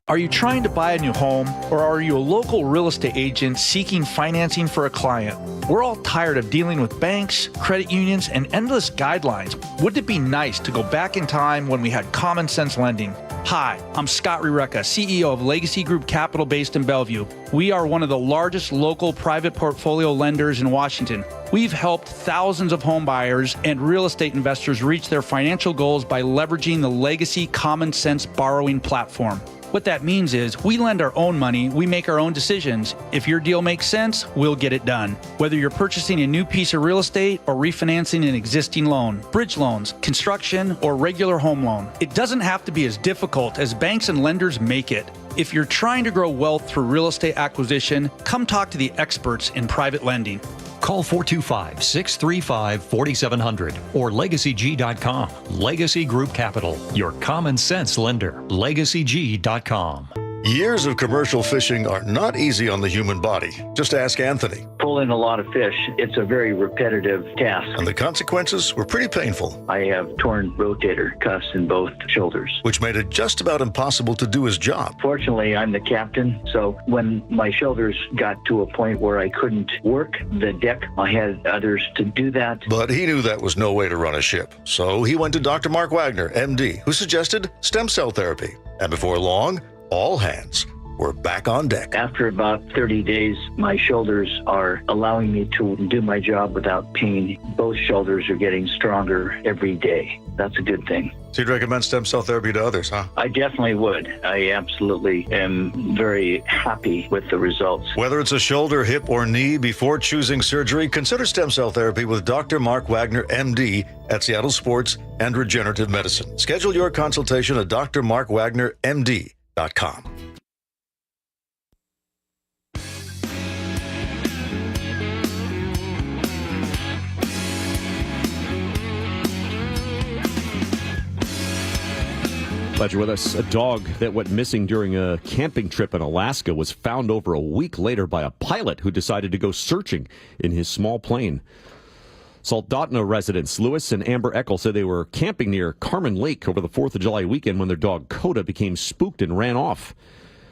Are you trying to buy a new home, or are you a local real estate agent seeking financing for a client? We're all tired of dealing with banks, credit unions, and endless guidelines. Wouldn't it be nice to go back in time when we had common sense lending? Hi, I'm Scott Rureka, CEO of Legacy Group Capital based in Bellevue. We are one of the largest local private portfolio lenders in Washington. We've helped thousands of home buyers and real estate investors reach their financial goals by leveraging the Legacy Common Sense borrowing platform. What that means is we lend our own money, we make our own decisions. If your deal makes sense, we'll get it done. Whether you're purchasing a new piece of real estate or refinancing an existing loan, bridge loans, construction, or regular home loan, it doesn't have to be as difficult as banks and lenders make it. If you're trying to grow wealth through real estate acquisition, come talk to the experts in private lending. Call 425-635-4700 or LegacyG.com. Legacy Group Capital, your common sense lender. LegacyG.com. Years of commercial fishing are not easy on the human body. Just ask Anthony. Pulling a lot of fish, it's a very repetitive task. And the consequences were pretty painful. I have torn rotator cuffs in both shoulders, which made it just about impossible to do his job. Fortunately, I'm the captain, so when my shoulders got to a point where I couldn't work the deck, I had others to do that. But he knew that was no way to run a ship. So he went to Dr. Mark Wagner, MD, who suggested stem cell therapy. And before long, all hands were back on deck. After about 30 days, my shoulders are allowing me to do my job without pain. Both shoulders are getting stronger every day. That's a good thing. So you'd recommend stem cell therapy to others, huh? I definitely would. I absolutely am very happy with the results. Whether it's a shoulder, hip, or knee, before choosing surgery, consider stem cell therapy with Dr. Mark Wagner, MD, at Seattle Sports and Regenerative Medicine. Schedule your consultation at drmarkwagnermd.com. Glad you're with us. A dog that went missing during a camping trip in Alaska was found over a week later by a pilot who decided to go searching in his small plane. Soldotna residents Lewis and Amber Eckel said they were camping near Carmen Lake over the 4th of July weekend when their dog Coda became spooked and ran off.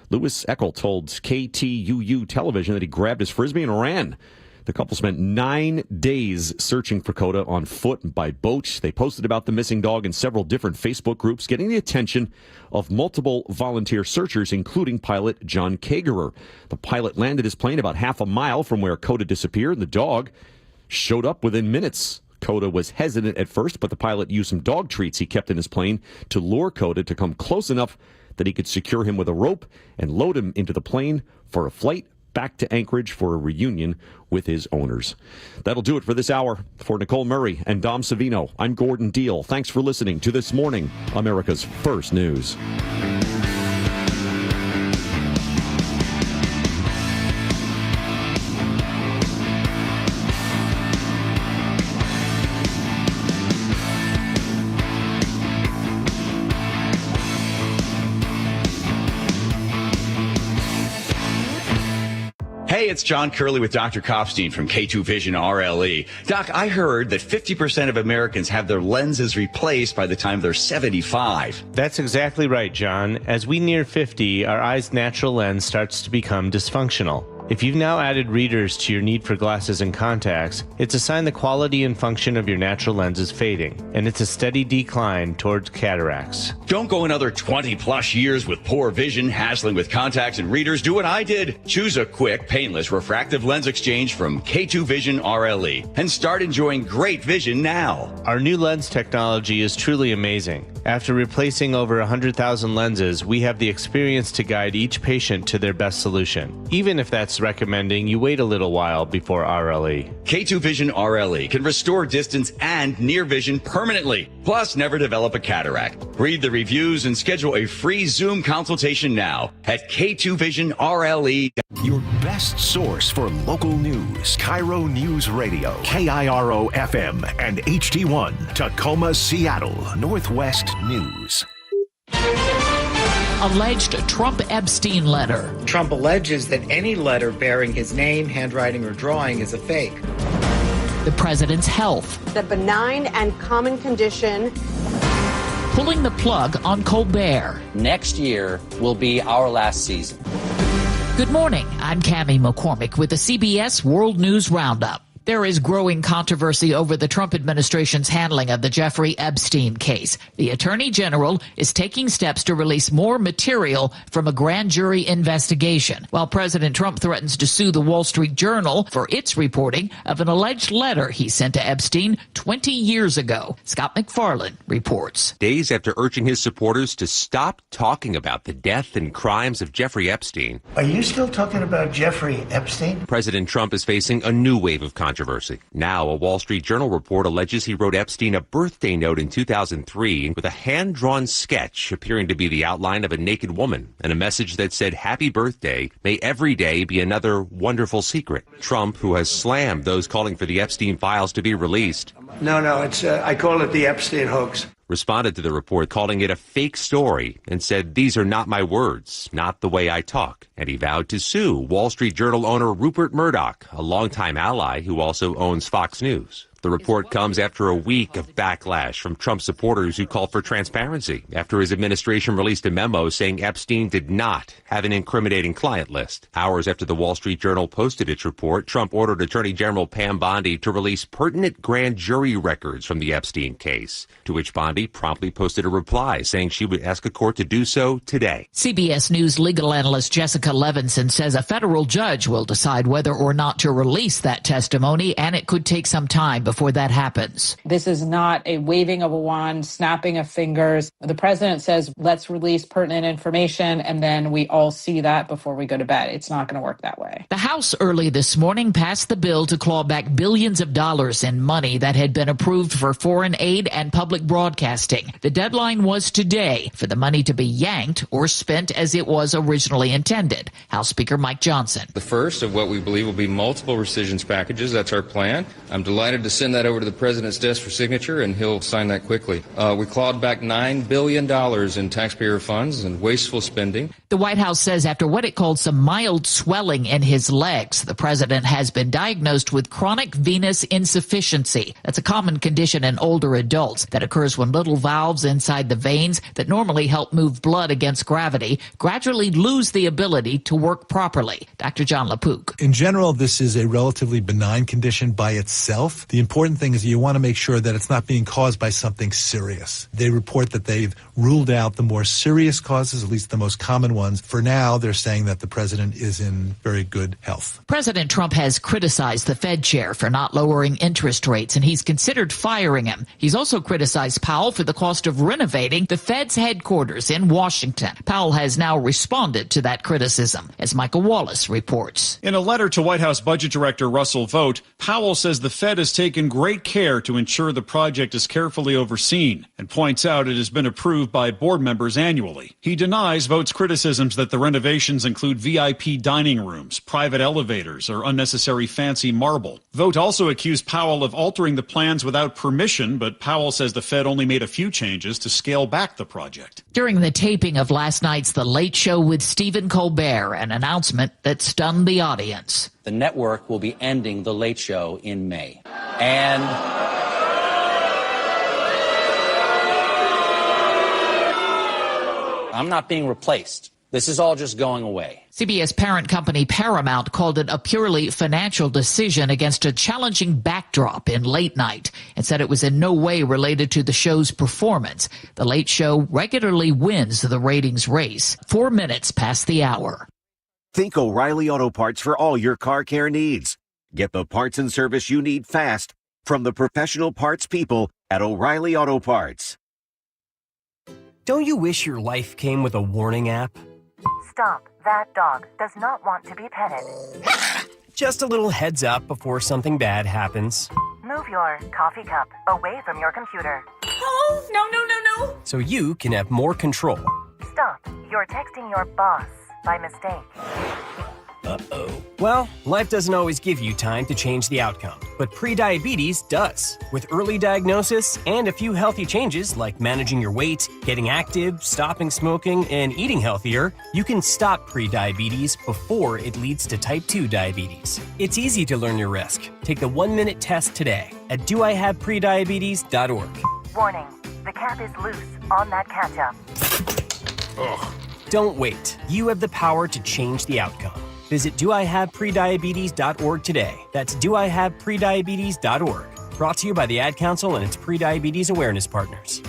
Lewis Eckel told KTUU television that he grabbed his Frisbee and ran. The couple spent 9 days searching for Coda on foot and by boat. They posted about the missing dog in several different Facebook groups, getting the attention of multiple volunteer searchers, including pilot John Kagerer. The pilot landed his plane about half a mile from where Coda disappeared, and the dog showed up within minutes. Coda was hesitant at first, but the pilot used some dog treats he kept in his plane to lure Coda to come close enough that he could secure him with a rope and load him into the plane for a flight back to Anchorage for a reunion with his owners. That'll do it for this hour. For Nicole Murray and Dom Savino, I'm Gordon Deal. Thanks for listening to This Morning, America's First News. Hey, it's John Curley with Dr. Kopstein from K2 Vision RLE. Doc, I heard that 50% of Americans have their lenses replaced by the time they're 75. That's exactly right, John. As we near 50, our eye's natural lens starts to become dysfunctional. If you've now added readers to your need for glasses and contacts, it's a sign the quality and function of your natural lens is fading, and it's a steady decline towards cataracts. Don't go another 20 plus years with poor vision, hassling with contacts and readers. Do what I did. Choose a quick, painless refractive lens exchange from K2 Vision RLE and start enjoying great vision now. Our new lens technology is truly amazing. After replacing over 100,000 lenses, we have the experience to guide each patient to their best solution, even if that's recommending you wait a little while before RLE. K2 Vision RLE can restore distance and near vision permanently, plus never develop a cataract. Read the reviews and schedule a free Zoom consultation now at K2VisionRLE. Your best source for local news. KIRO Newsradio, KIRO FM and HD1, Tacoma, Seattle, Northwest News. Alleged Trump Epstein letter. Trump alleges that any letter bearing his name, handwriting, or drawing is a fake. The president's health. The benign and common condition pulling the plug on Colbert. Next year will be our last season. Good morning. I'm Cammie McCormick with the CBS World News Roundup. There is growing controversy over the Trump administration's handling of the Jeffrey Epstein case. The Attorney General is taking steps to release more material from a grand jury investigation, while President Trump threatens to sue the Wall Street Journal for its reporting of an alleged letter he sent to Epstein 20 years ago. Scott McFarland reports. Days after urging his supporters to stop talking about the death and crimes of Jeffrey Epstein. Are you still talking about Jeffrey Epstein? President Trump is facing a new wave of controversy. Now, a Wall Street Journal report alleges he wrote Epstein a birthday note in 2003 with a hand-drawn sketch appearing to be the outline of a naked woman and a message that said, "Happy birthday, may every day be another wonderful secret." Trump, who has slammed those calling for the Epstein files to be released. No, it's I call it the Epstein hoax. Responded to the report, calling it a fake story, and said, "These are not my words, not the way I talk." And he vowed to sue Wall Street Journal owner Rupert Murdoch, a longtime ally who also owns Fox News. The report comes after a week of backlash from Trump supporters who called for transparency after his administration released a memo saying Epstein did not have an incriminating client list. Hours after the Wall Street Journal posted its report, Trump ordered Attorney General Pam Bondi to release pertinent grand jury records from the Epstein case, to which Bondi promptly posted a reply saying she would ask a court to do so today. CBS News legal analyst Jessica Levinson says a federal judge will decide whether or not to release that testimony, and it could take some time before that happens. This is not a waving of a wand, snapping of fingers. The president says, let's release pertinent information, and then we all see that before we go to bed. It's not going to work that way. The House early this morning passed the bill to claw back billions of dollars in money that had been approved for foreign aid and public broadcasting. The deadline was today for the money to be yanked or spent as it was originally intended. House Speaker Mike Johnson. The first of what we believe will be multiple rescissions packages. That's our plan. I'm delighted to send that over to the president's desk for signature, and he'll sign that quickly. We clawed back $9 billion in taxpayer funds and wasteful spending. The White House says after what it called some mild swelling in his legs, the president has been diagnosed with chronic venous insufficiency. That's a common condition in older adults that occurs when little valves inside the veins that normally help move blood against gravity gradually lose the ability to work properly. Dr. John LaPook. In general, this is a relatively benign condition by itself. The important thing is you want to make sure that it's not being caused by something serious. They report that they've ruled out the more serious causes, at least the most common ones. For now, they're saying that the president is in very good health. President Trump has criticized the Fed chair for not lowering interest rates, and he's considered firing him. He's also criticized Powell for the cost of renovating the Fed's headquarters in Washington. Powell has now responded to that criticism, as Michael Wallace reports. In a letter to White House Budget Director Russell Vought, Powell says the Fed has taken great care to ensure the project is carefully overseen and points out it has been approved by board members annually. He denies Vought's criticisms that the renovations include VIP dining rooms, private elevators, or unnecessary fancy marble. Vought also accused Powell of altering the plans without permission, but Powell says the Fed only made a few changes to scale back the project. During the taping of last night's The Late Show with Stephen Colbert, an announcement that stunned the audience. The network will be ending The Late Show in May. And I'm not being replaced. This is all just going away. CBS parent company Paramount called it a purely financial decision against a challenging backdrop in late night and said it was in no way related to the show's performance. The Late Show regularly wins the ratings race, 4 minutes past the hour. Think O'Reilly Auto Parts for all your car care needs. Get the parts and service you need fast from the professional parts people at O'Reilly Auto Parts. Don't you wish your life came with a warning app? Stop. That dog does not want to be petted. Just a little heads up before something bad happens. Move your coffee cup away from your computer. Oh, no. So you can have more control. Stop. You're texting your boss by mistake. Uh-oh. Well, life doesn't always give you time to change the outcome, but prediabetes does. With early diagnosis and a few healthy changes like managing your weight, getting active, stopping smoking, and eating healthier, you can stop prediabetes before it leads to type 2 diabetes. It's easy to learn your risk. Take the 1-minute test today at doihaveprediabetes.org. Warning. The cap is loose on that catch-up. Ugh. Don't wait. You have the power to change the outcome. Visit doihaveprediabetes.org today. That's doihaveprediabetes.org. Brought to you by the Ad Council and its prediabetes awareness partners.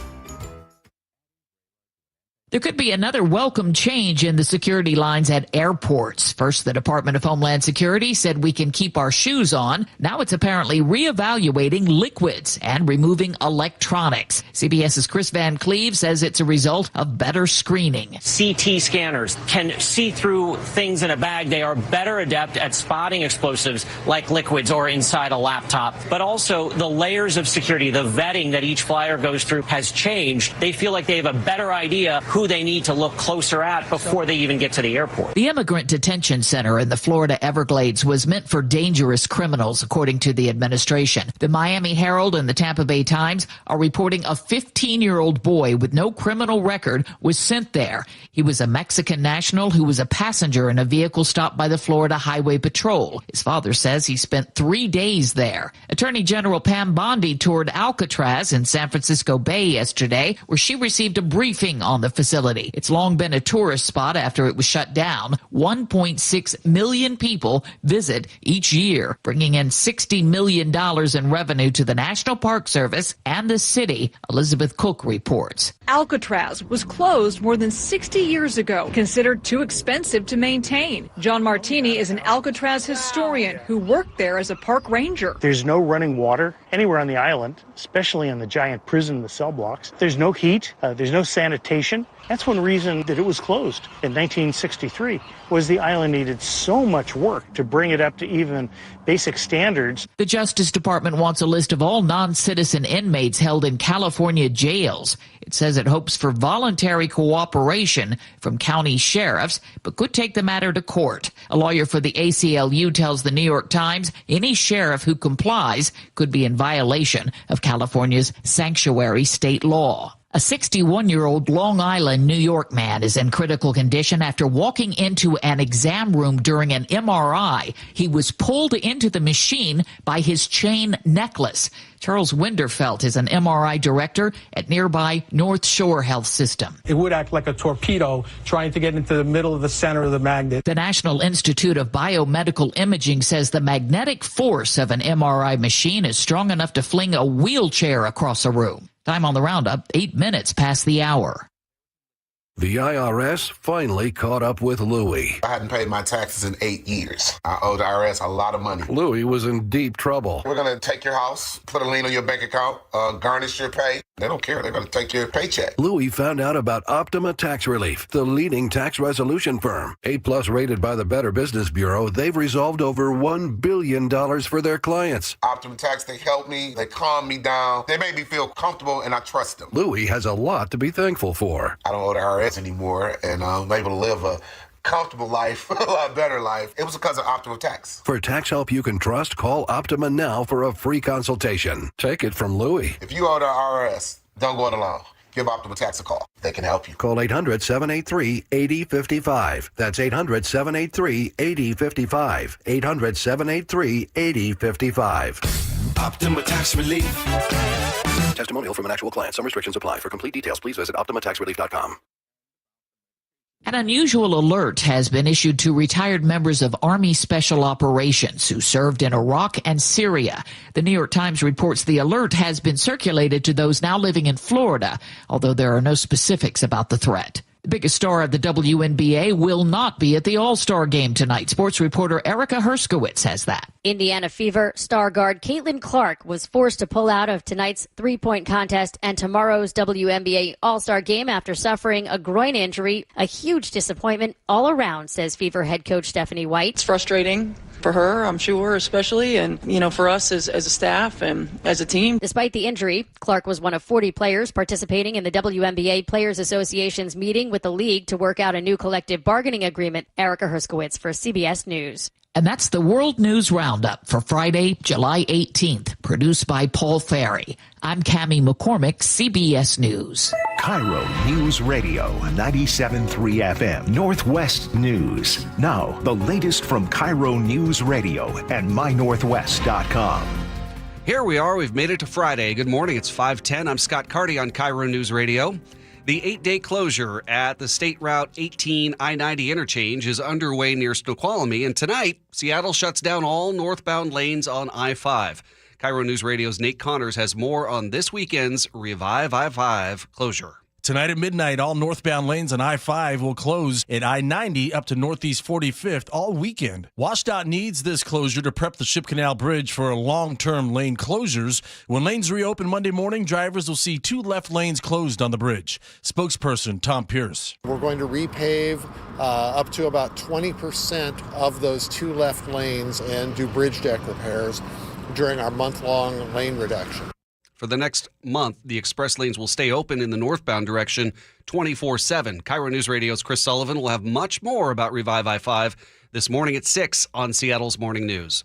There could be another welcome change in the security lines at airports. First, the Department of Homeland Security said we can keep our shoes on. Now it's apparently reevaluating liquids and removing electronics. CBS's Chris Van Cleve says it's a result of better screening. CT scanners can see through things in a bag. They are better adept at spotting explosives like liquids or inside a laptop. But also the layers of security, the vetting that each flyer goes through has changed. They feel like they have a better idea who they need to look closer at before they even get to the airport. The Immigrant Detention Center in the Florida Everglades was meant for dangerous criminals, according to the administration. The Miami Herald and the Tampa Bay Times are reporting a 15-year-old boy with no criminal record was sent there. He was a Mexican national who was a passenger in a vehicle stopped by the Florida Highway Patrol. His father says he spent 3 days there. Attorney General Pam Bondi toured Alcatraz in San Francisco Bay yesterday, where she received a briefing on the facility. It's long been a tourist spot after it was shut down. 1.6 million people visit each year, bringing in $60 million in revenue to the National Park Service and the city, Elizabeth Cook reports. Alcatraz was closed more than 60 years ago, considered too expensive to maintain. John Martini is an Alcatraz historian who worked there as a park ranger. There's no running water anywhere on the island, especially in the giant prison, the cell blocks. There's no heat. There's no sanitation. That's one reason that it was closed in 1963, was the island needed so much work to bring it up to even basic standards. The Justice Department wants a list of all non-citizen inmates held in California jails. It says it hopes for voluntary cooperation from county sheriffs, but could take the matter to court. A lawyer for the ACLU tells the New York Times any sheriff who complies could be in violation of California's sanctuary state law. A 61-year-old Long Island, New York man is in critical condition after walking into an exam room during an MRI. He was pulled into the machine by his chain necklace. Charles Winderfelt is an MRI director at nearby North Shore Health System. It would act like a torpedo trying to get into the middle of the center of the magnet. The National Institute of Biomedical Imaging says the magnetic force of an MRI machine is strong enough to fling a wheelchair across a room. Time on the roundup, 8 minutes past the hour. The IRS finally caught up with Louie. I hadn't paid my taxes in 8 years. I owe the IRS a lot of money. Louie was in deep trouble. We're going to take your house, put a lien on your bank account, garnish your pay. They don't care. They're going to take your paycheck. Louie found out about Optima Tax Relief, the leading tax resolution firm. A+ rated by the Better Business Bureau, they've resolved over $1 billion for their clients. Optima Tax, they helped me. They calmed me down. They made me feel comfortable, and I trust them. Louie has a lot to be thankful for. I don't owe the IRS anymore, and I'm able to live a comfortable life, a lot better life. It was because of Optima Tax. For tax help you can trust, call Optima now for a free consultation. Take it from Louie. If you owe the IRS, don't go it alone. Give Optima Tax a call. They can help you. Call 800-783-8055. That's 800-783-8055. 800-783-8055. Optima Tax Relief. Testimonial from an actual client. Some restrictions apply. For complete details, please visit OptimaTaxRelief.com. An unusual alert has been issued to retired members of Army Special Operations who served in Iraq and Syria. The New York Times reports the alert has been circulated to those now living in Florida, although there are no specifics about the threat. The biggest star of the WNBA will not be at the All-Star game tonight. Sports reporter Erica Herskowitz has that. Indiana Fever star guard Caitlin Clark was forced to pull out of tonight's three-point contest and tomorrow's WNBA All-Star game after suffering a groin injury. A huge disappointment all around, says Fever head coach Stephanie White. It's frustrating for her, I'm sure, especially, and, for us as a staff and as a team. Despite the injury, Clark was one of 40 players participating in the WNBA Players Association's meeting with the league to work out a new collective bargaining agreement. Erica Herskowitz for CBS News. And that's the World News Roundup for Friday, July 18th, produced by Paul Ferry. I'm Cammie McCormick, CBS News. KIRO Newsradio 97.3 FM, Northwest News. Now, the latest from KIRO Newsradio and MyNorthwest.com. Here we are. We've made it to Friday. Good morning. It's 5:10. I'm Scott Carty on KIRO News Radio. The 8-day closure at the State Route 18 I-90 interchange is underway near Snoqualmie, and tonight, Seattle shuts down all northbound lanes on I-5. KIRO News Radio's Nate Connors has more on this weekend's Revive I-5 closure. Tonight at midnight, all northbound lanes on I-5 will close at I-90 up to Northeast 45th all weekend. WashDOT needs this closure to prep the Ship Canal Bridge for long-term lane closures. When lanes reopen Monday morning, drivers will see 2 left lanes closed on the bridge. Spokesperson Tom Pierce. We're going to repave up to about 20% of those 2 left lanes and do bridge deck repairs during our month-long lane reduction. For the next month, the express lanes will stay open in the northbound direction 24/7. KIRO News Radio's Chris Sullivan will have much more about Revive I-5 this morning at 6 on Seattle's Morning News.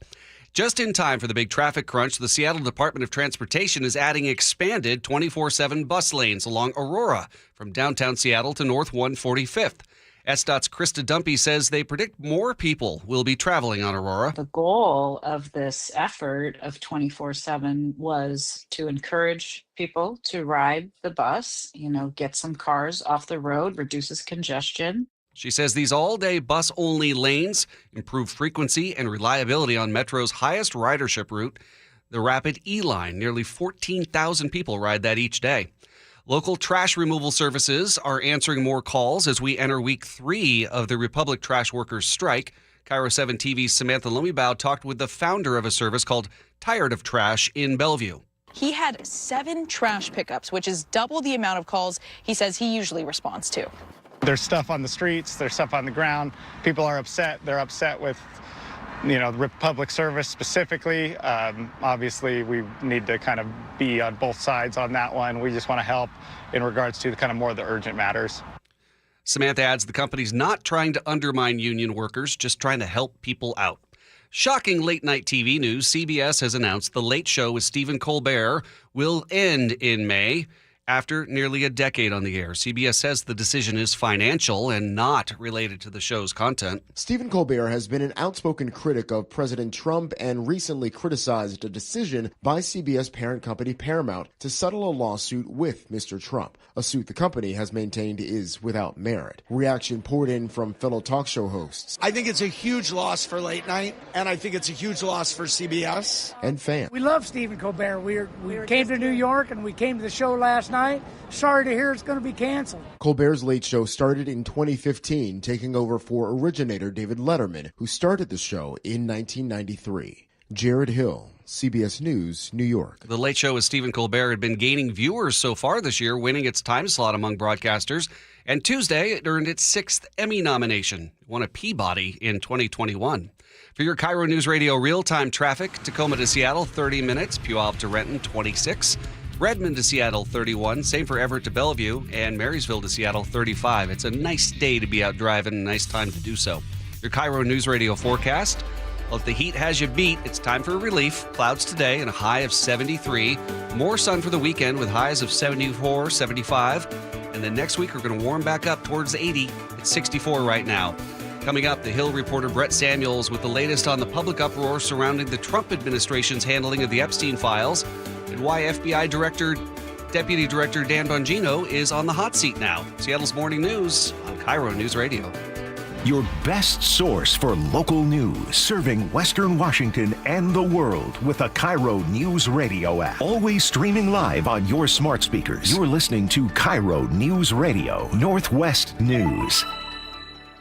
Just in time for the big traffic crunch, the Seattle Department of Transportation is adding expanded 24/7 bus lanes along Aurora from downtown Seattle to North 145th. SDOT's Krista Dumpy says they predict more people will be traveling on Aurora. The goal of this effort of 24/7 was to encourage people to ride the bus, get some cars off the road, reduces congestion. She says these all-day bus-only lanes improve frequency and reliability on Metro's highest ridership route, the Rapid E-Line. Nearly 14,000 people ride that each day. Local trash removal services are answering more calls as we enter week 3 of the Republic Trash Workers strike. KIRO 7 TV's Samantha Lumibao talked with the founder of a service called Tired of Trash in Bellevue. He had 7 trash pickups, which is double the amount of calls he says he usually responds to. There's stuff on the streets, there's stuff on the ground. People are upset. They're upset with the Republic service specifically. Obviously, we need to kind of be on both sides on that one. We just want to help in regards to the kind of more of the urgent matters. Samantha adds the company's not trying to undermine union workers, just trying to help people out. Shocking late-night TV news. CBS has announced The Late Show with Stephen Colbert will end in May. After nearly a decade on the air, CBS says the decision is financial and not related to the show's content. Stephen Colbert has been an outspoken critic of President Trump and recently criticized a decision by CBS parent company Paramount to settle a lawsuit with Mr. Trump, a suit the company has maintained is without merit. Reaction poured in from fellow talk show hosts. I think it's a huge loss for late night, and I think it's a huge loss for CBS. And fans. We love Stephen Colbert. We came to New York and we came to the show last night. Sorry to hear it's going to be canceled. Colbert's Late Show started in 2015, taking over for originator David Letterman, who started the show in 1993. Jared Hill, CBS News, New York. The Late Show with Stephen Colbert had been gaining viewers so far this year, winning its time slot among broadcasters. And Tuesday, it earned its 6th Emmy nomination. It won a Peabody in 2021. For your KIRO News Radio real-time traffic, Tacoma to Seattle, 30 minutes. Puyallup to Renton, 26. Redmond to Seattle, 31. Same for Everett to Bellevue. And Marysville to Seattle, 35. It's a nice day to be out driving, a nice time to do so. Your KIRO News Radio forecast. Well, if the heat has you beat, it's time for relief. Clouds today and a high of 73. More sun for the weekend with highs of 74, 75. And then next week, we're going to warm back up towards 80. It's 64 right now. Coming up, the Hill reporter Brett Samuels with the latest on the public uproar surrounding the Trump administration's handling of the Epstein files and why FBI Deputy Director Dan Bongino is on the hot seat now. Seattle's Morning News on KIRO News Radio. Your best source for local news, serving Western Washington and the world with the KIRO News Radio app. Always streaming live on your smart speakers. You're listening to KIRO News Radio, Northwest News.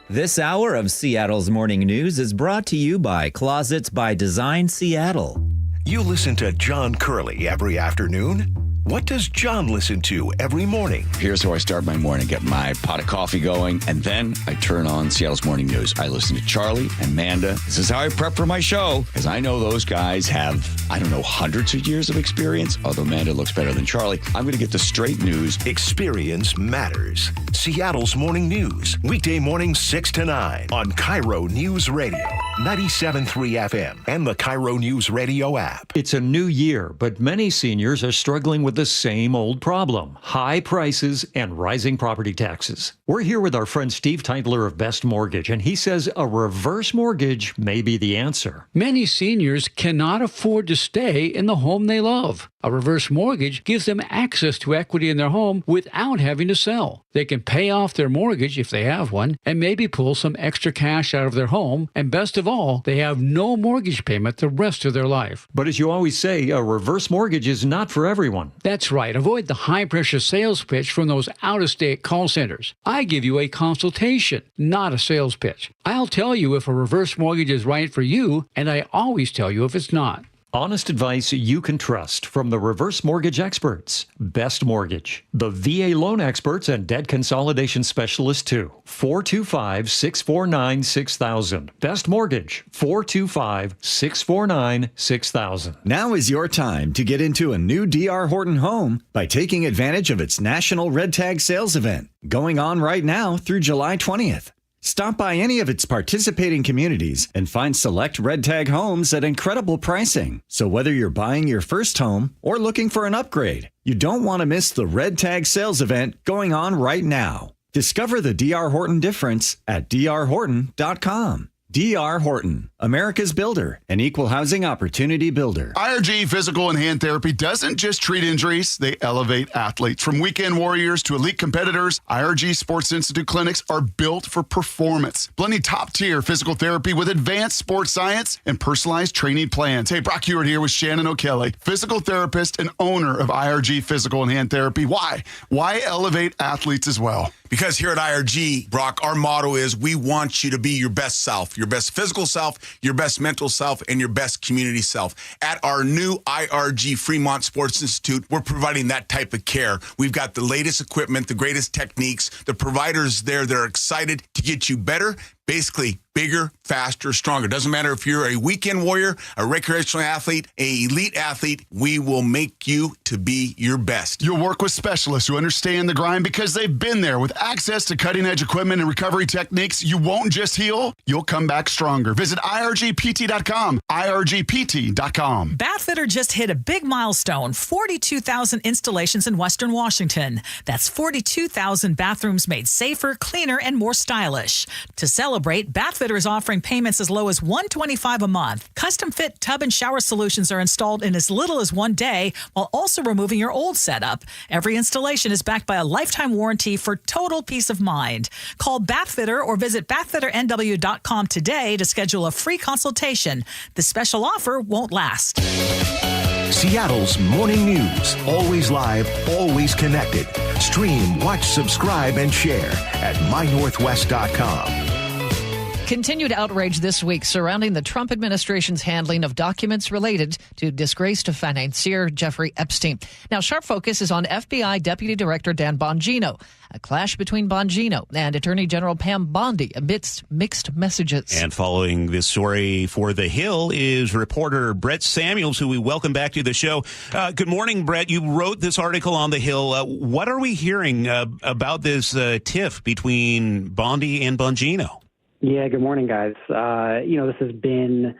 This hour of Seattle's Morning News is brought to you by Closets by Design Seattle. You listen to John Curley every afternoon. What does John listen to every morning? Here's how I start my morning. Get my pot of coffee going, and then I turn on Seattle's Morning News. I listen to Charlie and Manda. This is how I prep for my show, because I know those guys have, hundreds of years of experience, although Manda looks better than Charlie. I'm going to get the straight news. Experience matters. Seattle's Morning News, weekday mornings 6 to 9 on KIRO News Radio, 97.3 FM, and the KIRO News Radio app. It's a new year, but many seniors are struggling with the same old problem: high prices and rising property taxes. We're here with our friend Steve Teitler of Best Mortgage, and he says a reverse mortgage may be the answer. Many seniors cannot afford to stay in the home they love. A reverse mortgage gives them access to equity in their home without having to sell. They can pay off their mortgage if they have one, and maybe pull some extra cash out of their home, and best of all, they have no mortgage payment the rest of their life. But as you always say, a reverse mortgage is not for everyone. That's right. Avoid the high-pressure sales pitch from those out-of-state call centers. I give you a consultation, not a sales pitch. I'll tell you if a reverse mortgage is right for you, and I always tell you if it's not. Honest advice you can trust from the reverse mortgage experts. Best Mortgage. The VA loan experts and debt consolidation specialists too. 425-649-6000. Best Mortgage. 425-649-6000. Now is your time to get into a new D.R. Horton home by taking advantage of its National Red Tag Sales Event, going on right now through July 20th. Stop by any of its participating communities and find select Red Tag homes at incredible pricing. So whether you're buying your first home or looking for an upgrade, you don't want to miss the Red Tag Sales Event going on right now. Discover the D.R. Horton difference at drhorton.com. D.R. Horton, America's builder, an equal housing opportunity builder. IRG Physical and Hand Therapy doesn't just treat injuries, they elevate athletes. From weekend warriors to elite competitors, IRG Sports Institute clinics are built for performance, blending top-tier physical therapy with advanced sports science and personalized training plans. Hey, Brock Hewitt here with Shannon O'Kelly, physical therapist and owner of IRG Physical and Hand Therapy. Why? Why elevate athletes as well? Because here at IRG, Brock, our motto is we want you to be your best self, your best physical self, your best mental self, and your best community self. At our new IRG Fremont Sports Institute, we're providing that type of care. We've got the latest equipment, the greatest techniques, the providers there that are excited to get you better, basically bigger, faster, stronger. Doesn't matter if you're a weekend warrior, a recreational athlete, an elite athlete, we will make you to be your best. You'll work with specialists who understand the grind because they've been there. With access to cutting-edge equipment and recovery techniques, you won't just heal, you'll come back stronger. Visit irgpt.com, irgpt.com. Bathfitter just hit a big milestone, 42,000 installations in Western Washington. That's 42,000 bathrooms made safer, cleaner, and more stylish. To celebrate, Bathfitter is offering payments as low as $125 a month. Custom fit tub and shower solutions are installed in as little as 1 day while also removing your old setup. Every installation is backed by a lifetime warranty for total peace of mind. Call Bathfitter or visit bathfitternw.com today to schedule a free consultation. The special offer won't last. Seattle's morning news. Always live, always connected. Stream, watch, subscribe, and share at mynorthwest.com. Continued outrage this week surrounding the Trump administration's handling of documents related to disgraced financier Jeffrey Epstein. Now, sharp focus is on FBI Deputy Director Dan Bongino. A clash between Bongino and Attorney General Pam Bondi amidst mixed messages. And following this story for The Hill is reporter Brett Samuels, who we welcome back to the show. Good morning, Brett. You wrote this article on The Hill. What are we hearing about this tiff between Bondi and Bongino? Yeah, good morning, guys. This has been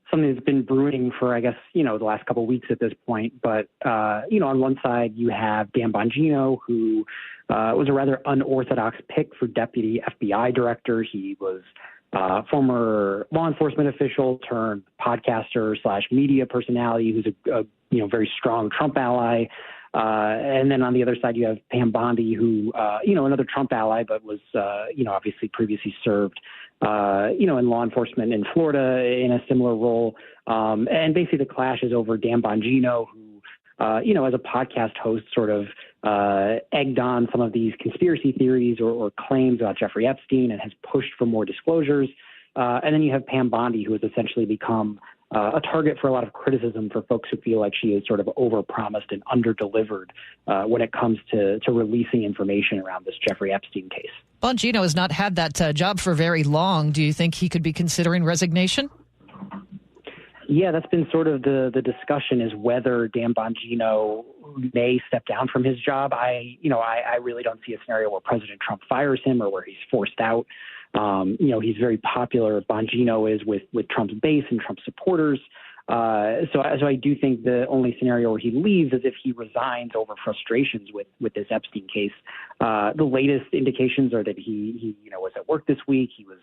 something that's been brewing for, I guess, the last couple of weeks at this point. But, on one side, you have Dan Bongino, who was a rather unorthodox pick for deputy FBI director. He was former law enforcement official turned podcaster / media personality who's a very strong Trump ally. And then on the other side, you have Pam Bondi, who, another Trump ally, but was, obviously previously served, in law enforcement in Florida in a similar role. And basically the clash is over Dan Bongino, who, as a podcast host sort of egged on some of these conspiracy theories or claims about Jeffrey Epstein and has pushed for more disclosures. And then you have Pam Bondi, who has essentially become a target for a lot of criticism for folks who feel like she is sort of overpromised and underdelivered when it comes to releasing information around this Jeffrey Epstein case. Bongino has not had that job for very long. Do you think he could be considering resignation? Yeah, that's been sort of the discussion, is whether Dan Bongino may step down from his job. I really don't see a scenario where President Trump fires him or where he's forced out. He's very popular. Bongino is with Trump's base and Trump supporters. So I do think the only scenario where he leaves is if he resigns over frustrations with this Epstein case. The latest indications are that he was at work this week. He was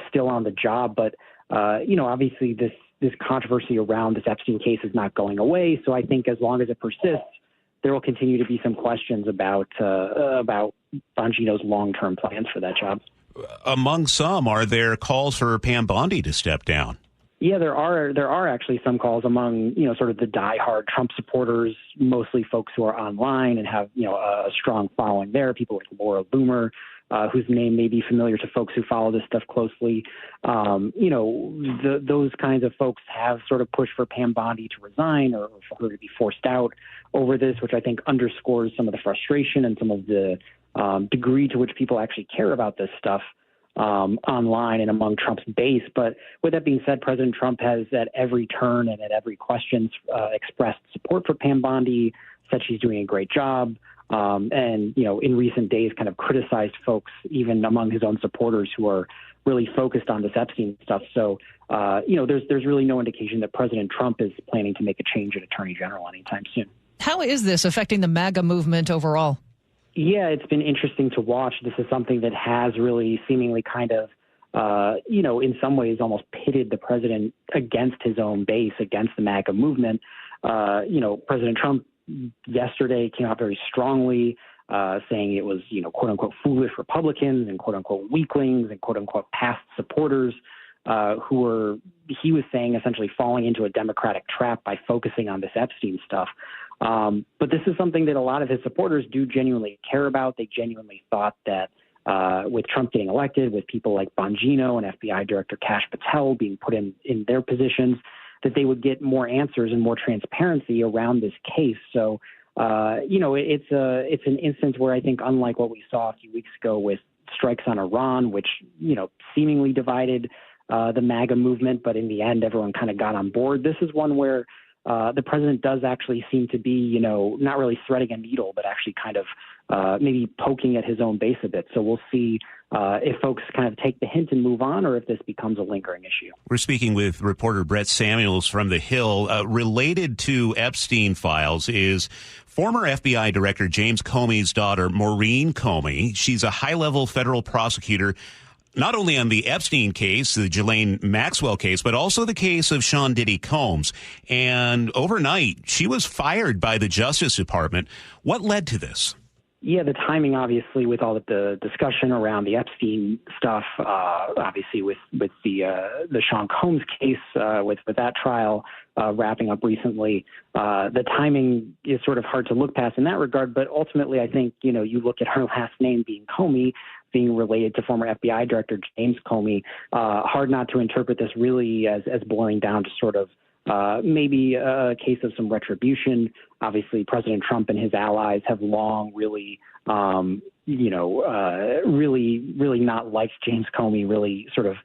still on the job, but obviously this controversy around this Epstein case is not going away. So I think as long as it persists, there will continue to be some questions about Bongino's long-term plans for that job. Among some, are there calls for Pam Bondi to step down? Yeah, there are actually some calls among, sort of the diehard Trump supporters, mostly folks who are online and have, a strong following there. People like Laura Loomer, whose name may be familiar to folks who follow this stuff closely. Those kinds of folks have sort of pushed for Pam Bondi to resign or for her to be forced out over this, which I think underscores some of the frustration and some of the degree to which people actually care about this stuff online and among Trump's base. But with that being said, President Trump has at every turn and at every question expressed support for Pam Bondi, said she's doing a great job, and in recent days kind of criticized folks even among his own supporters who are really focused on this Epstein stuff. So there's really no indication that President Trump is planning to make a change at Attorney General anytime soon. How is this affecting the MAGA movement overall? Yeah, it's been interesting to watch. This is something that has really seemingly kind of, in some ways almost pitted the president against his own base, against the MAGA movement. President Trump yesterday came out very strongly, saying it was, quote unquote, foolish Republicans and quote unquote weaklings and quote unquote past supporters who were, he was saying, essentially falling into a Democratic trap by focusing on this Epstein stuff. But this is something that a lot of his supporters do genuinely care about. They genuinely thought that with Trump getting elected, with people like Bongino and FBI Director Kash Patel being put in their positions, that they would get more answers and more transparency around this case. So, it's an instance where I think, unlike what we saw a few weeks ago with strikes on Iran, which, seemingly divided the MAGA movement, but in the end, everyone kind of got on board. This is one where the president does actually seem to be, not really threading a needle, but actually kind of maybe poking at his own base a bit. So we'll see if folks kind of take the hint and move on, or if this becomes a lingering issue. We're speaking with reporter Brett Samuels from The Hill. Related to Epstein files is former FBI Director James Comey's daughter, Maureen Comey. She's a high-level federal prosecutor, not only on the Epstein case, the Ghislaine Maxwell case, but also the case of Sean Diddy Combs. And overnight, she was fired by the Justice Department. What led to this? Yeah, the timing, obviously, with all of the discussion around the Epstein stuff, obviously with the Sean Combs case, with that trial wrapping up recently, the timing is sort of hard to look past in that regard. But ultimately, I think, you look at her last name being Comey, being related to former FBI Director James Comey, hard not to interpret this really as boiling down to sort of maybe a case of some retribution. Obviously, President Trump and his allies have long really, really not liked James Comey, really sort of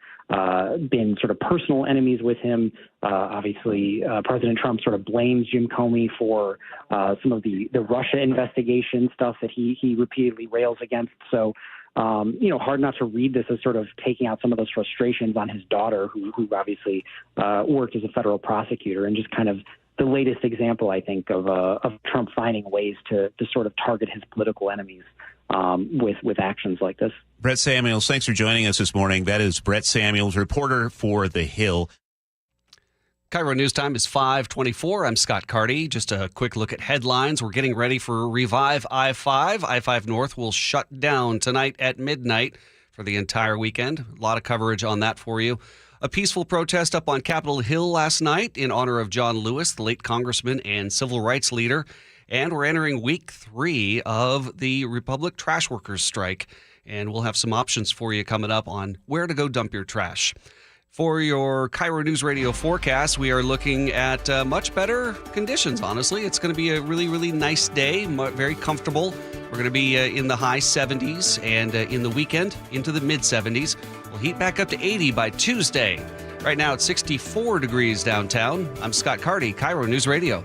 been sort of personal enemies with him. Obviously, President Trump sort of blames Jim Comey for some of the Russia investigation stuff that he repeatedly rails against. So, hard not to read this as sort of taking out some of those frustrations on his daughter, who obviously worked as a federal prosecutor, and just kind of the latest example, I think, of Trump finding ways to sort of target his political enemies with actions like this. Brett Samuels, thanks for joining us this morning. That is Brett Samuels, reporter for The Hill. KIRO News Time is 5:24. I'm Scott Carty. Just a quick look at headlines. We're getting ready for Revive I-5. I-5 North will shut down tonight at midnight for the entire weekend. A lot of coverage on that for you. A peaceful protest up on Capitol Hill last night in honor of John Lewis, the late congressman and civil rights leader. And we're entering week 3 of the Republic trash workers strike. And we'll have some options for you coming up on where to go dump your trash. For your KIRO News Radio forecast, we are looking at much better conditions, honestly. It's going to be a really, really nice day, very comfortable. We're going to be in the high 70s, and in the weekend, into the mid-70s. We'll heat back up to 80 by Tuesday. Right now, it's 64 degrees downtown. I'm Scott Carty, KIRO News Radio.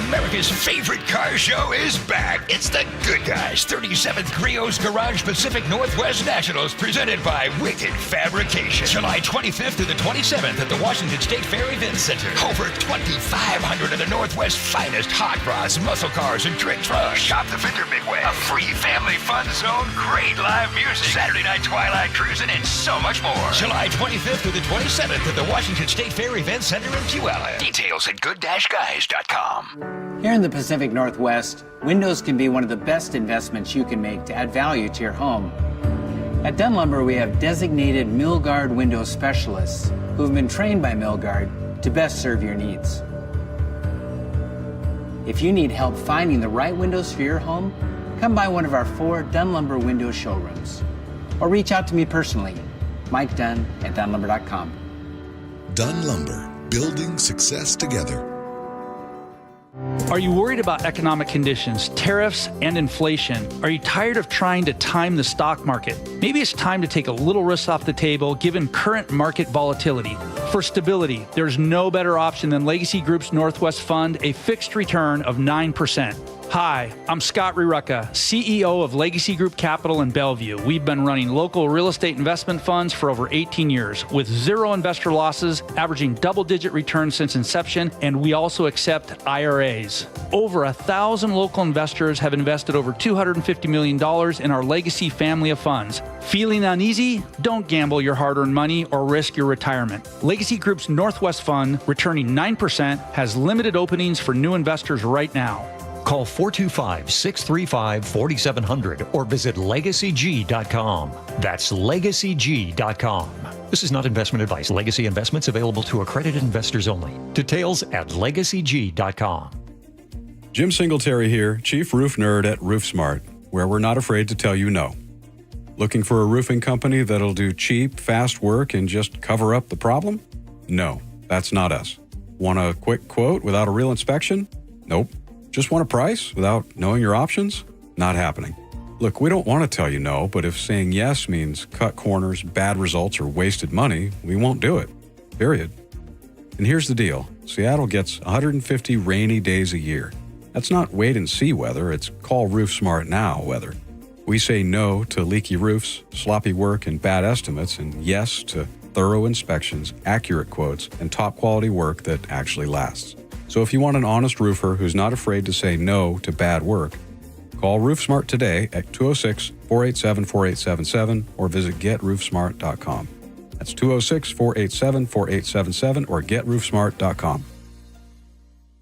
America's favorite car show is back. It's the Good Guys 37th Griot's Garage Pacific Northwest Nationals presented by Wicked Fabrication. July 25th to the 27th at the Washington State Fair Event Center. Over 2,500 of the Northwest's finest hot rods, muscle cars, and trick trucks. Shop the Fender Big Way. A free family fun zone, great live music, Saturday night twilight cruising, and so much more. July 25th to the 27th at the Washington State Fair Event Center in Puyallup. Details at good-guys.com. Here in the Pacific Northwest, windows can be one of the best investments you can make to add value to your home. At Dunn Lumber, we have designated Milgard window specialists who have been trained by Milgard to best serve your needs. If you need help finding the right windows for your home, come by one of our 4 Dunn Lumber window showrooms. Or reach out to me personally, Mike Dunn at DunnLumber.com. Dunn Lumber, building success together. Are you worried about economic conditions, tariffs, and inflation? Are you tired of trying to time the stock market? Maybe it's time to take a little risk off the table given current market volatility. For stability, there's no better option than Legacy Group's Northwest Fund, a fixed return of 9%. Hi, I'm Scott Rurucka, CEO of Legacy Group Capital in Bellevue. We've been running local real estate investment funds for over 18 years with 0 investor losses, averaging double-digit returns since inception, and we also accept IRAs. Over 1,000 local investors have invested over $250 million in our Legacy family of funds. Feeling uneasy? Don't gamble your hard-earned money or risk your retirement. Legacy Group's Northwest Fund, returning 9%, has limited openings for new investors right now. Call 425-635-4700 or visit LegacyG.com. That's LegacyG.com. This is not investment advice. Legacy investments available to accredited investors only. Details at LegacyG.com. Jim Singletary here, Chief Roof Nerd at RoofSmart, where we're not afraid to tell you no. Looking for a roofing company that'll do cheap, fast work and just cover up the problem? No, that's not us. Want a quick quote without a real inspection? Nope. Just want a price without knowing your options? Not happening. Look, we don't want to tell you no, but if saying yes means cut corners, bad results, or wasted money, we won't do it. Period. And here's the deal. Seattle gets 150 rainy days a year. That's not wait and see weather, it's call RoofSmart now weather. We say no to leaky roofs, sloppy work, and bad estimates, and yes to thorough inspections, accurate quotes, and top quality work that actually lasts. So if you want an honest roofer who's not afraid to say no to bad work, call RoofSmart today at 206-487-4877 or visit GetRoofSmart.com. That's 206-487-4877 or GetRoofSmart.com.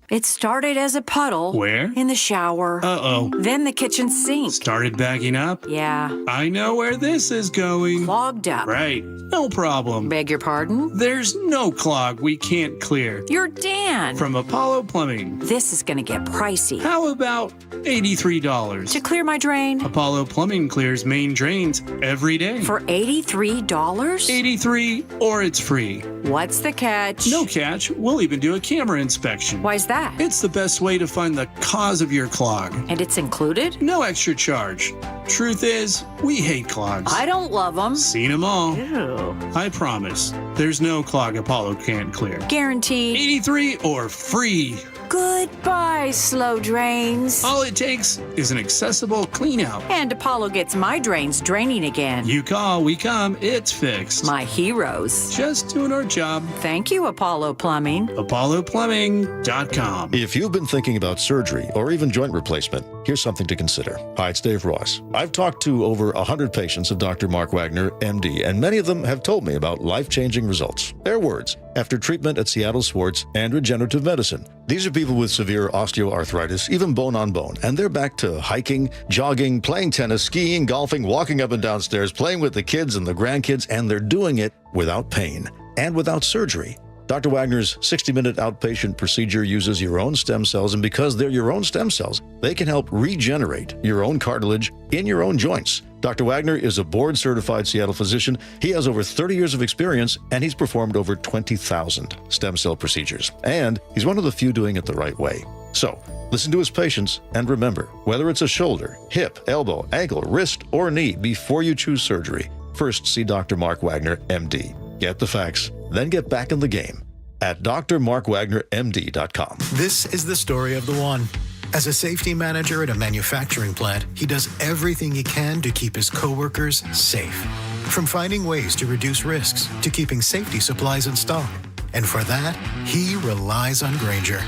It started as a puddle. Where? In the shower. Uh-oh. Then the kitchen sink. Started backing up? Yeah. I know where this is going. Clogged up. Right. No problem. Beg your pardon? There's no clog we can't clear. You're Dan. From Apollo Plumbing. This is going to get pricey. How about $83? To clear my drain? Apollo Plumbing clears main drains every day. For $83? $83 or it's free. What's the catch? No catch. We'll even do a camera inspection. Why's that? It's the best way to find the cause of your clog. And it's included? No extra charge. Truth is, we hate clogs. I don't love them. Seen them all. Ew. I promise. There's no clog Apollo can't clear. Guaranteed. 83 or free. Goodbye, slow drains. All it takes is an accessible clean out. And Apollo gets my drains draining again. You call, we come, it's fixed. My heroes. Just doing our job. Thank you, Apollo Plumbing. ApolloPlumbing.com. If you've been thinking about surgery or even joint replacement, here's something to consider. Hi, it's Dave Ross. I've talked to over 100 patients of Dr. Mark Wagner, MD, and many of them have told me about life-changing results. Their words, after treatment at Seattle Sports and Regenerative Medicine. These are people with severe osteoarthritis, even bone on bone, and they're back to hiking, jogging, playing tennis, skiing, golfing, walking up and down stairs, playing with the kids and the grandkids, and they're doing it without pain and without surgery. Dr. Wagner's 60-minute outpatient procedure uses your own stem cells, and because they're your own stem cells, they can help regenerate your own cartilage in your own joints. Dr. Wagner is a board-certified Seattle physician. He has over 30 years of experience, and he's performed over 20,000 stem cell procedures. And he's one of the few doing it the right way. So, listen to his patients, and remember, whether it's a shoulder, hip, elbow, ankle, wrist, or knee, before you choose surgery, first see Dr. Mark Wagner, MD. Get the facts, then get back in the game. at drmarkwagnermd.com. This is the story of the one. As a safety manager at a manufacturing plant, he does everything he can to keep his coworkers safe. From finding ways to reduce risks to keeping safety supplies in stock. And for that, he relies on Grainger.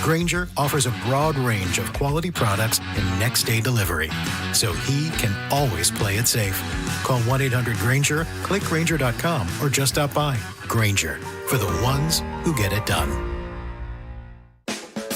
Grainger offers a broad range of quality products and next-day delivery, so he can always play it safe. Call 1-800-GRAINGER, click Grainger.com, or just stop by. Grainger, for the ones who get it done.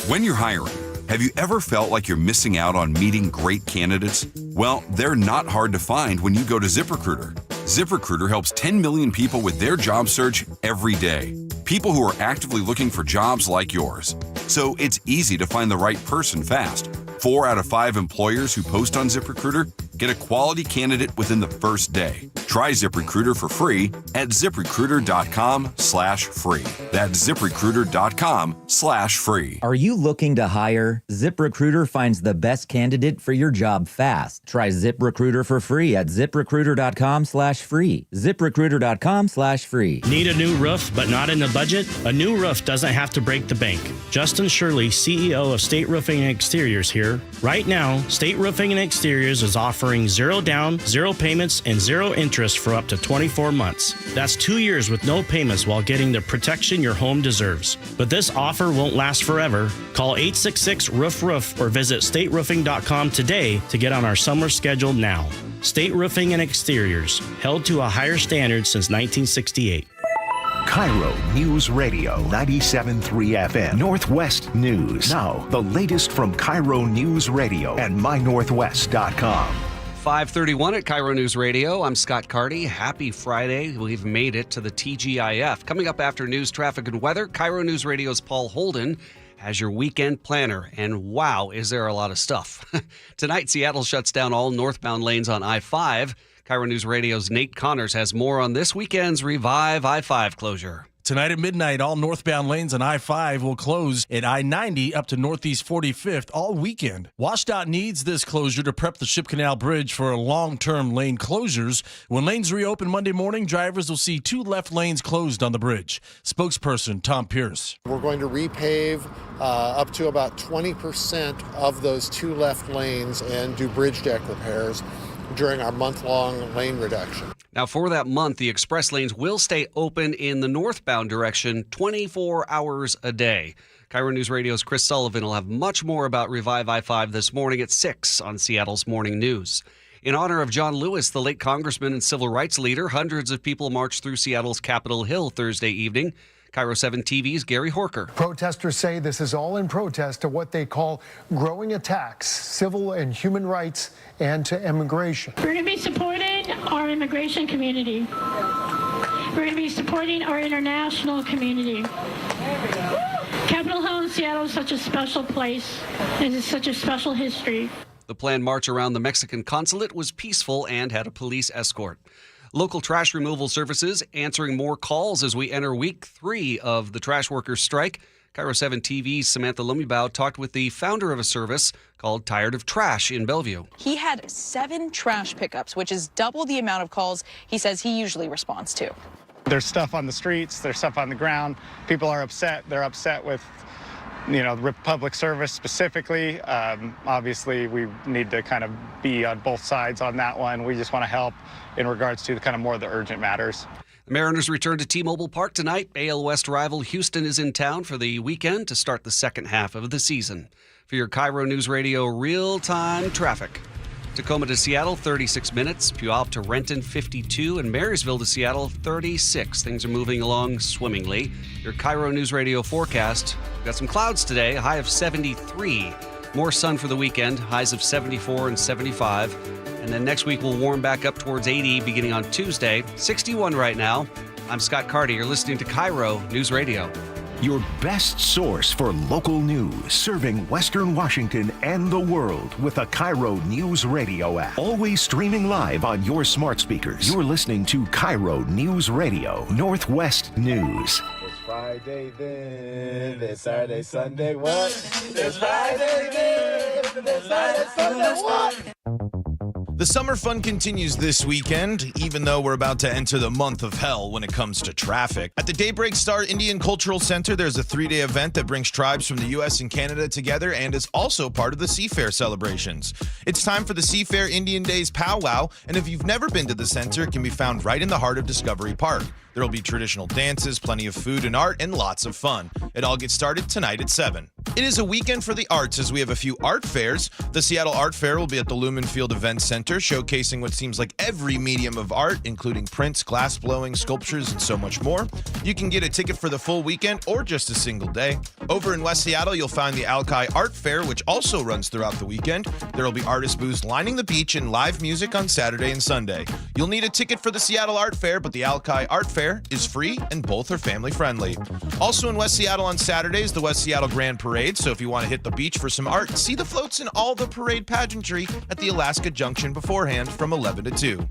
When you're hiring, have you ever felt like you're missing out on meeting great candidates? Well, they're not hard to find when you go to ZipRecruiter. ZipRecruiter helps 10 million people with their job search every day. People who are actively looking for jobs like yours. So it's easy to find the right person fast. 4 out of 5 employers who post on ZipRecruiter get a quality candidate within the first day. Try ZipRecruiter for free at ZipRecruiter.com/free. That's ZipRecruiter.com/free. Are you looking to hire? ZipRecruiter finds the best candidate for your job fast. Try ZipRecruiter for free at ZipRecruiter.com/free. ZipRecruiter.com/free. Need a new roof but not in the budget? A new roof doesn't have to break the bank. Justin Shirley, CEO of State Roofing and Exteriors here. Right now, State Roofing and Exteriors is offering 0 down, 0 payments, and 0 interest for up to 24 months. That's 2 years with no payments while getting the protection your home deserves. But this offer won't last forever. Call 866-ROOF-ROOF or visit stateroofing.com today to get on our summer schedule now. State Roofing and Exteriors, held to a higher standard since 1968. KIRO Newsradio 97.3 FM Northwest News. Now, the latest from KIRO Newsradio and mynorthwest.com. 5:31 at KIRO News Radio. I'm Scott Carty. Happy Friday. We've made it to the TGIF. Coming up after news, traffic, and weather, KIRO News Radio's Paul Holden has your weekend planner. And wow, is there a lot of stuff. Tonight, Seattle shuts down all northbound lanes on I-5. KIRO News Radio's Nate Connors has more on this weekend's Revive I-5 closure. Tonight at midnight, all northbound lanes on I-5 will close at I-90 up to Northeast 45th all weekend. WashDOT needs this closure to prep the Ship Canal Bridge for long-term lane closures. When lanes reopen Monday morning, drivers will see 2 left lanes closed on the bridge. Spokesperson Tom Pierce. We're going to repave up to about 20% of those 2 left lanes and do bridge deck repairs during our month-long lane reduction. Now, for that month, the express lanes will stay open in the northbound direction 24 hours a day. KIRO News Radio's Chris Sullivan will have much more about Revive I-5 this morning at 6 on Seattle's Morning News. In honor of John Lewis, the late congressman and civil rights leader, hundreds of people marched through Seattle's Capitol Hill Thursday evening. KIRO 7 TV's Gary Horker. Protesters say this is all in protest to what they call growing attacks, civil and human rights, and to immigration. We're going to be supporting our immigration community. We're going to be supporting our international community. Capitol Hill in Seattle is such a special place, and it's such a special history. The planned march around the Mexican consulate was peaceful and had a police escort. Local trash removal services answering more calls as we enter week 3 of the trash workers' strike. KIRO 7 TV's Samantha Lumibao talked with the founder of a service called Tired of Trash in Bellevue. He had 7 trash pickups, which is double the amount of calls he says he usually responds to. There's stuff on the streets, there's stuff on the ground. People are upset. They're upset with, the public service specifically. Obviously, we need to kind of be on both sides on that one. We just want to help in regards to the kind of more of the urgent matters. The Mariners return to T-Mobile Park tonight. AL West rival Houston is in town for the weekend to start the second half of the season. For your KIRO News Radio real-time traffic. Tacoma to Seattle, 36 minutes. Puyallup to Renton, 52. And Marysville to Seattle, 36. Things are moving along swimmingly. Your KIRO News Radio forecast. We've got some clouds today, a high of 73. More sun for the weekend, highs of 74 and 75. And then next week we'll warm back up towards 80 beginning on Tuesday. 61 right now. I'm Scott Carty. You're listening to KIRO News Radio. Your best source for local news, serving Western Washington and the world with the KIRO Newsradio app. Always streaming live on your smart speakers. You're listening to KIRO News Radio, Northwest News. It's Friday then, it's Saturday, Sunday, what? It's Friday then, it's Saturday, Sunday, what? The summer fun continues this weekend, even though we're about to enter the month of hell when it comes to traffic. At the Daybreak Star Indian Cultural Center, there's a 3-day event that brings tribes from the U.S. and Canada together and is also part of the Seafair celebrations. It's time for the Seafair Indian Days powwow, and if you've never been to the center, it can be found right in the heart of Discovery Park. There will be traditional dances, plenty of food and art, and lots of fun. It all gets started tonight at 7. It is a weekend for the arts as we have a few art fairs. The Seattle Art Fair will be at the Lumen Field Event Center, showcasing what seems like every medium of art, including prints, glass blowing, sculptures, and so much more. You can get a ticket for the full weekend or just a single day. Over in West Seattle, you'll find the Alki Art Fair, which also runs throughout the weekend. There will be artist booths lining the beach and live music on Saturday and Sunday. You'll need a ticket for the Seattle Art Fair, but the Alki Art Fair is free and both are family friendly. Also in West Seattle on Saturdays, the West Seattle Grand Parade, so if you want to hit the beach for some art, see the floats and all the parade pageantry at the Alaska Junction beforehand from 11 to 2.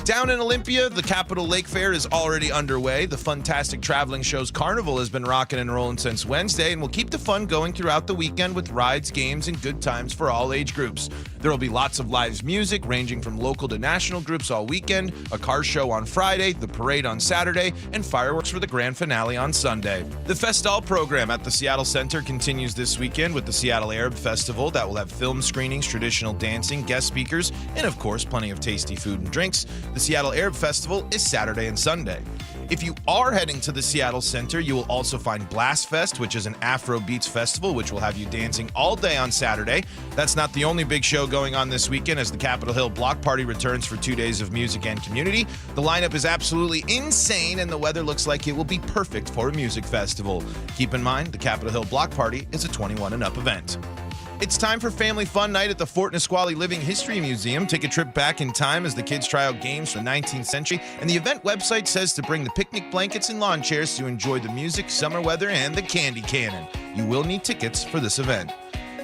Down in Olympia, the Capitol Lake Fair is already underway. The Funtastic Traveling Show's Carnival has been rocking and rolling since Wednesday and will keep the fun going throughout the weekend with rides, games, and good times for all age groups. There will be lots of live music ranging from local to national groups all weekend, a car show on Friday, the parade on Saturday, and fireworks for the grand finale on Sunday. The Festal program at the Seattle Center continues this weekend with the Seattle Arab Festival that will have film screenings, traditional dancing, guest speakers, and of course plenty of tasty food and drinks. The Seattle Arab Festival is Saturday and Sunday. If you are heading to the Seattle Center, you will also find Blast Fest, which is an Afro Beats festival, which will have you dancing all day on Saturday. That's not the only big show going on this weekend as the Capitol Hill Block Party returns for 2 days of music and community. The lineup is absolutely insane, and the weather looks like it will be perfect for a music festival. Keep in mind, the Capitol Hill Block Party is a 21 and up event. It's time for Family Fun Night at the Fort Nisqually Living History Museum. Take a trip back in time as the kids try out games from the 19th century, and the event website says to bring the picnic blankets and lawn chairs to enjoy the music, summer weather, and the candy cannon. You will need tickets for this event.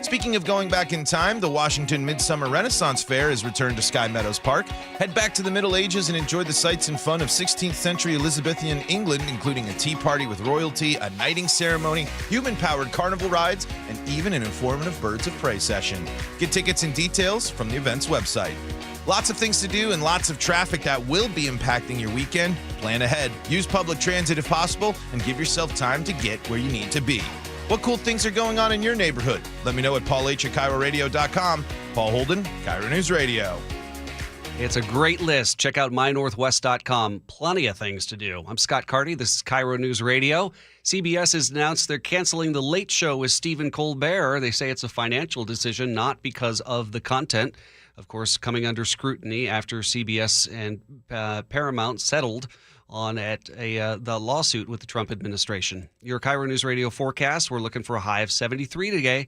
Speaking of going back in time, the Washington Midsummer Renaissance Fair has returned to Sky Meadows Park. Head back to the Middle Ages and enjoy the sights and fun of 16th century Elizabethan England, including a tea party with royalty, a knighting ceremony, human-powered carnival rides, and even an informative birds of prey session. Get tickets and details from the event's website. Lots of things to do and lots of traffic that will be impacting your weekend. Plan ahead, use public transit if possible, and give yourself time to get where you need to be. What cool things are going on in your neighborhood? Let me know at paulh@KIROradio.com. Paul Holden, KIRO News Radio. It's a great list. Check out mynorthwest.com. Plenty of things to do. I'm Scott Carty. This is KIRO News Radio. CBS has announced they're canceling The Late Show with Stephen Colbert. They say it's a financial decision, not because of the content. Of course, coming under scrutiny after CBS and Paramount settled on the lawsuit with the Trump administration. Your KIRO News Radio forecast, we're looking for a high of 73 today.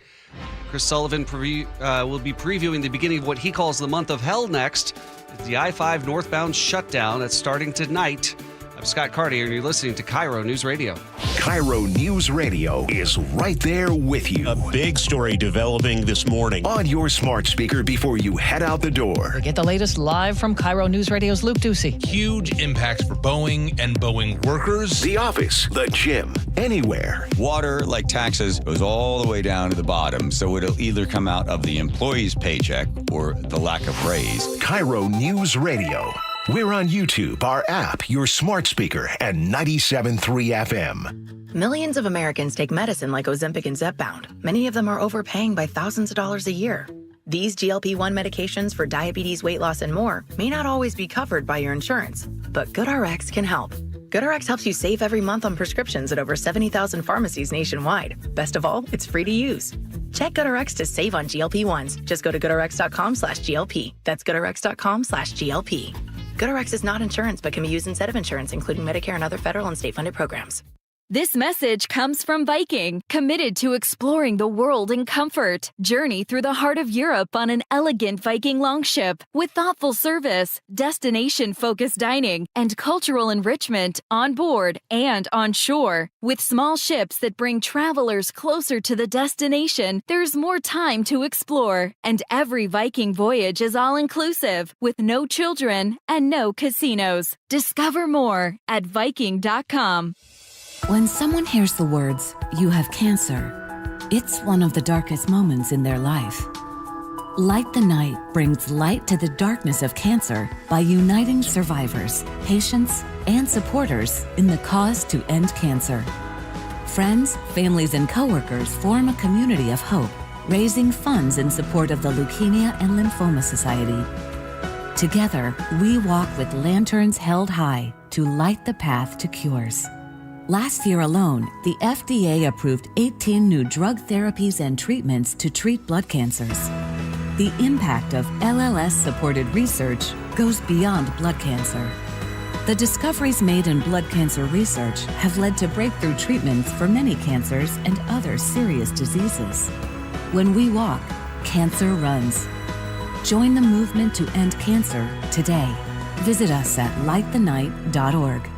Chris Sullivan will be previewing the beginning of what he calls the month of hell next. It's the I-5 northbound shutdown that's starting tonight. I'm Scott Carty, and you're listening to KIRO News Radio. KIRO News Radio is right there with you. A big story developing this morning on your smart speaker before you head out the door. Get the latest live from KIRO News Radio's Luke Ducey. Huge impacts for Boeing and Boeing workers. The office, the gym, anywhere. Water, like taxes, goes all the way down to the bottom, so it'll either come out of the employee's paycheck or the lack of raise. KIRO News Radio. We're on YouTube, our app, your smart speaker, and 97.3 FM. Millions of Americans take medicine like Ozempic and Zepbound. Many of them are overpaying by thousands of dollars a year. These GLP-1 medications for diabetes, weight loss, and more may not always be covered by your insurance, but GoodRx can help. GoodRx helps you save every month on prescriptions at over 70,000 pharmacies nationwide. Best of all, it's free to use. Check GoodRx to save on GLP-1s. Just go to goodrx.com/GLP. That's goodrx.com/GLP. GoodRx is not insurance, but can be used instead of insurance, including Medicare and other federal and state-funded programs. This message comes from Viking, committed to exploring the world in comfort. Journey through the heart of Europe on an elegant Viking longship with thoughtful service, destination-focused dining, and cultural enrichment on board and on shore. With small ships that bring travelers closer to the destination, there's more time to explore. And every Viking voyage is all-inclusive, with no children and no casinos. Discover more at Viking.com. When someone hears the words, "You have cancer," it's one of the darkest moments in their life. Light the Night brings light to the darkness of cancer by uniting survivors, patients, and supporters in the cause to end cancer. Friends, families, and coworkers form a community of hope, raising funds in support of the Leukemia and Lymphoma Society. Together, we walk with lanterns held high to light the path to cures. Last year alone, the FDA approved 18 new drug therapies and treatments to treat blood cancers. The impact of LLS-supported research goes beyond blood cancer. The discoveries made in blood cancer research have led to breakthrough treatments for many cancers and other serious diseases. When we walk, cancer runs. Join the movement to end cancer today. Visit us at lightthenight.org.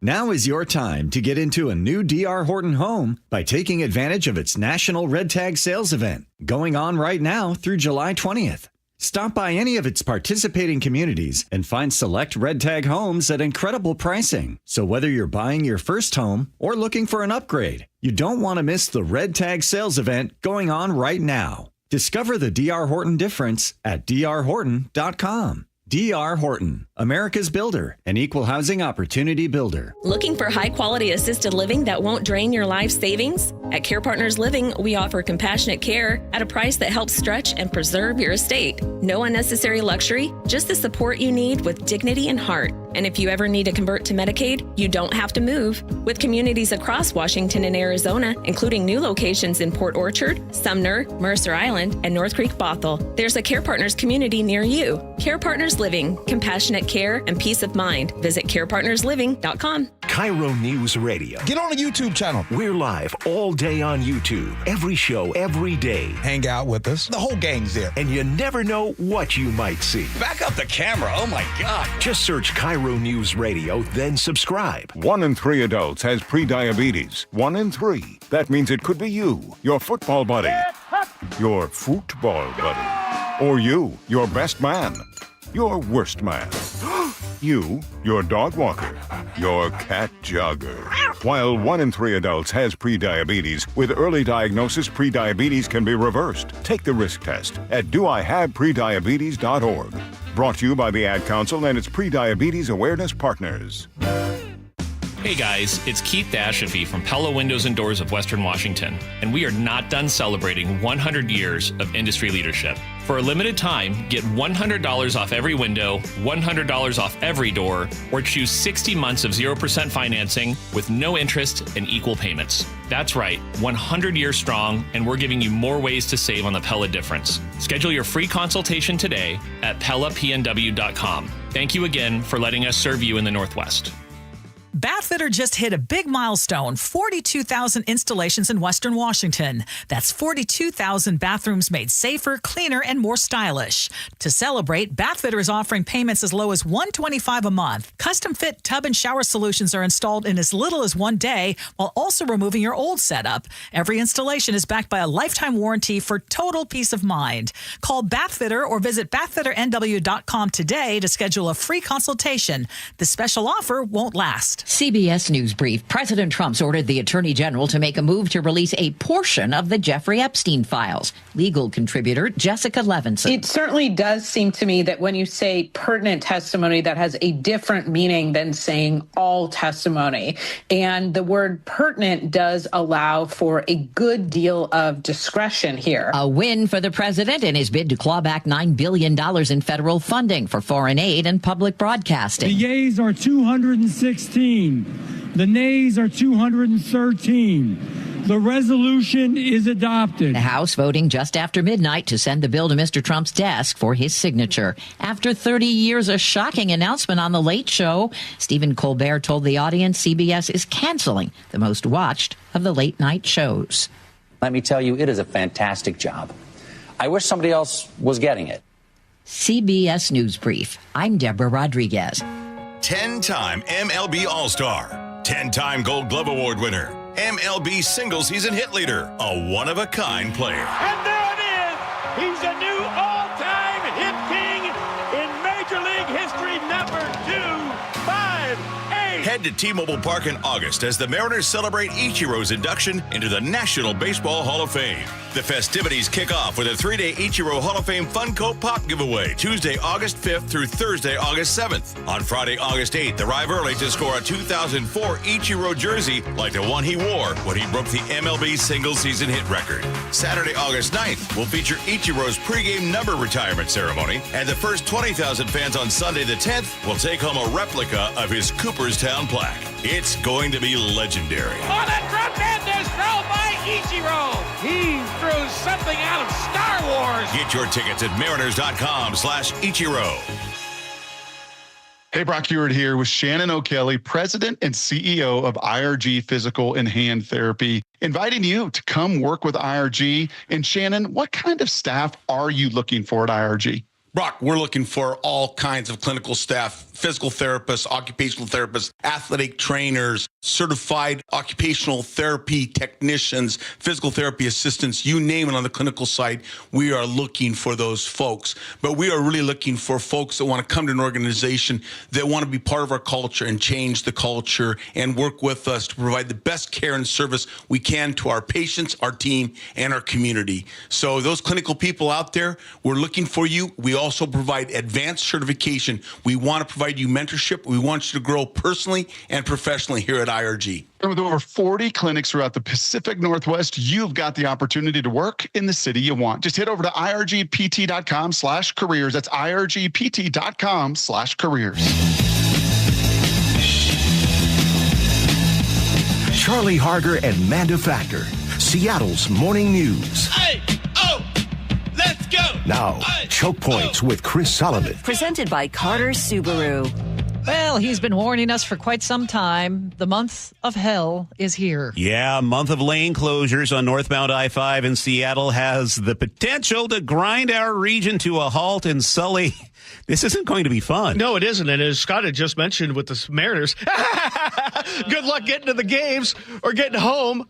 Now is your time to get into a new D.R. Horton home by taking advantage of its National Red Tag Sales Event, going on right now through July 20th. Stop by any of its participating communities and find select Red Tag homes at incredible pricing. So whether you're buying your first home or looking for an upgrade, you don't want to miss the Red Tag Sales Event going on right now. Discover the D.R. Horton difference at drhorton.com. D.R. Horton, America's builder, an equal housing opportunity builder. Looking for high-quality assisted living that won't drain your life savings? At Care Partners Living, we offer compassionate care at a price that helps stretch and preserve your estate. No unnecessary luxury, just the support you need with dignity and heart. And if you ever need to convert to Medicaid, you don't have to move. With communities across Washington and Arizona, including new locations in Port Orchard, Sumner, Mercer Island, and North Creek Bothell, there's a Care Partners community near you. Care Partners Living, compassionate care and peace of mind. Visit carepartnersliving.com. KIRO News Radio. Get on the YouTube channel. We're live all day on YouTube. Every show, every day. Hang out with us. The whole gang's there. And you never know what you might see. Back up the camera. Oh, my God. Just search KIRO News Radio, then subscribe. 1 in 3 adults has prediabetes. 1 in 3. That means it could be you, your football buddy, your football buddy, or you, your best man, your worst man, you, your dog walker, your cat jogger. While 1 in 3 adults has prediabetes, with early diagnosis, prediabetes can be reversed. Take the risk test at doihaveprediabetes.org. Brought to you by the Ad Council and its Prediabetes Awareness Partners. Hey guys, it's Keith Dashafi from Pella Windows and Doors of Western Washington, and we are not done celebrating 100 years of industry leadership. For a limited time, get $100 off every window, $100 off every door, or choose 60 months of 0% financing with no interest and equal payments. That's right, 100 years strong, and we're giving you more ways to save on the Pella difference. Schedule your free consultation today at PellaPNW.com. Thank you again for letting us serve you in the Northwest. Bathfitter just hit a big milestone, 42,000 installations in Western Washington. That's 42,000 bathrooms made safer, cleaner, and more stylish. To celebrate, Bathfitter is offering payments as low as $125 a month. Custom-fit tub and shower solutions are installed in as little as 1 day, while also removing your old setup. Every installation is backed by a lifetime warranty for total peace of mind. Call Bathfitter or visit bathfitternw.com today to schedule a free consultation. This special offer won't last. CBS News Brief. President Trump's ordered the Attorney General to make a move to release a portion of the Jeffrey Epstein files. Legal contributor Jessica Levinson. It certainly does seem to me that when you say pertinent testimony, that has a different meaning than saying all testimony. And the word pertinent does allow for a good deal of discretion here. A win for the president in his bid to claw back $9 billion in federal funding for foreign aid and public broadcasting. The yeas are 216. The nays are 213. The resolution is adopted. The House voting just after midnight to send the bill to Mr. Trump's desk for his signature. After 30 years, a shocking announcement on The Late Show. Stephen Colbert told the audience CBS is canceling the most watched of the late night shows. Let me tell you, it is a fantastic job. I wish somebody else was getting it. CBS News Brief. I'm Deborah Rodriguez. 10-time MLB All-Star, 10-time Gold Glove Award winner, MLB single-season hit leader, a one-of-a-kind player. And there it is! He's a new all-time hit king in Major League history, number 258. Head to T-Mobile Park in August as the Mariners celebrate Ichiro's induction into the National Baseball Hall of Fame. The festivities kick off with a 3-day Ichiro Hall of Fame Funko Pop giveaway, Tuesday, August 5th through Thursday, August 7th. On Friday, August 8th, arrive early to score a 2004 Ichiro jersey like the one he wore when he broke the MLB single-season hit record. Saturday, August 9th, will feature Ichiro's pregame number retirement ceremony, and the first 20,000 fans on Sunday the 10th will take home a replica of his Cooperstown plaque. It's going to be legendary. Oh, that tremendous throw by Ichiro! He threw something out of Star Wars! Get your tickets at mariners.com/Ichiro. Hey, Brock Hewitt here with Shannon O'Kelly, President and CEO of IRG Physical and Hand Therapy, inviting you to come work with IRG. And Shannon, what kind of staff are you looking for at IRG? Brock, we're looking for all kinds of clinical staff, physical therapists, occupational therapists, athletic trainers, certified occupational therapy technicians, physical therapy assistants, you name it on the clinical side. We are looking for those folks. But we are really looking for folks that want to come to an organization that want to be part of our culture and change the culture and work with us to provide the best care and service we can to our patients, our team, and our community. So those clinical people out there, we're looking for you. We also provide advanced certification. We want to provide you mentorship. We want you to grow personally and professionally here at IRG. And with over 40 clinics throughout the Pacific Northwest, you've got the opportunity to work in the city you want. Just head over to irgpt.com/careers. That's irgpt.com/careers. Charlie Harger and Manda Factor, Seattle's morning news. Hey, oh, let's go. Now, Choke Points with Chris Sullivan. Presented by Carter Subaru. Well, he's been warning us for quite some time. The month of hell is here. Yeah, a month of lane closures on northbound I-5 in Seattle has the potential to grind our region to a halt. And Sully, this isn't going to be fun. No, it isn't. And as Scott had just mentioned with the Mariners, good luck getting to the games or getting home.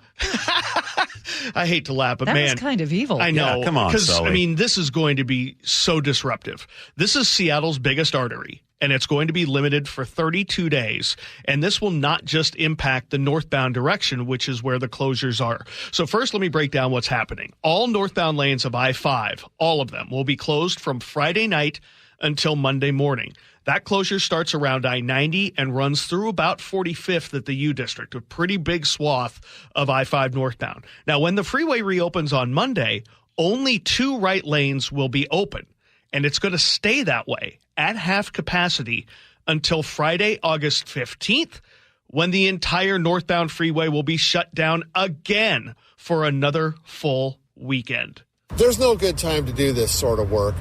I hate to laugh, but that man, was kind of evil. I know. Yeah, come on, because Sully. I mean, this is going to be so disruptive. This is Seattle's biggest artery, and it's going to be limited for 32 days. And this will not just impact the northbound direction, which is where the closures are. So first, let me break down what's happening. All northbound lanes of I-5, all of them, will be closed from Friday night until Monday morning. That closure starts around I-90 and runs through about 45th at the U District, a pretty big swath of I-5 northbound. Now, when the freeway reopens on Monday, only 2 right lanes will be open, and it's going to stay that way at half capacity until Friday, August 15th, when the entire northbound freeway will be shut down again for another full weekend. There's no good time to do this sort of work,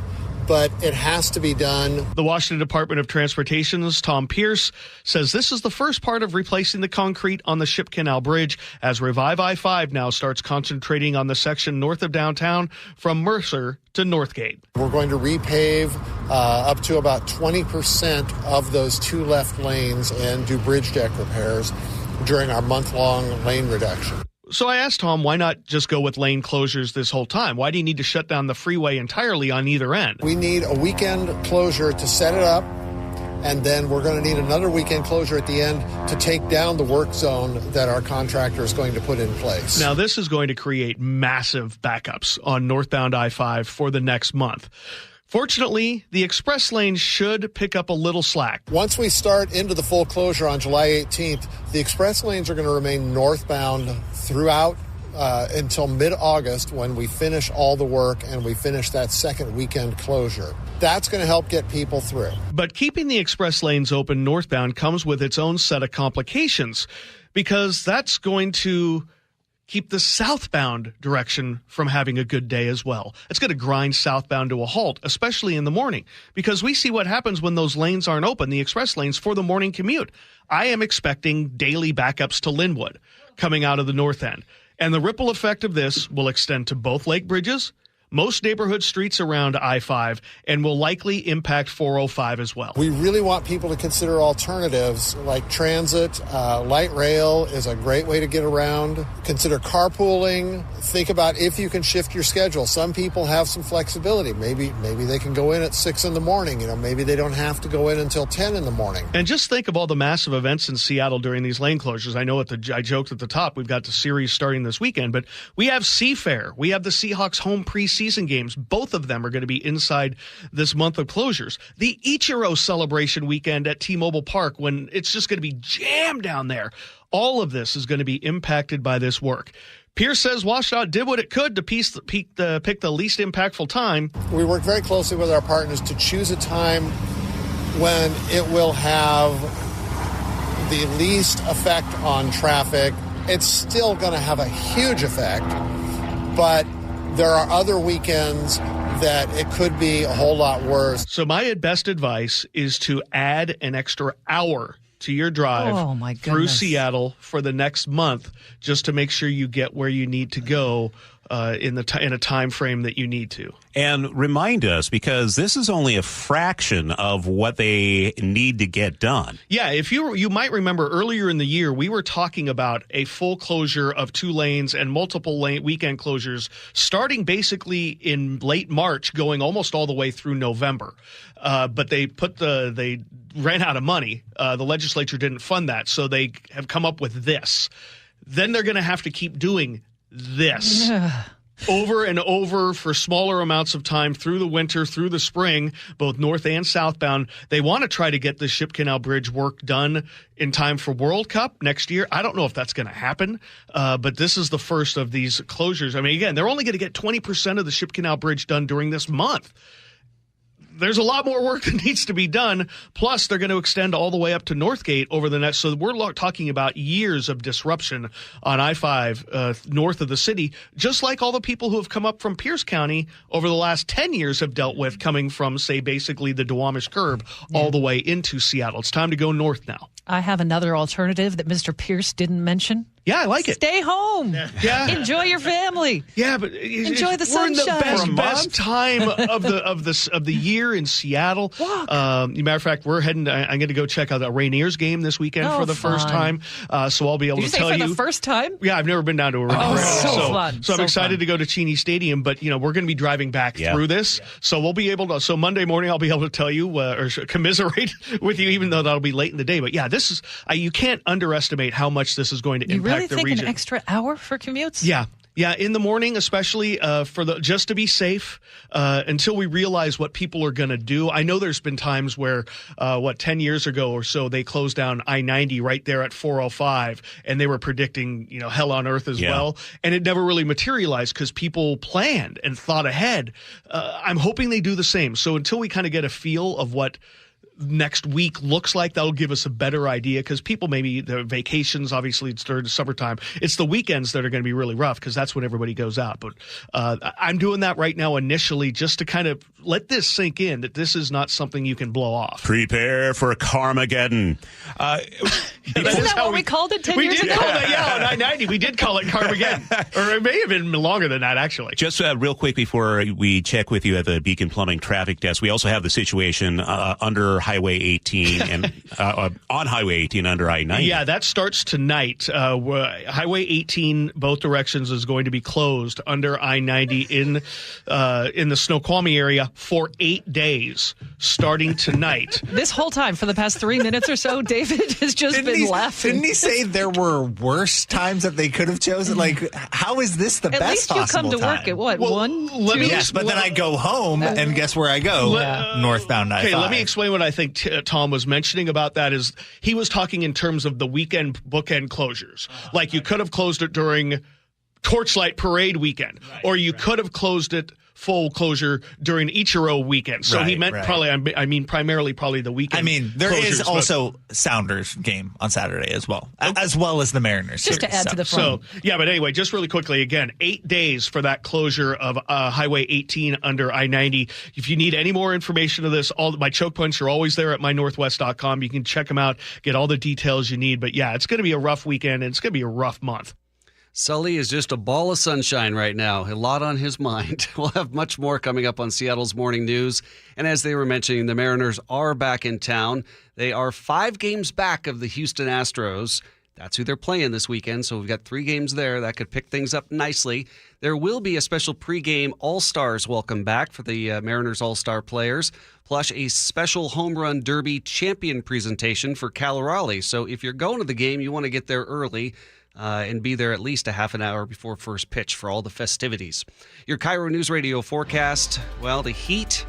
but it has to be done. The Washington Department of Transportation's Tom Pierce says this is the first part of replacing the concrete on the Ship Canal Bridge as Revive I-5 now starts concentrating on the section north of downtown from Mercer to Northgate. We're going to repave up to about 20% of those 2 left lanes and do bridge deck repairs during our month-long lane reduction. So I asked Tom, why not just go with lane closures this whole time? Why do you need to shut down the freeway entirely on either end? We need a weekend closure to set it up, and then we're going to need another weekend closure at the end to take down the work zone that our contractor is going to put in place. Now, this is going to create massive backups on northbound I-5 for the next month. Fortunately, the express lanes should pick up a little slack. Once we start into the full closure on July 18th, the express lanes are going to remain northbound throughout until mid-August when we finish all the work and we finish that second weekend closure. That's going to help get people through. But keeping the express lanes open northbound comes with its own set of complications because that's going to keep the southbound direction from having a good day as well. It's going to grind southbound to a halt, especially in the morning, because we see what happens when those lanes aren't open, the express lanes for the morning commute. I am expecting daily backups to Linwood coming out of the north end. And the ripple effect of this will extend to both lake bridges, most neighborhood streets around I-5 and will likely impact 405 as well. We really want people to consider alternatives like transit. Light rail is a great way to get around. Consider carpooling. Think about if you can shift your schedule. Some people have some flexibility. Maybe they can go in at 6 in the morning. Maybe they don't have to go in until 10 in the morning. And just think of all the massive events in Seattle during these lane closures. I know I joked at the top, we've got the series starting this weekend, but we have Seafair. We have the Seahawks home preseason games. Both of them are going to be inside this month of closures. The Ichiro celebration weekend at T-Mobile Park, when it's just going to be jammed down there. All of this is going to be impacted by this work. Pierce says WashDOT did what it could to pick the least impactful time. We work very closely with our partners to choose a time when it will have the least effect on traffic. It's still going to have a huge effect, but there are other weekends that it could be a whole lot worse. So my best advice is to add an extra hour to your drive through Seattle for the next month, just to make sure you get where you need to go in a time frame that you need to. And remind us, because this is only a fraction of what they need to get done. Yeah, if you might remember earlier in the year, we were talking about a full closure of 2 lanes and multiple weekend closures starting basically in late March, going almost all the way through November. But they ran out of money. The legislature didn't fund that, so they have come up with this. Then they're going to have to keep doing this over and over for smaller amounts of time through the winter, through the spring, both north and southbound. They want to try to get the Ship Canal Bridge work done in time for World Cup next year. I don't know if that's going to happen, but this is the first of these closures. I mean, again, they're only going to get 20% of the Ship Canal Bridge done during this month. There's a lot more work that needs to be done. Plus, they're going to extend all the way up to Northgate over the next. So we're talking about years of disruption on I-5 north of the city, just like all the people who have come up from Pierce County over the last 10 years have dealt with, coming from, say, basically the Duwamish curb all the way into Seattle. It's time to go north now. I have another alternative that Mr. Pierce didn't mention. Yeah, I like it. Stay home. Yeah. Enjoy your family. Yeah, but enjoy the sunshine. We're in the best time of the year in Seattle. Matter of fact, we're heading. I'm going to go check out the Rainiers game this weekend for the first time. So I'll be able to tell you. For the first time? Yeah, I've never been down to a Rainiers game. So fun. So I'm excited to go to Cheney Stadium. But we're going to be driving back through this, so we'll be able to. So Monday morning, I'll be able to tell you or commiserate with you, even though that'll be late in the day. But yeah, this is you can't underestimate how much this is going to impact the region. You really think an extra hour for commutes? Yeah, in the morning, especially just to be safe until we realize what people are going to do. I know there's been times where 10 years ago or so they closed down I-90 right there at 405, and they were predicting hell on earth as well, and it never really materialized because people planned and thought ahead. I'm hoping they do the same. So until we kind of get a feel of what next week looks like, that'll give us a better idea, because people, maybe their vacations, obviously it's during the summertime, it's the weekends that are going to be really rough because that's when everybody goes out. But I'm doing that right now initially just to kind of let this sink in, that this is not something you can blow off. Prepare for Carmageddon. Isn't that what we called it 10 years ago? We did call that, on I-90 we did call it Carmageddon. Or it may have been longer than that, actually. Just real quick before we check with you at the Beacon Plumbing traffic desk, we also have the situation under Highway 18 and on Highway 18 under I-90. Yeah, that starts tonight. Highway 18, both directions, is going to be closed under I-90 in the Snoqualmie area for 8 days, starting tonight. This whole time, for the past 3 minutes or so, David has just been laughing. Didn't he say there were worse times that they could have chosen? Like, how is this the best possible time? At least you come to work at what, 1, 2? Yes, but then I go home, and guess where I go? Northbound I-5. Okay, let me explain what I think Tom was mentioning about that. Is he was talking in terms of the weekend bookend closures. Like, you could have closed it during Torchlight Parade weekend, or you could have closed it full closure during Ichiro weekend. So he meant primarily probably the weekend. I mean, there is also Sounders game on Saturday as well, as well as the Mariners. Just to add to the fun. So, yeah, but anyway, just really quickly, again, 8 days for that closure of Highway 18 under I-90. If you need any more information of this, all my choke points are always there at mynorthwest.com. You can check them out, get all the details you need. But yeah, it's going to be a rough weekend, and it's going to be a rough month. Sully is just a ball of sunshine right now. A lot on his mind. We'll have much more coming up on Seattle's Morning News. And as they were mentioning, the Mariners are back in town. They are 5 games back of the Houston Astros. That's who they're playing this weekend, so we've got 3 games there. That could pick things up nicely. There will be a special pregame All-Stars welcome back for the Mariners All-Star players, plus a special Home Run Derby champion presentation for Cal Raleigh. So if you're going to the game, you want to get there early. And be there at least a half an hour before first pitch for all the festivities. Your KIRO News Radio forecast, well, the heat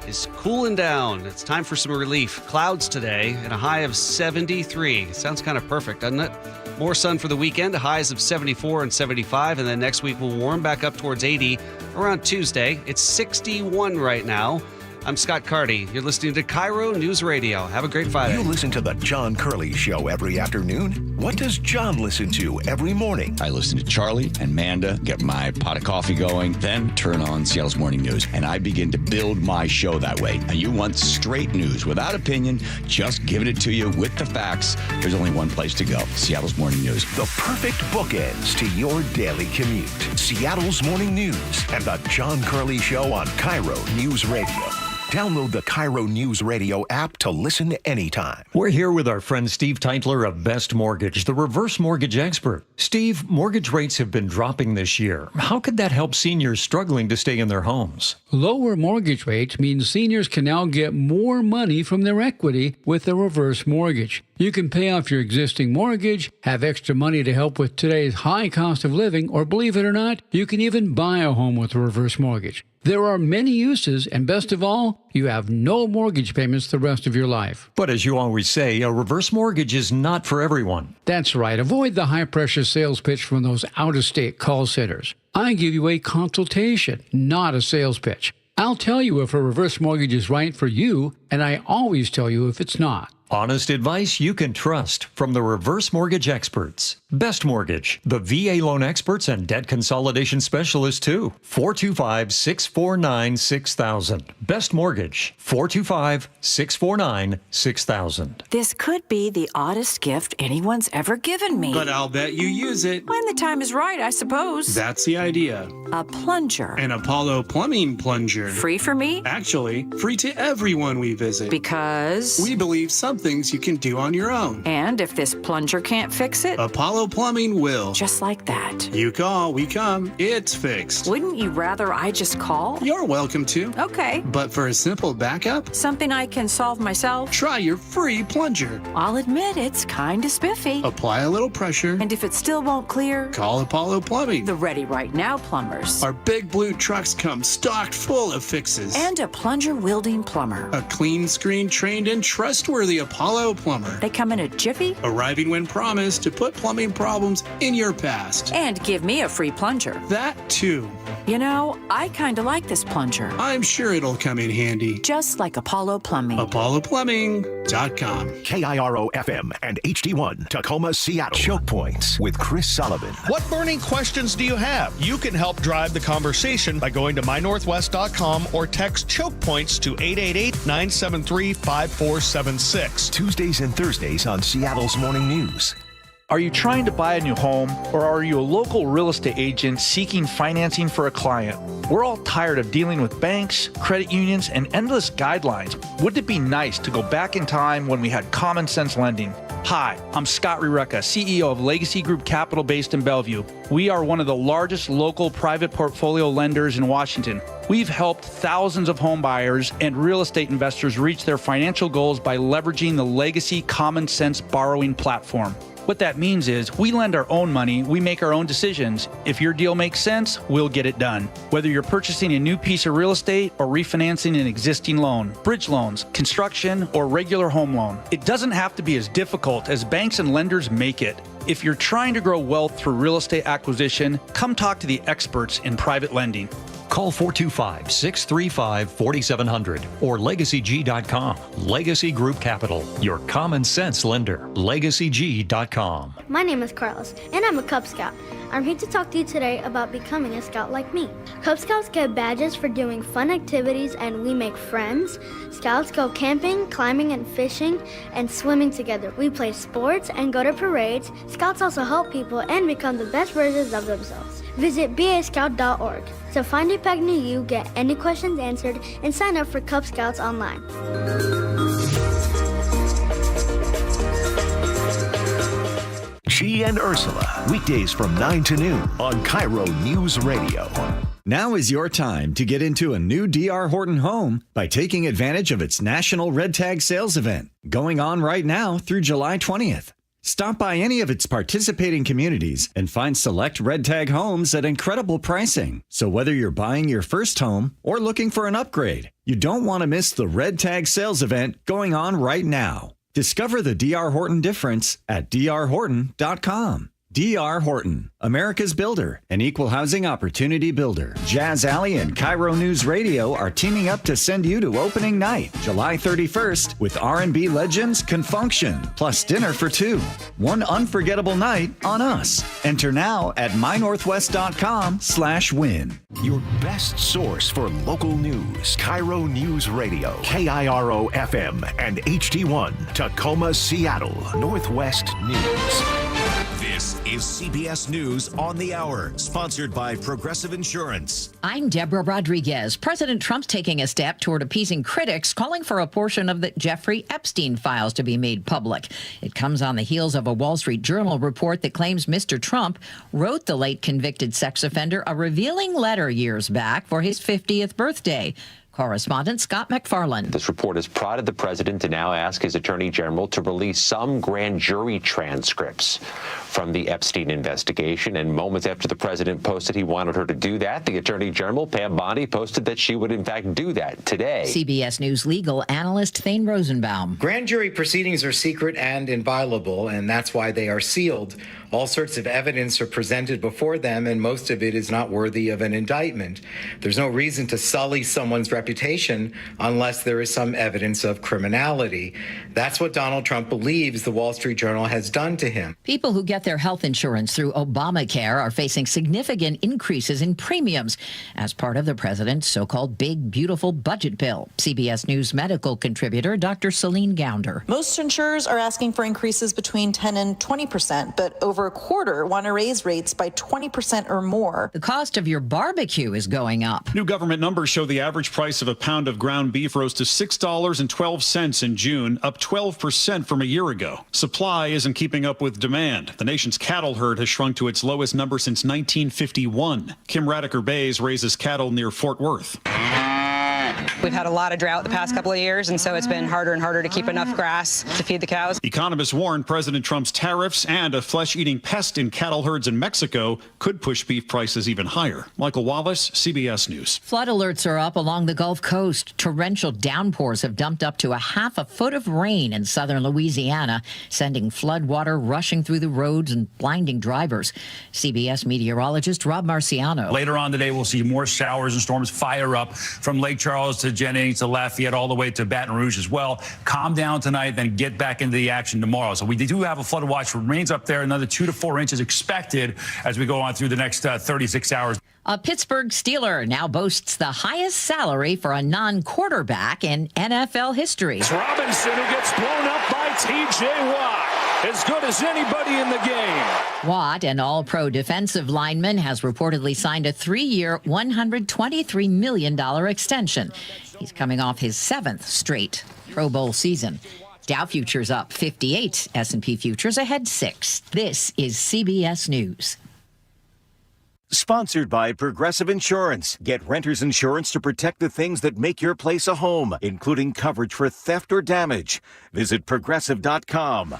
is cooling down. It's time for some relief. Clouds today and a high of 73. Sounds kind of perfect, doesn't it? More sun for the weekend, highs of 74 and 75, and then next week we'll warm back up towards 80 around Tuesday. It's 61 right now. I'm Scott Carty. You're listening to KIRO News Radio. Have a great Friday. You listen to the John Curley Show every afternoon? What does John listen to every morning? I listen to Charlie and Manda, get my pot of coffee going, then turn on Seattle's Morning News, and I begin to build my show that way. And you want straight news without opinion, just giving it to you with the facts. There's only one place to go, Seattle's Morning News. The perfect bookends to your daily commute. Seattle's Morning News and the John Curley Show on KIRO News Radio. Download the KIRO News Radio app to listen anytime. We're here with our friend Steve Teitler of Best Mortgage, the reverse mortgage expert. Steve, mortgage rates have been dropping this year. How could that help seniors struggling to stay in their homes? Lower mortgage rates means seniors can now get more money from their equity with a reverse mortgage. You can pay off your existing mortgage, have extra money to help with today's high cost of living, or believe it or not, you can even buy a home with a reverse mortgage. There are many uses, and best of all, you have no mortgage payments the rest of your life. But as you always say, a reverse mortgage is not for everyone. That's right. Avoid the high-pressure sales pitch from those out-of-state call centers. I give you a consultation, not a sales pitch. I'll tell you if a reverse mortgage is right for you, and I always tell you if it's not. Honest advice you can trust from the reverse mortgage experts. Best Mortgage, the VA loan experts and debt consolidation specialists too. 425-649-6000. Best Mortgage, 425-649-6000. This could be the oddest gift anyone's ever given me. But I'll bet you use it. When the time is right, I suppose. That's the idea. A plunger. An Apollo plumbing plunger. Free for me? Actually, free to everyone we visit. Because? We believe some things you can do on your own. And if this plunger can't fix it? Apollo Plumbing will. Just like that. You call, we come, it's fixed. Wouldn't you rather I just call? You're welcome to. Okay. But for a simple backup? Something I can solve myself? Try your free plunger. I'll admit it's kinda spiffy. Apply a little pressure. And if it still won't clear? Call Apollo Plumbing. The ready right now plumbers. Our big blue trucks come stocked full of fixes. And a plunger wielding plumber. A clean screen trained and trustworthy Apollo plumber. They come in a jiffy? Arriving when promised to put plumbing problems in your past. And give me a free plunger. That too. You know, I kinda like this plunger. I'm sure it'll come in handy. Just like Apollo Plumbing. ApolloPlumbing.com. KIRO FM and HD1, Tacoma, Seattle. Choke Points with Chris Sullivan. What burning questions do you have? You can help drive the conversation by going to mynorthwest.com or text Choke Points to 888-973-5476. Tuesdays and Thursdays on Seattle's Morning News. Are you trying to buy a new home, or are you a local real estate agent seeking financing for a client? We're all tired of dealing with banks, credit unions, and endless guidelines. Wouldn't it be nice to go back in time when we had common sense lending? Hi, I'm Scott Rureka, CEO of Legacy Group Capital based in Bellevue. We are one of the largest local private portfolio lenders in Washington. We've helped thousands of home buyers and real estate investors reach their financial goals by leveraging the Legacy Common Sense borrowing platform. What that means is we lend our own money, we make our own decisions. If your deal makes sense, we'll get it done. Whether you're purchasing a new piece of real estate or refinancing an existing loan, bridge loans, construction, or regular home loan, it doesn't have to be as difficult as banks and lenders make it. If you're trying to grow wealth through real estate acquisition, come talk to the experts in private lending. Call 425-635-4700 or LegacyG.com. Legacy Group Capital, your common sense lender. LegacyG.com. My name is Carlos, and I'm a Cub Scout. I'm here to talk to you today about becoming a scout like me. Cub Scouts get badges for doing fun activities, and we make friends. Scouts go camping, climbing, and fishing, and swimming together. We play sports and go to parades. Scouts also help people and become the best versions of themselves. Visit bascout.org to find a pack near you, get any questions answered, and sign up for Cub Scouts online. She and Ursula, weekdays from 9 to noon on KIRO News Radio. Now is your time to get into a new D.R. Horton home by taking advantage of its National Red Tag Sales Event, going on right now through July 20th. Stop by any of its participating communities and find select Red Tag homes at incredible pricing. So whether you're buying your first home or looking for an upgrade, you don't want to miss the Red Tag Sales Event going on right now. Discover the D.R. Horton difference at drhorton.com. D.R. Horton, America's builder, an equal housing opportunity builder. Jazz Alley and KIRO News Radio are teaming up to send you to opening night, July 31st, with R&B legends Confunction, plus dinner for two. One unforgettable night on us. Enter now at mynorthwest.com/win. Your best source for local news. KIRO News Radio. KIRO FM and HD1. Tacoma, Seattle. Northwest News. This is CBS News on the Hour, sponsored by Progressive Insurance. I'm Deborah Rodriguez. President Trump's taking a step toward appeasing critics, calling for a portion of the Jeffrey Epstein files to be made public. It comes on the heels of a Wall Street Journal report that claims Mr. Trump wrote the late convicted sex offender a revealing letter years back for his 50th birthday. Correspondent Scott McFarland. This report has prodded the president to now ask his attorney general to release some grand jury transcripts from the Epstein investigation. And moments after the president posted he wanted her to do that, the attorney general, Pam Bondi, posted that she would in fact do that today. CBS News legal analyst Thane Rosenbaum. Grand jury proceedings are secret and inviolable, and that's why they are sealed. All sorts of evidence are presented before them, and most of it is not worthy of an indictment. There's no reason to sully someone's reputation unless there is some evidence of criminality. That's what Donald Trump believes the Wall Street Journal has done to him. People who get their health insurance through Obamacare are facing significant increases in premiums as part of the president's so-called big, beautiful budget bill. CBS News medical contributor Dr. Celine Gounder. Most insurers are asking for increases between 10 and 20%, but over a quarter want to raise rates by 20% or more. The cost of your barbecue is going up. New government numbers show the average price of a pound of ground beef rose to $6.12 in June, up 12% from a year ago. Supply isn't keeping up with demand. The nation's cattle herd has shrunk to its lowest number since 1951. Kim Radiker-Bays raises cattle near Fort Worth. We've had a lot of drought the past couple of years, and so it's been harder and harder to keep enough grass to feed the cows. Economists warn President Trump's tariffs and a flesh-eating pest in cattle herds in Mexico could push beef prices even higher. Michael Wallace, CBS News. Flood alerts are up along the Gulf Coast. Torrential downpours have dumped up to a half a foot of rain in southern Louisiana, sending flood water rushing through the roads and blinding drivers. CBS meteorologist Rob Marciano. Later on today, we'll see more showers and storms fire up from Lake Charles to Jennings to Lafayette, all the way to Baton Rouge as well. Calm down tonight, then get back into the action tomorrow. So we do have a flood watch. Remains up there, another 2 to 4 inches expected as we go on through the next 36 hours. A Pittsburgh Steeler now boasts the highest salary for a non-quarterback in NFL history. It's Robinson who gets blown up by T.J. Watt. As good as anybody in the game. Watt, an all-pro defensive lineman, has reportedly signed a 3-year, $123 million extension. He's coming off his 7th straight Pro Bowl season. Dow futures up 58, S&P futures ahead 6. This is CBS News. Sponsored by Progressive Insurance. Get renter's insurance to protect the things that make your place a home, including coverage for theft or damage. Visit Progressive.com.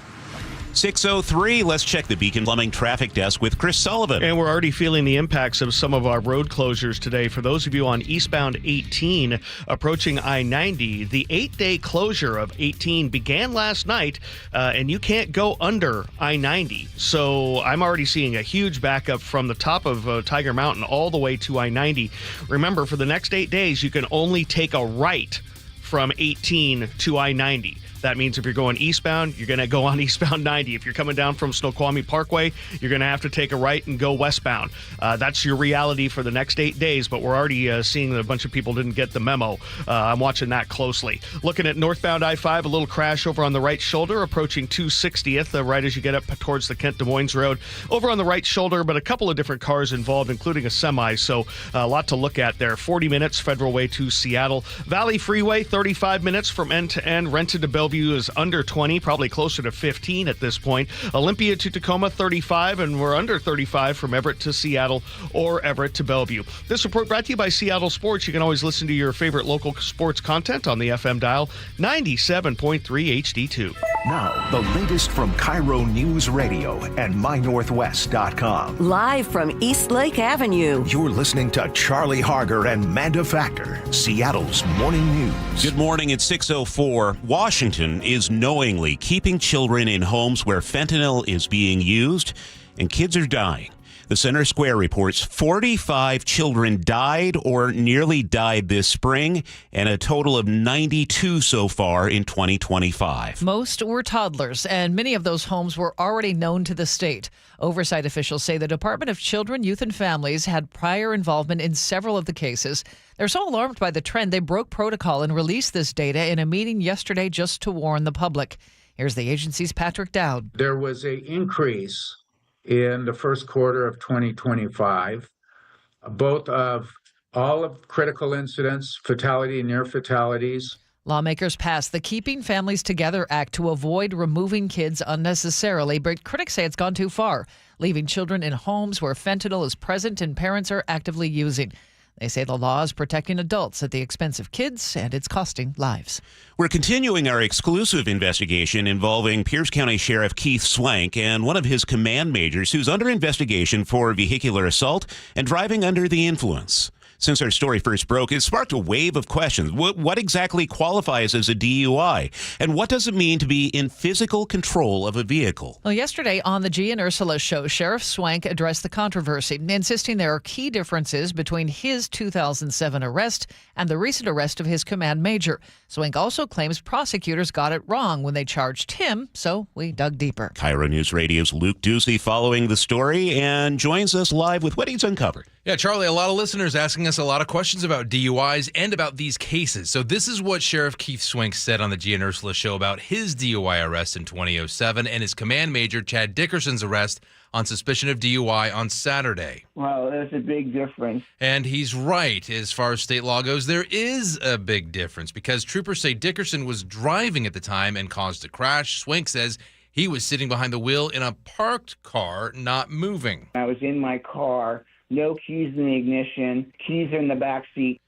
6:03, let's check the Beacon Plumbing traffic desk with Chris Sullivan. And we're already feeling the impacts of some of our road closures today. For those of you on eastbound 18 approaching I-90, the 8-day closure of 18 began last night, and you can't go under I-90. So I'm already seeing a huge backup from the top of Tiger Mountain all the way to I-90. Remember, for the next 8 days, you can only take a right from 18 to I-90. That means if you're going eastbound, you're going to go on eastbound 90. If you're coming down from Snoqualmie Parkway, you're going to have to take a right and go westbound. That's your reality for the next 8 days, but we're already seeing that a bunch of people didn't get the memo. I'm watching that closely. Looking at northbound I-5, a little crash over on the right shoulder, approaching 260th, right as you get up towards the Kent-Des Moines Road. Over on the right shoulder, but a couple of different cars involved, including a semi, so a lot to look at there. 40 minutes, Federal Way to Seattle. Valley Freeway, 35 minutes from end to end. Renton to Bellevue is under 20, probably closer to 15 at this point. Olympia to Tacoma, 35, and we're under 35 from Everett to Seattle or Everett to Bellevue. This report brought to you by Seattle Sports. You can always listen to your favorite local sports content on the FM dial, 97.3 HD2. Now, the latest from KIRO Newsradio and MyNorthwest.com. Live from East Lake Avenue. You're listening to Charlie Harger and Manda Factor, Seattle's morning news. Good morning. It's 6:04. Washington is knowingly keeping children in homes where fentanyl is being used and kids are dying. The Center Square reports 45 children died or nearly died this spring, and a total of 92 so far in 2025. Most were toddlers, and many of those homes were already known to the state. Oversight officials say the Department of Children, Youth, and Families had prior involvement in several of the cases. They're so alarmed by the trend, they broke protocol and released this data in a meeting yesterday just to warn the public. Here's the agency's Patrick Dowd. There was an increase in the first quarter of 2025, both of all of critical incidents, fatality and near fatalities. Lawmakers passed the Keeping Families Together Act to avoid removing kids unnecessarily, but critics say it's gone too far, leaving children in homes where fentanyl is present and parents are actively using. They say the law is protecting adults at the expense of kids, and it's costing lives. We're continuing our exclusive investigation involving Pierce County Sheriff Keith Swank and one of his command majors who's under investigation for vehicular assault and driving under the influence. Since our story first broke, it sparked a wave of questions. What exactly qualifies as a DUI? And what does it mean to be in physical control of a vehicle? Well, yesterday on the G and Ursula show, Sheriff Swank addressed the controversy, insisting there are key differences between his 2007 arrest and the recent arrest of his command major. Swank also claims prosecutors got it wrong when they charged him, so we dug deeper. KIRO News Radio's Luke Ducey following the story and joins us live with what he's uncovered. Yeah, Charlie, a lot of listeners asking us a lot of questions about DUIs and about these cases. So this is what Sheriff Keith Swank said on the G and Ursula show about his DUI arrest in 2007 and his command major Chad Dickerson's arrest on suspicion of DUI on Saturday. Well, there's a big difference. And he's right. As far as state law goes, there is a big difference because troopers say Dickerson was driving at the time and caused a crash. Swank says he was sitting behind the wheel in a parked car, not moving. I was in my car. No keys in the ignition. Keys are in the back seat.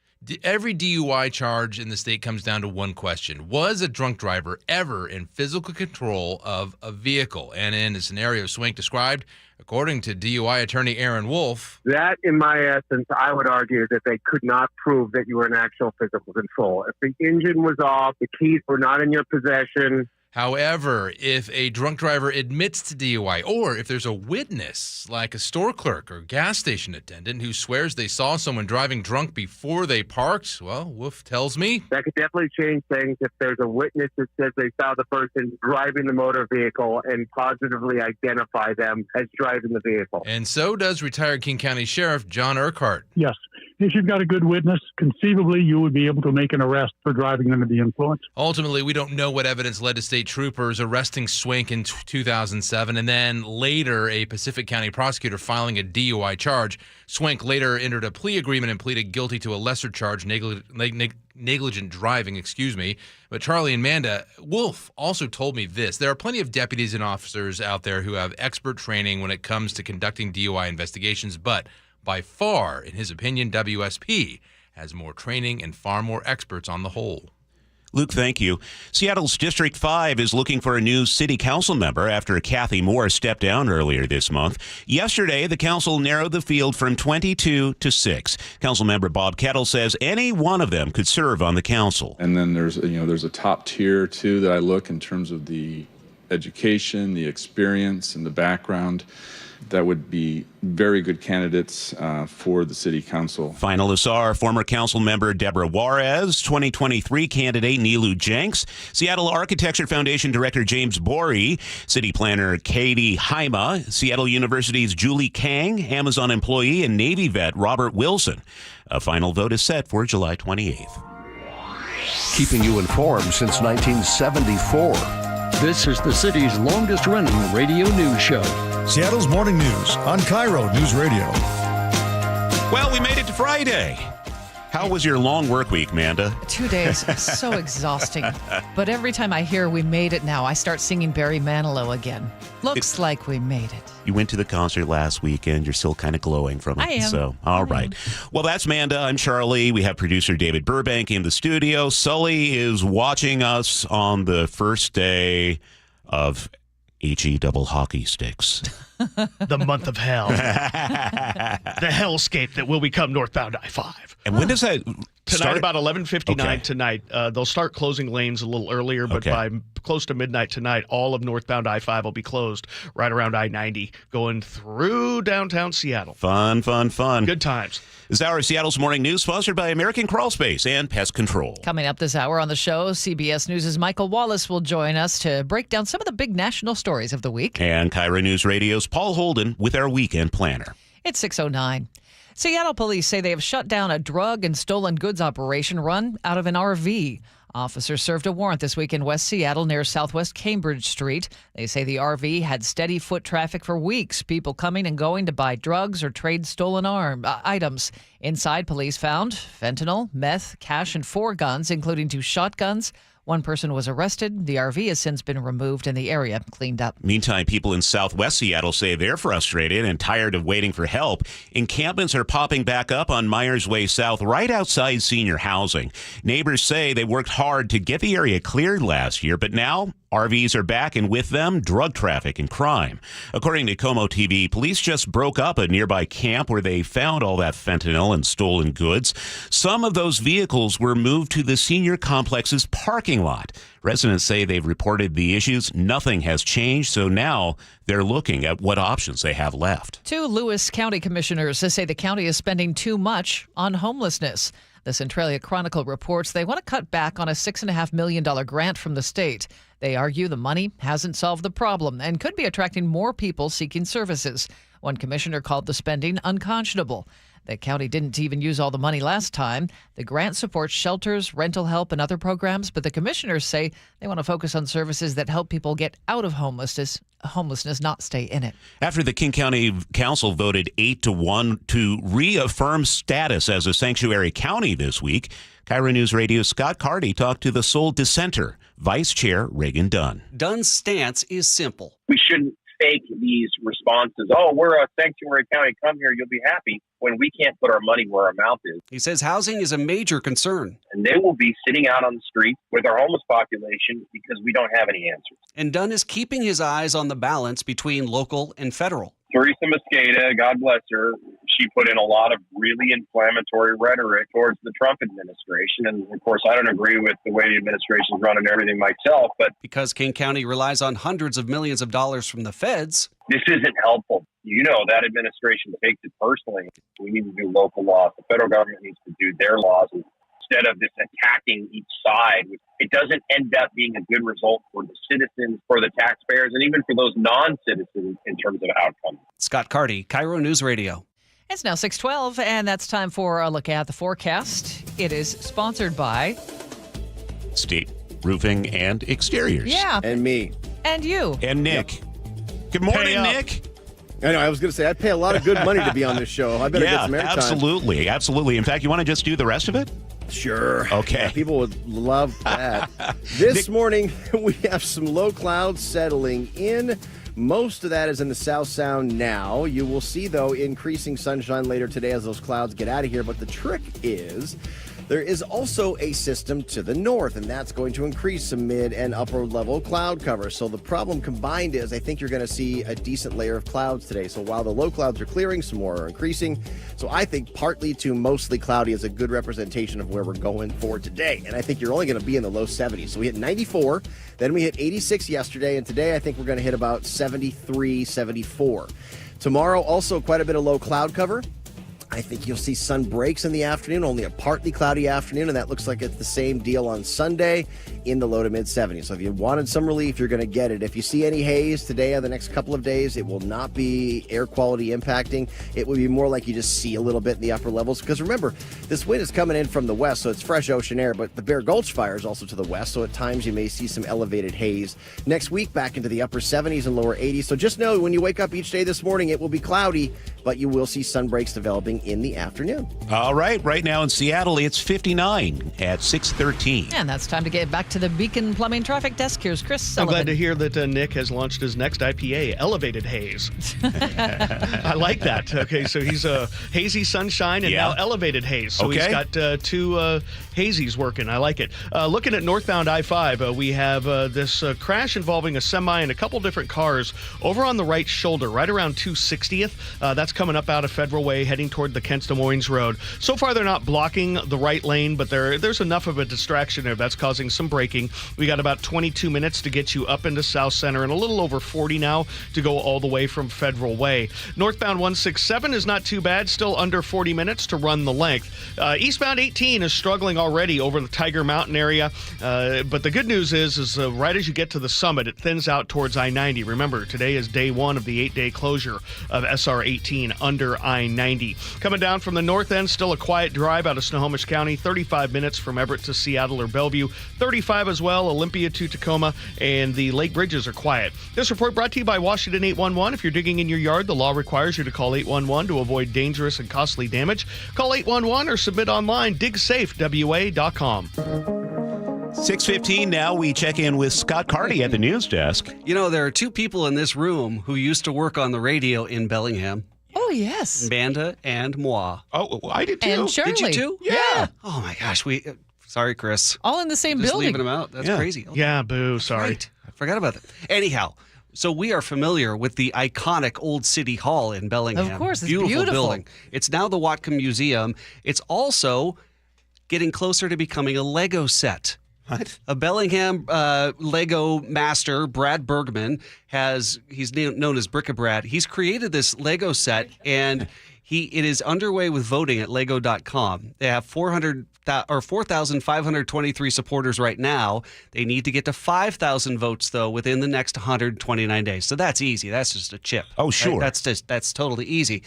Every DUI charge in the state comes down to one question. Was a drunk driver ever in physical control of a vehicle? And in a scenario Swank described, according to DUI attorney Aaron Wolf, that, in my essence, I would argue that they could not prove that you were in actual physical control. If the engine was off, the keys were not in your possession. However, if a drunk driver admits to DUI, or if there's a witness, like a store clerk or gas station attendant, who swears they saw someone driving drunk before they parked, well, Wolf tells me that could definitely change things if there's a witness that says they saw the person driving the motor vehicle and positively identify them as driving the vehicle. And so does retired King County Sheriff John Urquhart. Yes. If you've got a good witness, conceivably you would be able to make an arrest for driving under the influence. Ultimately, we don't know what evidence led to state troopers arresting Swank in 2007 and then later a Pacific County prosecutor filing a DUI charge. Swank later entered a plea agreement and pleaded guilty to a lesser charge, negligent driving, But Charlie and Manda, Wolf also told me this. There are plenty of deputies and officers out there who have expert training when it comes to conducting DUI investigations, but by far, in his opinion, WSP has more training and far more experts on the whole. Luke, thank you. Seattle's District 5 is looking for a new city council member after Kathy Moore stepped down earlier this month. Yesterday, the council narrowed the field from 22 to 6. Councilmember Bob Kettle says any one of them could serve on the council. And then there's a top tier, too, that I look in terms of the education, the experience, and the background. That would be very good candidates for the city council. Finalists are former council member Deborah Juarez, 2023 candidate Nilu Jenks, Seattle Architecture Foundation Director James Borey, city planner Katie Haima, Seattle University's Julie Kang, Amazon employee and Navy vet Robert Wilson. A final vote is set for July 28th. Keeping you informed since 1974. This is the city's longest-running radio news show. Seattle's Morning News on KIRO Newsradio. Well, we made it to Friday. How was your long work week, Manda? 2 days. So exhausting. But every time I hear we made it now, I start singing Barry Manilow again. Looks like we made it. You went to the concert last weekend. You're still kind of glowing from it. I am. So, all right. Well, that's Manda. I'm Charlie. We have producer David Burbank in the studio. Sully is watching us on the first day of HE double hockey sticks. The month of hell. The hellscape that will become northbound I-5. And when does that Tonight, start? about 11:59 Okay. tonight. They'll start closing lanes a little earlier, but by close to midnight tonight, all of northbound I-5 will be closed right around I-90, going through downtown Seattle. Fun. Good times. This hour of Seattle's Morning News, sponsored by American Crawl Space and Pest Control. Coming up this hour on the show, CBS News' Michael Wallace will join us to break down some of the big national stories of the week. And KIRO News Radio's Paul Holden with our weekend planner. It's 6:09. Seattle police say they have shut down a drug and stolen goods operation run out of an RV. Officers served a warrant this week in West Seattle near Southwest Cambridge Street. They say the RV had steady foot traffic for weeks, people coming and going to buy drugs or trade stolen items. Inside, police found fentanyl, meth, cash, and 4 guns, including 2 shotguns. One person was arrested. The RV has since been removed and the area cleaned up. Meantime, people in Southwest Seattle say they're frustrated and tired of waiting for help. Encampments are popping back up on Myers Way South, right outside senior housing. Neighbors say they worked hard to get the area cleared last year, but now RVs are back, and with them, drug traffic and crime. According to Como TV, police just broke up a nearby camp where they found all that fentanyl and stolen goods. Some of those vehicles were moved to the senior complex's parking lot. Residents say they've reported the issues. Nothing has changed, so now they're looking at what options they have left. 2 Lewis County commissioners say the county is spending too much on homelessness. The Centralia Chronicle reports they want to cut back on a $6.5 million grant from the state. They argue the money hasn't solved the problem and could be attracting more people seeking services. One commissioner called the spending unconscionable. The county didn't even use all the money last time. The grant supports shelters, rental help, and other programs, but the commissioners say they want to focus on services that help people get out of homelessness, not stay in it. After the King County Council voted 8-1 to reaffirm status as a sanctuary county this week, KIRO News Radio's Scott Carty talked to the sole dissenter, Vice Chair Reagan Dunn. Dunn's stance is simple. We shouldn't fake these responses. Oh, we're a sanctuary county. Come here, you'll be happy, when we can't put our money where our mouth is. He says housing is a major concern. And they will be sitting out on the streets with our homeless population because we don't have any answers. And Dunn is keeping his eyes on the balance between local and federal. Teresa Mosqueda, God bless her, she put in a lot of really inflammatory rhetoric towards the Trump administration. And of course, I don't agree with the way the administration is running everything myself, but because King County relies on hundreds of millions of dollars from the feds, this isn't helpful. You know, that administration takes it personally. We need to do local laws. The federal government needs to do their laws instead of this attacking each side. It doesn't end up being a good result for the citizens, for the taxpayers, and even for those non-citizens in terms of outcome. Scott Carty, KIRO News Radio. It's now 6:12, and that's time for a look at the forecast. It is sponsored by State Roofing and Exteriors. Yeah. And me. And you. And Nick. Good morning, Nick. I know. I was going to say, I'd pay a lot of good money to be on this show. I better get some airtime. Absolutely. In fact, you want to just do the rest of it? Sure. Okay. Yeah, people would love that. This morning, we have some low clouds settling in. Most of that is in the South Sound now. You will see, though, increasing sunshine later today as those clouds get out of here. But the trick is There is also a system to the north, and that's going to increase some mid and upper level cloud cover. So the problem combined is I think you're going to see a decent layer of clouds today. So while the low clouds are clearing, some more are increasing. So I think partly to mostly cloudy is a good representation of where we're going for today. And I think you're only going to be in the low 70s. So we hit 94, then we hit 86 yesterday, and today I think we're going to hit about 73, 74. Tomorrow, also quite a bit of low cloud cover. I think you'll see sun breaks in the afternoon, only a partly cloudy afternoon, and that looks like it's the same deal on Sunday in the low to mid 70s. So if you wanted some relief, you're going to get it. If you see any haze today or the next couple of days, it will not be air quality impacting. It will be more like you just see a little bit in the upper levels. Because remember, this wind is coming in from the west, so it's fresh ocean air, but the Bear Gulch fire is also to the west, so at times you may see some elevated haze. Next week, back into the upper 70s and lower 80s. So just know when you wake up each day this morning, it will be cloudy, but you will see sun breaks developing in the afternoon. All right. Right now in Seattle, it's 59 at 6:13. And that's time to get back to the Beacon Plumbing Traffic Desk. Here's Chris I'm Sullivan. glad to hear that Nick has launched his next IPA, Elevated Haze. I like that. Okay, so he's hazy sunshine and now elevated haze. So he's got two hazies working. I like it. Looking at northbound I-5, we have this crash involving a semi and a couple different cars over on the right shoulder, right around 260th. That's coming up out of Federal Way, heading toward the Kents Des Moines Road. So far, they're not blocking the right lane, but there's enough of a distraction there that's causing some braking. We got about 22 minutes to get you up into South Center and a little over 40 now to go all the way from Federal Way. Northbound 167 is not too bad, still under 40 minutes to run the length. Eastbound 18 is struggling already over the Tiger Mountain area, but the good news is right as you get to the summit, it thins out towards I-90. Remember, today is day one of the 8-day closure of SR 18 under I-90. Coming down from the north end, still a quiet drive out of Snohomish County, 35 minutes from Everett to Seattle or Bellevue, 35 as well, Olympia to Tacoma, and the lake bridges are quiet. This report brought to you by Washington 811. If you're digging in your yard, the law requires you to call 811 to avoid dangerous and costly damage. Call 811 or submit online, digsafewa.com. 6:15 now. We check in with Scott Carty at the news desk. You know, there are two people in this room who used to work on the radio in Bellingham. Oh, yes. Manda and moi. Oh, I did too. And Shirley. Did you too? Yeah. Oh, my gosh. Sorry, Chris. All in the same Just building. leaving them out. That's crazy. Yeah, boo. Sorry. Right. I forgot about that. Anyhow, so we are familiar with the iconic Old City Hall in Bellingham. Of course, it's beautiful beautiful. building. It's now the Watcom Museum. It's also getting closer to becoming a Lego set. What? A Bellingham Lego master, Brad Bergman, he's known as Brick-a-Brad. He's created this Lego set, and it is underway with voting at Lego.com. They have 4,523 supporters right now. They need to get to 5,000 votes, though, within the next 129 days. So that's easy. That's just a chip. Oh, sure. Right? That's totally easy.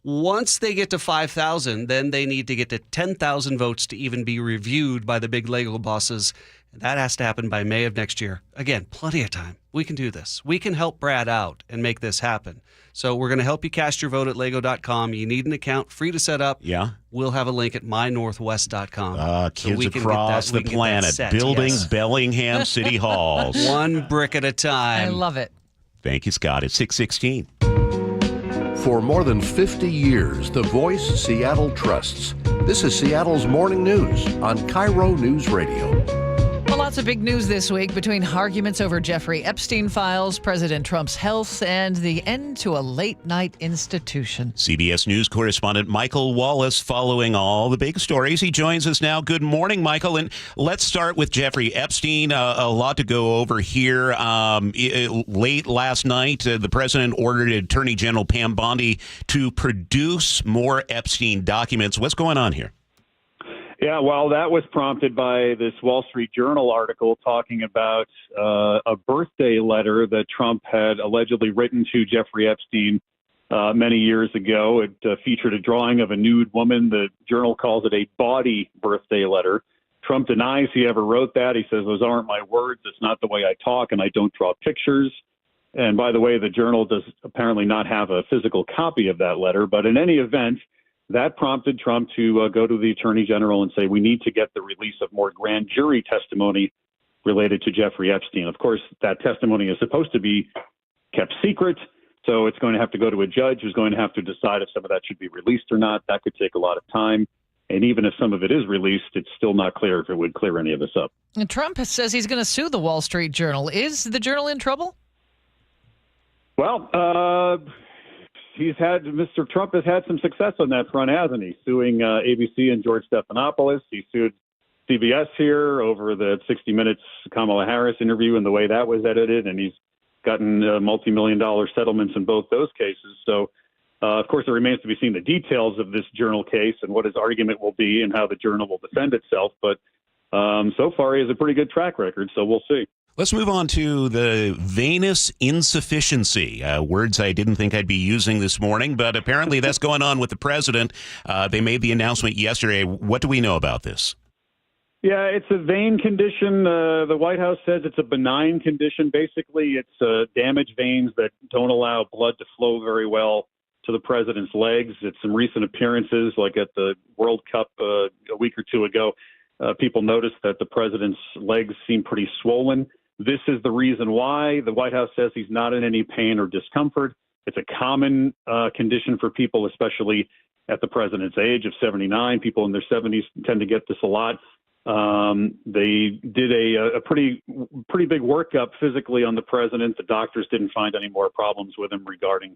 Once they get to 5,000, then they need to get to 10,000 votes to even be reviewed by the big Lego bosses. That has to happen by May of next year. Again, plenty of time. We can do this. We can help Brad out and make this happen. So we're going to help you cast your vote at Lego.com. You need an account, free to set up. Yeah. We'll have a link at mynorthwest.com. Kids across the planet building Bellingham City Halls. One brick at a time. I love it. Thank you, Scott. It's 6:16. For more than 50 years, the voice Seattle trusts. This is Seattle's Morning News on KIRO Newsradio. Well, lots of big news this week between arguments over Jeffrey Epstein files, President Trump's health, and the end to a late-night institution. CBS News correspondent Michael Wallace following all the big stories. He joins us now. Good morning, Michael. And let's start with Jeffrey Epstein. A lot to go over here. Late last night, the president ordered Attorney General Pam Bondi to produce more Epstein documents. What's going on here? Yeah, well, that was prompted by this Wall Street Journal article talking about a birthday letter that Trump had allegedly written to Jeffrey Epstein many years ago. It featured a drawing of a nude woman. The Journal calls it a bawdy birthday letter. Trump denies he ever wrote that. He says, those aren't my words. It's not the way I talk, and I don't draw pictures. And by the way, the Journal does apparently not have a physical copy of that letter. But in any event, that prompted Trump to go to the Attorney General and say, we need to get the release of more grand jury testimony related to Jeffrey Epstein. Of course, that testimony is supposed to be kept secret, so it's going to have to go to a judge who's going to have to decide if some of that should be released or not. That could take a lot of time. And even if some of it is released, it's still not clear if it would clear any of this up. And Trump says he's going to sue the Wall Street Journal. Is the Journal in trouble? Well, Mr. Trump has had some success on that front, hasn't he? Suing ABC and George Stephanopoulos. He sued CBS here over the 60 Minutes Kamala Harris interview and the way that was edited, and he's gotten multi-million-dollar settlements in both those cases. So, of course, it remains to be seen the details of this Journal case and what his argument will be and how the Journal will defend itself. But so far, he has a pretty good track record, so we'll see. Let's move on to the venous insufficiency, words I didn't think I'd be using this morning, but apparently that's going on with the president. They made the announcement yesterday. What do we know about this? Yeah, it's a vein condition. The White House says it's a benign condition. Basically, it's damaged veins that don't allow blood to flow very well to the president's legs. It's some recent appearances, like at the World Cup a week or two ago. People noticed that the president's legs seem pretty swollen. This is the reason why. The White House says he's not in any pain or discomfort. It's a common condition for people, especially at the president's age of 79. People in their 70s tend to get this a lot. They did a pretty big workup physically on the president. The doctors didn't find any more problems with him regarding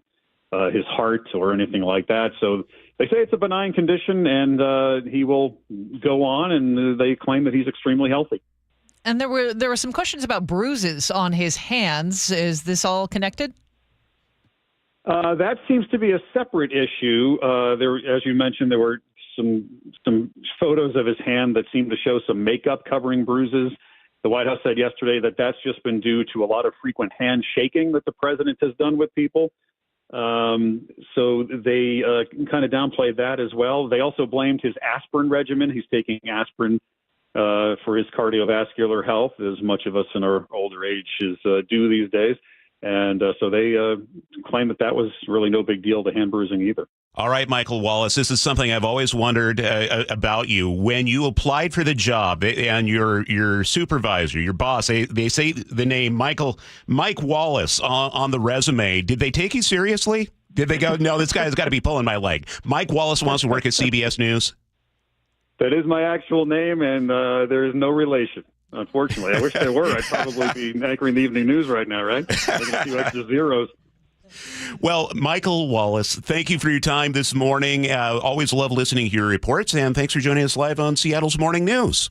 his heart or anything like that. So they say it's a benign condition, and he will go on, and they claim that he's extremely healthy. And there were some questions about bruises on his hands. Is this all connected? That seems to be a separate issue. As you mentioned, there were some photos of his hand that seemed to show some makeup covering bruises. The White House said yesterday that that's just been due to a lot of frequent hand shaking that the president has done with people. So they kind of downplayed that as well. They also blamed his aspirin regimen. He's taking aspirin for his cardiovascular health, as much of us in our older age do these days. And so they claim that was really no big deal to hand bruising either. All right, Michael Wallace, this is something I've always wondered about you. When you applied for the job and your supervisor, your boss, they say the name Mike Wallace on the resume. Did they take you seriously? Did they go, no, this guy's got to be pulling my leg? Mike Wallace wants to work at CBS News? That is my actual name, and there is no relation. Unfortunately, I wish there were. I'd probably be anchoring the evening news right now, right? Making a few extra zeros. Well, Michael Wallace, thank you for your time this morning. Always love listening to your reports, and thanks for joining us live on Seattle's Morning News.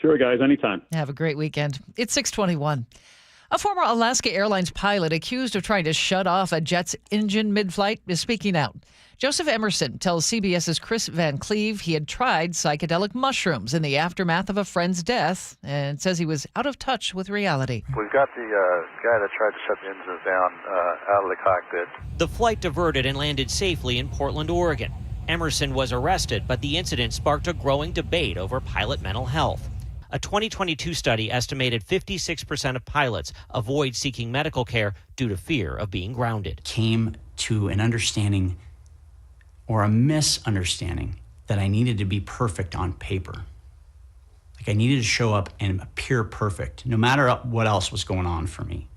Sure, guys, anytime. Have a great weekend. It's 6:21. A former Alaska Airlines pilot accused of trying to shut off a jet's engine mid-flight is speaking out. Joseph Emerson tells CBS's Chris Van Cleve he had tried psychedelic mushrooms in the aftermath of a friend's death and says he was out of touch with reality. We've got the guy that tried to shut the engines down out of the cockpit. The flight diverted and landed safely in Portland, Oregon. Emerson was arrested, but the incident sparked a growing debate over pilot mental health. A 2022 study estimated 56% of pilots avoid seeking medical care due to fear of being grounded. Came to an understanding or a misunderstanding that I needed to be perfect on paper. Like I needed to show up and appear perfect, no matter what else was going on for me.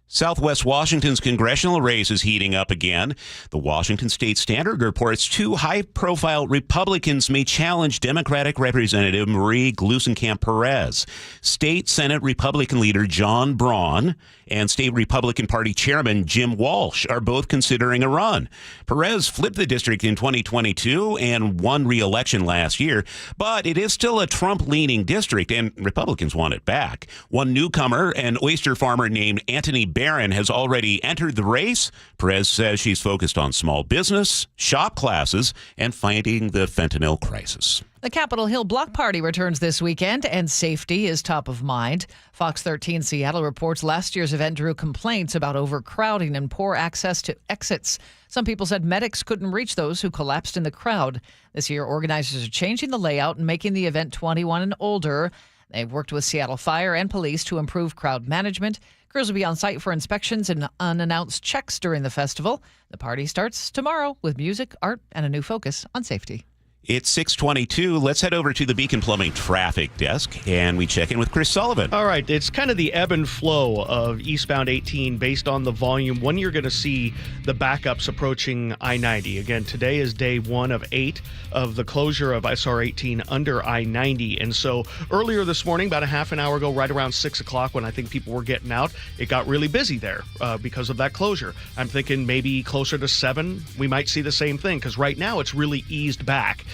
Southwest Washington's congressional race is heating up again. The Washington State Standard reports two high-profile Republicans may challenge Democratic Representative Marie Gluesenkamp-Perez. State Senate Republican leader John Braun and State Republican Party Chairman Jim Walsh are both considering a run. Perez flipped the district in 2022 and won re-election last year, but it is still a Trump-leaning district, and Republicans want it back. One newcomer, an oyster farmer named Anthony Barron, has already entered the race. Perez says she's focused on small business, shop classes, and fighting the fentanyl crisis. The Capitol Hill Block Party returns this weekend, and safety is top of mind. Fox 13 Seattle reports last year's event drew complaints about overcrowding and poor access to exits. Some people said medics couldn't reach those who collapsed in the crowd. This year, organizers are changing the layout and making the event 21 and older. They've worked with Seattle Fire and police to improve crowd management. Crews will be on site for inspections and unannounced checks during the festival. The party starts tomorrow with music, art, and a new focus on safety. It's 6:22. Let's head over to the Beacon Plumbing traffic desk, and we check in with Chris Sullivan. All right, it's kind of the ebb and flow of eastbound 18 based on the volume. When you're going to see the backups approaching I-90. Again, today is day 1 of 8 of the closure of SR 18 under I-90. And so earlier this morning, about a half an hour ago, right around 6 o'clock when I think people were getting out, it got really busy there because of that closure. I'm thinking maybe closer to 7, we might see the same thing, because right now it's really eased back.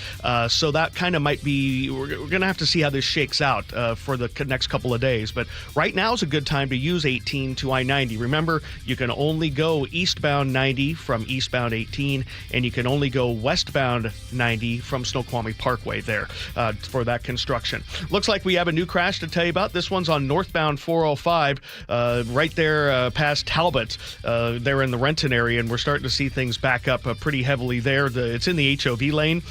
So that kind of might be, we're going to have to see how this shakes out for the next couple of days. But right now is a good time to use 18 to I-90. Remember, you can only go eastbound 90 from eastbound 18, and you can only go westbound 90 from Snoqualmie Parkway there for that construction. Looks like we have a new crash to tell you about. This one's on northbound 405, right there past Talbot. They're in the Renton area, and we're starting to see things back up pretty heavily there. It's in the HOV lane.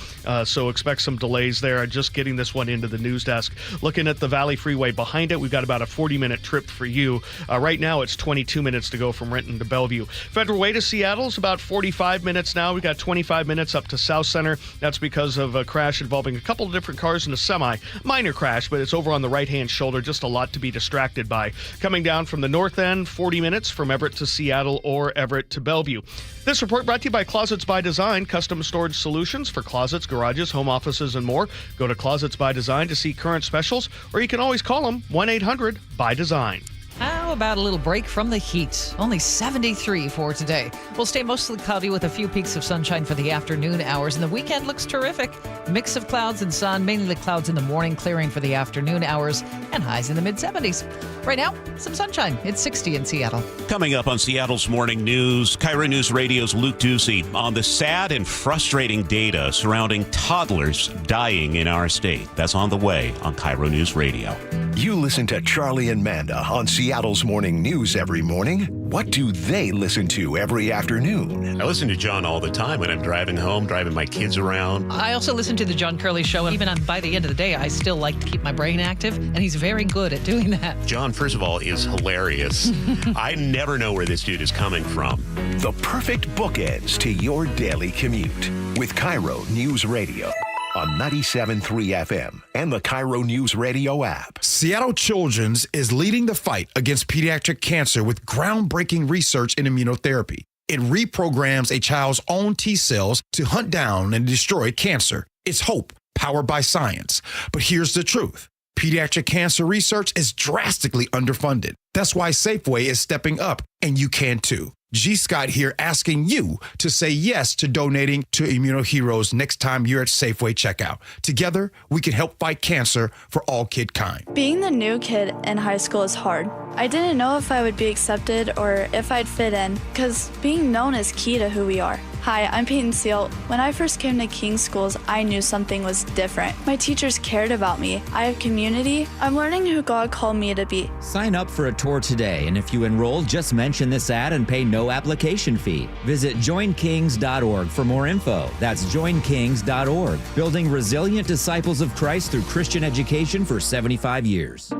So expect some delays there. Just getting this one into the news desk. Looking at the Valley Freeway behind it, we've got about a 40-minute trip for you. Right now, it's 22 minutes to go from Renton to Bellevue. Federal Way to Seattle is about 45 minutes now. We've got 25 minutes up to South Center. That's because of a crash involving a couple of different cars and a semi. Minor crash, but it's over on the right-hand shoulder. Just a lot to be distracted by. Coming down from the north end, 40 minutes from Everett to Seattle or Everett to Bellevue. This report brought to you by Closets by Design, custom storage solutions for closets, garages, home offices, and more. Go to Closets by Design to see current specials, or you can always call them 1-800-BY-DESIGN. How about a little break from the heat? Only 73 for today. We'll stay mostly cloudy with a few peaks of sunshine for the afternoon hours, and the weekend looks terrific. Mix of clouds and sun, mainly the clouds in the morning, clearing for the afternoon hours, and highs in the mid-70s. Right now, some sunshine. It's 60 in Seattle. Coming up on Seattle's Morning News, KIRO News Radio's Luke Ducey on the sad and frustrating data surrounding toddlers dying in our state. That's on the way on KIRO News Radio. You listen to Charlie and Manda on Seattle's Morning News every morning. What do they listen to every afternoon? I listen to John all the time when I'm driving home, driving my kids around. I also listen to the John Curley Show, and even by the end of the day, I still like to keep my brain active, and he's very good at doing that. John, first of all, is hilarious. I never know where this dude is coming from. The perfect bookends to your daily commute with KIRO News Radio on 97.3 FM and the KIRO News Radio app. Seattle Children's is leading the fight against pediatric cancer with groundbreaking research in immunotherapy. It reprograms a child's own T cells to hunt down and destroy cancer. It's hope, powered by science. But here's the truth. Pediatric cancer research is drastically underfunded. That's why Safeway is stepping up, and you can too. G. Scott here asking you to say yes to donating to ImmunoHeroes next time you're at Safeway checkout. Together, we can help fight cancer for all kid kind. Being the new kid in high school is hard. I didn't know if I would be accepted or if I'd fit in, because being known is key to who we are. Hi, I'm Peyton Seal. When I first came to King's Schools, I knew something was different. My teachers cared about me. I have community. I'm learning who God called me to be. Sign up for a tour today, and if you enroll, just mention this ad and pay no application fee. Visit joinkings.org for more info. That's joinkings.org, building resilient disciples of Christ through Christian education for 75 years.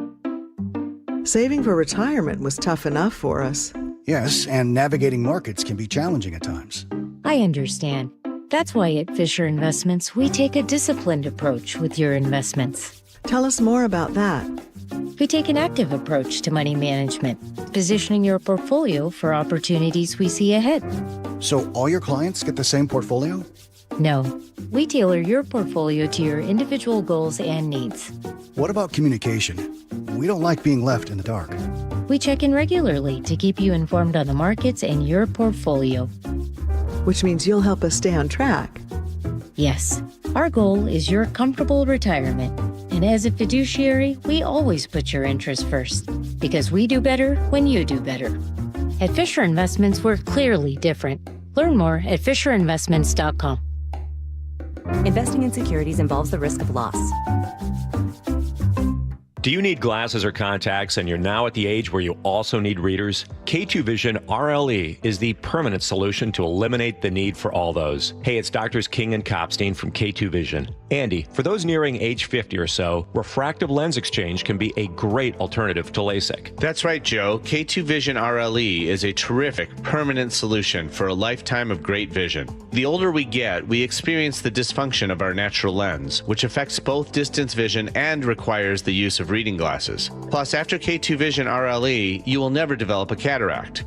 Saving for retirement was tough enough for us. Yes, and navigating markets can be challenging at times. I understand. That's why at Fisher Investments, we take a disciplined approach with your investments. Tell us more about that. We take an active approach to money management, positioning your portfolio for opportunities we see ahead. So all your clients get the same portfolio? No, we tailor your portfolio to your individual goals and needs. What about communication? We don't like being left in the dark. We check in regularly to keep you informed on the markets and your portfolio. Which means you'll help us stay on track. Yes, our goal is your comfortable retirement. And as a fiduciary, we always put your interests first, because we do better when you do better. At Fisher Investments, we're clearly different. Learn more at FisherInvestments.com. Investing in securities involves the risk of loss. Do you need glasses or contacts and you're now at the age where you also need readers? K2 Vision RLE is the permanent solution to eliminate the need for all those. Hey, it's Doctors King and Kopstein from K2 Vision. Andy, for those nearing age 50 or so, refractive lens exchange can be a great alternative to LASIK. That's right, Joe. K2 Vision RLE is a terrific permanent solution for a lifetime of great vision. The older we get, we experience the dysfunction of our natural lens, which affects both distance vision and requires the use of reading glasses. Plus, after K2 Vision RLE, you will never develop a cataract.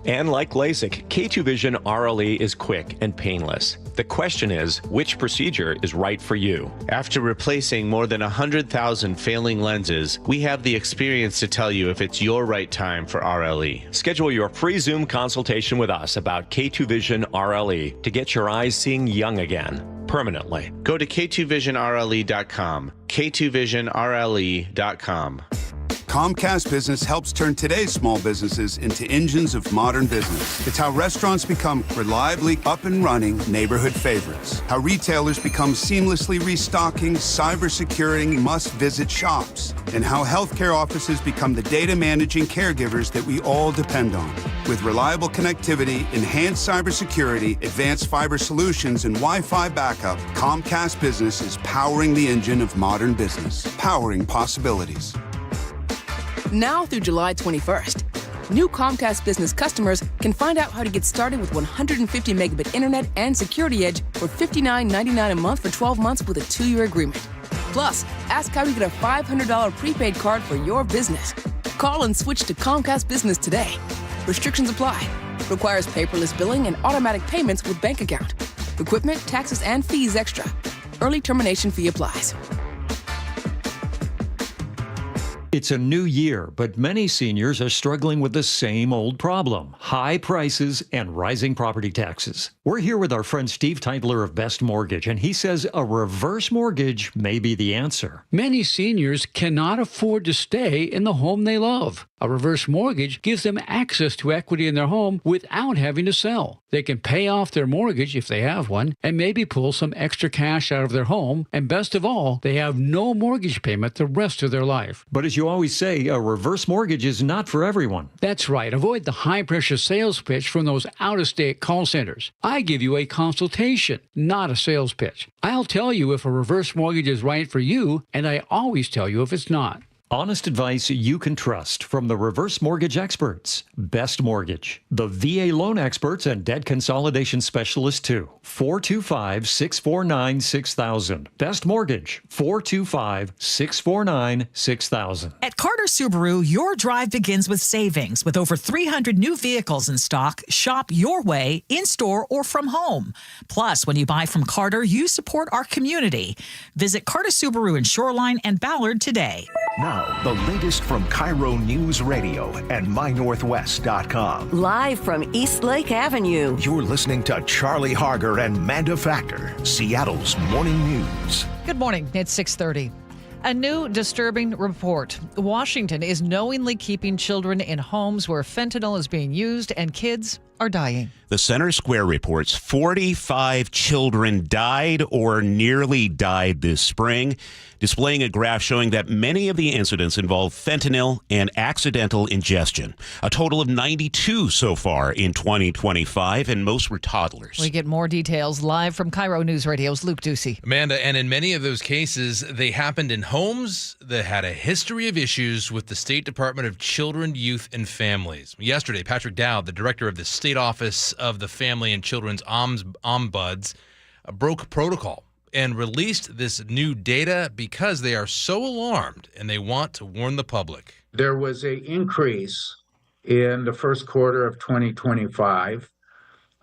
And like LASIK, K2 Vision RLE is quick and painless. The question is, which procedure is right for you? After replacing more than 100,000 failing lenses, we have the experience to tell you if it's your right time for RLE. Schedule your free Zoom consultation with us about K2 Vision RLE to get your eyes seeing young again, permanently. Go to k2visionrle.com, k2visionrle.com. Comcast Business helps turn today's small businesses into engines of modern business. It's how restaurants become reliably up and running neighborhood favorites. How retailers become seamlessly restocking, cyber-securing must-visit shops. And how healthcare offices become the data managing caregivers that we all depend on. With reliable connectivity, enhanced cybersecurity, advanced fiber solutions, and Wi-Fi backup, Comcast Business is powering the engine of modern business. Powering possibilities. Now through July 21st, new Comcast Business customers can find out how to get started with 150 megabit internet and Security Edge for $59.99 a month for 12 months with a 2-year agreement. Plus, ask how to get a $500 prepaid card for your business. Call and switch to Comcast Business today. Restrictions apply. Requires paperless billing and automatic payments with bank account. Equipment, taxes, and fees extra. Early termination fee applies. It's a new year, but many seniors are struggling with the same old problem: high prices and rising property taxes. We're here with our friend Steve Teitler of Best Mortgage, and he says a reverse mortgage may be the answer. Many seniors cannot afford to stay in the home they love. A reverse mortgage gives them access to equity in their home without having to sell. They can pay off their mortgage if they have one, and maybe pull some extra cash out of their home, and best of all, they have no mortgage payment the rest of their life. But as you always say, a reverse mortgage is not for everyone. That's right. Avoid the high-pressure sales pitch from those out-of-state call centers. I give you a consultation, not a sales pitch. I'll tell you if a reverse mortgage is right for you, and I always tell you if it's not. Honest advice you can trust from the reverse mortgage experts. Best Mortgage. The VA loan experts and debt consolidation specialists too. 425-649-6000. Best Mortgage. 425-649-6000. At Carter Subaru, your drive begins with savings. With over 300 new vehicles in stock, shop your way, in-store or from home. Plus, when you buy from Carter, you support our community. Visit Carter Subaru in Shoreline and Ballard today. Now, the latest from KIRO Newsradio and MyNorthwest.com. Live from East Lake Avenue. You're listening to Charlie Harger and Manda Factor, Seattle's morning news. Good morning. It's 6:30. A new disturbing report. Washington is knowingly keeping children in homes where fentanyl is being used and kids are dying. The Center Square reports 45 children died or nearly died this spring, displaying a graph showing that many of the incidents involve fentanyl and accidental ingestion. A total of 92 so far in 2025, and most were toddlers. We get more details live from KIRO Newsradio's Luke Ducey. Amanda, and in many of those cases, they happened in homes that had a history of issues with the State Department of Children, Youth, and Families. Yesterday, Patrick Dowd, the director of the State Office of the Family and Children's Ombuds, broke protocol and released this new data because they are so alarmed and they want to warn the public. There was an increase in the first quarter of 2025,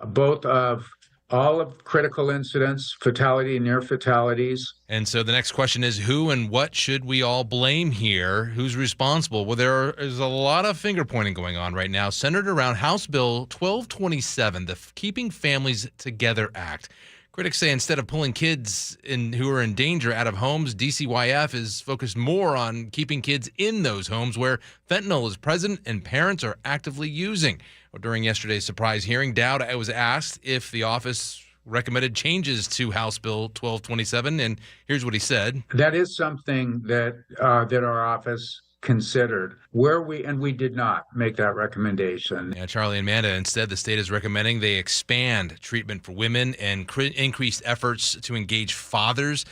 both of all of critical incidents, fatality and near fatalities. And so the next question is, who and what should we all blame here? Who's responsible? Well, there is a lot of finger pointing going on right now, centered around House Bill 1227, the Keeping Families Together Act. Critics say instead of pulling kids who are in danger out of homes, DCYF is focused more on keeping kids in those homes where fentanyl is present and parents are actively using. Well, during yesterday's surprise hearing, Dowd was asked if the office recommended changes to House Bill 1227, and here's what he said. That is something that our office considered. We did not make that recommendation. Yeah, Charlie and Amanda, instead, the state is recommending they expand treatment for women and increase efforts to engage fathers.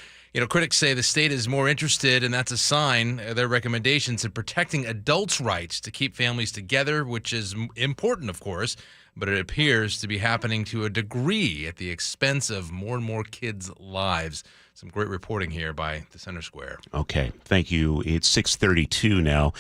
Critics say the state is more interested, and that's a sign, their recommendations, in protecting adults' rights to keep families together, which is important, of course, but it appears to be happening to a degree at the expense of more and more kids' lives. Some great reporting here by the Center Square. Okay, thank you. It's 6:32 now.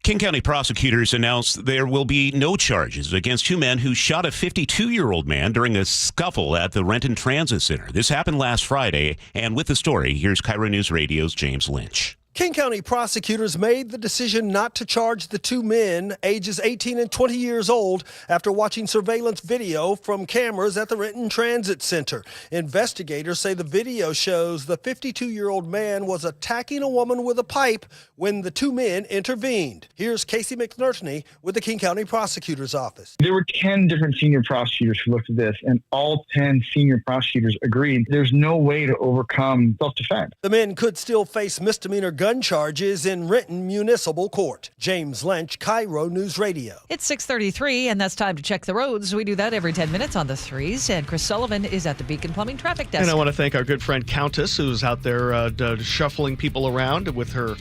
King County prosecutors announced there will be no charges against two men who shot a 52-year-old man during a scuffle at the Renton Transit Center. This happened last Friday, and with the story, here's KIRO News Radio's James Lynch. King County prosecutors made the decision not to charge the two men, ages 18 and 20 years old, after watching surveillance video from cameras at the Renton Transit Center. Investigators say the video shows the 52-year-old man was attacking a woman with a pipe when the two men intervened. Here's Casey McNertney with the King County Prosecutor's Office. There were 10 different senior prosecutors who looked at this, and all 10 senior prosecutors agreed there's no way to overcome self-defense. The men could still face misdemeanor gun charges in Renton Municipal Court. James Lynch, KIRO News Radio. It's 6:33, and that's time to check the roads. We do that every 10 minutes on the 3s, and Chris Sullivan is at the Beacon Plumbing Traffic Desk. And I want to thank our good friend Countess, who's out there shuffling people around with her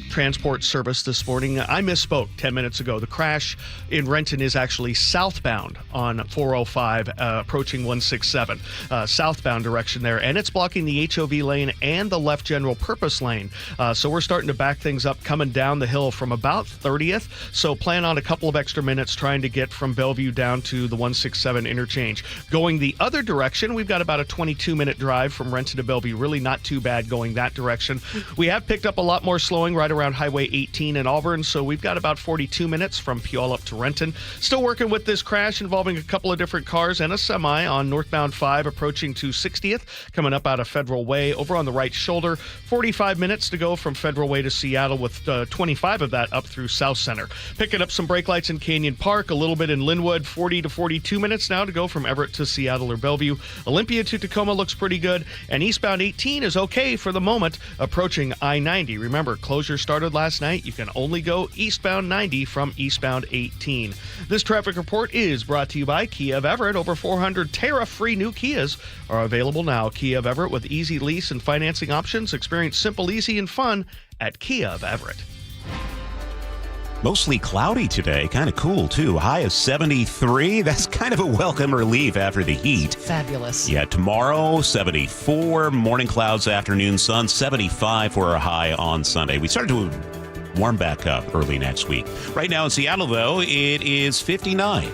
transport service this morning. I misspoke 10 minutes ago. The crash in Renton is actually southbound on 405, approaching 167, southbound direction there, and it's blocking the HOV lane and the left general purpose lane. So we're starting to back things up coming down the hill from about 30th. So plan on a couple of extra minutes trying to get from Bellevue down to the 167 interchange. Going the other direction, we've got about a 22-minute drive from Renton to Bellevue. Really not too bad going that direction. We have picked up a lot more slowing right around Highway 18 in Auburn. So we've got about 42 minutes from Puyallup to Renton. Still working with this crash involving a couple of different cars and a semi on northbound 5 approaching to 60th, coming up out of Federal Way over on the right shoulder. 45 minutes to go from Federal Way to Seattle, with 25 of that up through South Center. Picking up some brake lights in Canyon Park, a little bit in Linwood, 40 to 42 minutes now to go from Everett to Seattle or Bellevue. Olympia to Tacoma looks pretty good, and eastbound 18 is okay for the moment, approaching I-90. Remember, closure started last night. You can only go eastbound 90 from eastbound 18. This traffic report is brought to you by Kia of Everett. Over 400 tariff-free new Kias are available now. Kia of Everett with easy lease and financing options. Experience simple, easy, and fun at Kia of Everett. Mostly cloudy today, kind of cool too. High of 73. That's kind of a welcome relief after the heat. Fabulous. Yeah, tomorrow 74, morning clouds, afternoon sun, 75 for a high on Sunday. We started to warm back up early next week. Right now in Seattle, though, it is 59.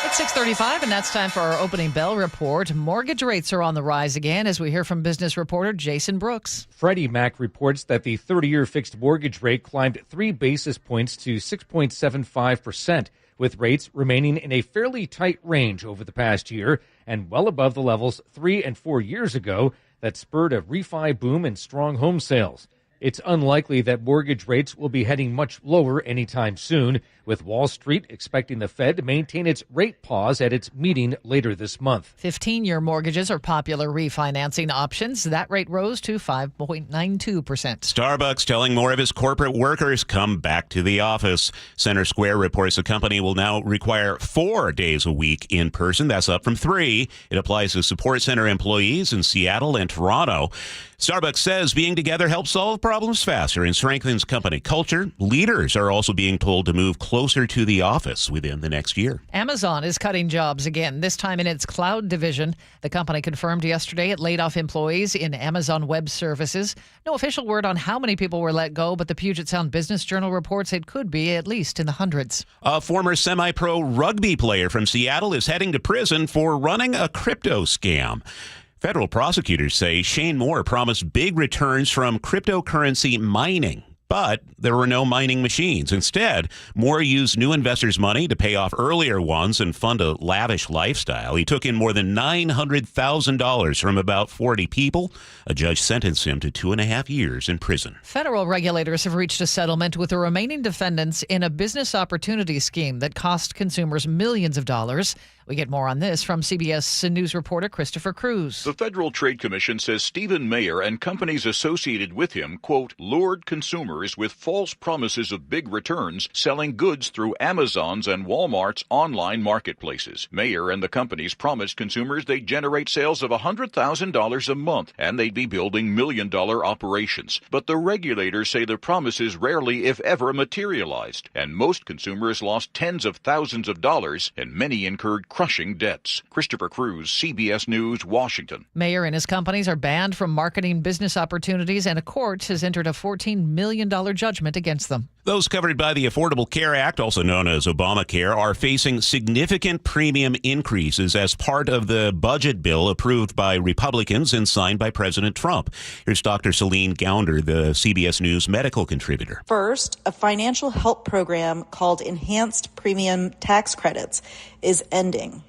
It's 6:35, and that's time for our opening bell report. Mortgage rates are on the rise again, as we hear from business reporter Jason Brooks. Freddie Mac reports that the 30-year fixed mortgage rate climbed 3 basis points to 6.75%, with rates remaining in a fairly tight range over the past year and well above the levels 3 and 4 years ago that spurred a refi boom and strong home sales. It's unlikely that mortgage rates will be heading much lower anytime soon, with Wall Street expecting the Fed to maintain its rate pause at its meeting later this month. 15-year mortgages are popular refinancing options. That rate rose to 5.92%. Starbucks telling more of its corporate workers come back to the office. Center Square reports the company will now require 4 days a week in person. That's up from 3. It applies to support center employees in Seattle and Toronto. Starbucks says being together helps solve problems faster and strengthens company culture. Leaders are also being told to move closer to the office within the next year. Amazon is cutting jobs again, this time in its cloud division. The company confirmed yesterday it laid off employees in Amazon Web Services. No official word on how many people were let go, but the Puget Sound Business Journal reports it could be at least in the hundreds. A former semi-pro rugby player from Seattle is heading to prison for running a crypto scam. Federal prosecutors say Shane Moore promised big returns from cryptocurrency mining, but there were no mining machines. Instead, Moore used new investors' money to pay off earlier ones and fund a lavish lifestyle. He took in more than $900,000 from about 40 people. A judge sentenced him to 2.5 years in prison. Federal regulators have reached a settlement with the remaining defendants in a business opportunity scheme that cost consumers millions of dollars. We get more on this from CBS News reporter Christopher Cruz. The Federal Trade Commission says Stephen Mayer and companies associated with him, quote, lured consumers with false promises of big returns, selling goods through Amazon's and Walmart's online marketplaces. Mayer and the companies promised consumers they'd generate sales of $100,000 a month and they'd be building million-dollar operations. But the regulators say the promises rarely, if ever, materialized, and most consumers lost tens of thousands of dollars, and many incurred crushing debts. Christopher Cruz, CBS News, Washington. Mayer and his companies are banned from marketing business opportunities, and a court has entered a $14 million judgment against them. Those covered by the Affordable Care Act, also known as Obamacare, are facing significant premium increases as part of the budget bill approved by Republicans and signed by President Trump. Here's Dr. Celine Gounder, the CBS News medical contributor. First, a financial help program called Enhanced Premium Tax Credits is ending.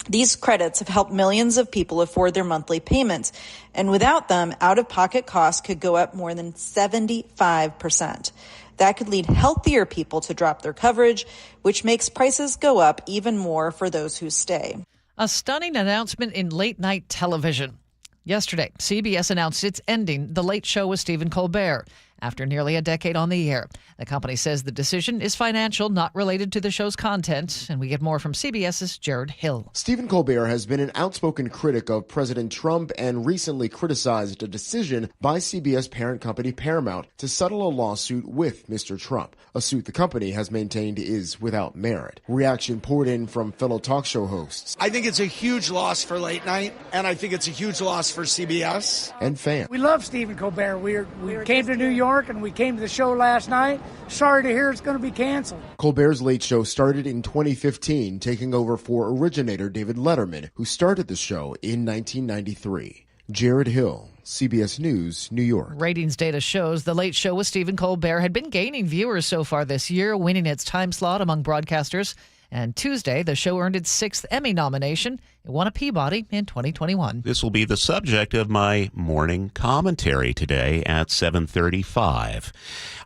These credits have helped millions of people afford their monthly payments, and without them, out-of-pocket costs could go up more than 75%. That could lead healthier people to drop their coverage, which makes prices go up even more for those who stay. A stunning announcement in late-night television. Yesterday, CBS announced it's ending The Late Show with Stephen Colbert after nearly a decade on the air. The company says the decision is financial, not related to the show's content. And we get more from CBS's Jared Hill. Stephen Colbert has been an outspoken critic of President Trump and recently criticized a decision by CBS parent company Paramount to settle a lawsuit with Mr. Trump, a suit the company has maintained is without merit. Reaction poured in from fellow talk show hosts. I think it's a huge loss for late night, and I think it's a huge loss for CBS. And fans. We love Stephen Colbert. We came to New York and we came to the show last night. Sorry to hear it's going to be canceled. Colbert's Late Show started in 2015, taking over for originator David Letterman, who started the show in 1993. Jared Hill, CBS News, New York. Ratings data shows The Late Show with Stephen Colbert had been gaining viewers so far this year, winning its time slot among broadcasters. And Tuesday, the show earned its 6th Emmy nomination. It won a Peabody in 2021. This will be the subject of my morning commentary today at 7:35.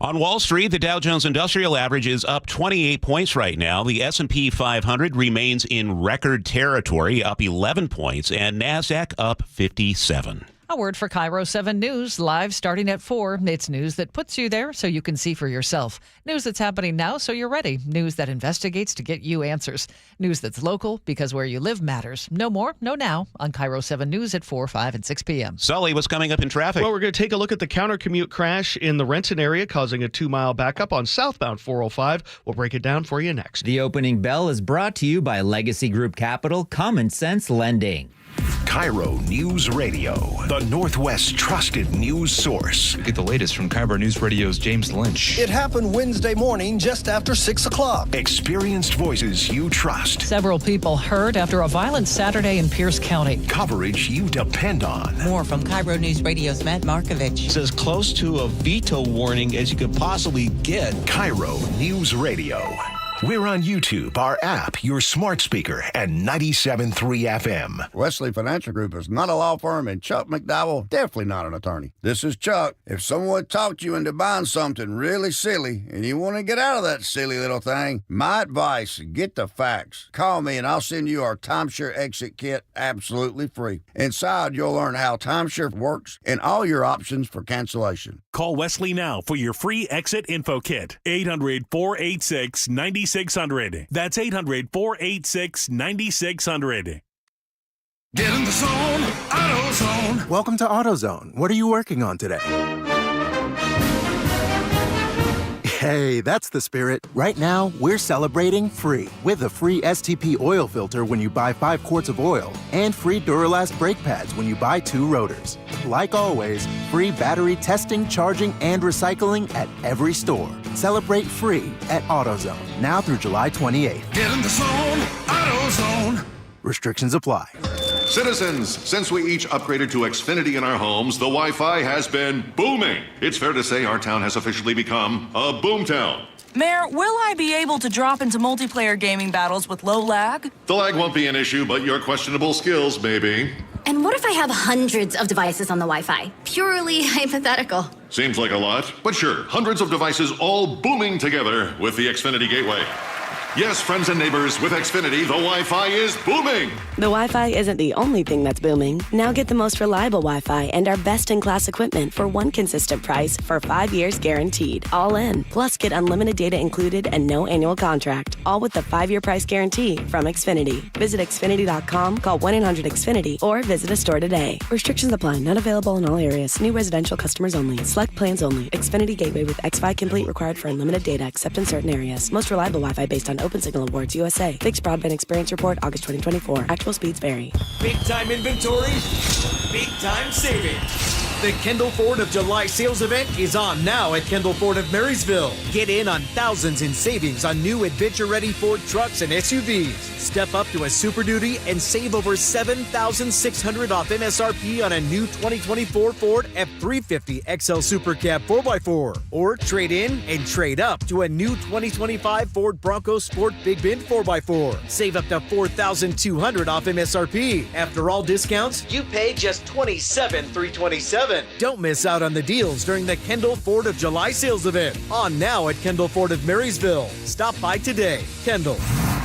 On Wall Street, the Dow Jones Industrial Average is up 28 points right now. The S&P 500 remains in record territory, up 11 points, and NASDAQ up 57. A word for KIRO 7 News, live starting at 4. It's news that puts you there so you can see for yourself. News that's happening now so you're ready. News that investigates to get you answers. News that's local because where you live matters. No more, no now on KIRO 7 News at 4, 5, and 6 p.m. Sully, what's coming up in traffic? Well, we're going to take a look at the counter-commute crash in the Renton area, causing a 2-mile backup on southbound 405. We'll break it down for you next. The opening bell is brought to you by Legacy Group Capital Common Sense Lending. KIRO News Radio, the Northwest's trusted news source. Get the latest from KIRO News Radio's James Lynch. It happened Wednesday morning just after 6 o'clock. Experienced voices you trust. Several people hurt after a violent Saturday in Pierce County. Coverage you depend on. More from KIRO News Radio's Matt Markovich. It's as close to a veto warning as you could possibly get. KIRO News Radio. We're on YouTube, our app, your smart speaker, and 97.3 FM. Wesley Financial Group is not a law firm, and Chuck McDowell, definitely not an attorney. This is Chuck. If someone talked you into buying something really silly, and you want to get out of that silly little thing, my advice, get the facts. Call me, and I'll send you our timeshare exit kit absolutely free. Inside, you'll learn how timeshare works and all your options for cancellation. Call Wesley now for your free exit info kit. 800-486-9600. That's 800-486-9600. Get in the zone, AutoZone. Welcome to AutoZone. What are you working on today? Hey, that's the spirit. Right now, we're celebrating free with a free STP oil filter when you buy 5 quarts of oil and free Duralast brake pads when you buy 2 rotors. Like always, free battery testing, charging, and recycling at every store. Celebrate free at AutoZone, now through July 28th. Get in the zone, AutoZone. Restrictions apply. Citizens, since we each upgraded to Xfinity in our homes, the Wi-Fi has been booming. It's fair to say our town has officially become a boomtown. Mayor, will I be able to drop into multiplayer gaming battles with low lag? The lag won't be an issue, but your questionable skills may be. And what if I have hundreds of devices on the Wi-Fi? Purely hypothetical. Seems like a lot, but sure, hundreds of devices all booming together with the Xfinity Gateway. Yes, friends and neighbors, with Xfinity, the Wi-Fi is booming. The Wi-Fi isn't the only thing that's booming. Now get the most reliable Wi-Fi and our best-in-class equipment for one consistent price for 5 years guaranteed. All in. Plus, get unlimited data included and no annual contract. All with the 5-year price guarantee from Xfinity. Visit Xfinity.com, call 1-800-XFINITY, or visit a store today. Restrictions apply. Not available in all areas. New residential customers only. Select plans only. Xfinity Gateway with X-Fi Complete required for unlimited data except in certain areas. Most reliable Wi-Fi based on OpenSignal Awards USA. Fixed Broadband Experience Report, August 2024. Actual speeds vary. Big time inventory, big time savings. The Kendall Ford of July sales event is on now at Kendall Ford of Marysville. Get in on thousands in savings on new adventure-ready Ford trucks and SUVs. Step up to a Super Duty and save over $7,600 off MSRP on a new 2024 Ford F-350 XL Super Cab 4x4. Or trade in and trade up to a new 2025 Ford Bronco Sport Big Bend 4x4. Save up to $4,200 off MSRP. After all discounts, you pay just $27,327. Don't miss out on the deals during the Kendall Ford of July sales event. On now at Kendall Ford of Marysville. Stop by today. Kendall.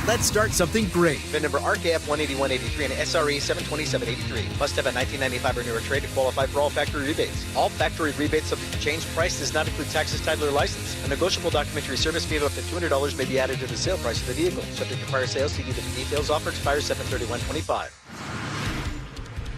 Let's start something great. VIN number RKF 18183 and SRE 72783. Must have a 1995 or newer trade to qualify for all factory rebates. All factory rebates subject to change. Price does not include taxes, title, or license. A negotiable documentary service fee of up to $200 may be added to the sale price of the vehicle. Subject to prior sales, see the details. Offer expires 7/31/25.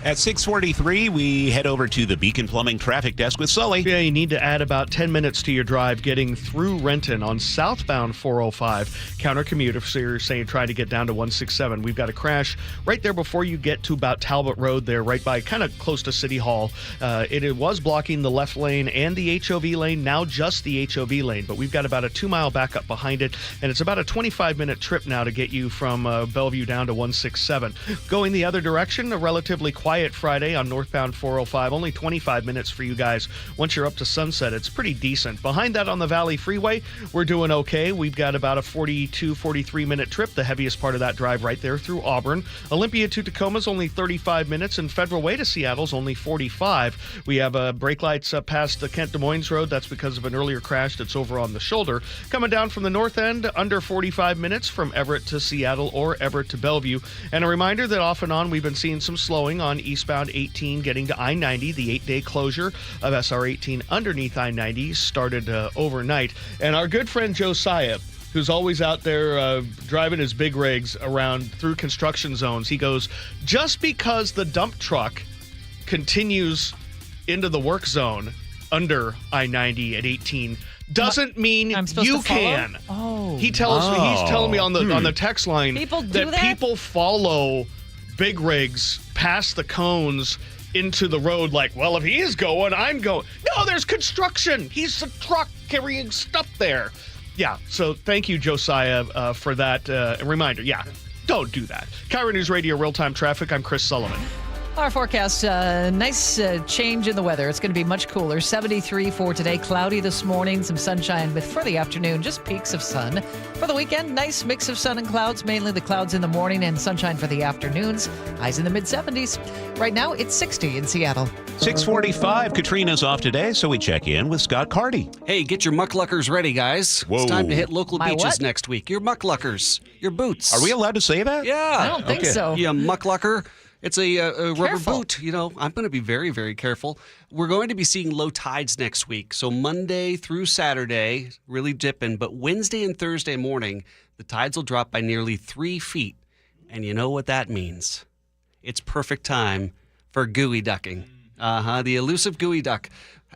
At 6:43, we head over to the Beacon Plumbing Traffic Desk with Sully. Yeah, you need to add about 10 minutes to your drive getting through Renton on southbound 405. Counter commute if you're saying trying to get down to 167. We've got a crash right there before you get to about Talbot Road there, right by kind of close to City Hall. It was blocking the left lane and the HOV lane, now just the HOV lane. But we've got about a 2-mile backup behind it, and it's about a 25-minute trip now to get you from Bellevue down to 167. Going the other direction, a relatively quiet Friday on northbound 405. Only 25 minutes for you guys. Once you're up to Sunset, it's pretty decent. Behind that on the Valley Freeway, we're doing okay. We've got about a 42, 43-minute trip, the heaviest part of that drive right there through Auburn. Olympia to Tacoma's only 35 minutes, and Federal Way to Seattle's only 45. We have brake lights past the Kent Des Moines Road. That's because of an earlier crash that's over on the shoulder. Coming down from the north end, under 45 minutes from Everett to Seattle or Everett to Bellevue. And a reminder that off and on we've been seeing some slowing on eastbound 18 getting to I-90. The 8-day closure of SR 18 underneath I-90 started overnight. And our good friend Josiah, who's always out there driving his big rigs around through construction zones, he goes, just because the dump truck continues into the work zone under I-90 at 18 doesn't mean you can. Oh. He's telling me on the text line people that people follow big rigs past the cones into the road like, well, if he is going, I'm going. No, there's construction. He's a truck carrying stuff there. Yeah, so thank you, Josiah, for that reminder. Yeah, don't do that. KIRO News Radio Real-Time Traffic. I'm Chris Sullivan. Our forecast, nice change in the weather. It's going to be much cooler. 73 for today, cloudy this morning, some sunshine with for the afternoon, just peaks of sun. For the weekend, nice mix of sun and clouds, mainly the clouds in the morning and sunshine for the afternoons. Highs in the mid-70s. Right now, it's 60 in Seattle. 6:45, Katrina's off today, so we check in with Scott Carty. Hey, get your muckluckers ready, guys. Whoa. It's time to hit local My beaches what? next week. Your muckluckers, your boots. Are we allowed to say that? Yeah. I don't think so. Yeah, mucklucker. It's a rubber Careful. boot. You know, I'm going to be very, very careful. We're going to be seeing low tides next week. So Monday through Saturday, really dipping. But Wednesday and Thursday morning, the tides will drop by nearly 3 feet. And you know what that means. It's perfect time for gooey ducking. The elusive gooey duck.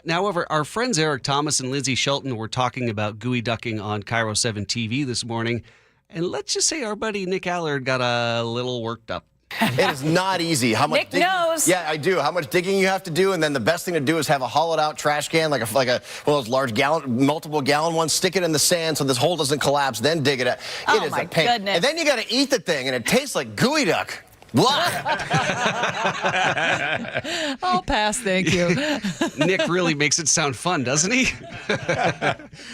Now, however, our friends Eric Thomas and Lindsay Shelton were talking about gooey ducking on KIRO 7 TV this morning. And let's just say our buddy Nick Allard got a little worked up. It is not easy. How much Nick knows. Yeah, I do. How much digging you have to do, and then the best thing to do is have a hollowed-out trash can, like a one of those large multiple-gallon ones. Stick it in the sand so this hole doesn't collapse. Then dig it out. It is my a pain. goodness. And then you got to eat the thing, and it tastes like gooey duck. Blah. I'll pass, thank you. Nick really makes it sound fun, doesn't he?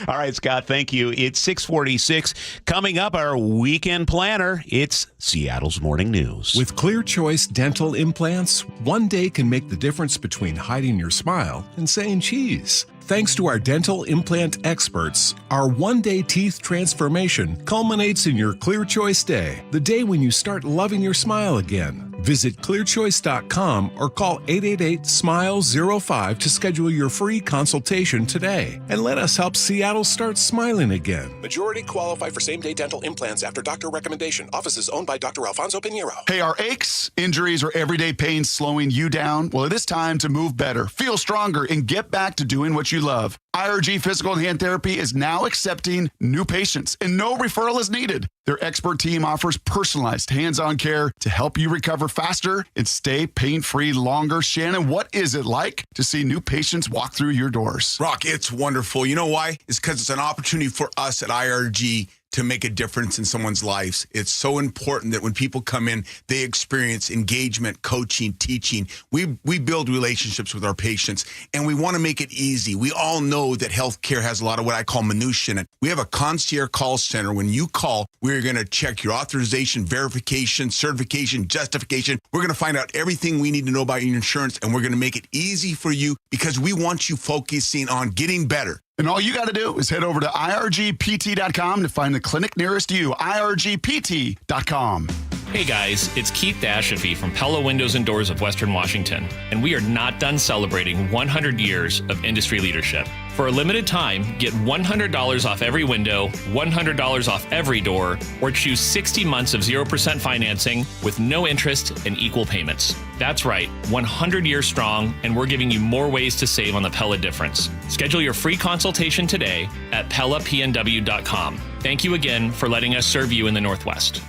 All right, Scott, thank you. It's 6:46. Coming up, our weekend planner. It's Seattle's Morning News. With Clear Choice Dental Implants, one day can make the difference between hiding your smile and saying cheese. Thanks to our dental implant experts, our one-day teeth transformation culminates in your Clear Choice Day, the day when you start loving your smile again. Visit clearchoice.com or call 888-SMILE-05 to schedule your free consultation today. And let us help Seattle start smiling again. Majority qualify for same-day dental implants after doctor recommendation. Offices owned by Dr. Alfonso Pinheiro. Hey, are aches, injuries, or everyday pain slowing you down? Well, it is time to move better, feel stronger, and get back to doing what you love. IRG Physical and Hand Therapy is now accepting new patients, and no referral is needed. Their expert team offers personalized hands-on care to help you recover faster and stay pain-free longer. Shannon, what is it like to see new patients walk through your doors? Rock, it's wonderful. You know why? It's because it's an opportunity for us at IRG to make a difference in someone's lives. It's so important that when people come in, they experience engagement, coaching, teaching. We build relationships with our patients, and we want to make it easy. We all know that healthcare has a lot of what I call minutia in it. We have a concierge call center. When you call, we're going to check your authorization, verification, certification, justification. We're going to find out everything we need to know about your insurance, and we're going to make it easy for you because we want you focusing on getting better. And all you got to do is head over to irgpt.com to find the clinic nearest you. irgpt.com. Hey guys, it's Keith Dashafi from Pella Windows and Doors of Western Washington, and we are not done celebrating 100 years of industry leadership. For a limited time, get $100 off every window, $100 off every door, or choose 60 months of 0% financing with no interest and equal payments. That's right, 100 years strong, and we're giving you more ways to save on the Pella difference. Schedule your free consultation today at PellaPNW.com. Thank you again for letting us serve you in the Northwest.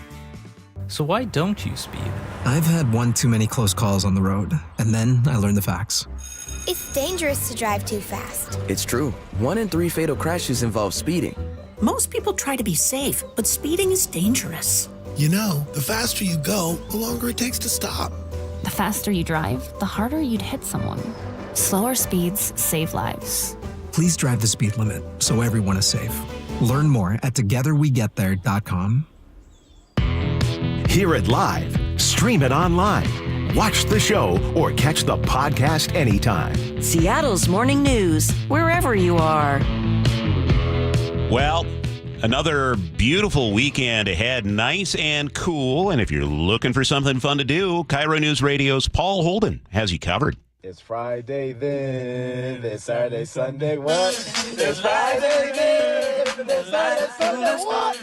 So why don't you speed? I've had one too many close calls on the road, and then I learned the facts. It's dangerous to drive too fast. It's true. 1 in 3 fatal crashes involve speeding. Most people try to be safe, but speeding is dangerous. You know, the faster you go, the longer it takes to stop. The faster you drive, the harder you'd hit someone. Slower speeds save lives. Please drive the speed limit so everyone is safe. Learn more at togetherwegetthere.com. Hear it live, stream it online, watch the show, or catch the podcast anytime. Seattle's Morning News, wherever you are. Well, another beautiful weekend ahead, nice and cool. And if you're looking for something fun to do, KIRO News Radio's Paul Holden has you covered. It's Friday then, it's Saturday, Sunday, what? It's Friday then, it's Saturday, Sunday, what?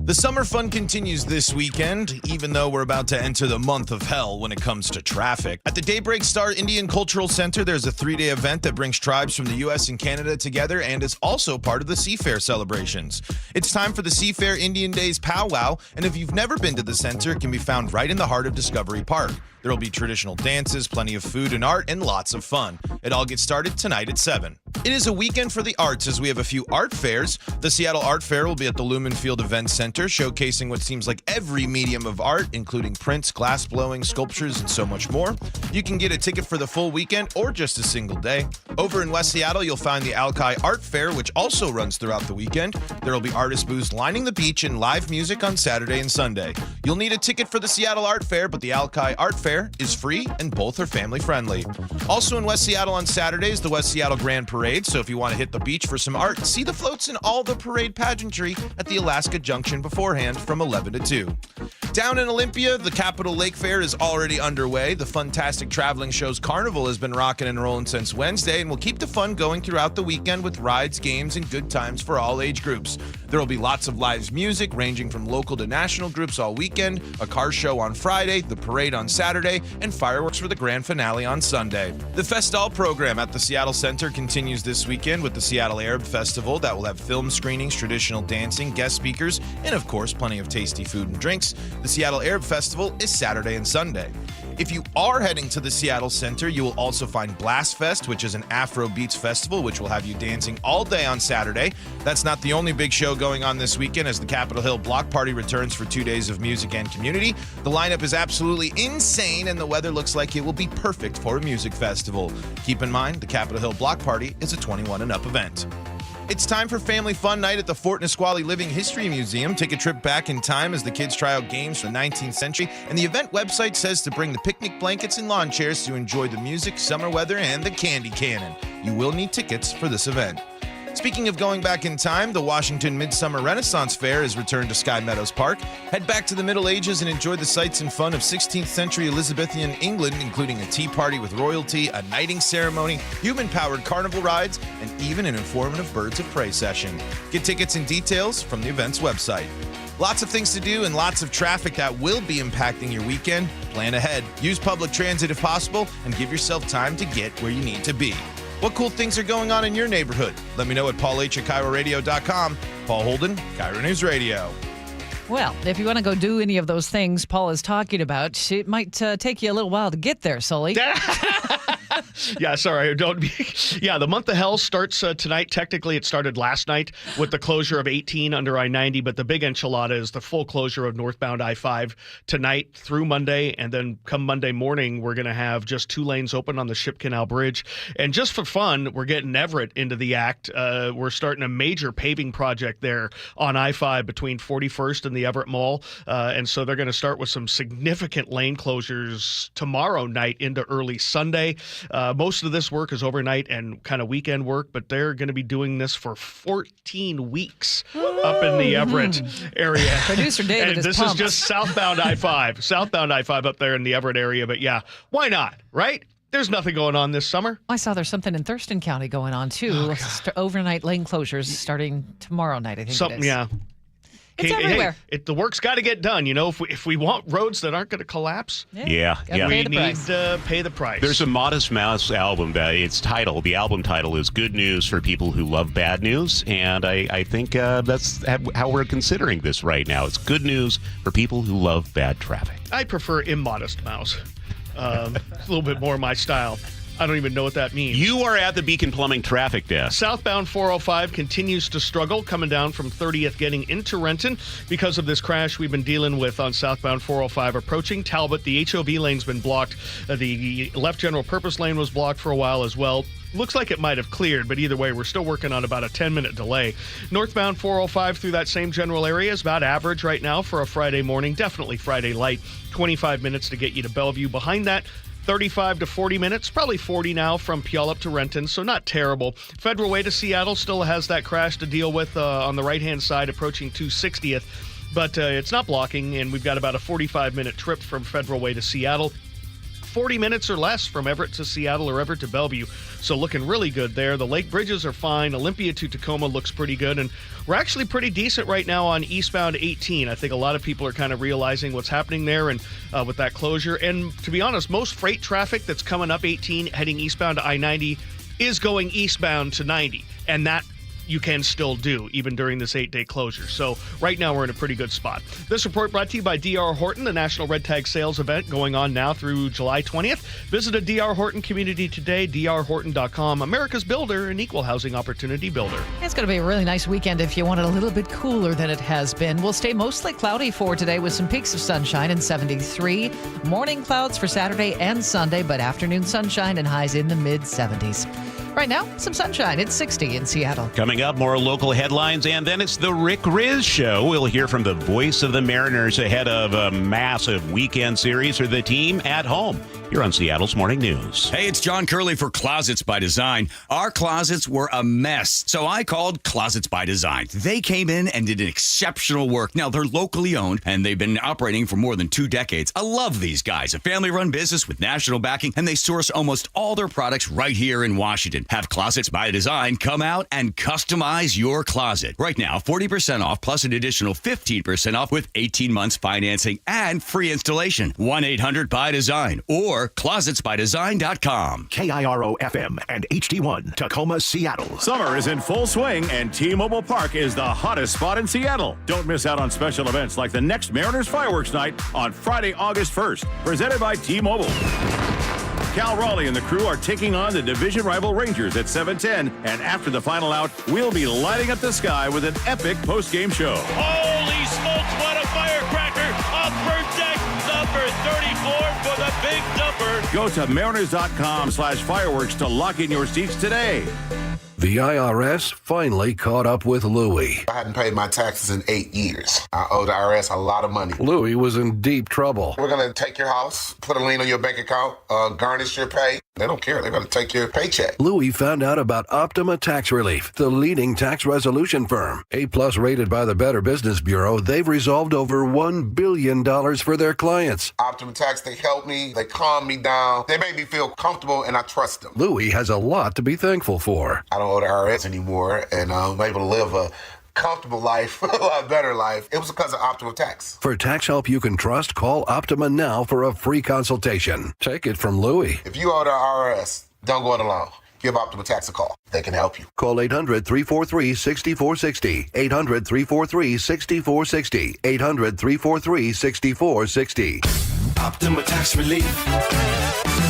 The summer fun continues this weekend, even though we're about to enter the month of hell when it comes to traffic. At the Daybreak Star Indian Cultural Center, there's a 3-day event that brings tribes from the U.S. and Canada together and is also part of the Seafair celebrations. It's time for the Seafair Indian Days powwow, and if you've never been to the center, it can be found right in the heart of Discovery Park. There will be traditional dances, plenty of food and art, and lots of fun. It all gets started tonight at 7. It is a weekend for the arts as we have a few art fairs. The Seattle Art Fair will be at the Lumen Field Event Center, showcasing what seems like every medium of art, including prints, glass blowing, sculptures, and so much more. You can get a ticket for the full weekend or just a single day. Over in West Seattle, you'll find the Alki Art Fair, which also runs throughout the weekend. There will be artist booths lining the beach and live music on Saturday and Sunday. You'll need a ticket for the Seattle Art Fair, but the Alki Art Fair is free and both are family friendly. Also in West Seattle on Saturdays, the West Seattle Grand Parade, so if you want to hit the beach for some art, see the floats and all the parade pageantry at the Alaska Junction beforehand from 11 to 2. Down in Olympia, the Capitol Lake Fair is already underway. The Funtastic Traveling Show's Carnival has been rocking and rolling since Wednesday and will keep the fun going throughout the weekend with rides, games, and good times for all age groups. There will be lots of live music ranging from local to national groups all weekend, a car show on Friday, the parade on Saturday, and fireworks for the grand finale on Sunday. The Festal program at the Seattle Center continues this weekend with the Seattle Arab Festival that will have film screenings, traditional dancing, guest speakers, and of course plenty of tasty food and drinks. The Seattle Arab Festival is Saturday and Sunday. If you are heading to the Seattle Center, you will also find Blast Fest, which is an Afro Beats festival, which will have you dancing all day on Saturday. That's not the only big show going on this weekend as the Capitol Hill Block Party returns for 2 days of music and community. The lineup is absolutely insane, and the weather looks like it will be perfect for a music festival. Keep in mind, the Capitol Hill Block Party is a 21 and up event. It's time for Family Fun Night at the Fort Nisqually Living History Museum. Take a trip back in time as the kids try out games from the 19th century, and the event website says to bring the picnic blankets and lawn chairs to enjoy the music, summer weather, and the candy cannon. You will need tickets for this event. Speaking of going back in time, the Washington Midsummer Renaissance Fair has returned to Sky Meadows Park. Head back to the Middle Ages and enjoy the sights and fun of 16th century Elizabethan England, including a tea party with royalty, a knighting ceremony, human-powered carnival rides, and even an informative birds of prey session. Get tickets and details from the event's website. Lots of things to do and lots of traffic that will be impacting your weekend. Plan ahead. Use public transit if possible, and give yourself time to get where you need to be. What cool things are going on in your neighborhood? Let me know at paulh@KIRORadio.com. Paul Holden, KIRO News Radio. Well, if you want to go do any of those things Paul is talking about, it might take you a little while to get there, Sully. Yeah, sorry. The month of hell starts tonight. Technically, it started last night with the closure of 18 under I-90, but the big enchilada is the full closure of northbound I-5 tonight through Monday, and then come Monday morning, we're going to have just 2 lanes open on the Ship Canal Bridge. And just for fun, we're getting Everett into the act. We're starting a major paving project there on I-5 between 41st and the Everett Mall, and so they're going to start with some significant lane closures tomorrow night into early Sunday. Most of this work is overnight and kind of weekend work, but they're going to be doing this for 14 weeks up in the Everett area. Producer David and this pumped. is just southbound I-5 up there in the Everett area. But yeah, why not, right? There's nothing going on this summer. I saw there's something in Thurston County going on, too. Overnight lane closures starting tomorrow night, I think it is. Yeah. It's everywhere. The work's got to get done. You know, if we want roads that aren't going to collapse, Yeah. we need to pay the price. There's a Modest Mouse album that the album title is Good News for People Who Love Bad News. And I think that's how we're considering this right now. It's good news for people who love bad traffic. I prefer Immodest Mouse. It's a little bit more my style. I don't even know what that means. You are at the Beacon Plumbing Traffic Desk. Southbound 405 continues to struggle coming down from 30th getting into Renton because of this crash we've been dealing with on southbound 405 approaching Talbot. The HOV lane's been blocked. The left general purpose lane was blocked for a while as well. Looks like it might have cleared, but either way, we're still working on about a 10-minute delay. Northbound 405 through that same general area is about average right now for a Friday morning. Definitely Friday light. 25 minutes to get you to Bellevue. Behind that, 35 to 40 minutes, probably 40 now from Puyallup to Renton, so not terrible. Federal Way to Seattle still has that crash to deal with on the right-hand side approaching 260th, but it's not blocking, and we've got about a 45-minute trip from Federal Way to Seattle. 40 minutes or less from Everett to Seattle or Everett to Bellevue. So looking really good there. The Lake Bridges are fine. Olympia to Tacoma looks pretty good. And we're actually pretty decent right now on eastbound 18. I think a lot of people are kind of realizing what's happening there and with that closure. And to be honest, most freight traffic that's coming up 18 heading eastbound to I-90 is going eastbound to 90. And that you can still do even during this 8-day closure. So right now we're in a pretty good spot. This report brought to you by D.R. Horton, the National Red Tag Sales event going on now through July 20th. Visit a D.R. Horton community today, drhorton.com, America's builder and equal housing opportunity builder. It's going to be a really nice weekend if you want it a little bit cooler than it has been. We'll stay mostly cloudy for today with some peaks of sunshine and 73. Morning clouds for Saturday and Sunday, but afternoon sunshine and highs in the mid-70s. Right now, some sunshine. It's 60 in Seattle. Coming up, more local headlines, and then it's the Rick Riz Show. We'll hear from the voice of the Mariners ahead of a massive weekend series for the team at home. You're on Seattle's Morning News. Hey, it's John Curley for Closets by Design. Our closets were a mess, so I called Closets by Design. They came in and did exceptional work. Now, they're locally owned, and they've been operating for more than 2 decades. I love these guys. A family-run business with national backing, and they source almost all their products right here in Washington. Have Closets by Design come out and customize your closet. Right now, 40% off plus an additional 15% off with 18 months financing and free installation. 1-800-BY-DESIGN or closetsbydesign.com. KIRO FM and HD1 Tacoma, Seattle. Summer is in full swing, and T-Mobile Park is the hottest spot in Seattle. Don't miss out on special events like the next Mariners Fireworks Night on Friday, August 1st, presented by T-Mobile. Cal Raleigh and the crew are taking on the division rival Rangers at 7:10, and after the final out, we'll be lighting up the sky with an epic post-game show. Holy smokes, what a firecracker! Upper deck number 34 for the big number. Go to mariners.com/fireworks to lock in your seats today. The IRS finally caught up with Louie. I hadn't paid my taxes in 8 years. I owe the IRS a lot of money. Louie was in deep trouble. We're going to take your house, put a lien on your bank account, garnish your pay. They don't care. They're going to take your paycheck. Louis found out about Optima Tax Relief, the leading tax resolution firm. A-plus rated by the Better Business Bureau, they've resolved over $1 billion for their clients. Optima Tax, they help me. They calm me down. They make me feel comfortable, and I trust them. Louis has a lot to be thankful for. I don't owe the IRS anymore, and I'm able to live a comfortable life, a lot better life. It was because of Optima Tax. For tax help you can trust, call Optima now for a free consultation. Take it from Louis. If you owe the IRS, don't go it alone. Give Optima Tax a call. They can help you. Call 800-343-6460. 800-343-6460. 800-343-6460. Optima Tax Relief.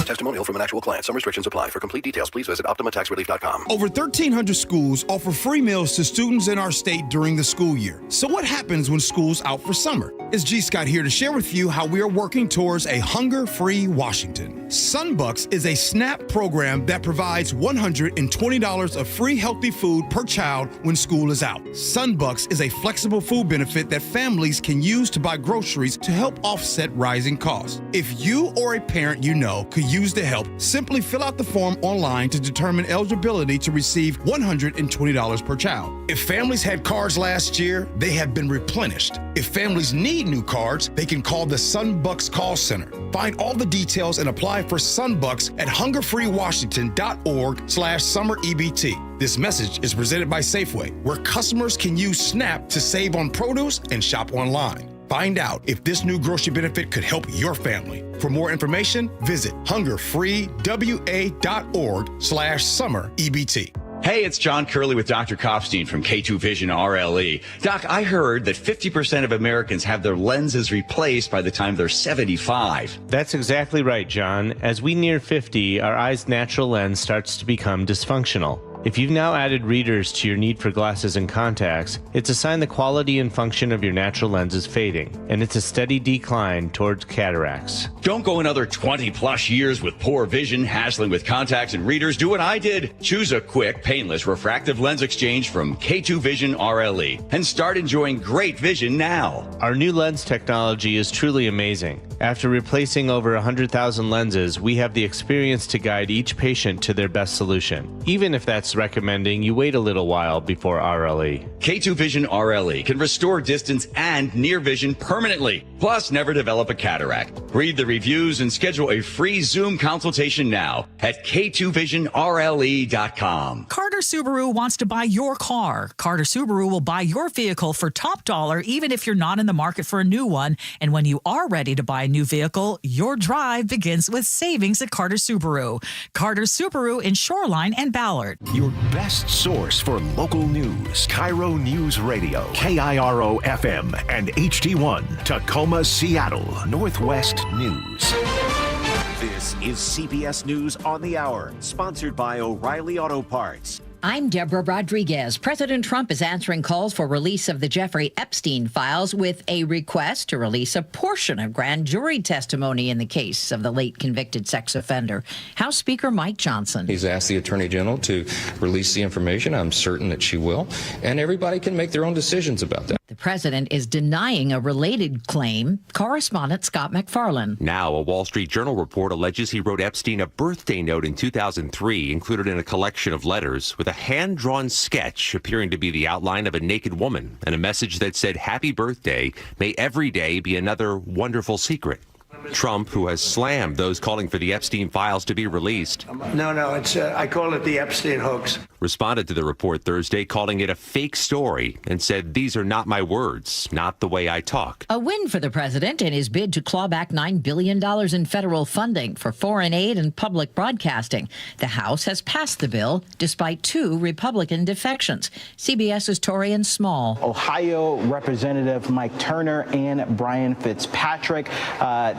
Testimonial from an actual client. Some restrictions apply. For complete details, please visit OptimaTaxRelief.com. Over 1,300 schools offer free meals to students in our state during the school year. So what happens when school's out for summer? It's G. Scott here to share with you how we are working towards a hunger-free Washington. Sunbucks is a SNAP program that provides $120 of free healthy food per child when school is out. Sunbucks is a flexible food benefit that families can use to buy groceries to help offset rising costs. If you or a parent you know could use the help, simply fill out the form online to determine eligibility to receive $120 per child. If families had cards last year, they have been replenished. If families need new cards, they can call the Sunbucks call center. Find all the details and apply for Sunbucks at hungerfreewashington.org/summer-EBT. This message is presented by Safeway, where customers can use SNAP to save on produce and shop online. Find out if this new grocery benefit could help your family. For more information, visit hungerfreewa.org/summer-EBT. Hey, it's John Curley with Dr. Kopstein from K2 Vision RLE. Doc, I heard that 50% of Americans have their lenses replaced by the time they're 75. That's exactly right, John. As we near 50, our eye's natural lens starts to become dysfunctional. If you've now added readers to your need for glasses and contacts, it's a sign the quality and function of your natural lens is fading, and it's a steady decline towards cataracts. Don't go another 20-plus years with poor vision, hassling with contacts and readers. Do what I did. Choose a quick, painless refractive lens exchange from K2 Vision RLE and start enjoying great vision now. Our new lens technology is truly amazing. After replacing over 100,000 lenses, we have the experience to guide each patient to their best solution, even if that's recommending you wait a little while before RLE. K2 Vision RLE can restore distance and near vision permanently, plus never develop a cataract. Read the reviews and schedule a free Zoom consultation now at k2visionrle.com. Carter Subaru wants to buy your car. Carter Subaru will buy your vehicle for top dollar, even if you're not in the market for a new one. And when you are ready to buy a new vehicle, your drive begins with savings at Carter Subaru. Carter Subaru in Shoreline and Ballard. Your best source for local news. KIRO Newsradio, KIRO FM and HD1, Tacoma, Seattle, Northwest News. This is CBS News on the Hour, sponsored by O'Reilly Auto Parts. I'm Deborah Rodriguez. President Trump is answering calls for release of the Jeffrey Epstein files with a request to release a portion of grand jury testimony in the case of the late convicted sex offender. House Speaker Mike Johnson. He's asked the Attorney General to release the information. I'm certain that she will, and everybody can make their own decisions about that. The president is denying a related claim. Correspondent Scott McFarland. Now, a Wall Street Journal report alleges he wrote Epstein a birthday note in 2003, included in a collection of letters, with a hand-drawn sketch appearing to be the outline of a naked woman and a message that said, "Happy birthday, may every day be another wonderful secret." Trump, who has slammed those calling for the Epstein files to be released. No, it's I call it the Epstein hoax. Responded to the report Thursday, calling it a fake story, and said, "These are not my words, not the way I talk." A win for the president in his bid to claw back $9 billion in federal funding for foreign aid and public broadcasting. The House has passed the bill despite 2 Republican defections. CBS's Torian Small. Ohio Representative Mike Turner and Brian Fitzpatrick,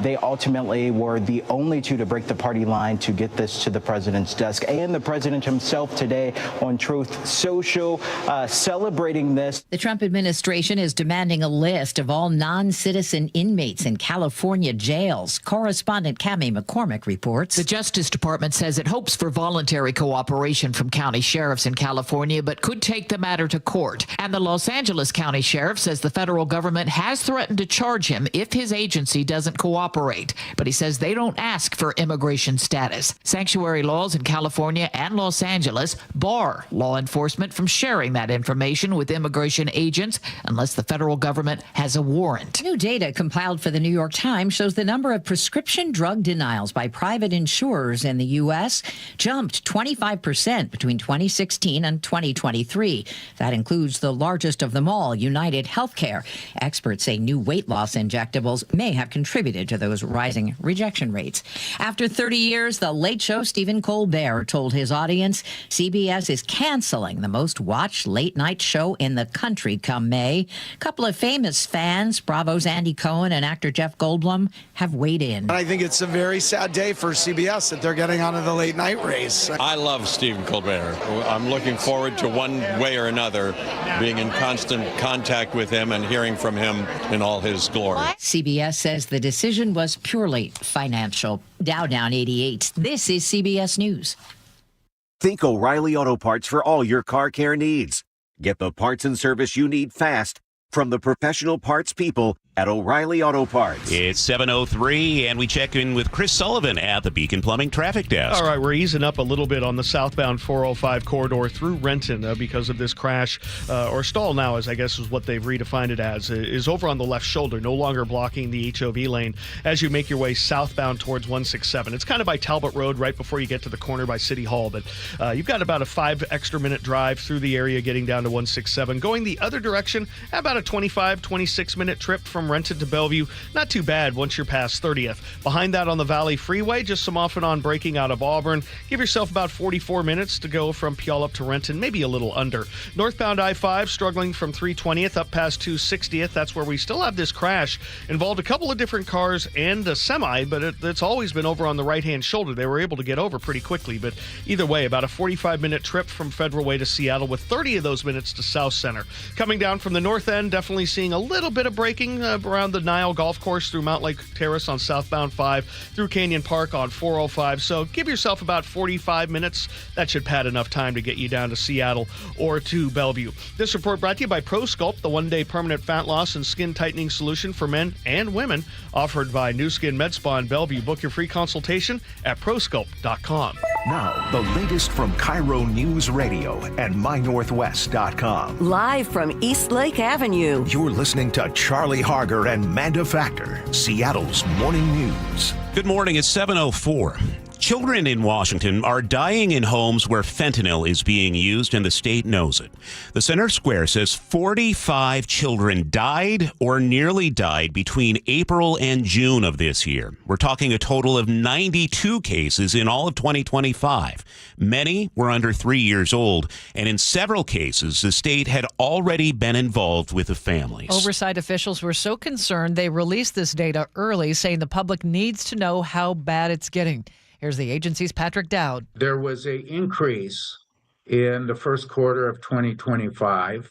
they ultimately were the only 2 to break the party line to get this to the president's desk. And the president himself today on Truth Social celebrating this. The Trump administration is demanding a list of all non-citizen inmates in California jails. Correspondent Cammie McCormick reports. The Justice Department says it hopes for voluntary cooperation from county sheriffs in California, but could take the matter to court. And the Los Angeles County Sheriff says the federal government has threatened to charge him if his agency doesn't cooperate. operate, but he says they don't ask for immigration status. Sanctuary laws in California and Los Angeles bar law enforcement from sharing that information with immigration agents unless the federal government has a warrant. New data compiled for the New York Times shows the number of prescription drug denials by private insurers in the U.S. jumped 25% between 2016 and 2023. That includes the largest of them all, United Healthcare. Experts say new weight loss injectables may have contributed to those rising rejection rates. After 30 years, The Late Show Stephen Colbert told his audience CBS is canceling the most watched late night show in the country come May. A couple of famous fans, Bravo's Andy Cohen and actor Jeff Goldblum, have weighed in. I think it's a very sad day for CBS that they're getting onto the late night race. I love Stephen Colbert. I'm looking forward to one way or another being in constant contact with him and hearing from him in all his glory. CBS says the decision was purely financial. Dow down 88. This is CBS News. Think O'Reilly Auto Parts for all your car care needs. Get the parts and service you need fast from the professional parts people at O'Reilly Auto Parts. It's 7:03, and we check in with Chris Sullivan at the Beacon Plumbing Traffic Desk. All right, we're easing up a little bit on the southbound 405 corridor through Renton because of this crash, or stall now, as I guess is what they've redefined it as, is over on the left shoulder, no longer blocking the HOV lane as you make your way southbound towards 167. It's kind of by Talbot Road right before you get to the corner by City Hall, but you've got about a 5 extra minute drive through the area getting down to 167. Going the other direction, about a 26 minute trip from Renton to Bellevue. Not too bad once you're past 30th. Behind that on the Valley Freeway, just some off and on braking out of Auburn. Give yourself about 44 minutes to go from Puyallup to Renton, maybe a little under. Northbound I-5 struggling from 320th up past 260th. That's where we still have this crash. Involved a couple of different cars and a semi, but it's always been over on the right-hand shoulder. They were able to get over pretty quickly, but either way, about a 45-minute trip from Federal Way to Seattle with 30 of those minutes to South Center. Coming down from the north end, definitely seeing a little bit of braking around the Nile Golf Course through Mount Lake Terrace on southbound 5, through Canyon Park on 405. So give yourself about 45 minutes. That should pad enough time to get you down to Seattle or to Bellevue. This report brought to you by ProSculpt, the one-day permanent fat loss and skin tightening solution for men and women, offered by New Skin Med Spa in Bellevue. Book your free consultation at prosculpt.com. Now, the latest from KIRO Newsradio and mynorthwest.com. Live from East Lake Avenue. You're listening to Charlie Harger and Manda Factor, Seattle's morning news. Good morning. It's 7:04. Children in Washington are dying in homes where fentanyl is being used, and the state knows it. The Center Square says 45 children died or nearly died between April and June of this year. We're talking a total of 92 cases in all of 2025. Many were under 3 years old, and in several cases, the state had already been involved with the families. Oversight officials were so concerned they released this data early, saying the public needs to know how bad it's getting. Here's the agency's Patrick Dowd. There was an increase in the first quarter of 2025,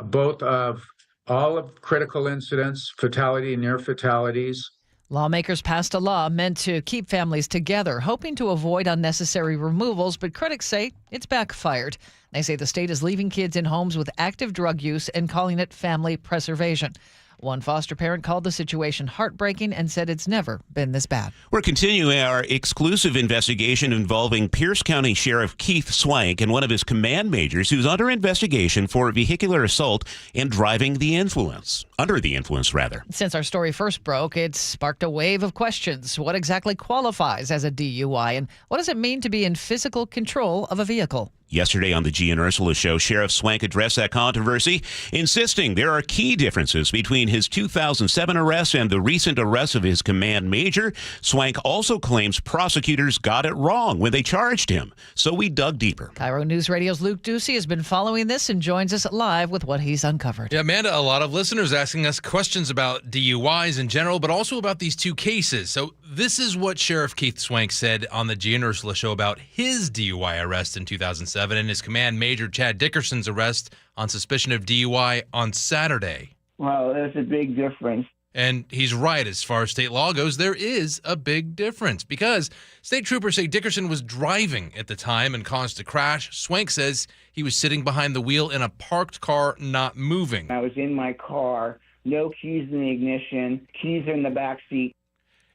both of all of critical incidents, fatality and near fatalities. Lawmakers passed a law meant to keep families together, hoping to avoid unnecessary removals, but critics say it's backfired. They say the state is leaving kids in homes with active drug use and calling it family preservation. One foster parent called the situation heartbreaking and said it's never been this bad. We're continuing our exclusive investigation involving Pierce County Sheriff Keith Swank and one of his command majors who's under investigation for vehicular assault and driving the influence. Under the influence, rather. Since our story first broke, it's sparked a wave of questions. What exactly qualifies as a DUI, and what does it mean to be in physical control of a vehicle? Yesterday on the G and Ursula Show, Sheriff Swank addressed that controversy, insisting there are key differences between his 2007 arrest and the recent arrest of his command major. Swank also claims prosecutors got it wrong when they charged him. So we dug deeper. KIRO News Radio's Luke Ducey has been following this and joins us live with what he's uncovered. Yeah, Amanda, a lot of listeners asking us questions about DUIs in general, but also about these two cases. So this is what Sheriff Keith Swank said on the G and Ursula Show about his DUI arrest in 2007 and his command major Chad Dickerson's arrest on suspicion of DUI on Saturday. Well, there's a big difference. And he's right. As far as state law goes, there is a big difference because state troopers say Dickerson was driving at the time and caused a crash. Swank says he was sitting behind the wheel in a parked car, not moving. I was in my car, no keys in the ignition, keys are in the back seat.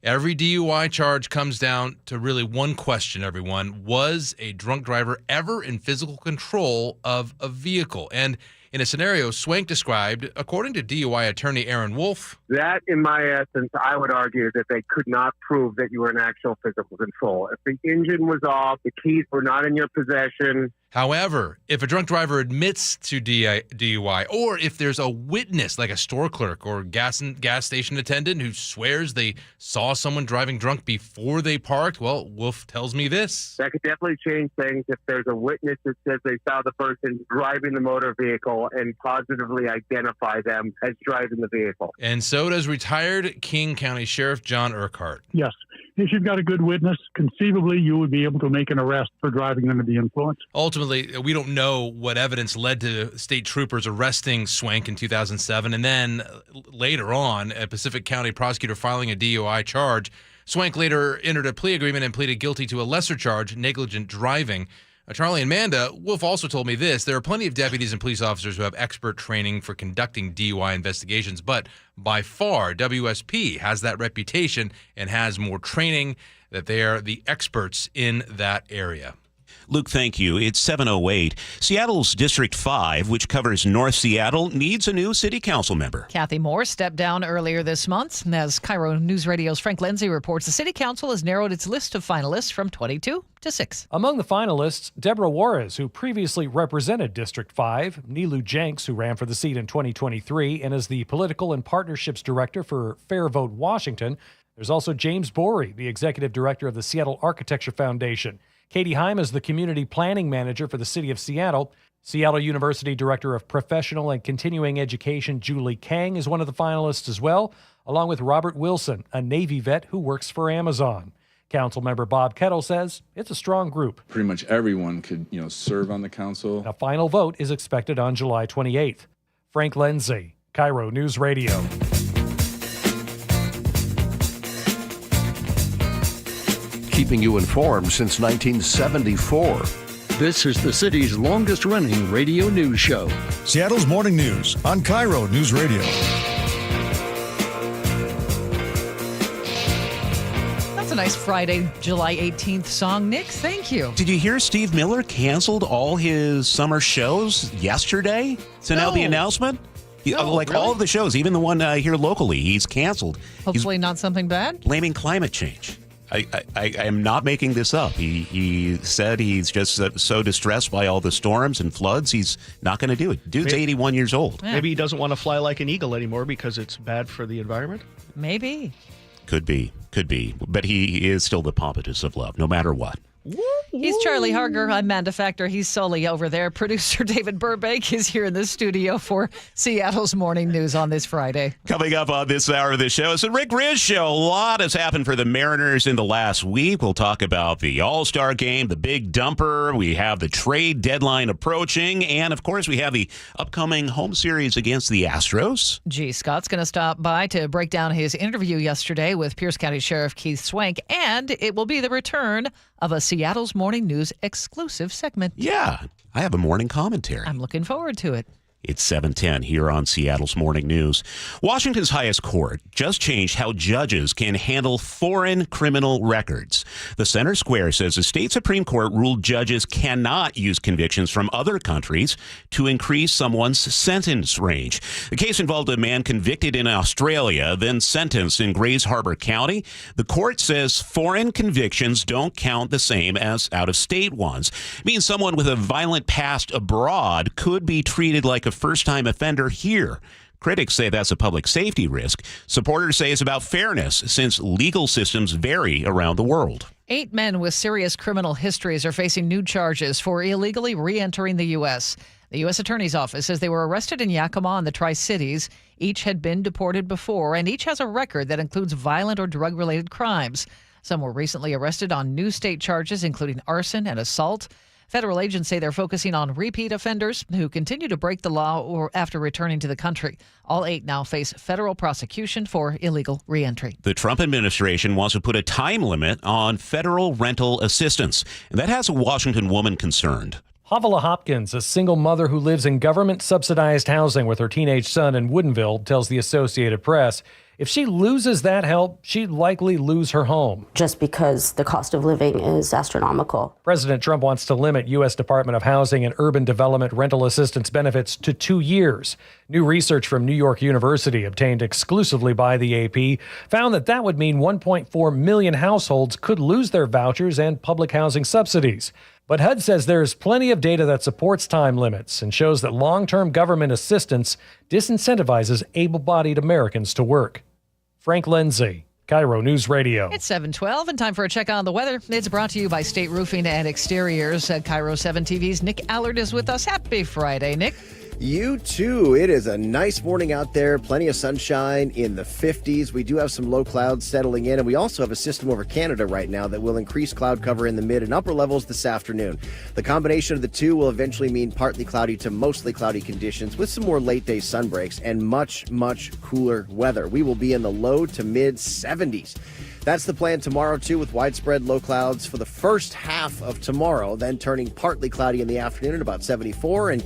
Every DUI charge comes down to really one question, everyone. Was a drunk driver ever in physical control of a vehicle? And in a scenario Swank described, according to DUI attorney Aaron Wolf, that, in my essence, I would argue that they could not prove that you were in actual physical control. If the engine was off, the keys were not in your possession. However, if a drunk driver admits to DUI, or if there's a witness like a store clerk or gas station attendant who swears they saw someone driving drunk before they parked, well, Wolf tells me this. That could definitely change things if there's a witness that says they saw the person driving the motor vehicle and positively identify them as driving the vehicle. And so does retired King County Sheriff John Urquhart. Yes. If you've got a good witness, conceivably you would be able to make an arrest for driving under the influence. Ultimately, we don't know what evidence led to state troopers arresting Swank in 2007, and then later on, a Pacific County prosecutor filing a DUI charge. Swank later entered a plea agreement and pleaded guilty to a lesser charge, negligent driving. Charlie and Manda, Wolf also told me this. There are plenty of deputies and police officers who have expert training for conducting DUI investigations, but by far, WSP has that reputation and has more training, that they are the experts in that area. Luke, thank you. It's 7:08. Seattle's District 5, which covers North Seattle, needs a new city council member. Kathy Moore stepped down earlier this month. And as KIRO Newsradio's Frank Lindsay reports, the city council has narrowed its list of finalists from 22 to 6. Among the finalists, Deborah Juarez, who previously represented District 5, Nilu Jenks, who ran for the seat in 2023 and is the Political and Partnerships Director for Fair Vote Washington. There's also James Borey, the Executive Director of the Seattle Architecture Foundation. Katie Heim is the Community Planning Manager for the City of Seattle. Seattle University Director of Professional and Continuing Education Julie Kang is one of the finalists as well, along with Robert Wilson, a Navy vet who works for Amazon. Councilmember Bob Kettle says it's a strong group. Pretty much everyone could, serve on the council. A final vote is expected on July 28th. Frank Lindsay, KIRO News Radio. Keeping you informed since 1974. This is the city's longest-running radio news show. Seattle's Morning News on KIRO News Radio. That's a nice Friday, July 18th song. Nick, thank you. Did you hear Steve Miller canceled all his summer shows yesterday? So now the announcement? Really? All of the shows, even the one here locally, he's canceled. Hopefully not something bad? Blaming climate change. I am not making this up. He said he's just so distressed by all the storms and floods, he's not going to do it. Dude's 81 years old. Maybe he doesn't want to fly like an eagle anymore because it's bad for the environment? Maybe. Could be. But he is still the pompatus of love, no matter what. He's Charlie Harger. I'm Manda Factor. He's Sully over there. Producer David Burbank is here in the studio for Seattle's Morning News on this Friday. Coming up on this hour of the show, it's the Rick Riz Show. A lot has happened for the Mariners in the last week. We'll talk about the All-Star game, the big dumper. We have the trade deadline approaching. And, of course, we have the upcoming home series against the Astros. G. Scott's going to stop by to break down his interview yesterday with Pierce County Sheriff Keith Swank. And it will be the return of a Seattle's Morning News exclusive segment. Yeah, I have a morning commentary. I'm looking forward to it. It's 7:10 here on Seattle's Morning News. Washington's highest court just changed how judges can handle foreign criminal records. The Center Square says the state Supreme Court ruled judges cannot use convictions from other countries to increase someone's sentence range. The case involved a man convicted in Australia, then sentenced in Grays Harbor County. The court says foreign convictions don't count the same as out-of-state ones. It means someone with a violent past abroad could be treated like a first-time offender here. Critics say that's a public safety risk. Supporters say it's about fairness, since legal systems vary around the world. 8 men with serious criminal histories are facing new charges for illegally re-entering the U.S. The U.S. Attorney's Office says they were arrested in Yakima and the Tri-Cities. Each had been deported before, and each has a record that includes violent or drug-related crimes. Some were recently arrested on new state charges, including arson and assault. Federal agents say they're focusing on repeat offenders who continue to break the law or after returning to the country. All 8 now face federal prosecution for illegal reentry. The Trump administration wants to put a time limit on federal rental assistance, and that has a Washington woman concerned. Havilah Hopkins, a single mother who lives in government-subsidized housing with her teenage son in Woodinville, tells the Associated Press If she loses that help, she'd likely lose her home. Just because the cost of living is astronomical. President Trump wants to limit U.S. Department of Housing and Urban Development rental assistance benefits to 2 years. New research from New York University, obtained exclusively by the AP, found that would mean 1.4 million households could lose their vouchers and public housing subsidies. But HUD says there's plenty of data that supports time limits and shows that long-term government assistance disincentivizes able-bodied Americans to work. Frank Lindsay, KIRO News Radio. It's 7:12 and time for a check on the weather. It's brought to you by State Roofing and Exteriors. KIRO 7 TV's Nick Allard is with us. Happy Friday, Nick. You too. It is a nice morning out there. Plenty of sunshine in the 50s. We do have some low clouds settling in, and we also have a system over Canada right now that will increase cloud cover in the mid and upper levels this afternoon. The combination of the two will eventually mean partly cloudy to mostly cloudy conditions with some more late day sun breaks and much, much cooler weather. We will be in the low to mid 70s. That's the plan tomorrow, too, with widespread low clouds for the first half of tomorrow, then turning partly cloudy in the afternoon at about 74, and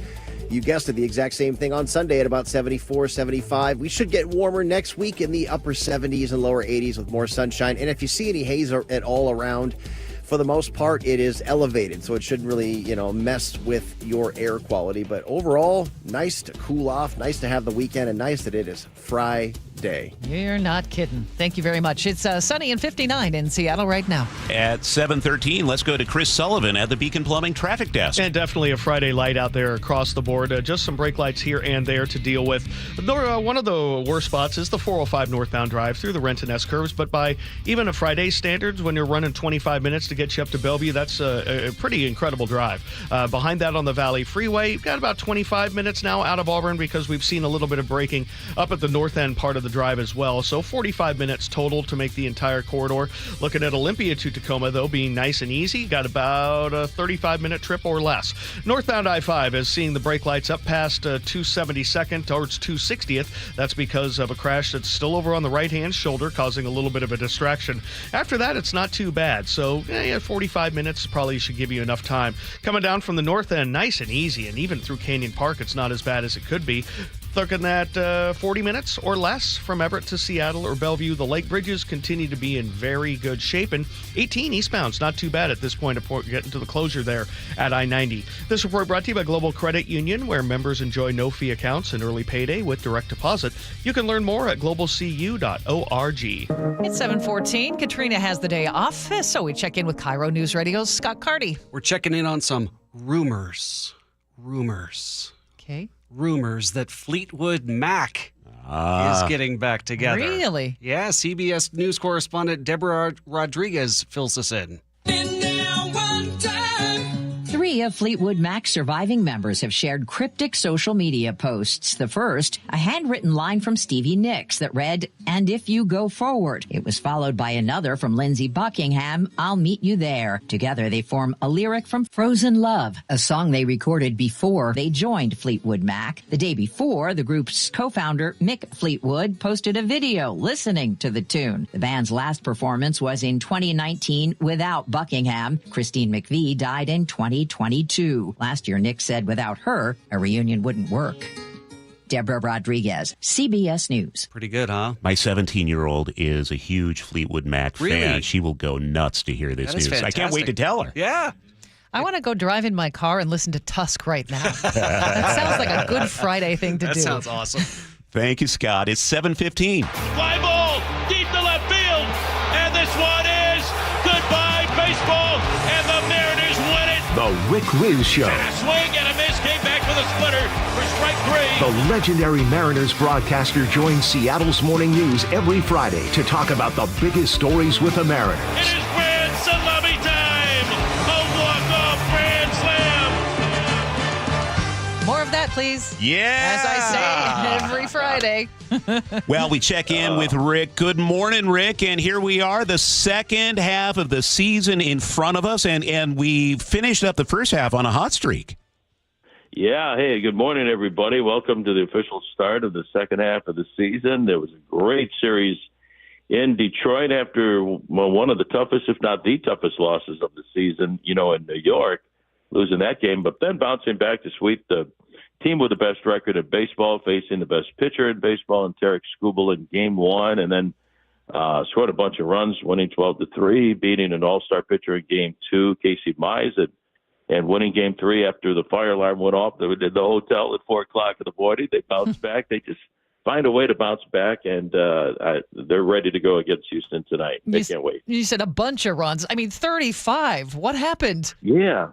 you guessed it, the exact same thing on Sunday at about 74, 75. We should get warmer next week in the upper 70s and lower 80s with more sunshine. And if you see any haze at all around, for the most part, it is elevated, so it shouldn't really, mess with your air quality. But overall, nice to cool off, nice to have the weekend, and nice that it is Friday. You're not kidding. Thank you very much. It's sunny and 59 in Seattle right now. At 7:13, let's go to Chris Sullivan at the Beacon Plumbing Traffic Desk. And definitely a Friday light out there across the board. Just some brake lights here and there to deal with. One of the worst spots is the 405 northbound drive through the Renton S-curves, but by even a Friday standards, when you're running 25 minutes to get you up to Bellevue, that's a pretty incredible drive. Behind that on the Valley Freeway, you've got about 25 minutes now out of Auburn because we've seen a little bit of braking up at the north end part of the drive as well. So 45 minutes total to make the entire corridor. Looking at Olympia to Tacoma, though, being nice and easy. Got about a 35-minute trip or less. Northbound I-5 is seeing the brake lights up past 272nd towards 260th. That's because of a crash that's still over on the right-hand shoulder, causing a little bit of a distraction. After that, it's not too bad. So 45 minutes probably should give you enough time. Coming down from the north end, nice and easy, and even through Canyon Park, it's not as bad as it could be. Looking at 40 minutes or less from Everett to Seattle or Bellevue. The lake bridges continue to be in very good shape, and 18 eastbound's not too bad at this point of getting to the closure there at I-90. This report brought to you by Global Credit Union, where members enjoy no-fee accounts and early payday with direct deposit. You can learn more at globalcu.org. It's 7:14. Katrina has the day off, so we check in with KIRO News Radio's Scott Carty. We're checking in on some rumors. Okay. Rumors that Fleetwood Mac is getting back together. Really? Yeah, CBS News correspondent Deborah Rodriguez fills us in. Three of Fleetwood Mac's surviving members have shared cryptic social media posts. The first, a handwritten line from Stevie Nicks that read, "And if you go forward." It was followed by another from Lindsey Buckingham, "I'll meet you there." Together they form a lyric from Frozen Love, a song they recorded before they joined Fleetwood Mac. The day before, the group's co-founder, Mick Fleetwood, posted a video listening to the tune. The band's last performance was in 2019 without Buckingham. Christine McVie died in 2022. Last year, Nick said without her, a reunion wouldn't work. Deborah Rodriguez, CBS News. Pretty good, huh? My 17-year-old is a huge Fleetwood Mac fan. Really? She will go nuts to hear this news. Fantastic. I can't wait to tell her. Yeah. I want to go drive in my car and listen to Tusk right now. That sounds like a good Friday thing to do. That sounds awesome. Thank you, Scott. It's 7:15. Fly ball deep to left field, and this one is goodbye baseball, and the Mariners win it. The Rick Riz Show. And a swing and a miss, came back with a splitter for strike three. The legendary Mariners broadcaster joins Seattle's Morning News every Friday to talk about the biggest stories with the Mariners. It is grand salami time. A walk-off grand slam. More of that, please. Yeah. As I say every Friday. Well, we check in with Rick. Good morning, Rick. And here we are, the second half of the season in front of us. And we finished up the first half on a hot streak. Yeah. Hey, good morning, everybody. Welcome to the official start of the second half of the season. There was a great series in Detroit after one of the toughest, if not the toughest losses of the season, in New York, losing that game, but then bouncing back to sweep the team with the best record in baseball, facing the best pitcher in baseball, and Tarek Skubal in Game 1, and then scored a bunch of runs, winning 12-3, beating an all-star pitcher in Game 2, Casey Mize, and winning Game 3 after the fire alarm went off. They did the hotel at 4 o'clock in the morning. They bounced back. They just find a way to bounce back, and they're ready to go against Houston tonight. They can't wait. You said a bunch of runs. I mean, 35. What happened? Yeah.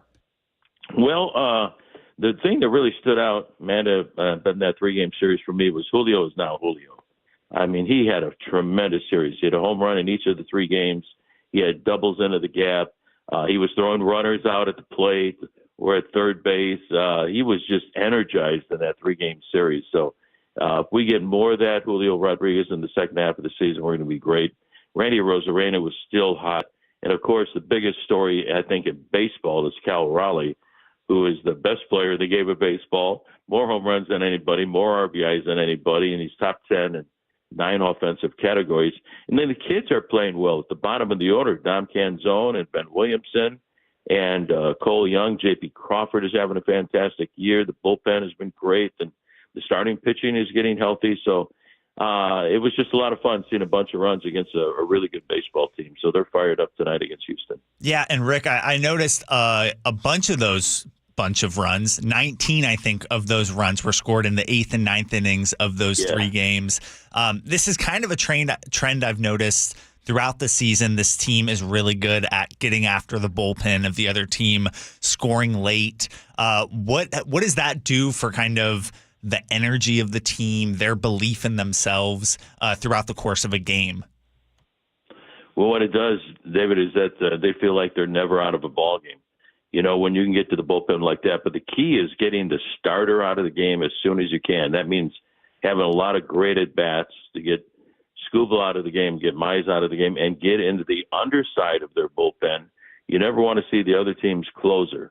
Well, the thing that really stood out, Amanda, in that 3-game series for me was Julio is now Julio. I mean, he had a tremendous series. He had a home run in each of the 3 games. He had doubles into the gap. He was throwing runners out at the plate or at third base. He was just energized in that 3-game series. So if we get more of that, Julio Rodriguez, in the second half of the season, we're going to be great. Randy Arozarena was still hot. And, of course, the biggest story, I think, in baseball is Cal Raleigh, who is the best player in the game of baseball, more home runs than anybody, more RBIs than anybody, and he's top 10 in 9 offensive categories. And then the kids are playing well at the bottom of the order. Dom Canzone and Ben Williamson and Cole Young. J.P. Crawford is having a fantastic year. The bullpen has been great, and the starting pitching is getting healthy. So it was just a lot of fun seeing a bunch of runs against a really good baseball team. So they're fired up tonight against Houston. Yeah, and Rick, I noticed a bunch of runs. 19, I think, of those runs were scored in the 8th and 9th innings of those 3 games. This is kind of a trend I've noticed throughout the season. This team is really good at getting after the bullpen of the other team, scoring late. What does that do for kind of the energy of the team, their belief in themselves throughout the course of a game? Well, what it does, David, is that they feel like they're never out of a ball game. You know, when you can get to the bullpen like that. But the key is getting the starter out of the game as soon as you can. That means having a lot of great at-bats to get Skubal out of the game, get Mize out of the game, and get into the underside of their bullpen. You never want to see the other team's closer.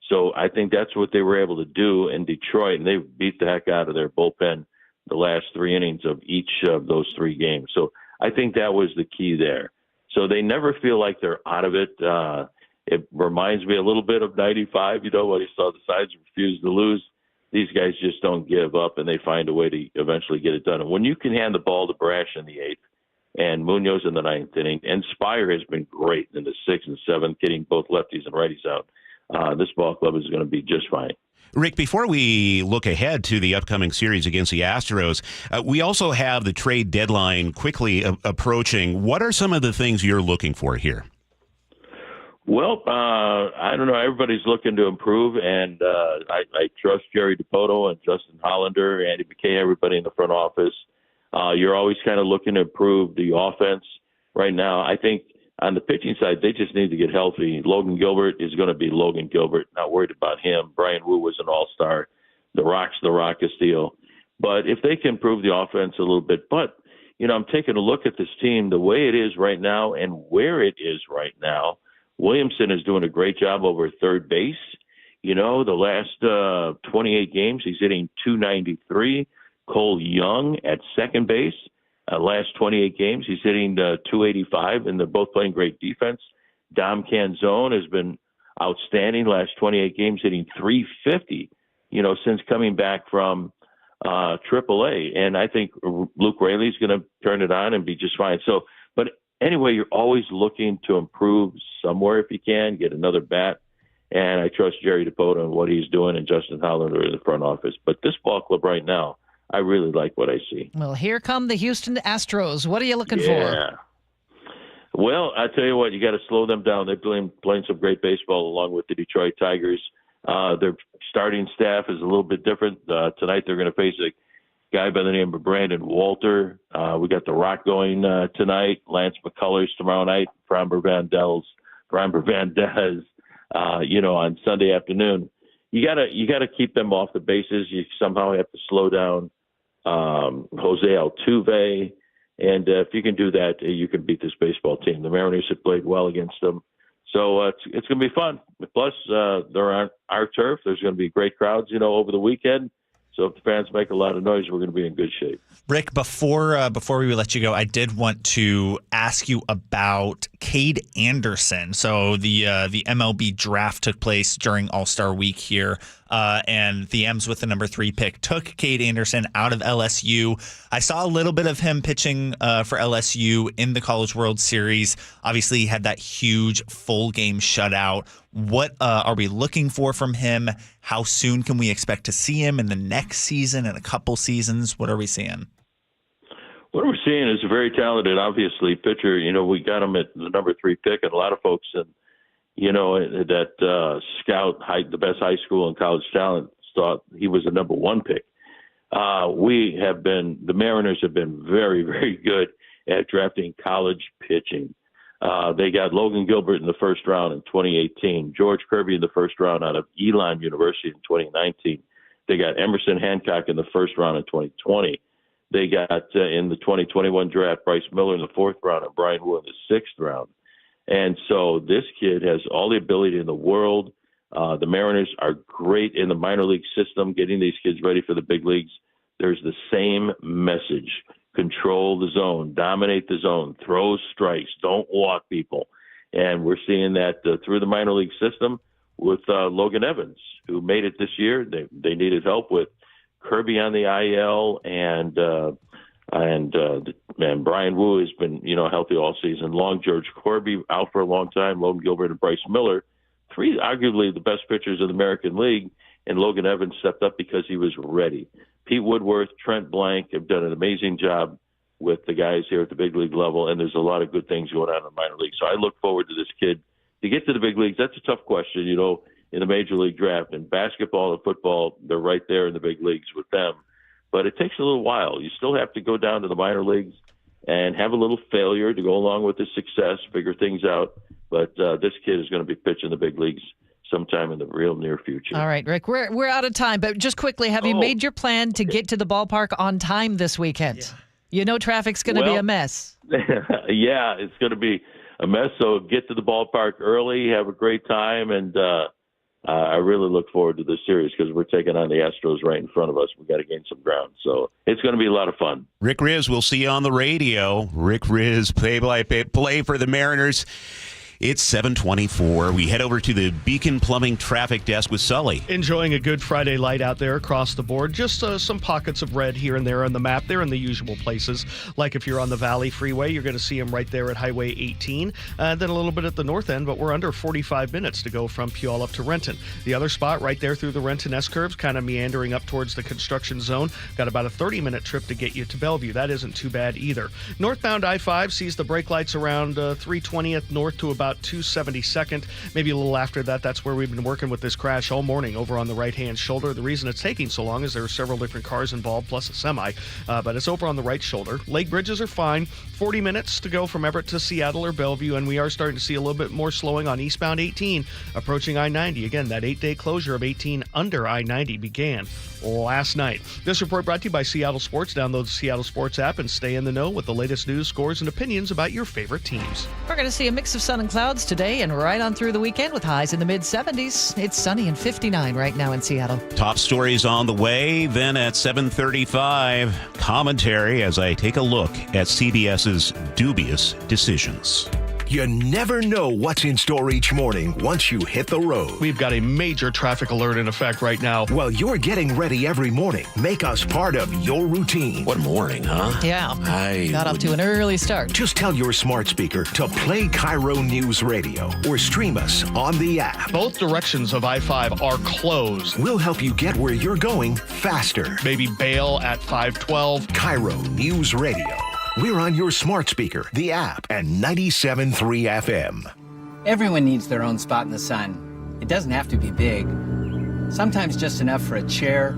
So I think that's what they were able to do in Detroit, and they beat the heck out of their bullpen the last 3 innings of each of those 3 games. So I think that was the key there. So they never feel like they're out of it. It reminds me a little bit of 95, you know, when he saw the sides refuse to lose. These guys just don't give up, and they find a way to eventually get it done. And when you can hand the ball to Brash in the 8th and Munoz in the 9th inning, and Spire has been great in the 6th and 7th, getting both lefties and righties out, this ball club is going to be just fine. Rick, before we look ahead to the upcoming series against the Astros, we also have the trade deadline quickly approaching. What are some of the things you're looking for here? Well, I don't know. Everybody's looking to improve, and I trust Jerry Dipoto and Justin Hollander, Andy McKay, everybody in the front office. You're always kind of looking to improve the offense. Right now, I think on the pitching side, they just need to get healthy. Logan Gilbert is going to be Logan Gilbert. Not worried about him. Brian Wu was an all-star. The Rock's the Rock of Steel. But if they can improve the offense a little bit, but, you know, I'm taking a look at this team, the way it is right now and where it is right now. Williamson is doing a great job over third base. You know, the last 28 games, he's hitting .293. Cole Young at second base. Last 28 games, he's hitting .285, and they're both playing great defense. Dom Canzone has been outstanding. Last 28 games, hitting .350, you know, since coming back from AAA. And I think Luke Raley's going to turn it on and be just fine. So, but anyway, you're always looking to improve somewhere if you can, get another bat. And I trust Jerry Dipoto and what he's doing, and Justin Hollander in the front office. But this ball club right now, I really like what I see. Well, here come the Houston Astros. What are you looking for? Well, I tell you what, you got to slow them down. They're playing some great baseball along with the Detroit Tigers. Their starting staff is a little bit different. Tonight they're going to face a guy by the name of Brandon Walter. We got The Rock going tonight. Lance McCullers tomorrow night. Framber Valdez, you know, on Sunday afternoon. You gotta keep them off the bases. You somehow have to slow down Jose Altuve, and if you can do that, you can beat this baseball team. The Mariners have played well against them, so it's going to be fun. Plus, they're on our turf. There's going to be great crowds, you know, over the weekend. So if the fans make a lot of noise, we're going to be in good shape. Rick, before we let you go, I did want to ask you about Cade Anderson. So the MLB draft took place during All-Star Week here and the M's with the number 3 pick took Cade Anderson out of LSU. I saw a little bit of him pitching for LSU in the College World Series. Obviously, he had that huge full game shutout. What are we looking for from him? How soon can we expect to see him in the next season, in a couple seasons? What are we seeing? What we're seeing is a very talented, obviously, pitcher. We got him at the number 3 pick, and a lot of folks that scout the best high school and college talent thought he was a number 1 pick. The Mariners have been very, very good at drafting college pitching. They got Logan Gilbert in the first round in 2018, George Kirby in the first round out of Elon University in 2019. They got Emerson Hancock in the first round in 2020. They got in the 2021 draft Bryce Miller in the 4th round and Brian Wu in the 6th round. And so this kid has all the ability in the world. The Mariners are great in the minor league system, getting these kids ready for the big leagues. There's the same message. Control the zone, dominate the zone, throw strikes, don't walk people. And we're seeing that through the minor league system with Logan Evans, who made it this year. They needed help with Kirby on the IL, and Brian Wu has been healthy all season long. George Kirby out for a long time. Logan Gilbert and Bryce Miller, 3 arguably the best pitchers in the American League, and Logan Evans stepped up because he was ready. Pete Woodworth, Trent Blank have done an amazing job with the guys here at the big league level, and there's a lot of good things going on in the minor league. So I look forward to this kid to get to the big leagues. That's a tough question, in the major league draft. In basketball and football, they're right there in the big leagues with them. But it takes a little while. You still have to go down to the minor leagues and have a little failure to go along with the success, figure things out. But this kid is going to be pitching the big leagues sometime in the real near future. All right, Rick, we're out of time, but just quickly, have you made your plan to get to the ballpark on time this weekend? Yeah. Traffic's going to be a mess. Yeah, it's going to be a mess. So get to the ballpark early, have a great time, and I really look forward to this series because we're taking on the Astros right in front of us. We got to gain some ground. So it's going to be a lot of fun. Rick Riz, we'll see you on the radio. Rick Riz, play for the Mariners. It's 7:24. We head over to the Beacon Plumbing traffic desk with Sully. Enjoying a good Friday light out there across the board. Just some pockets of red here and there on the map. They're in the usual places. Like if you're on the Valley Freeway, you're going to see them right there at Highway 18. Then a little bit at the north end, but we're under 45 minutes to go from Puyallup up to Renton. The other spot right there through the Renton S-curves, kind of meandering up towards the construction zone. Got about a 30-minute trip to get you to Bellevue. That isn't too bad either. Northbound I-5 sees the brake lights around 320th north to about 272nd, maybe a little after that. That's where we've been working with this crash all morning over on the right-hand shoulder. The reason it's taking so long is there are several different cars involved, plus a semi, but it's over on the right shoulder. Lake bridges are fine. 40 minutes to go from Everett to Seattle or Bellevue, and we are starting to see a little bit more slowing on eastbound 18, approaching I-90. Again, that 8-day closure of 18 under I-90 began last night. This report brought to you by Seattle Sports. Download the Seattle Sports app and stay in the know with the latest news, scores, and opinions about your favorite teams. We're going to see a mix of sun and clouds today and right on through the weekend with highs in the mid-70s. It's sunny and 59 right now in Seattle. Top stories on the way. Then at 7:35, commentary as I take a look at CBS's dubious decisions. You never know what's in store each morning once you hit the road. We've got a major traffic alert in effect right now. While you're getting ready every morning, make us part of your routine. What morning, huh? Yeah. Got off to an early start. Just tell your smart speaker to play KIRO News Radio or stream us on the app. Both directions of I-5 are closed. We'll help you get where you're going faster. Maybe bail at 512. KIRO News Radio. We're on your smart speaker, the app, and 97.3 FM. Everyone needs their own spot in the sun. It doesn't have to be big. Sometimes just enough for a chair,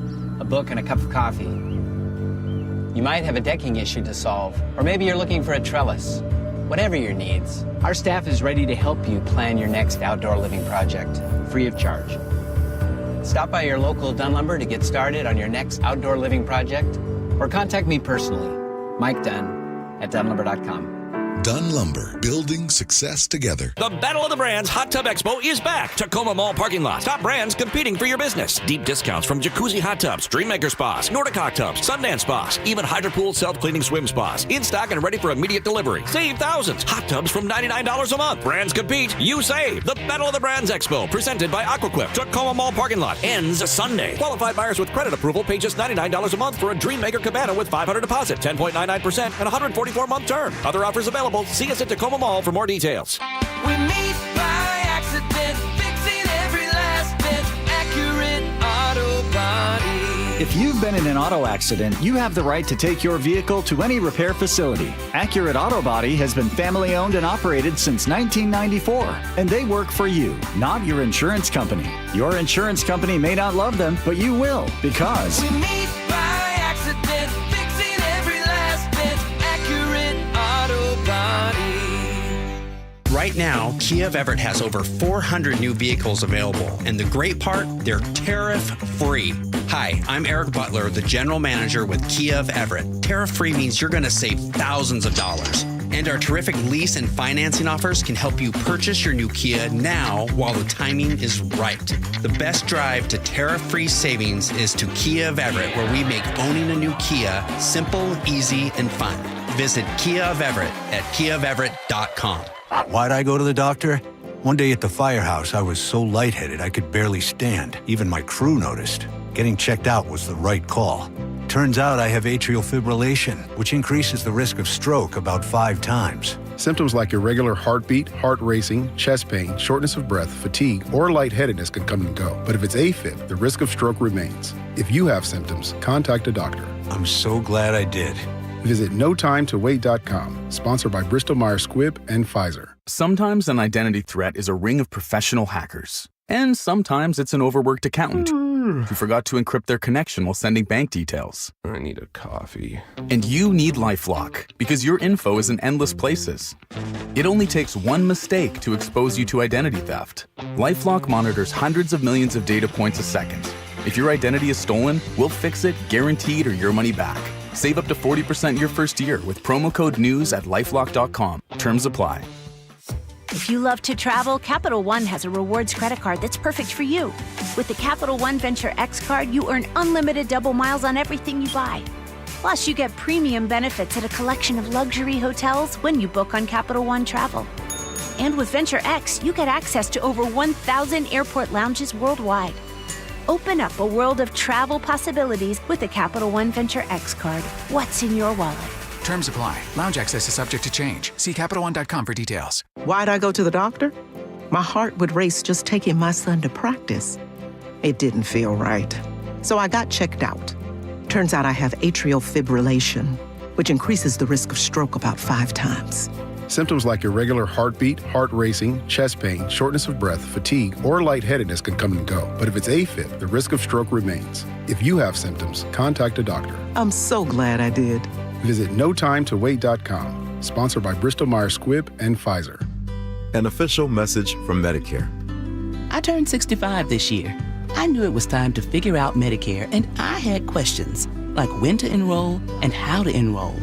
a book, and a cup of coffee. You might have a decking issue to solve, or maybe you're looking for a trellis. Whatever your needs, our staff is ready to help you plan your next outdoor living project, free of charge. Stop by your local Dunn Lumber to get started on your next outdoor living project, or contact me personally, Mike Dunn, at dunlumber.com. Dunn Lumber, building success together. The Battle of the Brands Hot Tub Expo is back. Tacoma Mall parking lot. Top brands competing for your business. Deep discounts from Jacuzzi Hot Tubs, Dreammaker Spas, Nordic Hot Tubs, Sundance Spas, even Hydro Pool self-cleaning swim spas. In stock and ready for immediate delivery. Save thousands. Hot tubs from $99 a month. Brands compete. You save. The Battle of the Brands Expo, presented by Aquaquip. Tacoma Mall parking lot. Ends Sunday. Qualified buyers with credit approval pay just $99 a month for a Dreammaker Cabana with $500 deposit, 10.99%, and 144-month term. Other offers available. See us at Tacoma Mall for more details. We meet by accident, fixing every last bit. Accurate Auto Body. If you've been in an auto accident, you have the right to take your vehicle to any repair facility. Accurate Auto Body has been family owned and operated since 1994, and they work for you, not your insurance company. Your insurance company may not love them, but you will, because We meet by accident, fixing every last bit. Accurate Auto Body. Right now, Kia of Everett has over 400 new vehicles available, and the great part, they're tariff-free. Hi, I'm Eric Butler, the General Manager with Kia of Everett. Tariff-free means you're going to save thousands of dollars. And our terrific lease and financing offers can help you purchase your new Kia now while the timing is right. The best drive to tariff-free savings is to Kia of Everett, where we make owning a new Kia simple, easy, and fun. Visit Kia of Everett at kiaofeverett.com. Why'd I go to the doctor? One day at the firehouse, I was so lightheaded I could barely stand. Even my crew noticed. Getting checked out was the right call. Turns out I have atrial fibrillation, which increases the risk of stroke about 5 times. Symptoms like irregular heartbeat, heart racing, chest pain, shortness of breath, fatigue, or lightheadedness can come and go. But if it's AFib, the risk of stroke remains. If you have symptoms, contact a doctor. I'm so glad I did. Visit notimetowait.com, sponsored by Bristol-Myers Squibb and Pfizer. Sometimes an identity threat is a ring of professional hackers. And sometimes it's an overworked accountant who forgot to encrypt their connection while sending bank details. I need a coffee. And you need LifeLock, because your info is in endless places. It only takes one mistake to expose you to identity theft. LifeLock monitors hundreds of millions of data points a second. If your identity is stolen, we'll fix it, guaranteed, or your money back. Save up to 40% your first year with promo code NEWS at LifeLock.com. Terms apply. If you love to travel, Capital One has a rewards credit card that's perfect for you. With the Capital One Venture X card, you earn unlimited double miles on everything you buy. Plus, you get premium benefits at a collection of luxury hotels when you book on Capital One Travel. And with Venture X, you get access to over 1,000 airport lounges worldwide. Open up a world of travel possibilities with the Capital One Venture X card. What's in your wallet? Terms apply. Lounge access is subject to change. See CapitalOne.com for details. Why'd I go to the doctor? My heart would race just taking my son to practice. It didn't feel right. So I got checked out. Turns out I have atrial fibrillation, which increases the risk of stroke about 5 times. Symptoms like irregular heartbeat, heart racing, chest pain, shortness of breath, fatigue, or lightheadedness can come and go. But if it's AFib, the risk of stroke remains. If you have symptoms, contact a doctor. I'm so glad I did. Visit notimetowait.com, sponsored by Bristol-Myers Squibb and Pfizer. An official message from Medicare. I turned 65 this year. I knew it was time to figure out Medicare, and I had questions, like when to enroll and how to enroll.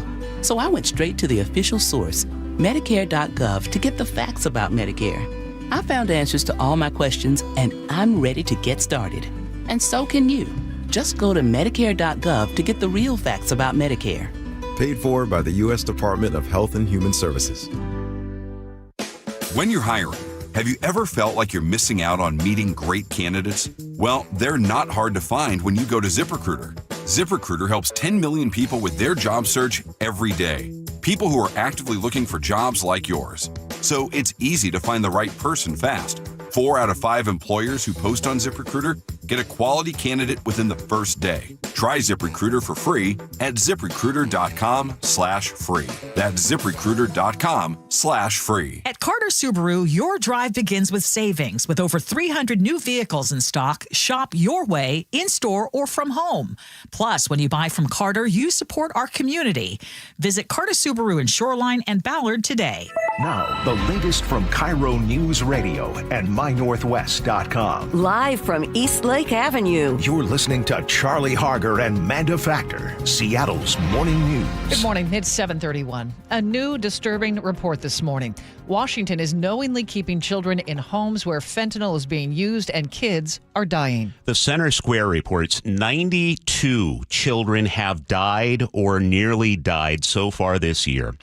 So I went straight to the official source, Medicare.gov, to get the facts about Medicare. I found answers to all my questions, and I'm ready to get started. And so can you. Just go to Medicare.gov to get the real facts about Medicare. Paid for by the U.S. Department of Health and Human Services. When you're hiring, have you ever felt like you're missing out on meeting great candidates? Well, they're not hard to find when you go to ZipRecruiter. ZipRecruiter helps 10 million people with their job search every day. People who are actively looking for jobs like yours. So it's easy to find the right person fast. 4 out of 5 employers who post on ZipRecruiter get a quality candidate within the first day. Try ZipRecruiter for free at ZipRecruiter.com/free. That's ZipRecruiter.com/free. At Carter Subaru, your drive begins with savings. With over 300 new vehicles in stock, shop your way, in-store or from home. Plus, when you buy from Carter, you support our community. Visit Carter Subaru in Shoreline and Ballard today. Now, the latest from KIRO Newsradio and MyNorthwest.com. Live from East Lake Avenue. You're listening to Charlie Harger Harger and Manda Factor, Seattle's morning news. Good morning. It's 7:31. A new disturbing report this morning. Washington is knowingly keeping children in homes where fentanyl is being used and kids are dying. The Center Square reports 92 children have died or nearly died so far this year.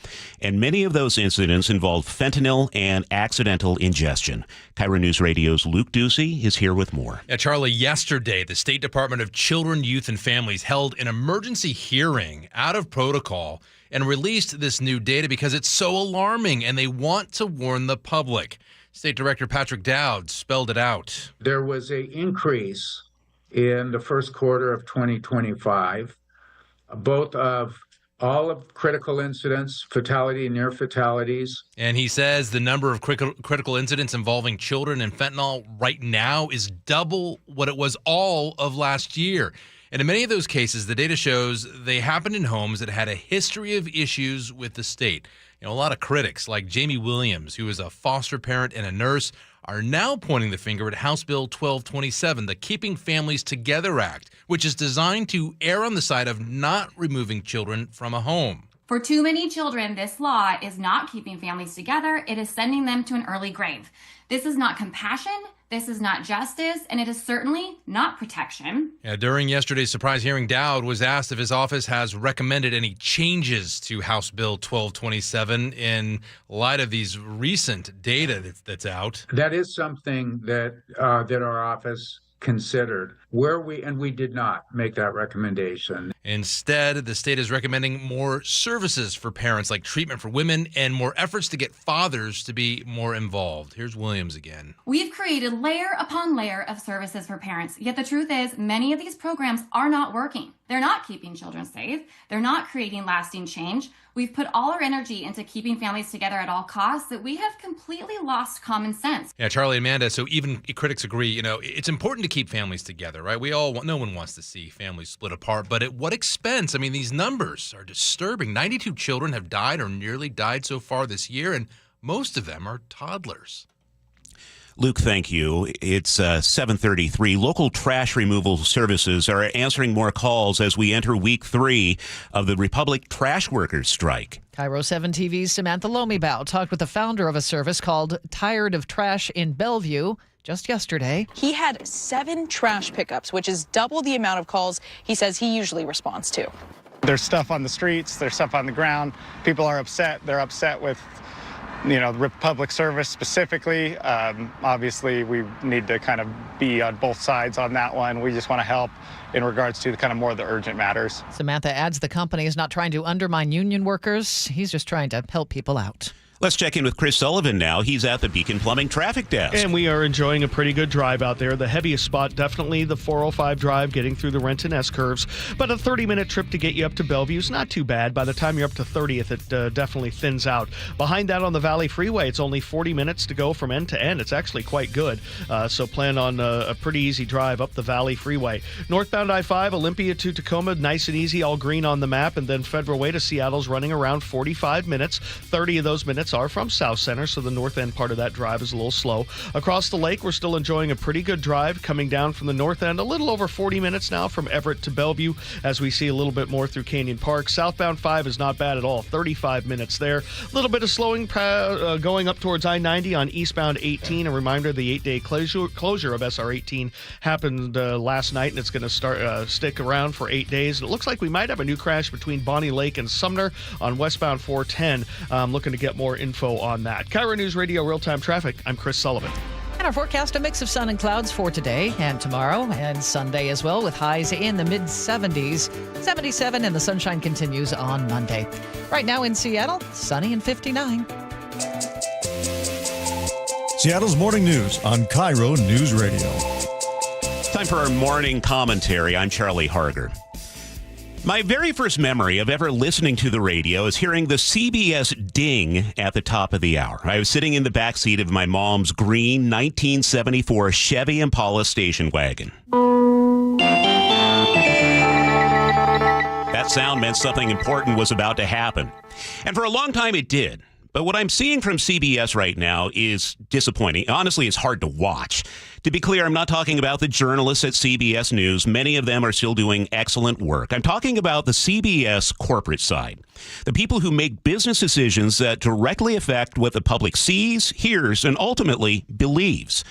And many of those incidents involve fentanyl and accidental ingestion. KIRO Newsradio's Luke Ducey is here with more. Yeah, Charlie, yesterday, the State Department of Children, Youth, and Families held an emergency hearing out of protocol and released this new data because it's so alarming and they want to warn the public. State Director Patrick Dowd spelled it out. There was an increase in the first quarter of 2025, both of all of critical incidents, fatality and near fatalities. And he says the number of critical incidents involving children and fentanyl right now is double what it was all of last year. And in many of those cases, the data shows they happened in homes that had a history of issues with the state. You know, a lot of critics like Jamie Williams, who is a foster parent and a nurse, are now pointing the finger at House Bill 1227, the Keeping Families Together Act, which is designed to err on the side of not removing children from a home. For too many children, this law is not keeping families together. It is sending them to an early grave. This is not compassion. This is not justice, and it is certainly not protection. Yeah, during yesterday's surprise hearing, Dowd was asked if his office has recommended any changes to House Bill 1227 in light of these recent data that's out. That is something that that our office considered. We did not make that recommendation. Instead, the state is recommending more services for parents, like treatment for women, and more efforts to get fathers to be more involved. Here's Williams again. We've created layer upon layer of services for parents, yet the truth is many of these programs are not working. They're not keeping children safe. They're not creating lasting change. We've put all our energy into keeping families together at all costs that we have completely lost common sense. Yeah, Charlie and Amanda, so even critics agree, you know, it's important to keep families together, right? No one wants to see families split apart, but at what expense? I mean, these numbers are disturbing. 92 children have died or nearly died so far this year, and most of them are toddlers. Luke, thank you. It's 7:33. Local trash removal services are answering more calls as we enter week 3 of the Republic Trash Workers strike. KIRO 7 TV's Samantha Lomibao talked with the founder of a service called Tired of Trash in Bellevue just yesterday. He had 7 trash pickups, which is double the amount of calls he says he usually responds to. There's stuff on the streets, there's stuff on the ground. People are upset. They're upset with Republic service specifically. Obviously, we need to kind of be on both sides on that one. We just want to help in regards to the kind of more of the urgent matters. Samantha adds the company is not trying to undermine union workers. He's just trying to help people out. Let's check in with Chris Sullivan now. He's at the Beacon Plumbing Traffic Desk. And we are enjoying a pretty good drive out there. The heaviest spot, definitely the 405 drive, getting through the Renton S-curves. But a 30-minute trip to get you up to Bellevue is not too bad. By the time you're up to 30th, it definitely thins out. Behind that on the Valley Freeway, it's only 40 minutes to go from end to end. It's actually quite good. So plan on a pretty easy drive up the Valley Freeway. Northbound I-5, Olympia to Tacoma, nice and easy, all green on the map. And then Federal Way to Seattle's running around 45 minutes. 30 of those minutes are from South Center, so the north end part of that drive is a little slow. Across the lake, we're still enjoying a pretty good drive coming down from the north end, a little over 40 minutes now from Everett to Bellevue as we see a little bit more through Canyon Park. Southbound 5 is not bad at all, 35 minutes there. A little bit of slowing going up towards I-90 on eastbound 18. A reminder, the 8-day closure of SR 18 happened last night, and it's going to stick around for 8 days. And it looks like we might have a new crash between Bonnie Lake and Sumner on westbound 410. I'm looking to get more info on that. KIRO Newsradio Real-Time Traffic. I'm Chris Sullivan. And our forecast, a mix of sun and clouds for today and tomorrow and Sunday as well, with highs in the mid-70s, 77, and the sunshine continues on Monday. Right now in Seattle, sunny and 59. Seattle's morning news on KIRO News Radio. Time for our morning commentary. I'm Charlie Harger. My very first memory of ever listening to the radio is hearing the CBS ding at the top of the hour. I was sitting in the back seat of my mom's green 1974 Chevy Impala station wagon. That sound meant something important was about to happen. And for a long time it did. But what I'm seeing from CBS right now is disappointing. Honestly, it's hard to watch. To be clear, I'm not talking about the journalists at CBS News. Many of them are still doing excellent work. I'm talking about the CBS corporate side, the people who make business decisions that directly affect what the public sees, hears, and ultimately believes.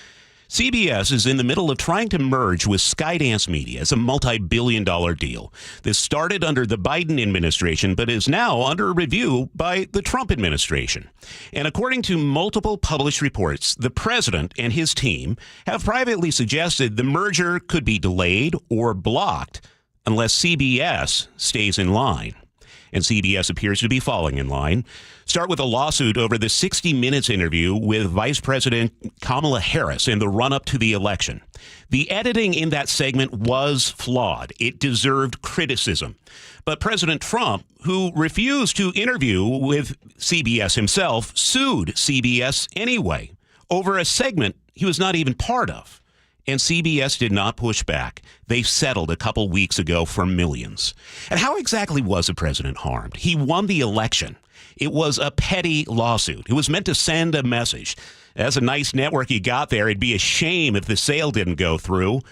CBS is in the middle of trying to merge with Skydance Media as a multi-billion-dollar deal. This started under the Biden administration, but is now under review by the Trump administration. And according to multiple published reports, the president and his team have privately suggested the merger could be delayed or blocked unless CBS stays in line. And CBS appears to be falling in line. Start with a lawsuit over the 60 Minutes interview with Vice President Kamala Harris in the run-up to the election. The editing in that segment was flawed. It deserved criticism. But President Trump, who refused to interview with CBS himself, sued CBS anyway over a segment he was not even part of. And CBS did not push back. They settled a couple weeks ago for millions. And how exactly was the president harmed? He won the election. It was a petty lawsuit. It was meant to send a message. That's a nice network you got there. It'd be a shame if the sale didn't go through.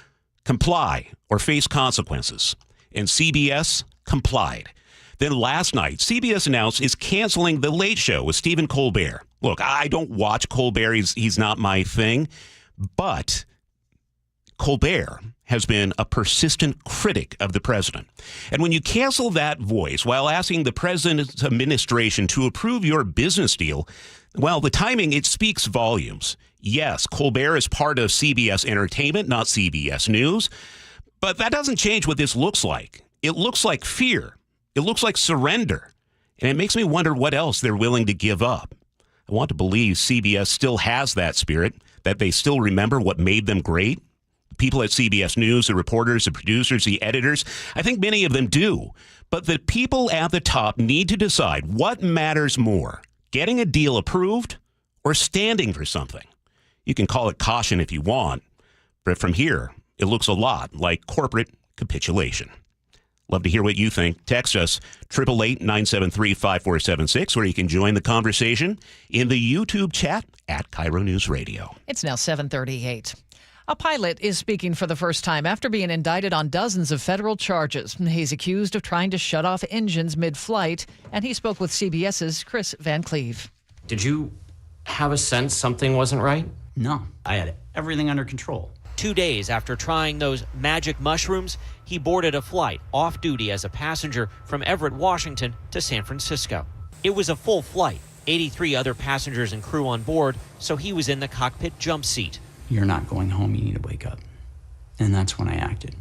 Comply or face consequences. And CBS complied. Then last night, CBS announced it's canceling The Late Show with Stephen Colbert. Look, I don't watch Colbert. He's not my thing. But Colbert has been a persistent critic of the president. And when you cancel that voice while asking the president's administration to approve your business deal, well, the timing, it speaks volumes. Yes, Colbert is part of CBS Entertainment, not CBS News. But that doesn't change what this looks like. It looks like fear. It looks like surrender. And it makes me wonder what else they're willing to give up. I want to believe CBS still has that spirit, that they still remember what made them great. People at CBS News, the reporters, the producers, the editors, I think many of them do. But the people at the top need to decide what matters more, getting a deal approved or standing for something. You can call it caution if you want, but from here, it looks a lot like corporate capitulation. Love to hear what you think. Text us 888-973-5476, where you can join the conversation in the YouTube chat at KIRO News Radio. It's now 7:38. A pilot is speaking for the first time after being indicted on dozens of federal charges. He's accused of trying to shut off engines mid-flight, and he spoke with CBS's Chris Van Cleve. Did you have a sense something wasn't right? No, I had everything under control. 2 days after trying those magic mushrooms, he boarded a flight off-duty as a passenger from Everett, Washington to San Francisco. It was a full flight, 83 other passengers and crew on board, so he was in the cockpit jump seat. You're not going home, you need to wake up. And that's when I acted.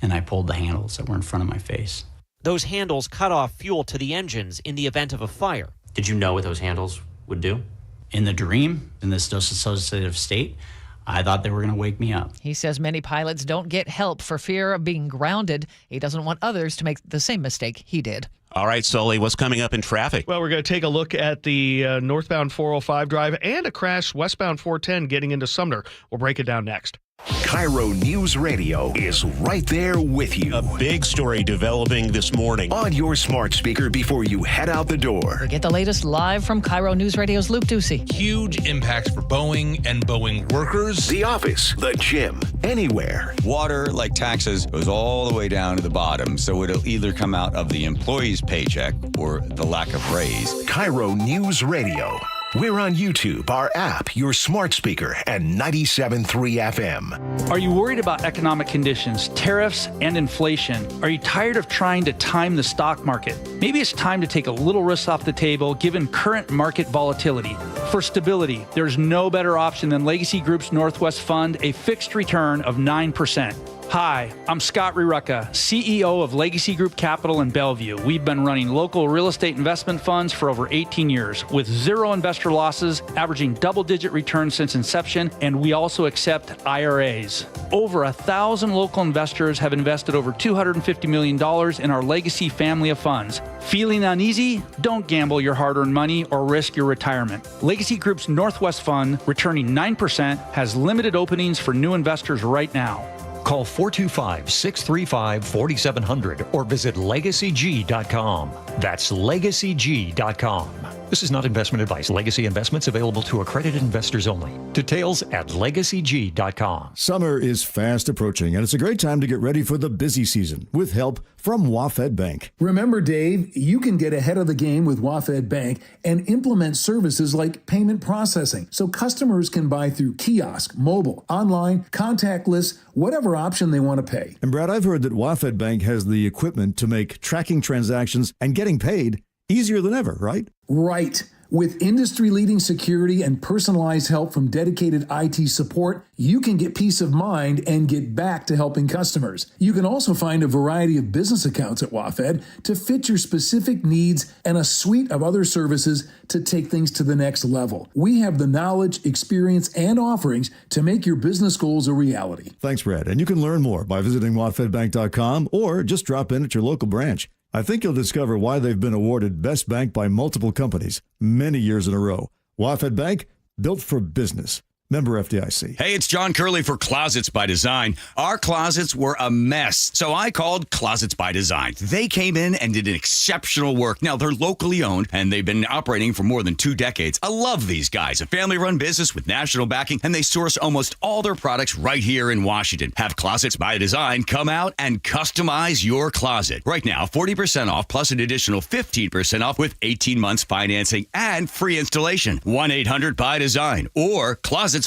And I pulled the handles that were in front of my face. Those handles cut off fuel to the engines in the event of a fire. Did you know what those handles would do? In the dream, in this dissociative state, I thought they were going to wake me up. He says many pilots don't get help for fear of being grounded. He doesn't want others to make the same mistake he did. All right, Sully, what's coming up in traffic? Well, we're going to take a look at the northbound 405 drive and a crash westbound 410 getting into Sumner. We'll break it down next. KIRO News Radio is right there with you. A big story developing this morning on your smart speaker before you head out the door. We get the latest live from KIRO News Radio's Luke Ducey. Huge impacts for Boeing and Boeing workers. The office, the gym, anywhere. Water, like taxes, goes all the way down to the bottom, so it'll either come out of the employee's paycheck or the lack of raise. KIRO News Radio. We're on YouTube, our app, your smart speaker, and 97.3 FM. Are you worried about economic conditions, tariffs, and inflation? Are you tired of trying to time the stock market? Maybe it's time to take a little risk off the table given current market volatility. For stability, there's no better option than Legacy Group's Northwest Fund, a fixed return of 9%. Hi, I'm Scott Rirucka, CEO of Legacy Group Capital in Bellevue. We've been running local real estate investment funds for over 18 years with zero investor losses, averaging double-digit returns since inception, and we also accept IRAs. Over 1,000 local investors have invested over $250 million in our Legacy family of funds. Feeling uneasy? Don't gamble your hard-earned money or risk your retirement. Legacy Group's Northwest Fund, returning 9%, has limited openings for new investors right now. Call 425-635-4700 or visit LegacyG.com. That's LegacyG.com. This is not investment advice. Legacy investments available to accredited investors only. Details at legacygg.com. Summer is fast approaching, and it's a great time to get ready for the busy season with help from WaFd Bank. Remember, Dave, you can get ahead of the game with WaFd Bank and implement services like payment processing so customers can buy through kiosk, mobile, online, contactless, whatever option they want to pay. And Brad, I've heard that WaFd Bank has the equipment to make tracking transactions and getting paid easier than ever, right? Right. With industry-leading security and personalized help from dedicated IT support, you can get peace of mind and get back to helping customers. You can also find a variety of business accounts at WaFd to fit your specific needs and a suite of other services to take things to the next level. We have the knowledge, experience, and offerings to make your business goals a reality. Thanks, Brad. And you can learn more by visiting wafdbank.com or just drop in at your local branch. I think you'll discover why they've been awarded Best Bank by multiple companies many years in a row. WaFd Bank, built for business. Member FDIC. Hey, it's John Curley for Closets by Design. Our closets were a mess, so I called Closets by Design. They came in and did an exceptional work. Now, they're locally owned, and they've been operating for more than 2 decades. I love these guys. A family-run business with national backing, and they source almost all their products right here in Washington. Have Closets by Design come out and customize your closet. Right now, 40% off plus an additional 15% off with 18 months financing and free installation. 1-800-BY-DESIGN or closetsbydesign.com.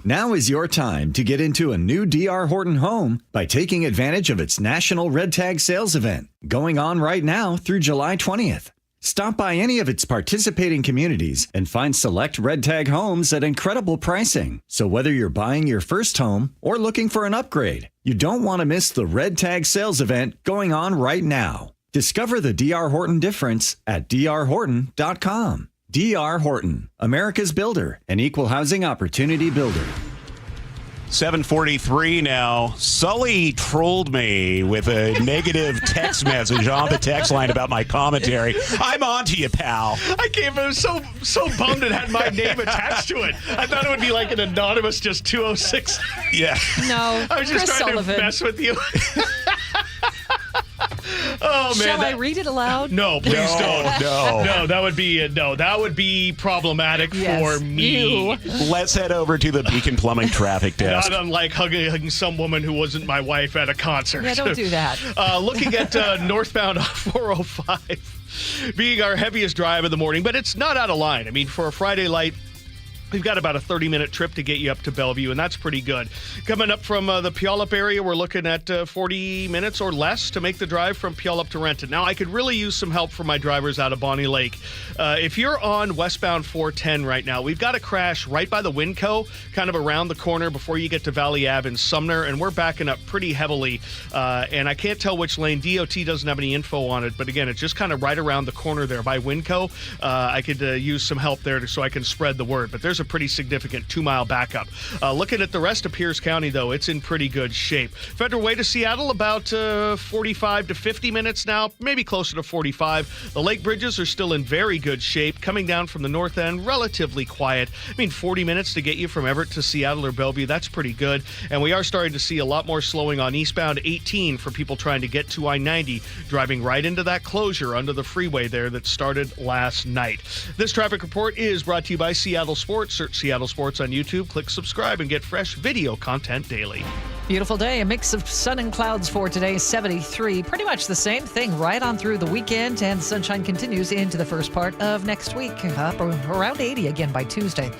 Now is your time to get into a new D.R. Horton home by taking advantage of its National Red Tag Sales event going on right now through July 20th. Stop by any of its participating communities and find select Red Tag homes at incredible pricing. So whether you're buying your first home or looking for an upgrade, you don't want to miss the Red Tag Sales event going on right now. Discover the D.R. Horton difference at drhorton.com. D.R. Horton, America's builder, an equal housing opportunity builder. 7:43 now. Sully trolled me with a negative text message on the text line about my commentary. I'm on to you, pal. I was so bummed it had my name attached to it. I thought it would be like an anonymous, just 206. Yeah. No, I was just Chris trying Sullivan. to mess with you. Oh, man. Shall I read it aloud? No, please don't. No, that would be problematic for me. Let's head over to the Beacon Plumbing traffic desk. Not unlike hugging some woman who wasn't my wife at a concert. Yeah, don't do that. Looking at northbound 405 being our heaviest drive of the morning, but it's not out of line. I mean, for a Friday light, we've got about a 30-minute trip to get you up to Bellevue, and that's pretty good. Coming up from the Puyallup area, we're looking at 40 minutes or less to make the drive from Puyallup to Renton. Now, I could really use some help from my drivers out of Bonnie Lake. If you're on westbound 410 right now, we've got a crash right by the Winco, kind of around the corner before you get to Valley Ave in Sumner, and we're backing up pretty heavily. And I can't tell which lane. DOT doesn't have any info on it, but again, it's just kind of right around the corner there by Winco. I could use some help there so I can spread the word, but there's a pretty significant 2-mile backup. Looking at the rest of Pierce County, though, it's in pretty good shape. Federal Way to Seattle, about 45 to 50 minutes now, maybe closer to 45. The lake bridges are still in very good shape. Coming down from the north end, relatively quiet. I mean, 40 minutes to get you from Everett to Seattle or Bellevue, that's pretty good. And we are starting to see a lot more slowing on eastbound 18 for people trying to get to I-90, driving right into that closure under the freeway there that started last night. This traffic report is brought to you by Seattle Sports. Search Seattle Sports on YouTube, click subscribe, and get fresh video content daily. Beautiful day, a mix of sun and clouds for today, 73. Pretty much the same thing right on through the weekend, and sunshine continues into the first part of next week, up around 80 again by Tuesday.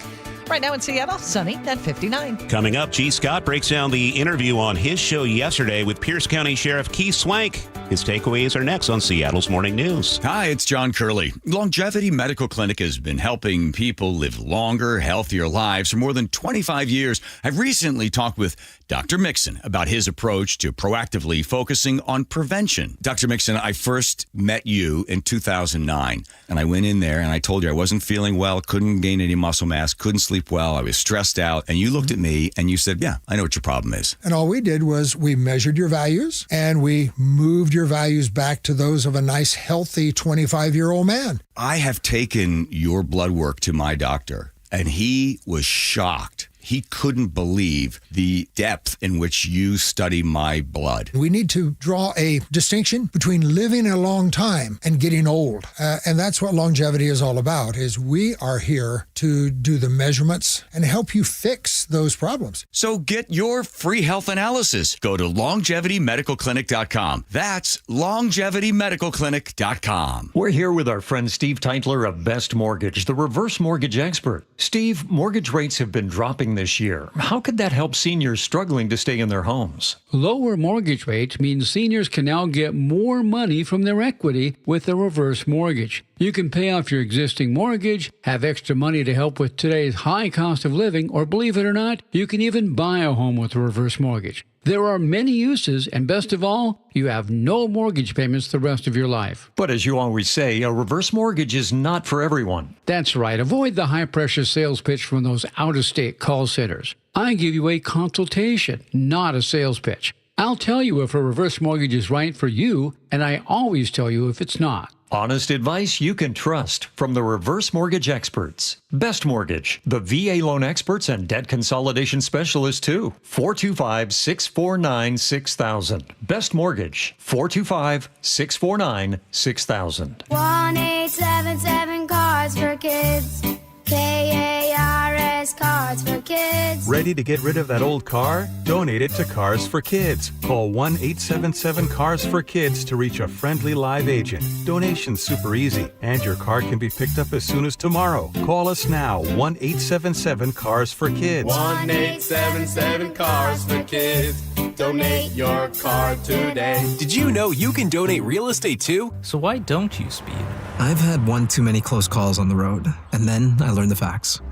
Right now in Seattle, sunny at 59. Coming up, G. Scott breaks down the interview on his show yesterday with Pierce County Sheriff Keith Swank. His takeaways are next on Seattle's Morning News. Hi, it's John Curley. Longevity Medical Clinic has been helping people live longer, healthier lives for more than 25 years. I've recently talked with Dr. Mixon about his approach to proactively focusing on prevention. Dr. Mixon, I first met you in 2009, and I went in there and I told you I wasn't feeling well, couldn't gain any muscle mass, couldn't sleep well, I was stressed out, and you looked at me and you said, yeah, I know what your problem is. And all we did was we measured your values and we moved your values back to those of a nice, healthy 25-year-old man. I have taken your blood work to my doctor, and he was shocked. he couldn't believe the depth in which you study my blood. We need to draw a distinction between living a long time and getting old. And that's what longevity is all about, is we are here to do the measurements and help you fix those problems. So get your free health analysis. Go to longevitymedicalclinic.com. That's longevitymedicalclinic.com. We're here with our friend Steve Teitler of Best Mortgage, the reverse mortgage expert. Steve, mortgage rates have been dropping this year. How could that help seniors struggling to stay in their homes? Lower mortgage rates means seniors can now get more money from their equity with a reverse mortgage. You can pay off your existing mortgage, have extra money to help with today's high cost of living, or believe it or not, you can even buy a home with a reverse mortgage. There are many uses, and best of all, you have no mortgage payments the rest of your life. But as you always say, a reverse mortgage is not for everyone. That's right. Avoid the high-pressure sales pitch from those out-of-state call centers. I give you a consultation, not a sales pitch. I'll tell you if a reverse mortgage is right for you, and I always tell you if it's not. Honest advice you can trust from the reverse mortgage experts. Best Mortgage, the VA loan experts and debt consolidation specialists too. 425-649-6000. Best Mortgage, 425-649-6000. 1-877 Cards for Kids. KARS Cards for Kids. Ready to get rid of that old car? Donate it to Cars for Kids. Call 1-877-CARS-FOR-KIDS to reach a friendly live agent. Donation's super easy, and your car can be picked up as soon as tomorrow. Call us now, 1-877-CARS-FOR-KIDS. 1-877-CARS-FOR-KIDS. Donate your car today. Did you know you can donate real estate too? So why don't you speed? I've had one too many close calls on the road, and then I learned the facts.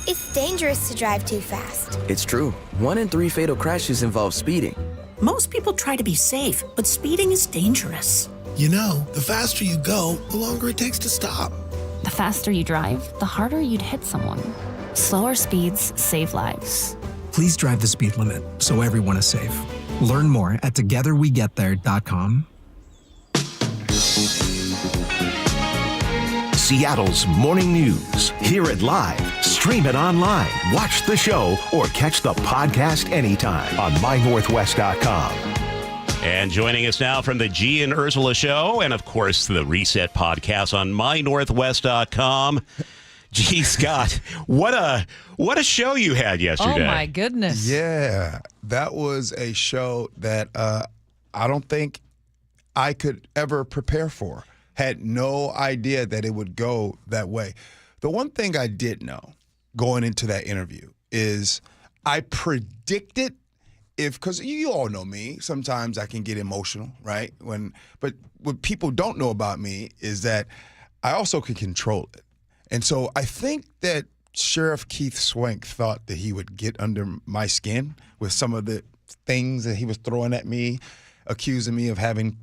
It's dangerous to drive too fast. It's true. 1 in 3 fatal crashes involve speeding. Most people try to be safe, but speeding is dangerous. You know, the faster you go, the longer it takes to stop. The faster you drive, the harder you'd hit someone. Slower speeds save lives. Please drive the speed limit so everyone is safe. Learn more at togetherwegetthere.com. Seattle's morning news. Hear it live, stream it online, watch the show, or catch the podcast anytime on mynorthwest.com. And joining us now from the G and Ursula Show, and of course the Reset podcast on mynorthwest.com. Gee, Scott, what a show you had yesterday. Oh, my goodness. Yeah, that was a show that I don't think I could ever prepare for. Had no idea that it would go that way. The one thing I did know going into that interview is I predicted because you all know me, sometimes I can get emotional, right? But what people don't know about me is that I also can control it. And so I think that Sheriff Keith Swank thought that he would get under my skin with some of the things that he was throwing at me, accusing me of having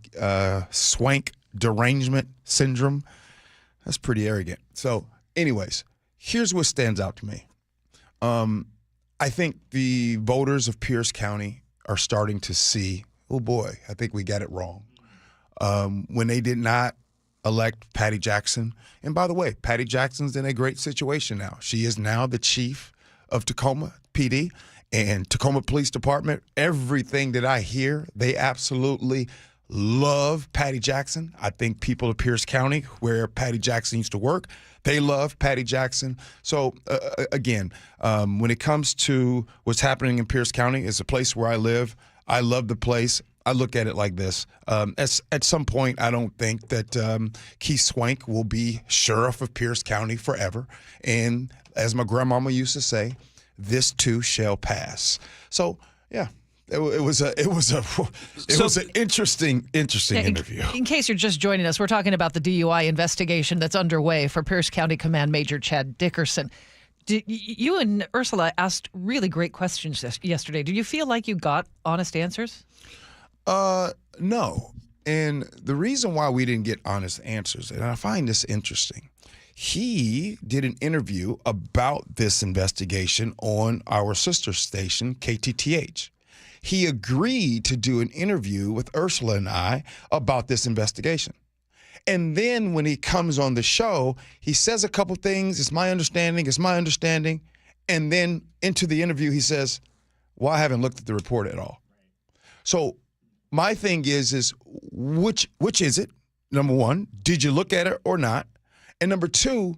Swank derangement syndrome. That's pretty arrogant. So anyways, here's what stands out to me. I think the voters of Pierce County are starting to see, oh boy, I think we got it wrong. When they did not elect Patty Jackson. And by the way, Patty Jackson's in a great situation now. She is now the chief of Tacoma PD and Tacoma Police Department. Everything that I hear, they absolutely love Patty Jackson. I think people of Pierce County, where Patty Jackson used to work, they love Patty Jackson. So, again, when it comes to what's happening in Pierce County, it's a place where I live. I love the place. I look at it like this. At some point, I don't think that Keith Swank will be sheriff of Pierce County forever. And as my grandmama used to say, this too shall pass. So, yeah. It was an interesting interview. In case you're just joining us, we're talking about the DUI investigation that's underway for Pierce County Command Major Chad Dickerson. You and Ursula asked really great questions yesterday. Did you feel like you got honest answers? No. And the reason why we didn't get honest answers, and I find this interesting, he did an interview about this investigation on our sister station, KTTH. He agreed to do an interview with Ursula and I about this investigation. And then when he comes on the show, he says a couple things, it's my understanding, And then into the interview, he says, well, I haven't looked at the report at all. So my thing is which is it? Number one, did you look at it or not? And number two,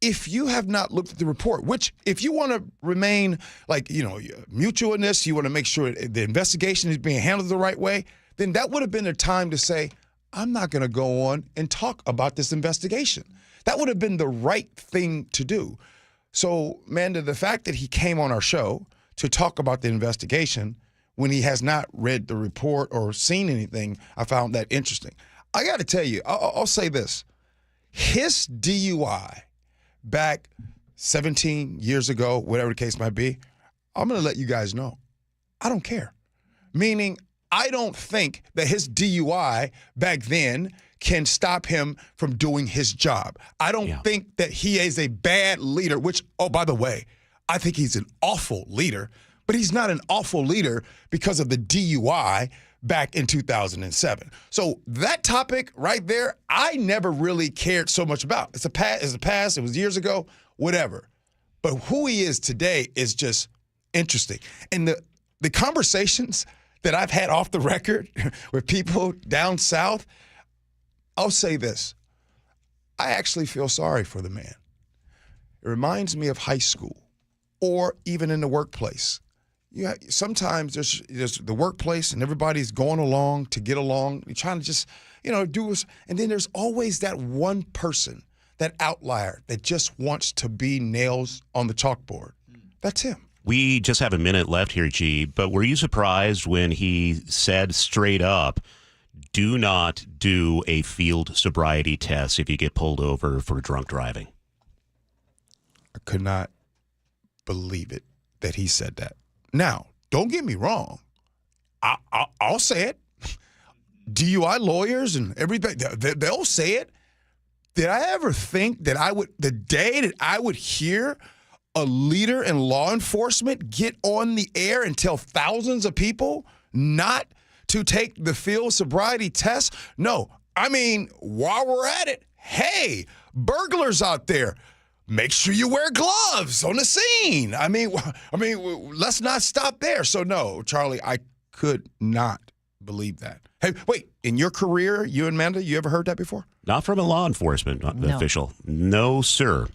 if you have not looked at the report, which if you want to remain mutual in this, you want to make sure the investigation is being handled the right way, then that would have been a time to say, I'm not going to go on and talk about this investigation. That would have been the right thing to do. So, Manda, the fact that he came on our show to talk about the investigation when he has not read the report or seen anything, I found that interesting. I got to tell you, I'll say this. His DUI back 17 years ago, whatever the case might be, I'm going to let you guys know. I don't care. Meaning, I don't think that his DUI back then can stop him from doing his job. I don't think that he is a bad leader, which, oh, by the way, I think he's an awful leader, but he's not an awful leader because of the DUI back in 2007. So that topic right there, I never really cared so much about. It's a past, it was years ago, whatever. But who he is today is just interesting. And the conversations that I've had off the record with people down south, I'll say this. I actually feel sorry for the man. It reminds me of high school or even in the workplace. Sometimes there's the workplace and everybody's going along to get along. You're trying to just, do this. And then there's always that one person, that outlier that just wants to be nails on the chalkboard. That's him. We just have a minute left here, G, but were you surprised when he said straight up, do not do a field sobriety test if you get pulled over for drunk driving? I could not believe it that he said that. Now, don't get me wrong. I'll say it. DUI lawyers and everything, they'll say it. Did I ever think that the day that I would hear a leader in law enforcement get on the air and tell thousands of people not to take the field sobriety test? No. I mean, while we're at it, hey, burglars out there, make sure you wear gloves on the scene. I mean, let's not stop there. So no, Charlie, I could not believe that. Hey, wait, in your career, you and Manda, you ever heard that before? Not from a law enforcement official. No, sir.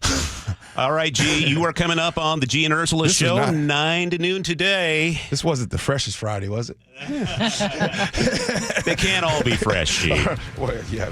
All right, G, you are coming up on the G and Ursula show, 9 to noon today. This wasn't the freshest Friday, was it? They can't all be fresh, G. Well, yeah.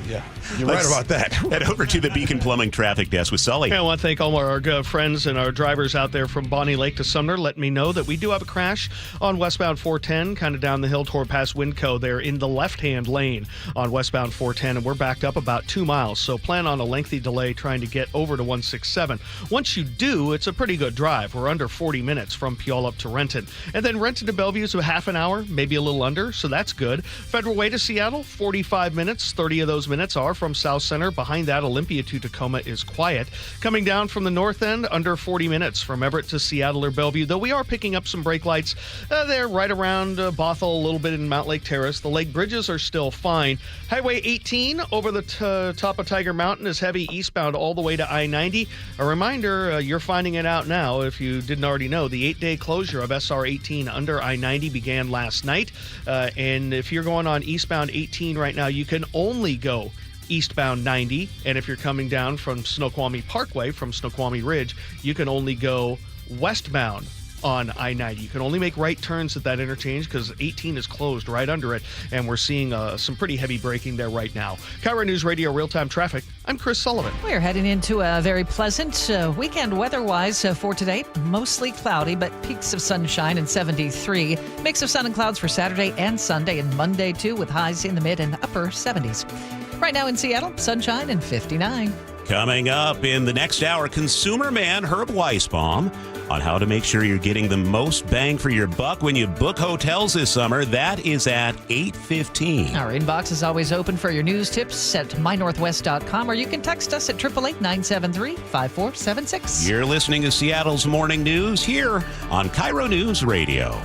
You're right about that. Head over to the Beacon Plumbing Traffic Desk with Sully. I want to thank all our friends and our drivers out there from Bonnie Lake to Sumner. Let me know that we do have a crash on westbound 410, kind of down the hill toward past Winco there in the left-hand lane on westbound 410, and we're backed up about 2 miles. So plan on a lengthy delay trying to get over to 167. Once you do, it's a pretty good drive. We're under 40 minutes from Puyallup to Renton. And then Renton to Bellevue is a half an hour, maybe a little under, so that's good. Federal Way to Seattle, 45 minutes. 30 of those minutes are from South Center. Behind that, Olympia to Tacoma is quiet. Coming down from the north end, under 40 minutes from Everett to Seattle or Bellevue, though we are picking up some brake lights. They're right around Bothell, a little bit in Mount Lake Terrace. The lake bridges are still fine. Highway 18 over the top of Tiger Mountain is heavy eastbound all the way to I-90. A reminder, you're finding it out now if you didn't already know. The 8-day closure of SR 18 under I-90 began last night. And if you're going on eastbound 18 right now, you can only go eastbound 90. And if you're coming down from Snoqualmie Parkway, from Snoqualmie Ridge, you can only go westbound on I-90. You can only make right turns at that interchange because 18 is closed right under it, and we're seeing some pretty heavy braking there right now. KIRO Newsradio Real-Time Traffic. I'm Chris Sullivan. We're heading into a very pleasant weekend weather-wise for today. Mostly cloudy, but peaks of sunshine and 73. Mix of sun and clouds for Saturday and Sunday and Monday, too, with highs in the mid and upper 70s. Right now in Seattle, sunshine and 59. Coming up in the next hour, consumer man Herb Weisbaum on how to make sure you're getting the most bang for your buck when you book hotels this summer. That is at 8:15. Our inbox is always open for your news tips at mynorthwest.com, or you can text us at 888-973-5476. You're listening to Seattle's Morning News here on KIRO News Radio.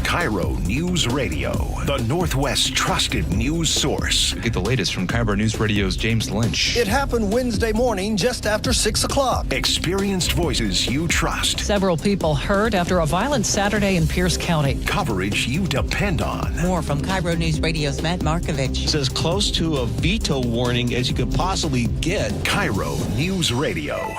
KIRO News Radio, the Northwest's trusted news source. Get the latest from KIRO Newsradio's James Lynch. It happened Wednesday morning just after 6 o'clock. Experienced voices you trust. Several people hurt after a violent Saturday in Pierce County. Coverage you depend on. More from KIRO News Radio's Matt Markovich. It's as close to a veto warning as you could possibly get. KIRO News Radio.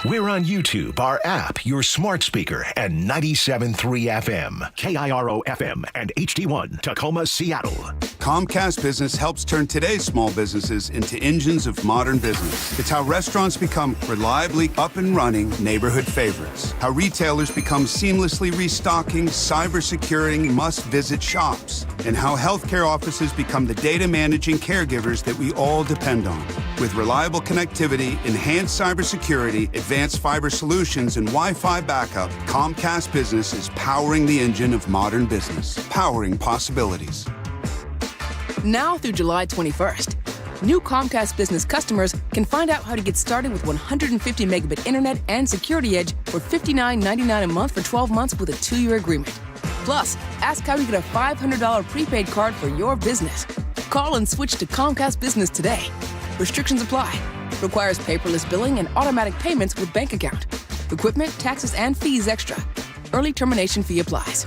We're on YouTube, our app, your smart speaker, and 97.3 FM, KIRO FM, and HD1, Tacoma, Seattle. Comcast Business helps turn today's small businesses into engines of modern business. It's how restaurants become reliably up and running neighborhood favorites. How retailers become seamlessly restocking, cyber-securing, must-visit shops. And how healthcare offices become the data managing caregivers that we all depend on. With reliable connectivity, enhanced cybersecurity, advanced fiber solutions, and Wi-Fi backup, Comcast Business is powering the engine of modern business, powering possibilities. Now through July 21st, new Comcast Business customers can find out how to get started with 150 megabit internet and Security Edge for $59.99 a month for 12 months with a 2-year agreement. Plus, ask how you get a $500 prepaid card for your business. Call and switch to Comcast Business today. Restrictions apply. Requires paperless billing and automatic payments with bank account. Equipment, taxes, and fees extra. Early termination fee applies.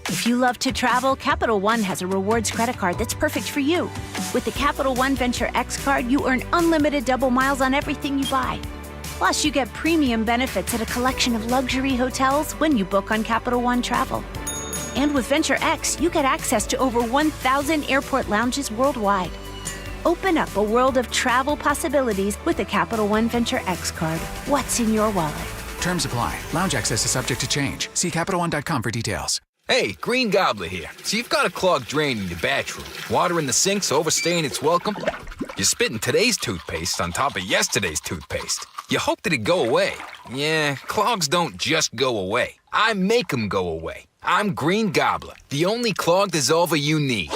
If you love to travel, Capital One has a rewards credit card that's perfect for you. With the Capital One Venture X card, you earn unlimited double miles on everything you buy. Plus, you get premium benefits at a collection of luxury hotels when you book on Capital One Travel. And with Venture X, you get access to over 1,000 airport lounges worldwide. Open up a world of travel possibilities with the Capital One Venture X card. What's in your wallet? Terms apply. Lounge access is subject to change. See CapitalOne.com for details. Hey, Green Gobbler here. So you've got a clogged drain in your bathroom. Water in the sink's overstaying its welcome. You're spitting today's toothpaste on top of yesterday's toothpaste. You hope that it'd go away. Yeah, clogs don't just go away. I make them go away. I'm Green Gobbler, the only clog dissolver you need.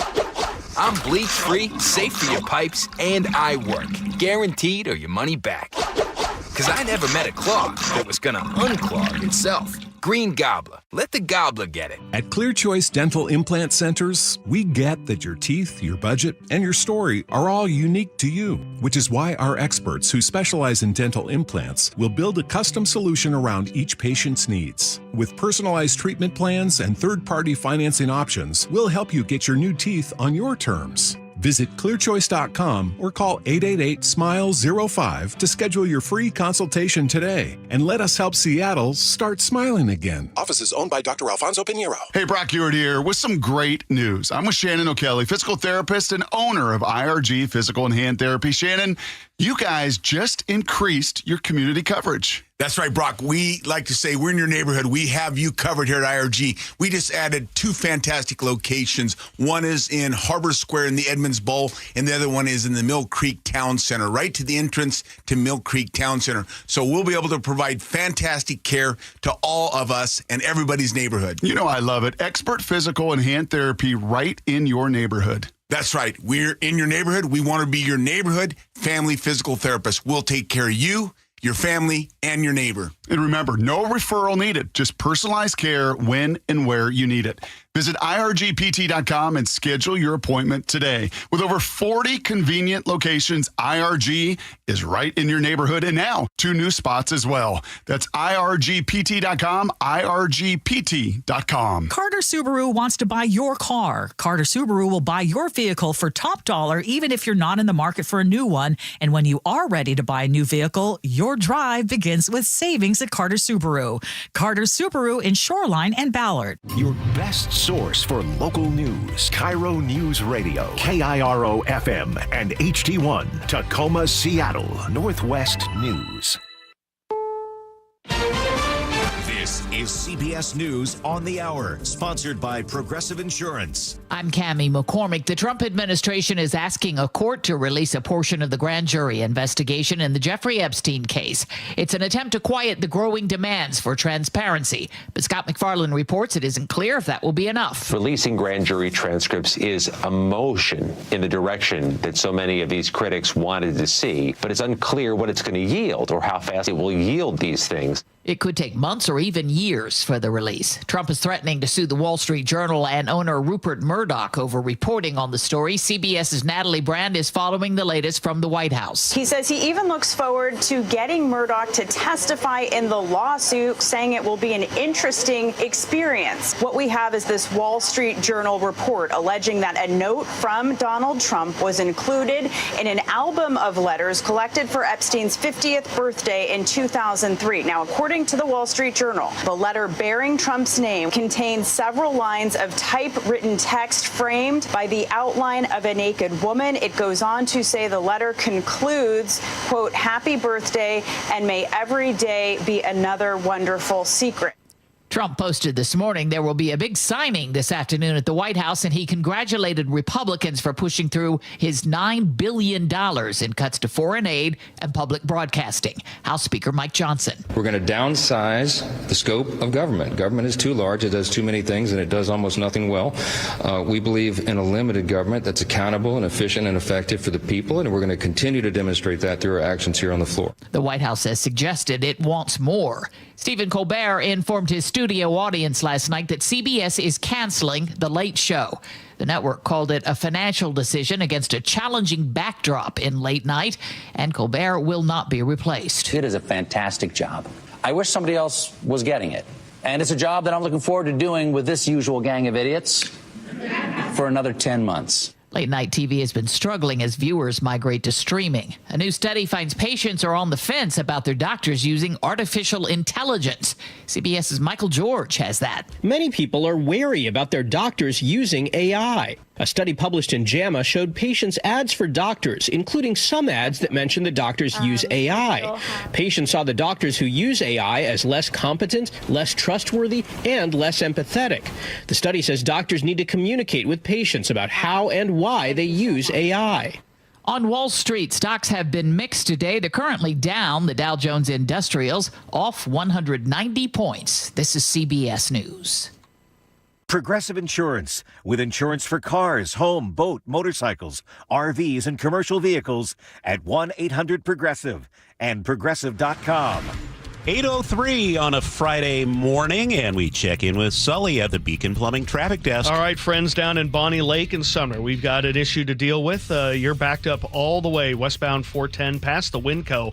I'm bleach-free, safe for your pipes, and I work. Guaranteed or your money back. Because I never met a clog that was gonna unclog itself. Green Gobbler. Let the gobbler get it. At Clear Choice Dental Implant Centers, we get that your teeth, your budget, and your story are all unique to you, which is why our experts who specialize in dental implants will build a custom solution around each patient's needs. With personalized treatment plans and third-party financing options, we'll help you get your new teeth on your terms. Visit clearchoice.com or call 888-SMILE-05 to schedule your free consultation today and let us help Seattle start smiling again. Office is owned by Dr. Alfonso Pinheiro. Hey, Brock Ewart here with some great news. I'm with Shannon O'Kelly, physical therapist and owner of IRG Physical and Hand Therapy. Shannon, you guys just increased your community coverage. That's right, Brock. We like to say we're in your neighborhood. We have you covered here at IRG. We just added 2 fantastic locations. One is in Harbor Square in the Edmonds Bowl, and the other one is in the Mill Creek Town Center, right to the entrance to Mill Creek Town Center. So we'll be able to provide fantastic care to all of us and everybody's neighborhood. You know I love it. Expert physical and hand therapy right in your neighborhood. That's right. We're in your neighborhood. We want to be your neighborhood family physical therapist. We'll take care of you, your family, and your neighbor. And remember, no referral needed, just personalized care when and where you need it. Visit IRGPT.com and schedule your appointment today. With over 40 convenient locations, IRG is right in your neighborhood, and now 2 new spots as well. That's IRGPT.com, IRGPT.com. Carter Subaru wants to buy your car. Carter Subaru will buy your vehicle for top dollar, even if you're not in the market for a new one. And when you are ready to buy a new vehicle, your drive begins with savings at Carter Subaru. Carter Subaru in Shoreline and Ballard. Your best source for local news. KIRO News Radio, KIRO FM, and HD1, Tacoma, Seattle, Northwest News. This is CBS News on the Hour, sponsored by Progressive Insurance. I'm Cammie McCormick. The Trump administration is asking a court to release a portion of the grand jury investigation in the Jeffrey Epstein case. It's an attempt to quiet the growing demands for transparency. But Scott McFarland reports it isn't clear if that will be enough. Releasing grand jury transcripts is a motion in the direction that so many of these critics wanted to see, but it's unclear what it's going to yield or how fast it will yield these things. It could take months or even years for the release. Trump is threatening to sue the Wall Street Journal and owner Rupert Murdoch over reporting on the story. CBS's Natalie Brand is following the latest from the White House. He says he even looks forward to getting Murdoch to testify in the lawsuit, saying it will be an interesting experience. What we have is this Wall Street Journal report alleging that a note from Donald Trump was included in an album of letters collected for Epstein's 50th birthday in 2003. Now, according to the Wall Street Journal, the letter bearing Trump's name contains several lines of typewritten text framed by the outline of a naked woman. It goes on to say the letter concludes, quote, "Happy birthday, and may every day be another wonderful secret." Trump posted this morning there will be a big signing this afternoon at the White House, and he congratulated Republicans for pushing through his $9 billion in cuts to foreign aid and public broadcasting. House Speaker Mike Johnson. We're going to downsize the scope of government. Government is too large. It does too many things, and it does almost nothing well. We believe in a limited government that's accountable and efficient and effective for the people, and we're going to continue to demonstrate that through our actions here on the floor. The White House has suggested it wants more. Stephen Colbert informed his studio audience last night that CBS is canceling The Late Show. The network called it a financial decision against a challenging backdrop in late night, and Colbert will not be replaced. It is a fantastic job. I wish somebody else was getting it. And it's a job that I'm looking forward to doing with this usual gang of idiots for another 10 months. Late night TV has been struggling as viewers migrate to streaming. A new study finds patients are on the fence about their doctors using artificial intelligence. CBS's Michael George has that. Many people are wary about their doctors using AI. A study published in JAMA showed patients ads for doctors, including some ads that mention the doctors use AI. Patients saw the doctors who use AI as less competent, less trustworthy, and less empathetic. The study says doctors need to communicate with patients about how and why they use AI. On Wall Street, stocks have been mixed today. They're currently down. The Dow Jones Industrials off 190 points. This is CBS News. Progressive Insurance, with insurance for cars, home, boat, motorcycles, RVs, and commercial vehicles at 1-800-PROGRESSIVE and Progressive.com. 8:03 on a Friday morning, and we check in with Sully at the Beacon Plumbing Traffic Desk. All right, friends down in Bonnie Lake and Sumner, we've got an issue to deal with. You're backed up all the way westbound 410 past the Winco,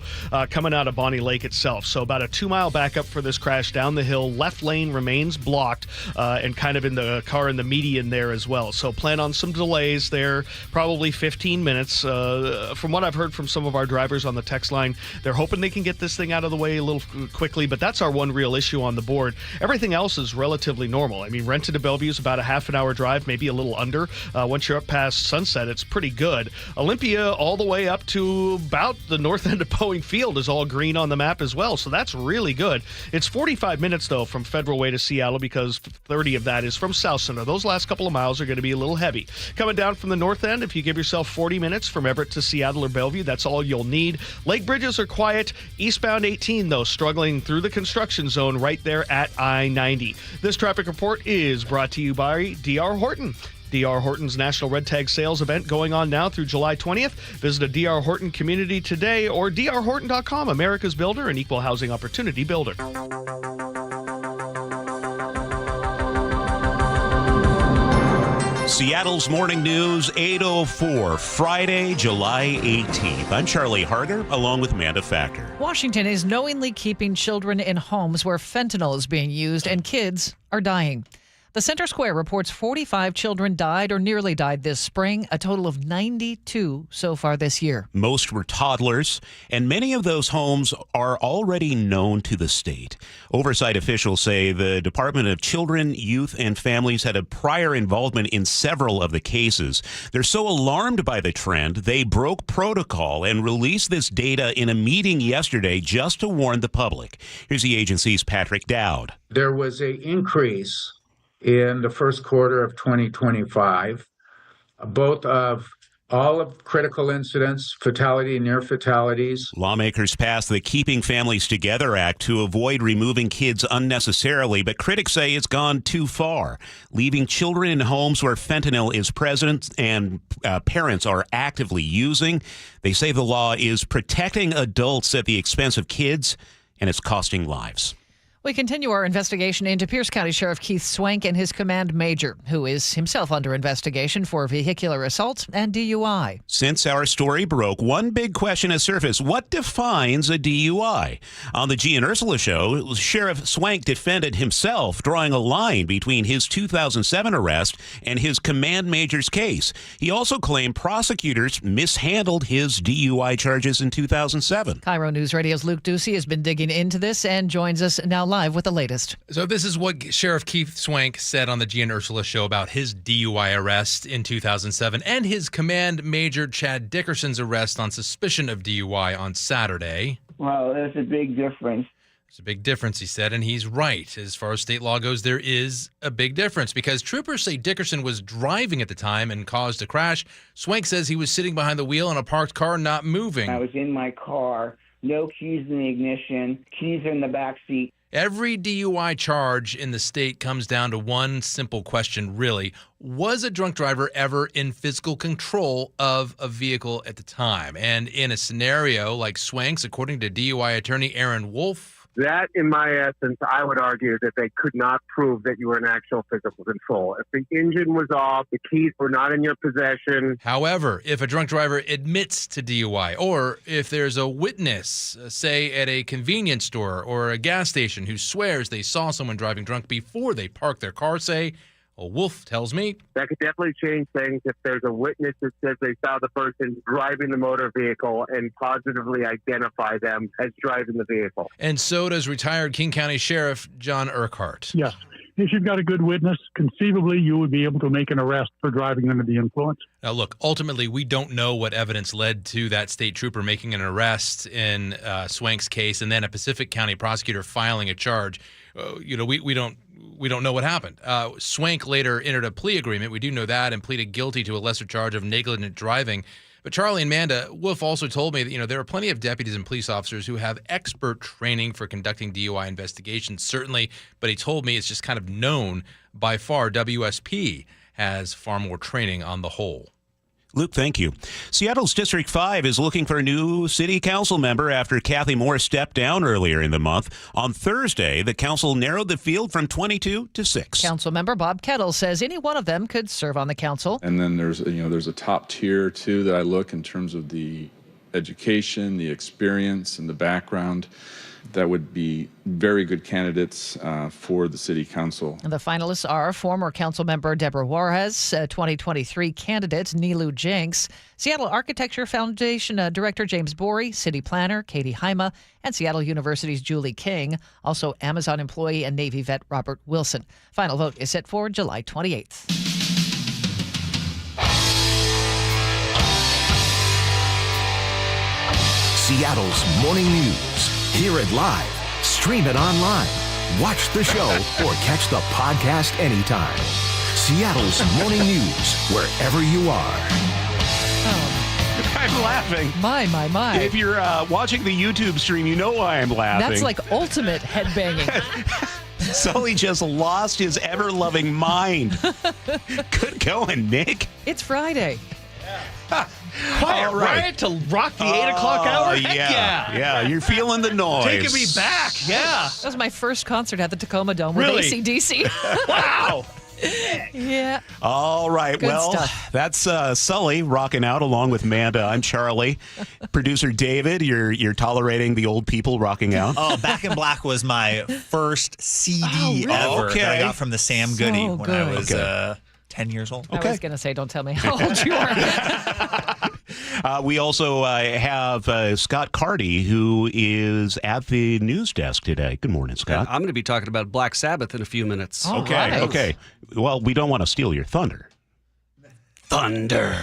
coming out of Bonnie Lake itself. So about a 2-mile backup for this crash down the hill. Left lane remains blocked and kind of in the car in the median there as well. So plan on some delays there, probably 15 minutes. From what I've heard from some of our drivers on the text line, they're hoping they can get this thing out of the way a little quickly, but that's our one real issue on the board. Everything else is relatively normal. I mean, Renton to Bellevue is about a half an hour drive, maybe a little under. Once you're up past Sunset, it's pretty good. Olympia all the way up to about the north end of Boeing Field is all green on the map as well, so that's really good. It's 45 minutes, though, from Federal Way to Seattle because 30 of that is from South Center. Those last couple of miles are going to be a little heavy. Coming down from the north end, if you give yourself 40 minutes from Everett to Seattle or Bellevue, that's all you'll need. Lake bridges are quiet. Eastbound 18, though, struggling through the construction zone right there at I-90. This traffic report is brought to you by D.R. Horton. D.R. Horton's National Red Tag Sales event going on now through July 20th. Visit a D.R. Horton community today or drhorton.com, America's builder and equal housing opportunity builder. Seattle's Morning News, 8:04, Friday, July 18th. I'm Charlie Harger, along with Manda Factor. Washington is knowingly keeping children in homes where fentanyl is being used and kids are dying. The Center Square reports 45 children died or nearly died this spring, a total of 92 so far this year. Most were toddlers, and many of those homes are already known to the state. Oversight officials say the Department of Children, Youth, and Families had a prior involvement in several of the cases. They're so alarmed by the trend, they broke protocol and released this data in a meeting yesterday just to warn the public. Here's the agency's Patrick Dowd. There was an increase in the first quarter of 2025, both of all of critical incidents, fatality and near fatalities. Lawmakers passed the Keeping Families Together Act to avoid removing kids unnecessarily, but critics say it's gone too far, leaving children in homes where fentanyl is present and parents are actively using. They say the law is protecting adults at the expense of kids, and it's costing lives. We continue our investigation into Pierce County Sheriff Keith Swank and his command major, who is himself under investigation for vehicular assault and DUI. Since our story broke, one big question has surfaced. What defines a DUI? On the G and Ursula show, Sheriff Swank defended himself, drawing a line between his 2007 arrest and his command major's case. He also claimed prosecutors mishandled his DUI charges in 2007. KIRO Newsradio's Luke Ducey has been digging into this and joins us now live with the latest. So this is what Sheriff Keith Swank said on the G and Ursula show about his DUI arrest in 2007 and his command major Chad Dickerson's arrest on suspicion of DUI on Saturday. Well, there's a big difference. There's a big difference, he said, and he's right. As far as state law goes, there is a big difference because troopers say Dickerson was driving at the time and caused a crash. Swank says he was sitting behind the wheel in a parked car, not moving. I was in my car, no keys in the ignition, keys are in the back seat. Every DUI charge in the state comes down to one simple question, really. Was a drunk driver ever in physical control of a vehicle at the time? And in a scenario like Swank's, according to DUI attorney Aaron Wolf, that, in my essence, I would argue that they could not prove that you were in actual physical control. If the engine was off, the keys were not in your possession. However, if a drunk driver admits to DUI, or if there's a witness, say at a convenience store or a gas station, who swears they saw someone driving drunk before they parked their car, say, Wolf tells me, that could definitely change things if there's a witness that says they saw the person driving the motor vehicle and positively identify them as driving the vehicle. And so does retired King County Sheriff John Urquhart. Yes. If you've got a good witness, conceivably you would be able to make an arrest for driving under the influence. Now, look, ultimately, we don't know what evidence led to that state trooper making an arrest in Swank's case and then a Pacific County prosecutor filing a charge. We don't know what happened. Swank later entered a plea agreement. We do know that, and pleaded guilty to a lesser charge of negligent driving. But Charlie and Manda, Wolf also told me that, there are plenty of deputies and police officers who have expert training for conducting DUI investigations, certainly. But he told me it's just kind of known by far WSP has far more training on the whole. Luke, thank you. Seattle's District 5 is looking for a new city council member after Kathy Moore stepped down earlier in the month. On Thursday, the council narrowed the field from 22 to 6. Council member Bob Kettle says any one of them could serve on the council. And then there's a top tier, too, that I look in terms of the education, the experience, and the background. That would be very good candidates for the city council. And the finalists are former council member Deborah Juarez, 2023 candidate Nilu Jenks, Seattle Architecture Foundation Director James Borey, city planner Katie Haima, and Seattle University's Julie King, also Amazon employee and Navy vet Robert Wilson. Final vote is set for July 28th. Seattle's morning news. Hear it live, stream it online, watch the show, or catch the podcast anytime. Seattle's morning news, wherever you are. I'm laughing. My. If you're watching the YouTube stream, you know why I'm laughing. That's like ultimate headbanging. Sully just lost his ever-loving mind. Good going, Nick. It's Friday. Quiet, right? To rock the 8 o'clock hour? Heck yeah. Yeah, you're feeling the noise. Taking me back, yeah. That was my first concert at the Tacoma Dome Really? with AC/DC. Wow. Yeah. All right. Good well, stuff. That's Sully rocking out along with Manda. I'm Charlie. Producer David, you're tolerating the old people rocking out. Oh, Back in Black was my first CD ever that I got from the Sam Goody when I was 10 years old. I was going to say, don't tell me how old you are. We also have Scott Carty, who is at the news desk today. Good morning, Scott. I'm going to be talking about Black Sabbath in a few minutes. Okay. Well, we don't want to steal your thunder. Thunder.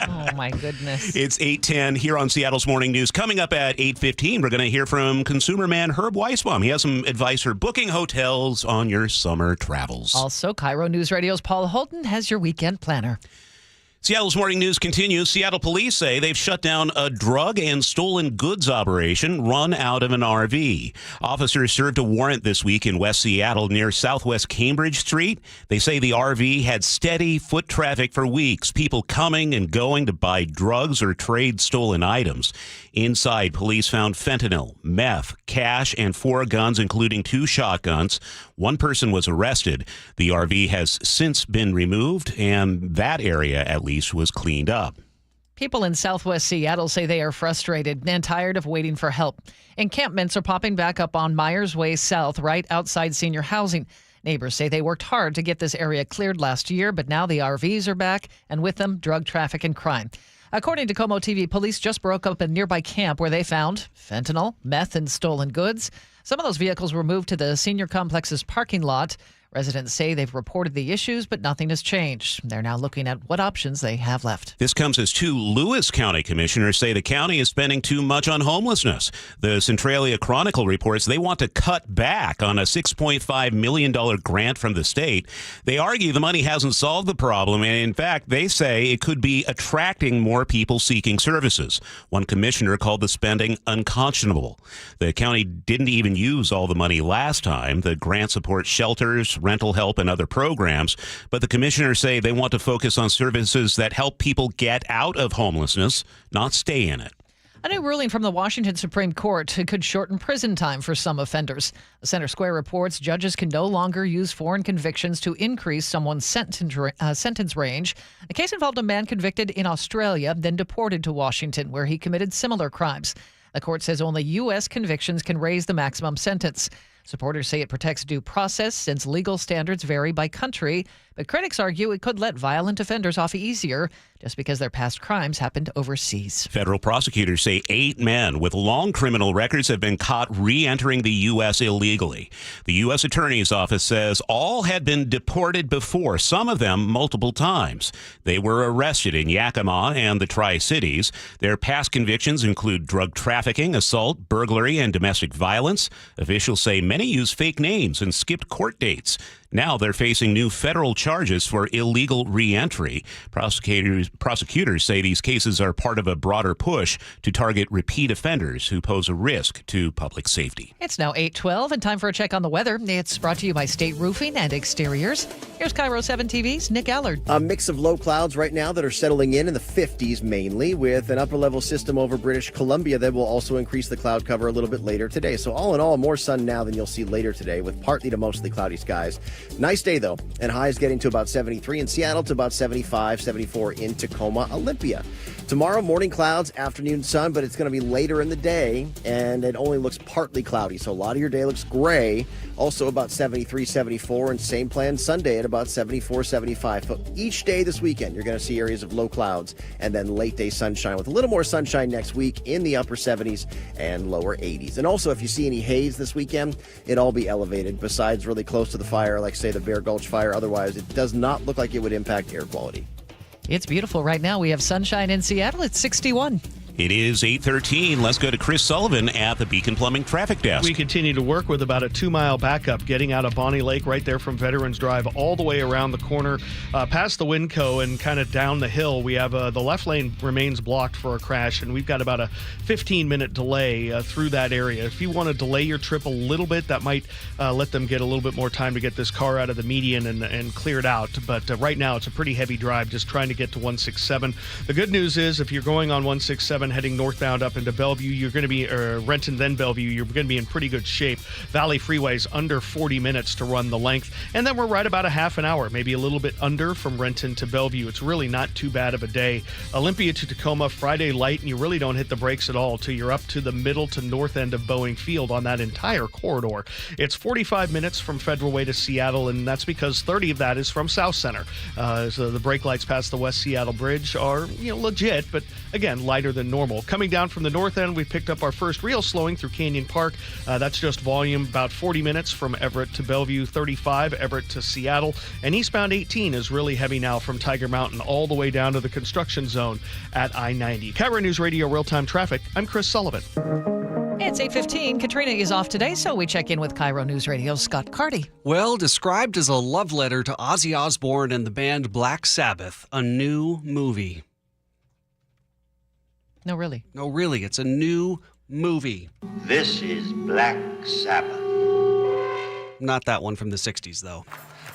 Oh, my goodness. It's 8:10 here on Seattle's Morning News. Coming up at 8:15, we're going to hear from consumer man Herb Weisbaum. He has some advice for booking hotels on your summer travels. Also, KIRO Newsradio's Paul Holton has your weekend planner. Seattle's morning news continues. Seattle police say they've shut down a drug and stolen goods operation run out of an RV. Officers served a warrant this week in West Seattle near Southwest Cambridge Street. They say the RV had steady foot traffic for weeks, people coming and going to buy drugs or trade stolen items. Inside, police found fentanyl, meth, cash, and 4 guns, including 2 shotguns. One person was arrested. The RV has since been removed, and that area, at least, was cleaned up. People in Southwest Seattle say they are frustrated and tired of waiting for help. Encampments are popping back up on Myers Way South, right outside senior housing. Neighbors say they worked hard to get this area cleared last year, but now the RVs are back, and with them, drug traffic and crime. According to Como TV, police just broke up a nearby camp where they found fentanyl, meth, and stolen goods. Some of those vehicles were moved to the senior complex's parking lot. Residents say they've reported the issues, but nothing has changed. They're now looking at what options they have left. This comes as 2 Lewis County commissioners say the county is spending too much on homelessness. The Centralia Chronicle reports they want to cut back on a $6.5 million grant from the state. They argue the money hasn't solved the problem, and in fact, they say it could be attracting more people seeking services. One commissioner called the spending unconscionable. The county didn't even use all the money last time. The grant supports shelters, rental help, and other programs, but the commissioners say they want to focus on services that help people get out of homelessness, not stay in it. A new ruling from the Washington Supreme Court could shorten prison time for some offenders. The Center Square reports judges can no longer use foreign convictions to increase someone's sentence range. The case involved a man convicted in Australia, then deported to Washington, where he committed similar crimes. The court says only U.S. convictions can raise the maximum sentence. Supporters say it protects due process since legal standards vary by country, but critics argue it could let violent offenders off easier just because their past crimes happened overseas. Federal prosecutors say 8 men with long criminal records have been caught re-entering the U.S. illegally. The U.S. Attorney's Office says all had been deported before, some of them multiple times. They were arrested in Yakima and the Tri-Cities. Their past convictions include drug trafficking, assault, burglary, and domestic violence. Officials say many used fake names and skipped court dates. Now they're facing new federal charges for illegal re-entry. Prosecutors say these cases are part of a broader push to target repeat offenders who pose a risk to public safety. It's now 8:12 and time for a check on the weather. It's brought to you by State Roofing and Exteriors. Here's KIRO 7 TV's Nick Allard. A mix of low clouds right now that are settling in the 50s mainly, with an upper-level system over British Columbia that will also increase the cloud cover a little bit later today. So all in all, more sun now than you'll see later today, with partly to mostly cloudy skies. Nice day, though, and highs getting to about 73 in Seattle to about 75, 74 in Tacoma, Olympia. Tomorrow, morning clouds, afternoon sun, but it's going to be later in the day, and it only looks partly cloudy, so a lot of your day looks gray. Also about 73, 74, and same plan Sunday at about 74, 75. So each day this weekend, you're going to see areas of low clouds, and then late day sunshine, with a little more sunshine next week in the upper 70s and lower 80s. And also, if you see any haze this weekend, it'll all be elevated, besides really close to the fire, like, say, the Bear Gulch fire. Otherwise, it does not look like it would impact air quality. It's beautiful right now. We have sunshine in Seattle. It's 61. It is 8:13. Let's go to Chris Sullivan at the Beacon Plumbing Traffic Desk. We continue to work with about a 2-mile backup getting out of Bonnie Lake right there from Veterans Drive all the way around the corner past the Winco and kind of down the hill. We have the left lane remains blocked for a crash, and we've got about a 15-minute delay through that area. If you want to delay your trip a little bit, that might let them get a little bit more time to get this car out of the median and cleared out. But right now, it's a pretty heavy drive just trying to get to 167. The good news is if you're going on 167 heading northbound up into Bellevue, you're going to be Renton, then Bellevue, you're going to be in pretty good shape. Valley Freeway's under 40 minutes to run the length, and then we're right about a half an hour, maybe a little bit under from Renton to Bellevue. It's really not too bad of a day. Olympia to Tacoma, Friday light, and you really don't hit the brakes at all till you're up to the middle to north end of Boeing Field on that entire corridor. It's 45 minutes from Federal Way to Seattle, and that's because 30 of that is from South Center. So the brake lights past the West Seattle Bridge are legit, but again, lighter than normal. Coming down from the north end, we picked up our first real slowing through Canyon Park. That's just volume, about 40 minutes from Everett to Bellevue, 35, Everett to Seattle. And eastbound 18 is really heavy now from Tiger Mountain all the way down to the construction zone at I-90. KIRO News Radio Real-Time Traffic, I'm Chris Sullivan. It's 8:15. Katrina is off today, so we check in with KIRO News Radio's Scott Carty. Well, described as a love letter to Ozzy Osbourne and the band Black Sabbath, a new movie. No, really. No, really. It's a new movie. This is Black Sabbath. Not that one from the 60s, though.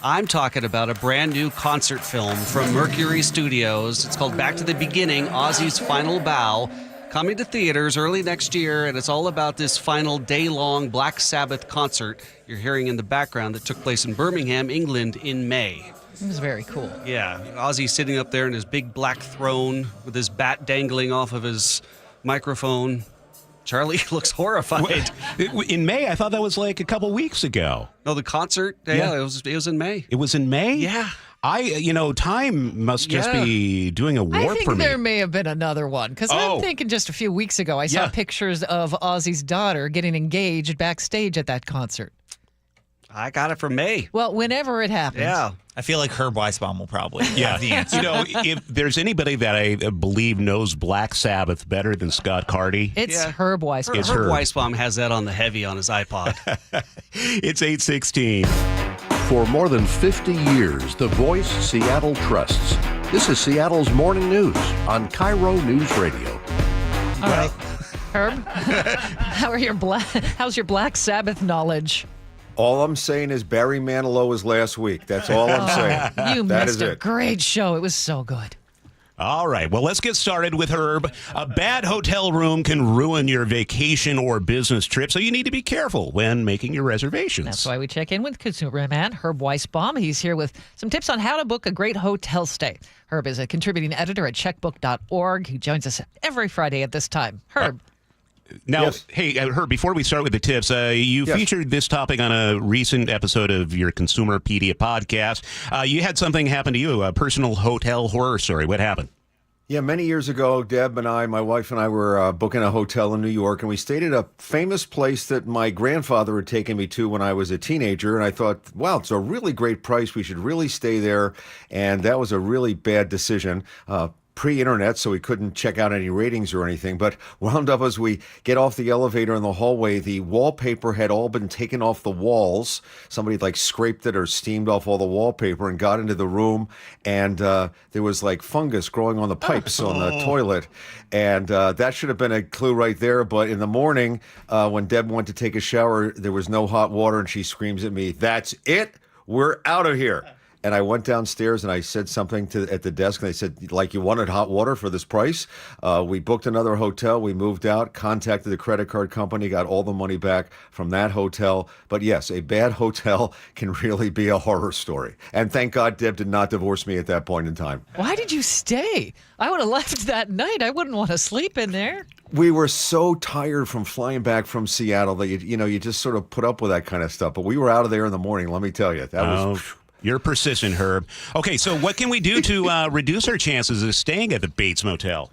I'm talking about a brand new concert film from Mercury Studios. It's called Back to the Beginning, Ozzy's Final Bow. Coming to theaters early next year, and it's all about this final day-long Black Sabbath concert you're hearing in the background that took place in Birmingham, England in May. It was very cool. Yeah, Ozzy sitting up there in his big black throne with his bat dangling off of his microphone. Charlie looks horrified. In May? I thought that was like a couple weeks ago. No, the concert? Yeah, it was in May. It was in May? Yeah. Time must just be doing a warp for me. I think there may have been another one, because I'm thinking just a few weeks ago, I saw pictures of Ozzy's daughter getting engaged backstage at that concert. I got it from May. Well, whenever it happens. Yeah. I feel like Herb Weisbaum will probably have the answer. If there's anybody that I believe knows Black Sabbath better than Scott Carty, it's Herb Weisbaum. Herb Weisbaum has that on the heavy on his iPod. It's 8:16. For more than 50 years, the voice Seattle trusts. This is Seattle's Morning News on KIRO News Radio. All right. Herb, how's your Black Sabbath knowledge? All I'm saying is Barry Manilow was last week. That's all I'm saying. You missed a great show. It was so good. All right. Well, let's get started with Herb. A bad hotel room can ruin your vacation or business trip, so you need to be careful when making your reservations. That's why we check in with consumer man Herb Weisbaum. He's here with some tips on how to book a great hotel stay. Herb is a contributing editor at checkbook.org. He joins us every Friday at this time. Herb. Now, hey, Herb, before we start with the tips, you featured this topic on a recent episode of your Consumerpedia podcast. You had something happen to you, a personal hotel horror story. What happened? Yeah, many years ago, Deb and I, my wife and I were booking a hotel in New York, and we stayed at a famous place that my grandfather had taken me to when I was a teenager. And I thought, wow, it's a really great price. We should really stay there. And that was a really bad decision. Pre-internet, so we couldn't check out any ratings or anything, but wound up as we get off the elevator in the hallway, the wallpaper had all been taken off the walls. Somebody scraped it or steamed off all the wallpaper and got into the room, and there was fungus growing on the pipes on the toilet, and that should have been a clue right there. But in the morning, when Deb went to take a shower, there was no hot water, and she screams at me, "That's it, we're out of here." And I went downstairs and I said something at the desk, and they said, you wanted hot water for this price? We booked another hotel. We moved out, contacted the credit card company, got all the money back from that hotel. But yes, a bad hotel can really be a horror story. And thank God Deb did not divorce me at that point in time. Why did you stay? I would have left that night. I wouldn't want to sleep in there. We were so tired from flying back from Seattle that you just sort of put up with that kind of stuff. But we were out of there in the morning, let me tell you. That was... You're persistent, Herb. Okay, so what can we do to reduce our chances of staying at the Bates Motel?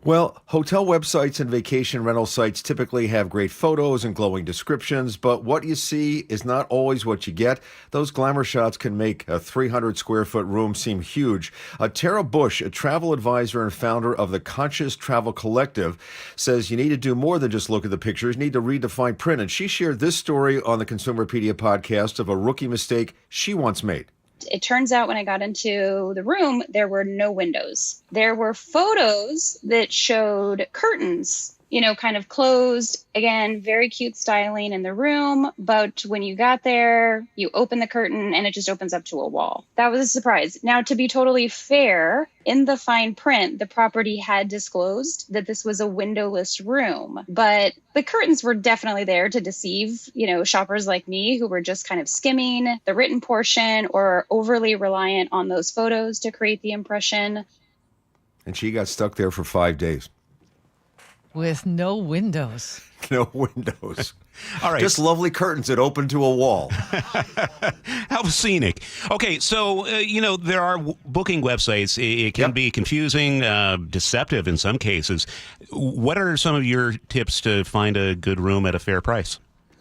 Well, hotel websites and vacation rental sites typically have great photos and glowing descriptions, but what you see is not always what you get. Those glamour shots can make a 300-square-foot room seem huge. Tara Bush, a travel advisor and founder of the Conscious Travel Collective, says you need to do more than just look at the pictures. You need to read the fine print, and she shared this story on the Consumerpedia podcast of a rookie mistake she once made. It turns out when I got into the room, there were no windows. There were photos that showed curtains, kind of closed. Again, very cute styling in the room. But when you got there, you open the curtain and it just opens up to a wall. That was a surprise. Now, to be totally fair, in the fine print, the property had disclosed that this was a windowless room. But the curtains were definitely there to deceive, shoppers like me who were just kind of skimming the written portion or overly reliant on those photos to create the impression. And she got stuck there for 5 days. With no windows. No windows. All right. Just lovely curtains that open to a wall. How scenic. Okay, so, there are booking websites. It can be confusing, deceptive in some cases. What are some of your tips to find a good room at a fair price?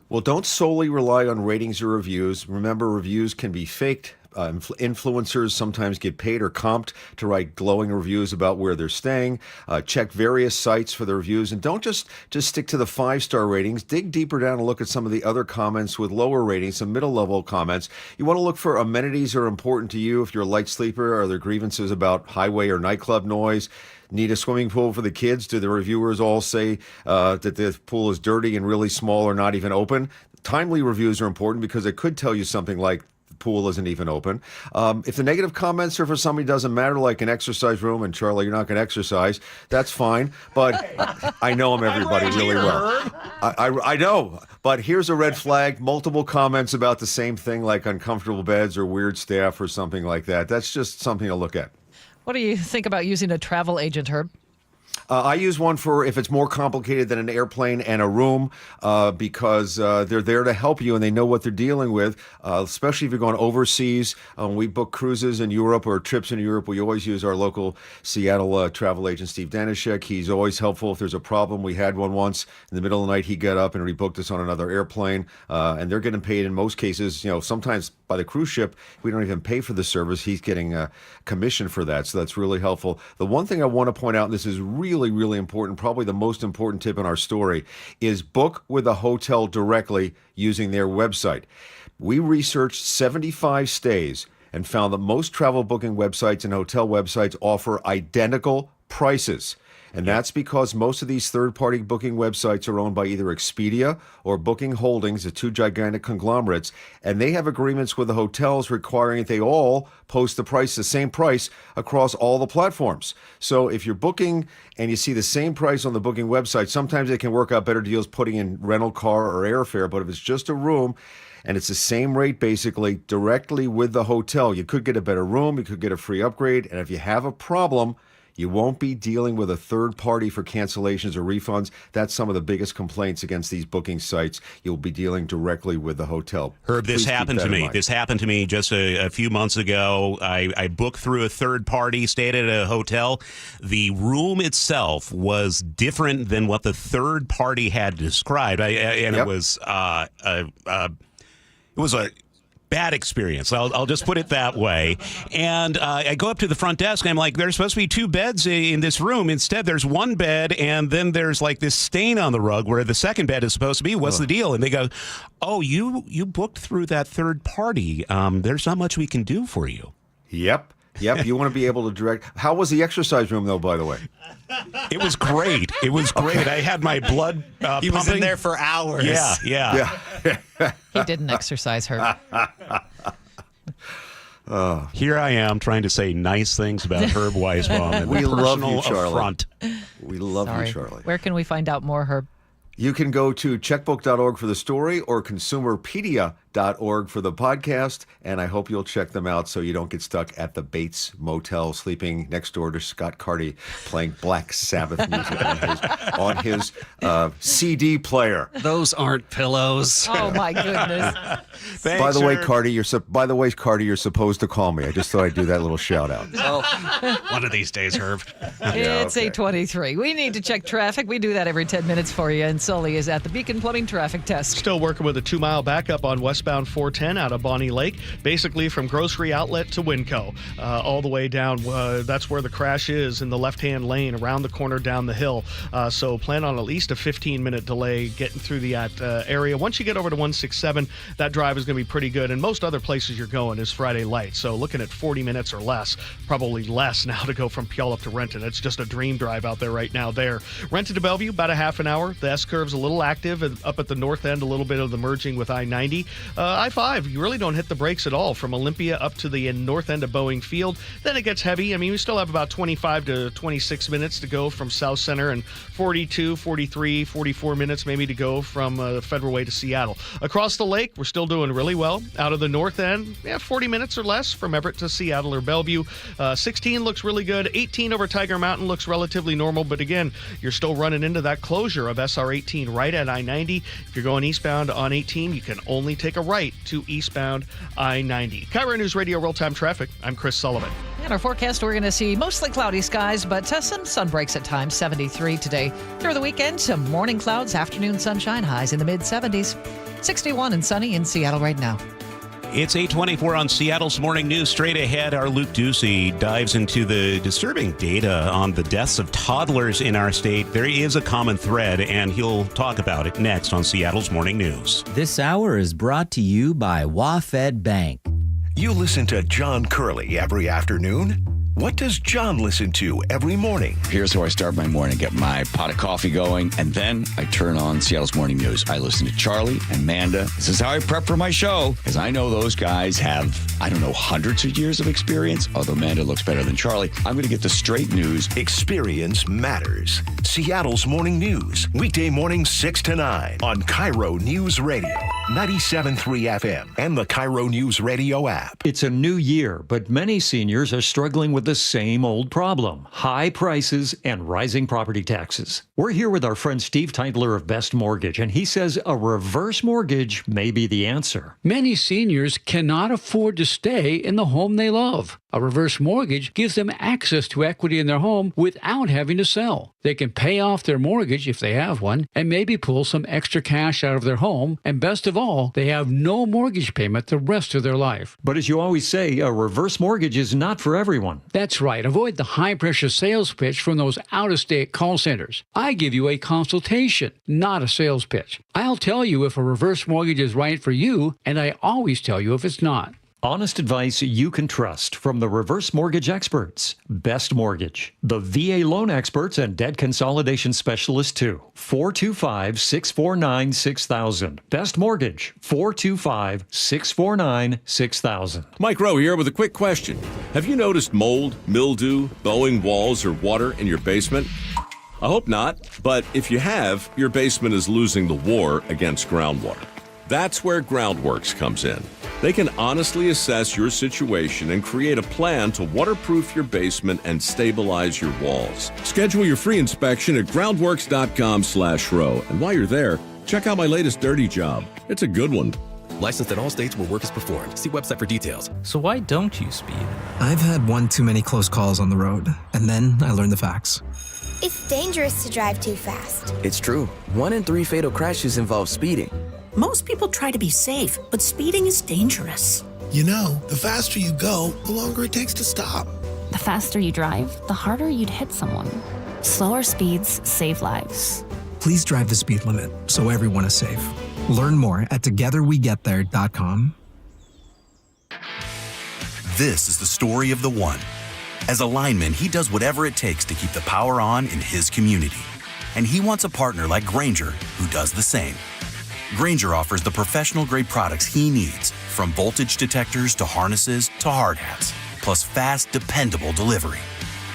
Well, don't solely rely on ratings or reviews. Remember, reviews can be faked, Influencers sometimes get paid or comped to write glowing reviews about where they're staying. Check various sites for the reviews, and don't just stick to the 5-star ratings. Dig deeper down and look at some of the other comments with lower ratings, some middle-level comments. You want to look for amenities that are important to you. If you're a light sleeper, are there grievances about highway or nightclub noise? Need a swimming pool for the kids? Do the reviewers all say that the pool is dirty and really small or not even open? Timely reviews are important because it could tell you something like the pool isn't even open. If the negative comments are for somebody who doesn't matter, like an exercise room, and Charlie, you're not going to exercise, that's fine. But I know everybody really well. I know. But here's a red flag. Multiple comments about the same thing, like uncomfortable beds or weird staff or something like that. That's just something to look at. What do you think about using a travel agent, Herb? I use one for if it's more complicated than an airplane and a room because they're there to help you and they know what they're dealing with, especially if you're going overseas. We book cruises in Europe or trips in Europe. We always use our local Seattle travel agent, Steve Danishek. He's always helpful if there's a problem. We had one once in the middle of the night. He got up and rebooked us on another airplane, and they're getting paid in most cases, sometimes by the cruise ship. We don't even pay for the service. He's getting a commission for that, so that's really helpful. The one thing I want to point out, and this is really important, probably the most important tip in our story, is book with a hotel directly using their website. We researched 75 stays and found that most travel booking websites and hotel websites offer identical prices. And that's because most of these third-party booking websites are owned by either Expedia or Booking Holdings, the two gigantic conglomerates, and they have agreements with the hotels requiring that they all post the same price across all the platforms. So if you're booking and you see the same price on the booking website, sometimes they can work out better deals putting in rental car or airfare, but if it's just a room, and it's the same rate basically directly with the hotel, you could get a better room, you could get a free upgrade, and if you have a problem, you won't be dealing with a third party for cancellations or refunds. That's some of the biggest complaints against these booking sites. You'll be dealing directly with the hotel. Herb, this happened to me. This happened to me just a few months ago. I booked through a third party, stayed at a hotel. The room itself was different than what the third party had described. It was a bad experience. I'll just put it that way. And I go up to the front desk and I'm like, there's supposed to be 2 beds in this room. Instead, there's 1 bed and then there's like this stain on the rug where the second bed is supposed to be. What's the deal? And they go, oh, you booked through that third party. There's not much we can do for you. Yep. You want to be able to direct. How was the exercise room, though, by the way? It was great. I had my blood He was pumping. in there for hours. Yeah. He didn't exercise, Herb. Here I am trying to say nice things about Herb Weisbaum. And We love you, personal Charlie. affront. We love you, Charlie. Where can we find out more, Herb? You can go to checkbook.org for the story or consumerpedia.org for the podcast, and I hope you'll check them out so you don't get stuck at the Bates Motel sleeping next door to Scott Carty playing Black Sabbath music on his CD player. Those aren't pillows. Oh, my goodness. Thanks, By the way, Herb. Carty, you're supposed to call me. I just thought I'd do that little shout out. Oh, one of these days, Herb. It's 8:23. We need to check traffic. We do that every 10 minutes for you. And Sully is at the Beacon Plumbing traffic test. Still working with a 2-mile backup on westbound 410 out of Bonnie Lake, basically from Grocery Outlet to Winco, all the way down. That's where the crash is in the left-hand lane around the corner down the hill. So plan on at least a 15-minute delay getting through the area. Once you get over to 167, that drive is going to be pretty good. And most other places you're going is Friday Light. So looking at 40 minutes or less, probably less now to go from Puyallup to Renton. It's just a dream drive out there right now there. Renton to Bellevue, about a half an hour. The S-curve's a little active. And up at the north end, a little bit of the merging with I-90. I-5, you really don't hit the brakes at all from Olympia up to the north end of Boeing Field. Then it gets heavy. I mean, we still have about 25 to 26 minutes to go from South Center and 42, 43, 44 minutes maybe to go from Federal Way to Seattle. Across the lake, we're still doing really well. Out of the north end, 40 minutes or less from Everett to Seattle or Bellevue. 16 looks really good. 18 over Tiger Mountain looks relatively normal, but again, you're still running into that closure of SR 18 right at I-90. If you're going eastbound on 18, you can only take a right to eastbound I-90. KIRO Newsradio Real-Time Traffic. I'm Chris Sullivan. In our forecast, we're going to see mostly cloudy skies, but some sun breaks at times. 73 today. Through the weekend, some morning clouds, afternoon sunshine, highs in the mid-70s. 61 and sunny in Seattle right now. It's 8:24 on Seattle's Morning News. Straight ahead, our Luke Ducey dives into the disturbing data on the deaths of toddlers in our state. There is a common thread, and he'll talk about it next on Seattle's Morning News. This hour is brought to you by WaFd Bank. You listen to John Curley every afternoon. What does John listen to every morning? Here's how I start my morning. Get my pot of coffee going, and then I turn on Seattle's Morning News. I listen to Charlie and Manda. This is how I prep for my show, because I know those guys have, hundreds of years of experience, although Manda looks better than Charlie. I'm going to get the straight news. Experience matters. Seattle's Morning News. Weekday mornings 6 to 9 on KIRO Newsradio, 97.3 FM, and the KIRO Newsradio app. It's a new year, but many seniors are struggling with the same old problem: high prices and rising property taxes. We're here with our friend Steve Teitler of Best Mortgage, and he says a reverse mortgage may be the answer. Many seniors cannot afford to stay in the home they love. A reverse mortgage gives them access to equity in their home without having to sell. They can pay off their mortgage if they have one, and maybe pull some extra cash out of their home. And best of all, they have no mortgage payment the rest of their life. But as you always say, a reverse mortgage is not for everyone. That's right. Avoid the high-pressure sales pitch from those out-of-state call centers. I give you a consultation, not a sales pitch. I'll tell you if a reverse mortgage is right for you, and I always tell you if it's not. Honest advice you can trust from the reverse mortgage experts. Best Mortgage, the VA loan experts and debt consolidation specialists too. 425-649-6000. Best Mortgage, 425-649-6000. Mike Rowe here with a quick question. Have you noticed mold, mildew, bowing walls, or water in your basement? I hope not, but if you have, your basement is losing the war against groundwater. That's where Groundworks comes in. They can honestly assess your situation and create a plan to waterproof your basement and stabilize your walls. Schedule your free inspection at groundworks.com/row. And while you're there, check out my latest dirty job. It's a good one. Licensed in all states where work is performed. See website for details. So why don't you speed? I've had one too many close calls on the road, and then I learned the facts. It's dangerous to drive too fast. It's true. 1 in 3 fatal crashes involve speeding. Most people try to be safe, but speeding is dangerous. You know, the faster you go, the longer it takes to stop. The faster you drive, the harder you'd hit someone. Slower speeds save lives. Please drive the speed limit so everyone is safe. Learn more at togetherwegetthere.com. This is the story of the one. As a lineman, he does whatever it takes to keep the power on in his community. And he wants a partner like Grainger who does the same. Grainger offers the professional-grade products he needs, from voltage detectors to harnesses to hard hats, plus fast, dependable delivery,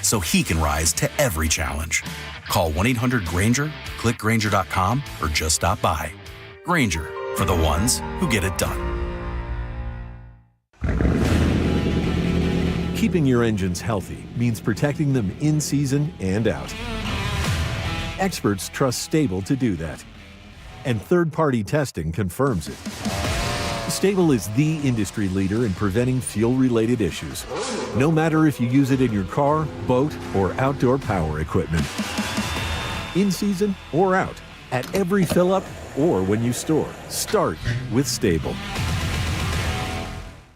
so he can rise to every challenge. Call 1-800-GRAINGER, click Grainger.com, or just stop by. Grainger, for the ones who get it done. Keeping your engines healthy means protecting them in season and out. Experts trust Stable to do that. And third-party testing confirms it. Stable is the industry leader in preventing fuel-related issues, no matter if you use it in your car, boat, or outdoor power equipment. In season or out, at every fill-up or when you store, start with Stable.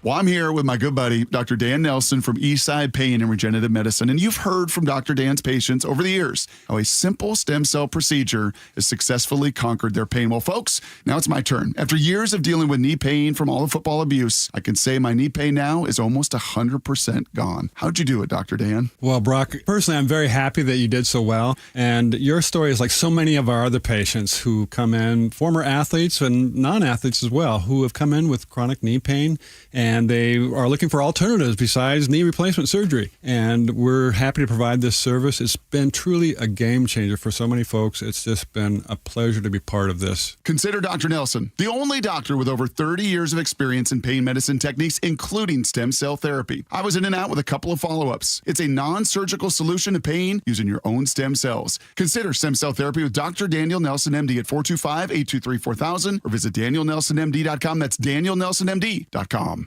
Well, I'm here with my good buddy, Dr. Dan Nelson from Eastside Pain and Regenerative Medicine. And you've heard from Dr. Dan's patients over the years how a simple stem cell procedure has successfully conquered their pain. Well, folks, now it's my turn. After years of dealing with knee pain from all the football abuse, I can say my knee pain now is almost 100% gone. How'd you do it, Dr. Dan? Well, Brock, personally, I'm very happy that you did so well. And your story is like so many of our other patients who come in, former athletes and non-athletes as well, who have come in with chronic knee pain, and they are looking for alternatives besides knee replacement surgery. And we're happy to provide this service. It's been truly a game changer for so many folks. It's just been a pleasure to be part of this. Consider Dr. Nelson, the only doctor with over 30 years of experience in pain medicine techniques, including stem cell therapy. I was in and out with a couple of follow-ups. It's a non-surgical solution to pain using your own stem cells. Consider stem cell therapy with Dr. Daniel Nelson, MD at 425-823-4000 or visit danielnelsonmd.com. That's danielnelsonmd.com.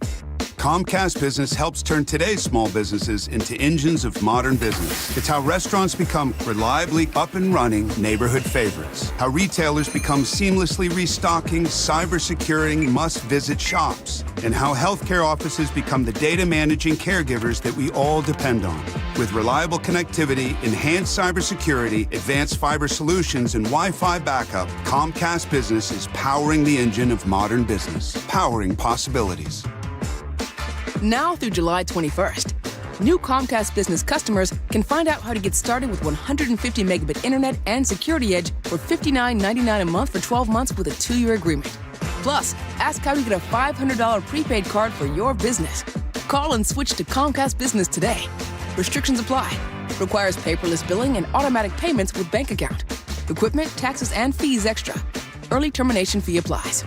Comcast Business helps turn today's small businesses into engines of modern business. It's how restaurants become reliably up and running neighborhood favorites. How retailers become seamlessly restocking, cyber-securing must-visit shops. And how healthcare offices become the data managing caregivers that we all depend on. With reliable connectivity, enhanced cybersecurity, advanced fiber solutions, and Wi-Fi backup, Comcast Business is powering the engine of modern business, powering possibilities. Now through July 21st, new Comcast Business customers can find out how to get started with 150 megabit internet and Security Edge for $59.99 a month for 12 months with a 2-year agreement. Plus, ask how to get a $500 prepaid card for your business. Call and switch to Comcast Business today. Restrictions apply. Requires paperless billing and automatic payments with bank account. Equipment, taxes, and fees extra. Early termination fee applies.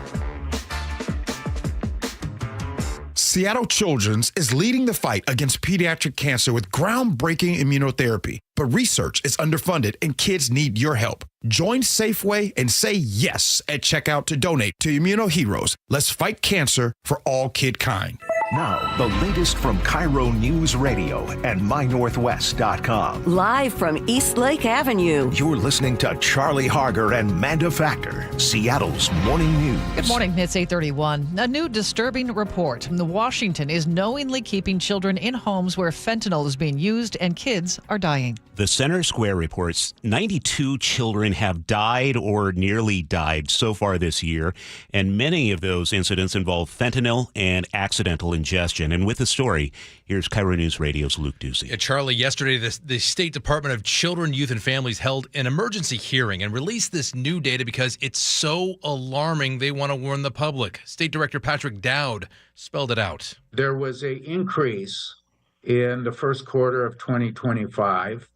Seattle Children's is leading the fight against pediatric cancer with groundbreaking immunotherapy. But research is underfunded and kids need your help. Join Safeway and say yes at checkout to donate to ImmunoHeroes. Let's fight cancer for all kidkind. Now, the latest from KIRO Newsradio and MyNorthwest.com. Live from East Lake Avenue. You're listening to Charlie Harger and Manda Factor, Seattle's morning news. Good morning. It's 8:31. A new disturbing report from Washington is knowingly keeping children in homes where fentanyl is being used and kids are dying. The Center Square reports 92 children have died or nearly died so far this year, and many of those incidents involve fentanyl and accidental ingestion. And with the story, here's KIRO News Radio's Luke Ducey. Yeah, Charlie, yesterday the State Department of Children, Youth, and Families held an emergency hearing and released this new data because it's so alarming they want to warn the public. State Director Patrick Dowd spelled it out. There was an increase in the first quarter of 2025,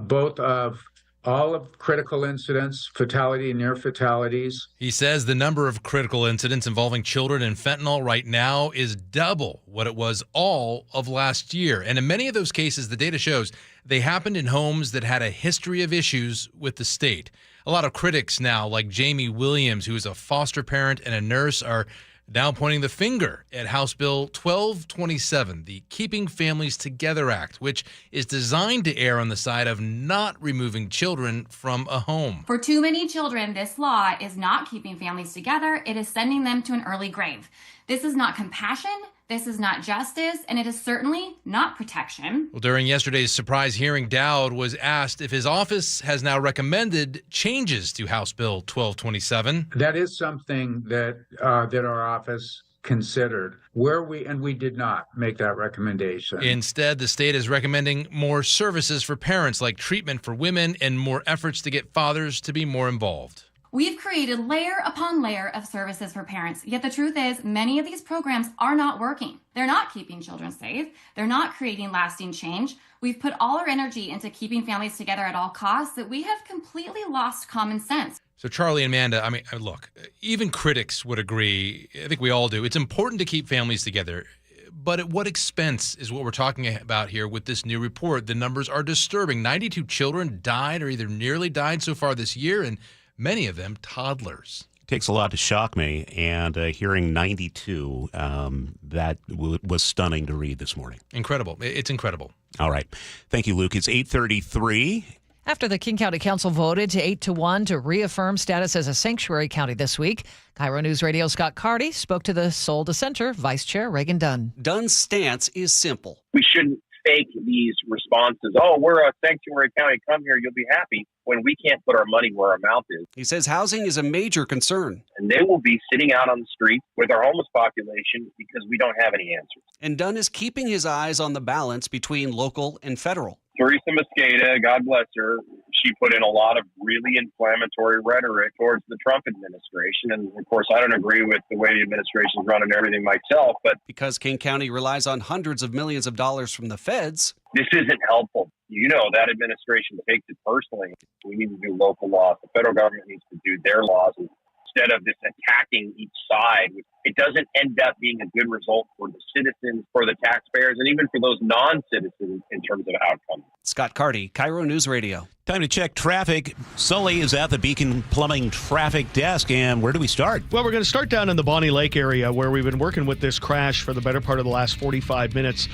both of all of critical incidents, fatality and near fatalities. He says the number of critical incidents involving children and fentanyl right now is double what it was all of last year. And in many of those cases, the data shows they happened in homes that had a history of issues with the state. A lot of critics now, like Jamie Williams, who is a foster parent and a nurse, are now pointing the finger at House Bill 1227, the Keeping Families Together Act, which is designed to err on the side of not removing children from a home. For too many children, this law is not keeping families together. It is sending them to an early grave. This is not compassion. This is not justice, and it is certainly not protection. Well, during yesterday's surprise hearing, Dowd was asked if his office has now recommended changes to House Bill 1227. That is something that our office considered. We did not make that recommendation. Instead, the state is recommending more services for parents, like treatment for women and more efforts to get fathers to be more involved. We've created layer upon layer of services for parents, yet the truth is many of these programs are not working. They're not keeping children safe. They're not creating lasting change. We've put all our energy into keeping families together at all costs that we have completely lost common sense. So Charlie and Amanda, I mean, look, even critics would agree, I think we all do, it's important to keep families together. But at what expense is what we're talking about here with this new report? The numbers are disturbing. 92 children died or either nearly died so far this year, and many of them toddlers. It takes a lot to shock me, and hearing 92, that was stunning to read this morning. Incredible. It's incredible. All right. Thank you, Luke. It's 8:33. After the King County Council voted 8-1 to reaffirm status as a sanctuary county this week, KIRO News Radio's Scott Carty spoke to the sole dissenter, Vice Chair Reagan Dunn. Dunn's stance is simple. We shouldn't fake these responses. Oh, we're a sanctuary county. Come here, you'll be happy, when we can't put our money where our mouth is. He says housing is a major concern. And they will be sitting out on the street with our homeless population because we don't have any answers. And Dunn is keeping his eyes on the balance between local and federal. Teresa Mosqueda, God bless her, she put in a lot of really inflammatory rhetoric towards the Trump administration. And of course, I don't agree with the way the administration's running everything myself, but because King County relies on hundreds of millions of dollars from the feds, this isn't helpful. You know, that administration takes it personally. We need to do local laws. The federal government needs to do their laws instead of just attacking each side. It doesn't end up being a good result for the citizens, for the taxpayers, and even for those non-citizens in terms of outcomes. Scott Carty, KIRO News Radio. Time to check traffic. Sully is at the Beacon Plumbing traffic desk, and where do we start? Well, we're going to start down in the Bonnie Lake area where we've been working with this crash for the better part of the last 45 minutes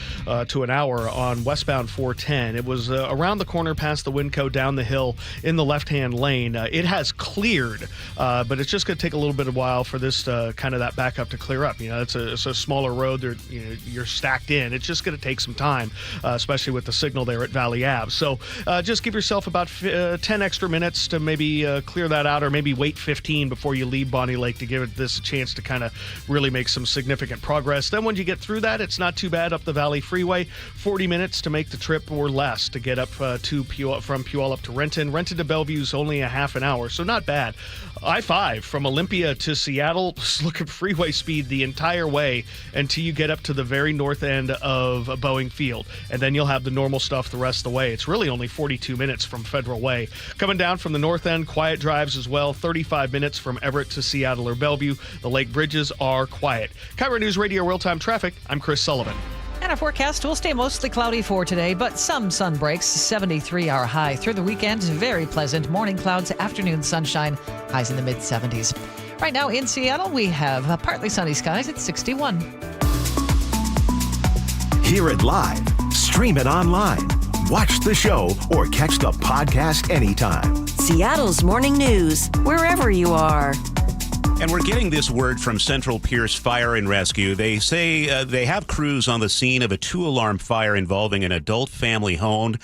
to an hour on westbound 410. It was around the corner past the Winco down the hill in the left-hand lane. It has cleared, but it's just going to take a little bit of a while for this kind of that backup to clear up. It's a smaller road. You're stacked in. It's just going to take some time, especially with the signal there at Valley Ave. So just give yourself about 10 extra minutes to maybe clear that out, or maybe wait 15 before you leave Bonnie Lake to give this a chance to kind of really make some significant progress. Then when you get through that, it's not too bad up the Valley Freeway. 40 minutes to make the trip or less to get up from Puyallup to Renton. Renton to Bellevue is only a half an hour, so not bad. I-5 from Olympia to Seattle, look at freeway speed the entire way until you get up to the very north end of Boeing Field, and then you'll have the normal stuff the rest of the way. It's really only 42 minutes from Federal Way. Coming down from the north end, quiet drives as well. 35 minutes from Everett to Seattle or Bellevue. The lake bridges are quiet. KIRO News Radio Real-Time Traffic, I'm Chris Sullivan. And our forecast will stay mostly cloudy for today, but some sun breaks. 73 our high. Through the weekend, very pleasant. Morning clouds, afternoon sunshine. Highs in the mid-70s. Right now in Seattle, we have partly sunny skies at 61. Hear it live, stream it online, watch the show, or catch the podcast anytime. Seattle's Morning News, wherever you are. And we're getting this word from Central Pierce Fire and Rescue. They say they have crews on the scene of a 2-alarm fire involving an adult family home.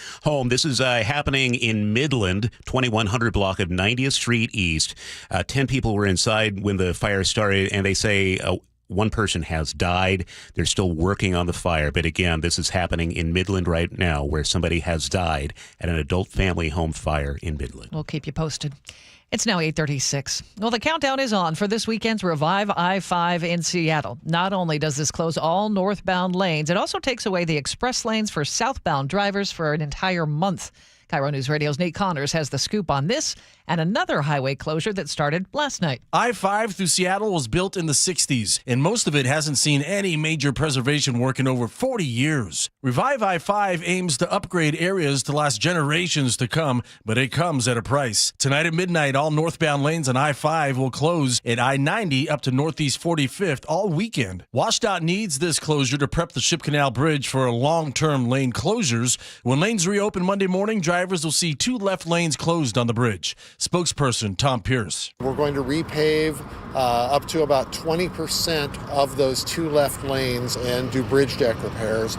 This is happening in Midland, 2100 block of 90th Street East. 10 people were inside when the fire started, and they say one person has died. They're still working on the fire. But again, this is happening in Midland right now, where somebody has died at an adult family home fire in Midland. We'll keep you posted. It's now 8:36. Well, the countdown is on for this weekend's Revive I-5 in Seattle. Not only does this close all northbound lanes, it also takes away the express lanes for southbound drivers for an entire month. KIRO News Radio's Nate Connors has the scoop on this and another highway closure that started last night. I-5 through Seattle was built in the 60s, and most of it hasn't seen any major preservation work in over 40 years. Revive I-5 aims to upgrade areas to last generations to come, but it comes at a price. Tonight at midnight, all northbound lanes on I-5 will close at I-90 up to Northeast 45th all weekend. WashDOT needs this closure to prep the Ship Canal Bridge for long-term lane closures. When lanes reopen Monday morning, drivers will see 2 left lanes closed on the bridge. Spokesperson Tom Pierce. We're going to repave up to about 20% of those 2 left lanes and do bridge deck repairs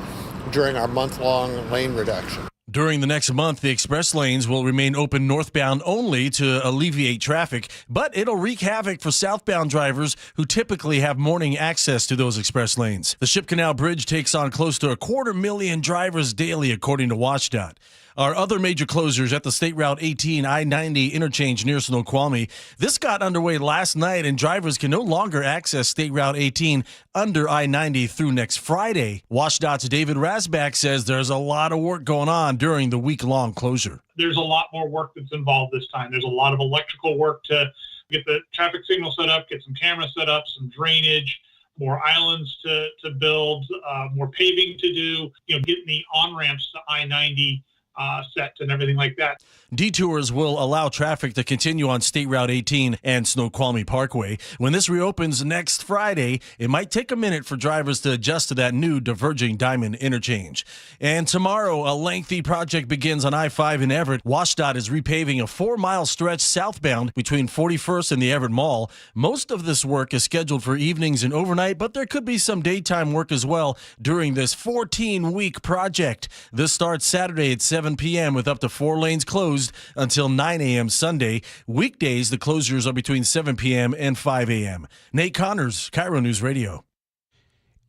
during our month-long lane reduction. During the next month, the express lanes will remain open northbound only to alleviate traffic, but it'll wreak havoc for southbound drivers who typically have morning access to those express lanes. The Ship Canal Bridge takes on close to 250,000 drivers daily, according to WashDOT. Our other major closures at the State Route 18 I-90 interchange near Snoqualmie. This got underway last night, and drivers can no longer access State Route 18 under I-90 through next Friday. WashDOT's David Rasback says there's a lot of work going on during the week-long closure. There's a lot more work that's involved this time. There's a lot of electrical work to get the traffic signal set up, get some cameras set up, some drainage, more islands to build, more paving to do, getting the on-ramps to I-90 set and everything like that. Detours will allow traffic to continue on State Route 18 and Snoqualmie Parkway. When this reopens next Friday, it might take a minute for drivers to adjust to that new diverging diamond interchange. And tomorrow, a lengthy project begins on I-5 in Everett. WashDOT is repaving a 4-mile stretch southbound between 41st and the Everett Mall. Most of this work is scheduled for evenings and overnight, but there could be some daytime work as well during this 14-week project. This starts Saturday at 7 p.m. with up to 4 lanes closed until 9 a.m. Sunday. Weekdays, the closures are between 7 p.m. and 5 a.m. Nate Connors, KIRO News Radio.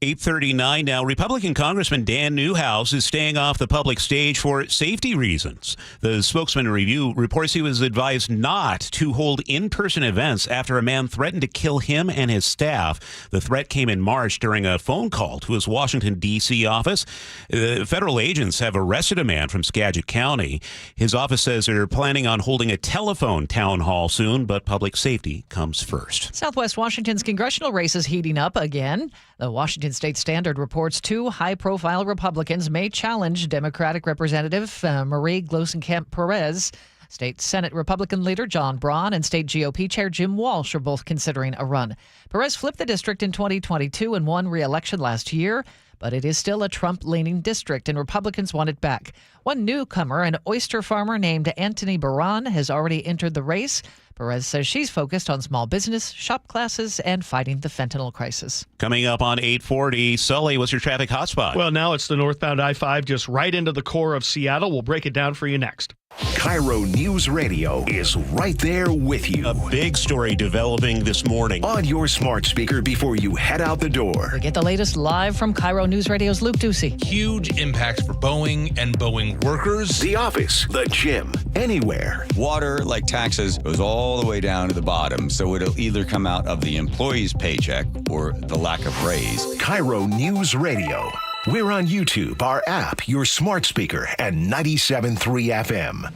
8:39 now. Republican Congressman Dan Newhouse is staying off the public stage for safety reasons. The Spokesman Review reports he was advised not to hold in-person events after a man threatened to kill him and his staff. The threat came in March during a phone call to his Washington, D.C. office. Federal agents have arrested a man from Skagit County. His office says they're planning on holding a telephone town hall soon, but public safety comes first. Southwest Washington's congressional race is heating up again. The Washington Washington State Standard reports 2 high-profile Republicans may challenge Democratic Representative Marie Gluesenkamp-Perez. State Senate Republican leader John Braun and State GOP Chair Jim Walsh are both considering a run. Perez flipped the district in 2022 and won re-election last year, but it is still a Trump-leaning district, and Republicans want it back. One newcomer, an oyster farmer named Anthony Baran, has already entered the race. Perez says she's focused on small business, shop classes, and fighting the fentanyl crisis. Coming up on 840, Sully, what's your traffic hotspot? Well, now it's the northbound I-5, just right into the core of Seattle. We'll break it down for you next. KIRO News Radio is right there with you. A big story developing this morning. On your smart speaker before you head out the door. We get the latest live from KIRO News Radio's Luke Ducey. Huge impacts for Boeing and Boeing workers. The office, the gym, anywhere. Water, like taxes, goes all the way down to the bottom, so it'll either come out of the employee's paycheck or the lack of raise. KIRO News Radio. We're on YouTube, our app, your smart speaker, and 97.3 FM.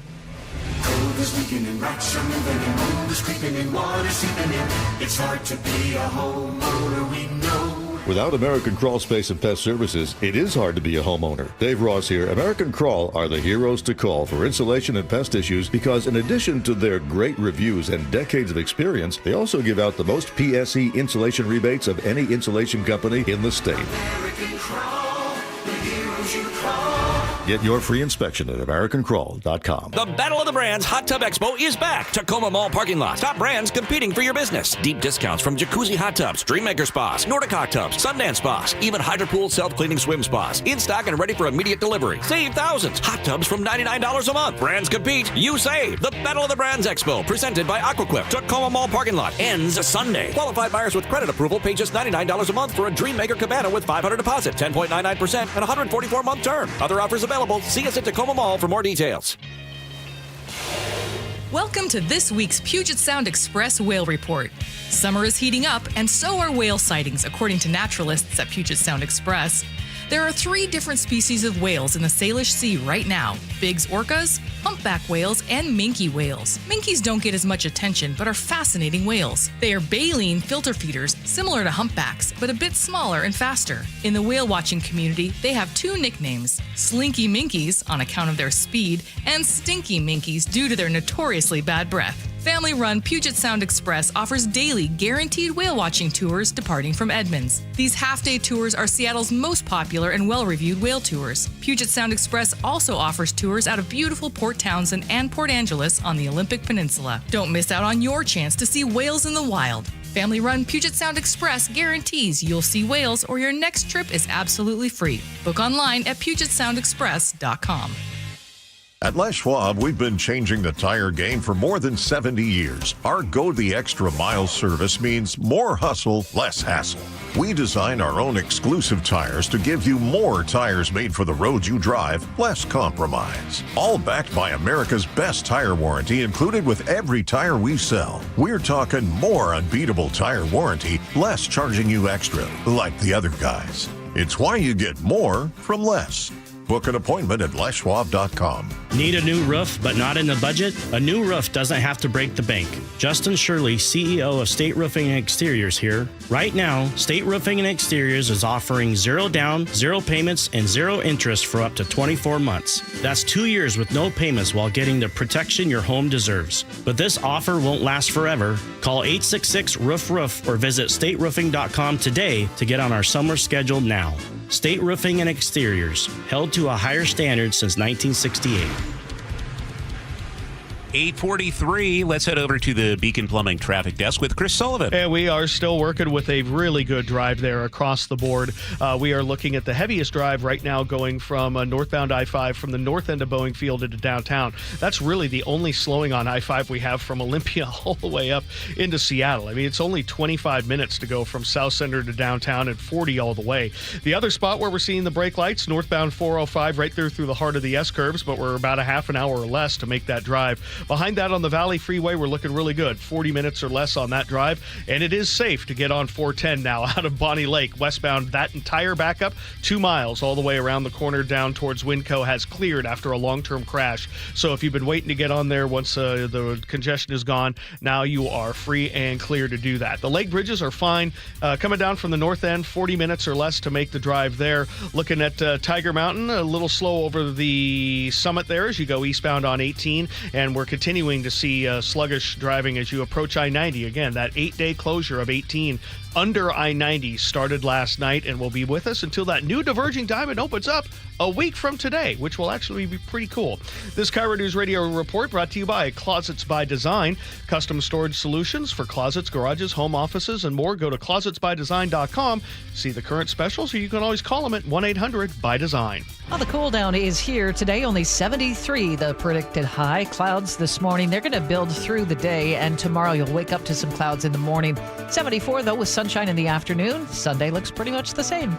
Cold is leaking and rats are moving and mold is creeping and water seeping in. It's hard to be a homeowner, we know. Without American Crawl Space and Pest Services, it is hard to be a homeowner. Dave Ross here. American Crawl are the heroes to call for insulation and pest issues because in addition to their great reviews and decades of experience, they also give out the most PSE insulation rebates of any insulation company in the state. American Crawl, the heroes you call. Get your free inspection at AmericanCrawl.com. The Battle of the Brands Hot Tub Expo is back. Tacoma Mall parking lot. Top brands competing for your business. Deep discounts from Jacuzzi Hot Tubs, Dreammaker Spas, Nordic Hot Tubs, Sundance Spas, even Hydropool self-cleaning swim spas. In stock and ready for immediate delivery. Save thousands. Hot tubs from $99 a month. Brands compete. You save. The Battle of the Brands Expo, presented by Aquaquip. Tacoma Mall parking lot. Ends Sunday. Qualified buyers with credit approval pay just $99 a month for a Dreammaker Cabana with $500 deposit, 10.99%, and 144-month term. Other offers available. See us at Tacoma Mall for more details. Welcome to this week's Puget Sound Express Whale Report. Summer is heating up, and so are whale sightings, according to naturalists at Puget Sound Express. There are 3 different species of whales in the Salish Sea right now: Biggs orcas, humpback whales, and minke whales. Minkies don't get as much attention, but are fascinating whales. They are baleen filter feeders, similar to humpbacks, but a bit smaller and faster. In the whale watching community, they have 2 nicknames: Slinky Minkies, on account of their speed, and Stinky Minkies, due to their notoriously bad breath. Family-run Puget Sound Express offers daily guaranteed whale-watching tours departing from Edmonds. These half-day tours are Seattle's most popular and well-reviewed whale tours. Puget Sound Express also offers tours out of beautiful Port Townsend and Port Angeles on the Olympic Peninsula. Don't miss out on your chance to see whales in the wild. Family-run Puget Sound Express guarantees you'll see whales or your next trip is absolutely free. Book online at PugetSoundExpress.com. At Les Schwab, we've been changing the tire game for more than 70 years. Our Go the Extra Mile service means more hustle, less hassle. We design our own exclusive tires to give you more tires made for the road you drive, less compromise. All backed by America's best tire warranty included with every tire we sell. We're talking more unbeatable tire warranty, less charging you extra, like the other guys. It's why you get more from less. Book an appointment at leschwab.com. Need a new roof but not in the budget? A new roof doesn't have to break the bank. Justin Shirley, CEO of State Roofing and Exteriors here. Right now, State Roofing and Exteriors is offering 0 down, 0 payments, and 0 interest for up to 24 months. That's 2 years with no payments while getting the protection your home deserves. But this offer won't last forever. Call 866-ROOF-ROOF or visit stateroofing.com today to get on our summer schedule now. State Roofing and Exteriors, held to a higher standard since 1968. 843. Let's head over to the Beacon Plumbing Traffic Desk with Chris Sullivan. And we are still working with a really good drive there across the board. We are looking at the heaviest drive right now going from northbound I-5 from the north end of Boeing Field into downtown. That's really the only slowing on I-5 we have from Olympia all the way up into Seattle. I mean, it's only 25 minutes to go from South Center to downtown and 40 all the way. The other spot where we're seeing the brake lights, northbound 405 right there through the heart of the S-curves, but we're about a half an hour or less to make that drive Behind that on the Valley Freeway, we're looking really good. 40 minutes or less on that drive. And it is safe to get on 410 now out of Bonnie Lake. Westbound, that entire backup, 2 miles all the way around the corner down towards Winco has cleared after a long-term crash. So if you've been waiting to get on there once the congestion is gone, now you are free and clear to do that. The lake bridges are fine. Coming down from the north end, 40 minutes or less to make the drive there. Looking at Tiger Mountain, a little slow over the summit there as you go eastbound on 18. And we're continuing to see sluggish driving as you approach I-90. Again, that 8-day closure of 18 under I-90 started last night and will be with us until that new diverging diamond opens up a week from today, which will actually be pretty cool. This KIRO News Radio report brought to you by Closets by Design, custom storage solutions for closets, garages, home offices, and more. Go to closetsbydesign.com, see the current specials, or you can always call them at 1-800-BY-DESIGN. Well, the cool down is here today, only 73 the predicted high. Clouds this morning, they're going to build through the day, and tomorrow you'll wake up to some clouds in the morning. 74 though with sunshine in the afternoon. Sunday looks pretty much the same.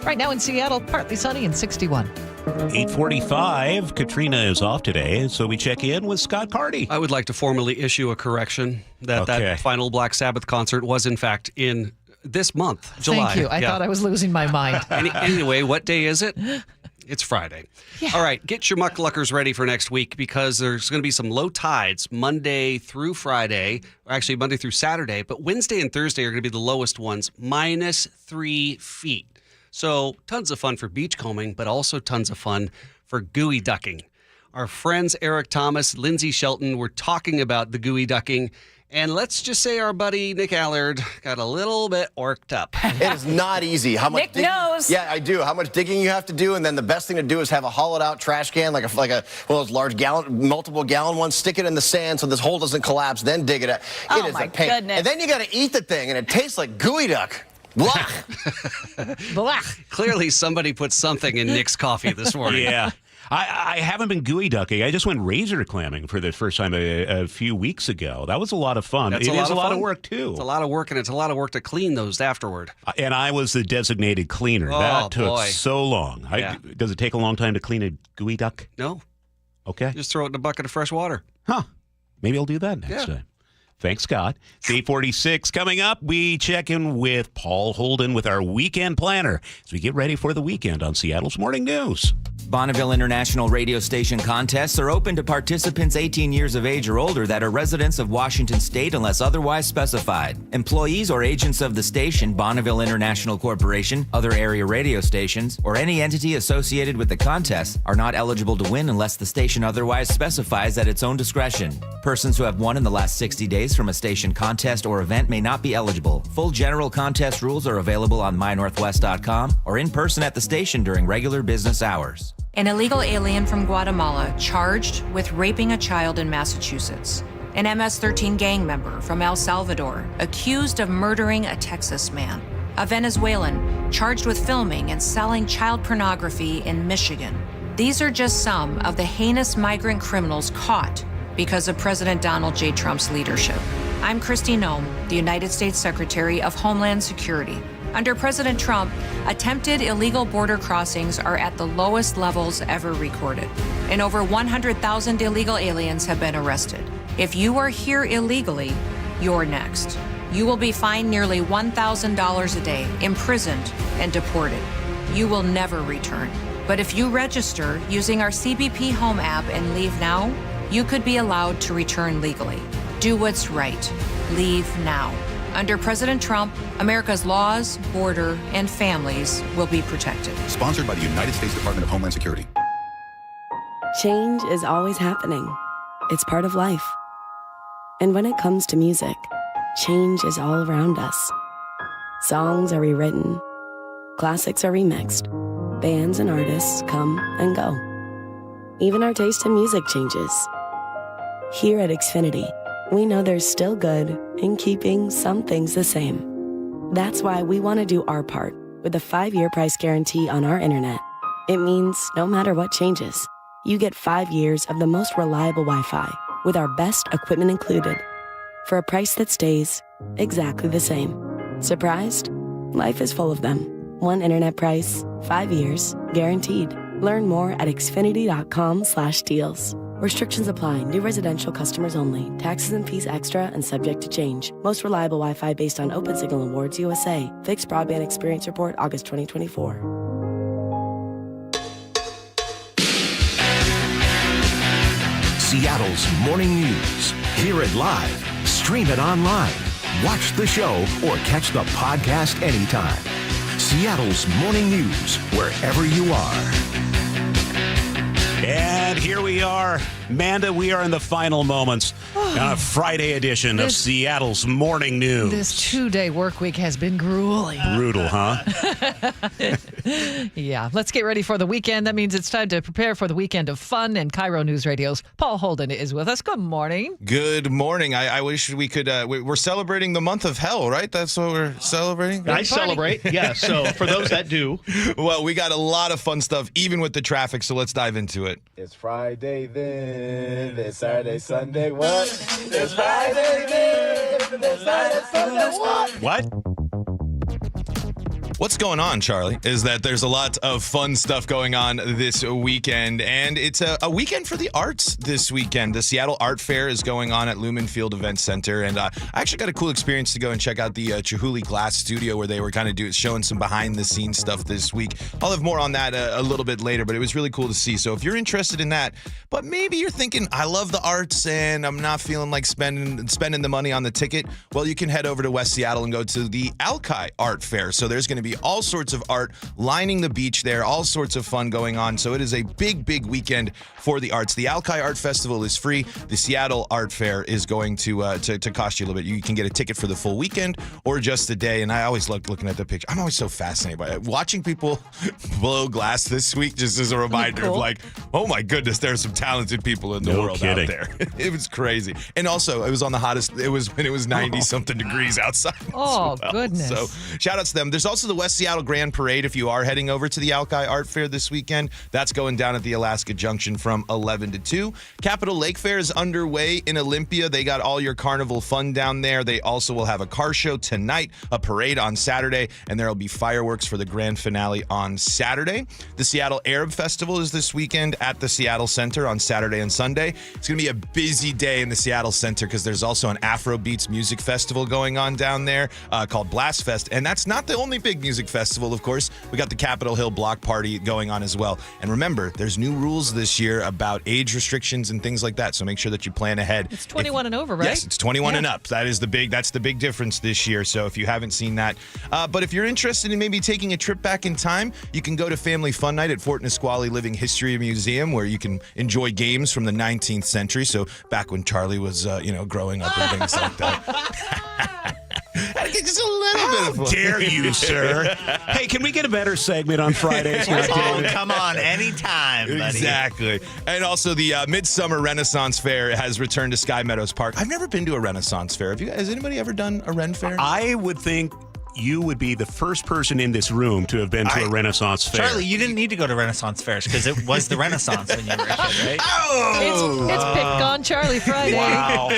Right now in Seattle, partly sunny and 61. 8:45. Katrina is off today, so we check in with Scott Carty. I would like to formally issue a correction that final Black Sabbath concert was in fact in this month, July. Thank you. I thought I was losing my mind. Anyway, what day is it? It's Friday. Yeah. All right, get your muckluckers ready for next week because there's going to be some low tides Monday through Friday, or actually Monday through Saturday, but Wednesday and Thursday are going to be the lowest ones, -3 feet. So tons of fun for beachcombing, but also tons of fun for gooey ducking. Our friends Eric Thomas, Lindsay Shelton were talking about the gooey ducking. And let's just say our buddy Nick Allard got a little bit worked up. It is not easy. How much Nick knows. Yeah, I do. How much digging you have to do, and then the best thing to do is have a hollowed-out trash can, like a one of those large multiple-gallon ones. Stick it in the sand so this hole doesn't collapse. Then dig it out. It is a pain. Goodness. And then you got to eat the thing, and it tastes like gooey duck. Blah. Blah. Clearly, somebody put something in Nick's coffee this morning. Yeah. I haven't been gooey ducking. I just went razor clamming for the first time a few weeks ago. That was a lot of fun. It is a lot of work, too. It's a lot of work, and it's a lot of work to clean those afterward. And I was the designated cleaner. Oh, that took boy. so long. Yeah. Does it take a long time to clean a gooey duck? No. Okay. Just throw it in a bucket of fresh water. Huh. Maybe I'll do that next time. Thanks, Scott. It's 8:46. Coming up, we check in with Paul Holden with our weekend planner as we get ready for the weekend on Seattle's Morning News. Bonneville International Radio Station contests are open to participants 18 years of age or older that are residents of Washington State unless otherwise specified. Employees or agents of the station, Bonneville International Corporation, other area radio stations, or any entity associated with the contest are not eligible to win unless the station otherwise specifies at its own discretion. Persons who have won in the last 60 days from a station contest or event may not be eligible. Full general contest rules are available on mynorthwest.com or in person at the station during regular business hours. An illegal alien from Guatemala charged with raping a child in Massachusetts. An MS-13 gang member from El Salvador accused of murdering a Texas man. A Venezuelan charged with filming and selling child pornography in Michigan. These are just some of the heinous migrant criminals caught because of President Donald J. Trump's leadership. I'm Kristi Noem, the United States Secretary of Homeland Security. Under President Trump, attempted illegal border crossings are at the lowest levels ever recorded, and over 100,000 illegal aliens have been arrested. If you are here illegally, you're next. You will be fined nearly $1,000 a day, imprisoned, and deported. You will never return. But if you register using our CBP Home app and leave now, you could be allowed to return legally. Do what's right. Leave now. Under President Trump, America's laws, border, and families will be protected. Sponsored by the United States Department of Homeland Security. Change is always happening. It's part of life. And when it comes to music, change is all around us. Songs are rewritten. Classics are remixed. Bands and artists come and go. Even our taste in music changes. Here at Xfinity, we know there's still good in keeping some things the same. That's why we want to do our part with a 5-year price guarantee on our internet. It means no matter what changes, you get 5 years of the most reliable Wi-Fi with our best equipment included for a price that stays exactly the same. Surprised? Life is full of them. One internet price, 5 years, guaranteed. Learn more at Xfinity.com/deals. Restrictions apply. New residential customers only. Taxes and fees extra and subject to change. Most reliable Wi-Fi based on OpenSignal Awards USA. Fixed Broadband Experience Report, August 2024. Seattle's morning news. Hear it live, stream it online, watch the show, or catch the podcast anytime. Seattle's morning news, wherever you are. And here we are. Manda, we are in the final moments on a Friday edition of Seattle's Morning News. This 2-day work week has been grueling. Brutal, huh? Yeah, let's get ready for the weekend. That means it's time to prepare for the weekend of fun. And KIRO News Radio's Paul Holden is with us. Good morning. Good morning. I wish we could. We're celebrating the month of hell, right? That's what we're celebrating. I celebrate, yeah. So for those that do. Well, we got a lot of fun stuff, even with the traffic. So let's dive into it. It's Friday then. It's Saturday, Sunday. What? It's Friday then. It's Saturday, Sunday. What? What's going on, Charlie, is that there's a lot of fun stuff going on this weekend, and it's a weekend for the arts this weekend. The Seattle Art Fair is going on at Lumen Field Event Center, and I actually got a cool experience to go and check out the Chihuly Glass Studio where they were kind of showing some behind-the-scenes stuff this week. I'll have more on that a little bit later, but it was really cool to see. So if you're interested in that, but maybe you're thinking, I love the arts and I'm not feeling like spending the money on the ticket, well, you can head over to West Seattle and go to the Alki Art Fair. So there's going to be all sorts of art lining the beach there, all sorts of fun going on. So it is a big, big weekend for the arts. The Alki Art Festival is free. The Seattle Art Fair is going to cost you a little bit. You can get a ticket for the full weekend or just a day. And I always love looking at the picture. I'm always so fascinated by it. Watching people blow glass this week just as a reminder of like, oh my goodness, there's some talented people in the world out there. It was crazy. And also, it was on the hottest. It was when it was 90-something degrees outside. Oh, goodness. So shout out to them. There's also the West Seattle Grand Parade if you are heading over to the Alki Art Fair this weekend. That's going down at the Alaska Junction from 11 to 2. Capitol Lake Fair is underway in Olympia. They got all your carnival fun down there. They also will have a car show tonight, a parade on Saturday, and there will be fireworks for the grand finale on Saturday. The Seattle Arab Festival is this weekend at the Seattle Center on Saturday and Sunday. It's going to be a busy day in the Seattle Center because there's also an Afrobeats music festival going on down there called Blast Fest, and that's not the only big music festival, of course. We got the Capitol Hill Block Party going on as well. And remember, there's new rules this year about age restrictions and things like that, so make sure that you plan ahead. It's 21 and over, right? Yes, it's 21 and up. That's the big difference this year. So if you haven't seen that, but if you're interested in maybe taking a trip back in time, you can go to Family Fun Night at Fort Nisqually Living History Museum, where you can enjoy games from the 19th century. So back when Charlie was, growing up and things like that. Just a little bit of fun. How dare you, sir? Hey, can we get a better segment on Fridays? Oh, come on. Anytime, buddy. Exactly. And also the Midsummer Renaissance Fair has returned to Sky Meadows Park. I've never been to a Renaissance Fair. Has anybody ever done a Ren Fair? I would think you would be the first person in this room to have been to a Renaissance fair. Charlie, you didn't need to go to Renaissance fairs because it was the Renaissance when you were a kid, right? It's Pick on Charlie Friday. Wow.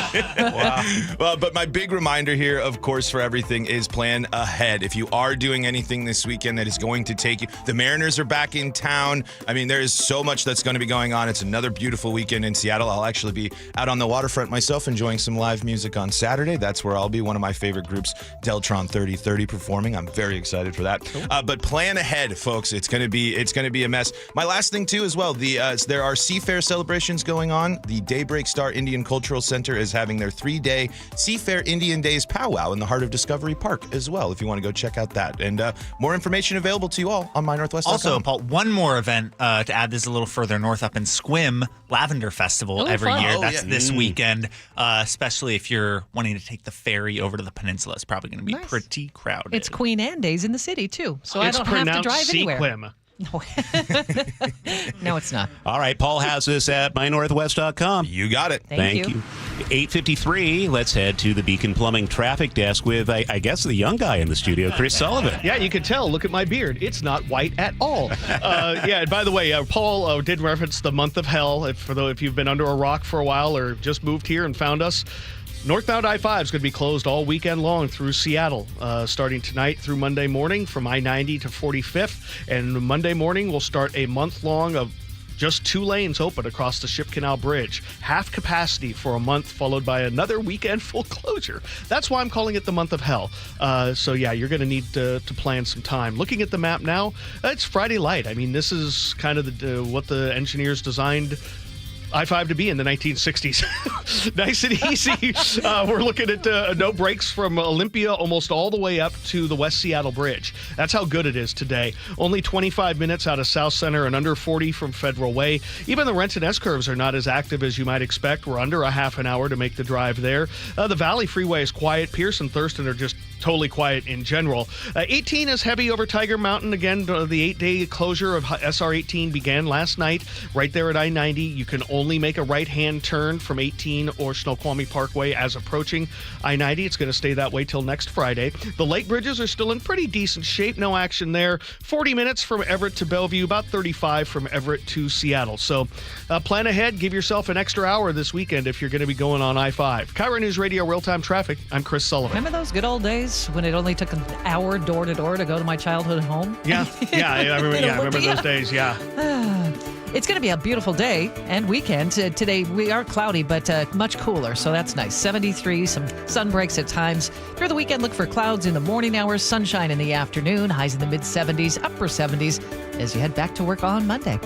Well, but my big reminder here, of course, for everything is plan ahead. If you are doing anything this weekend that is going to take you, the Mariners are back in town. I mean, there is so much that's going to be going on. It's another beautiful weekend in Seattle. I'll actually be out on the waterfront myself enjoying some live music on Saturday. That's where I'll be. One of my favorite groups, Deltron 3030. Performing. I'm very excited for that. Cool. But plan ahead, folks. It's going to be a mess. My last thing too, as well. There are Seafair celebrations going on. The Daybreak Star Indian Cultural Center is having their 3-day Seafair Indian Days powwow in the heart of Discovery Park as well. If you want to go check out that, and more information available to you all on mynorthwest.com. Also, Paul, one more event to add this a little further north up in Squim, Lavender Festival every year. That's this weekend. Especially if you're wanting to take the ferry over to the peninsula, it's probably going to be pretty crowded. It's Queen Anne Days in the city, too, so I don't have to drive anywhere. No. No, it's not. All right, Paul has this at mynorthwest.com. You got it. Thank you. 8:53. Let's head to the Beacon Plumbing traffic desk with, I guess, the young guy in the studio, Chris Sullivan. Yeah, you can tell. Look at my beard. It's not white at all. And by the way, Paul did reference the month of hell. If you've been under a rock for a while or just moved here and found us, northbound I-5 is going to be closed all weekend long through Seattle, starting tonight through Monday morning from I-90 to 45th. And Monday morning, we'll start a month long of Just 2 lanes open across the Ship Canal Bridge. Half capacity for a month, followed by another weekend full closure. That's why I'm calling it the month of hell. So yeah, you're going to need to plan some time. Looking at the map now, it's Friday light. I mean, this is kind of what the engineers designed I-5 to be in the 1960s. Nice and easy. We're looking at no breaks from Olympia almost all the way up to the West Seattle Bridge. That's how good it is today. Only 25 minutes out of South Center and under 40 from Federal Way. Even the Renton S-curves are not as active as you might expect. We're under a half an hour to make the drive there. The Valley Freeway is quiet. Pierce and Thurston are just totally quiet in general. 18 is heavy over Tiger Mountain. Again, the 8-day closure of SR 18 began last night right there at I-90. You can only make a right-hand turn from 18 or Snoqualmie Parkway as approaching I-90. It's going to stay that way till next Friday. The lake bridges are still in pretty decent shape. No action there. 40 minutes from Everett to Bellevue, about 35 from Everett to Seattle. So plan ahead. Give yourself an extra hour this weekend if you're going to be going on I-5. KIRO News Radio Real-Time Traffic. I'm Chris Sullivan. Remember those good old days when it only took an hour door to door to go to my childhood home? Yeah, I remember those days, yeah. It's going to be a beautiful day and weekend. Today we are cloudy, but much cooler, so that's nice. 73, some sun breaks at times. Through the weekend, look for clouds in the morning hours, sunshine in the afternoon, highs in the mid-70s, upper 70s as you head back to work on Monday.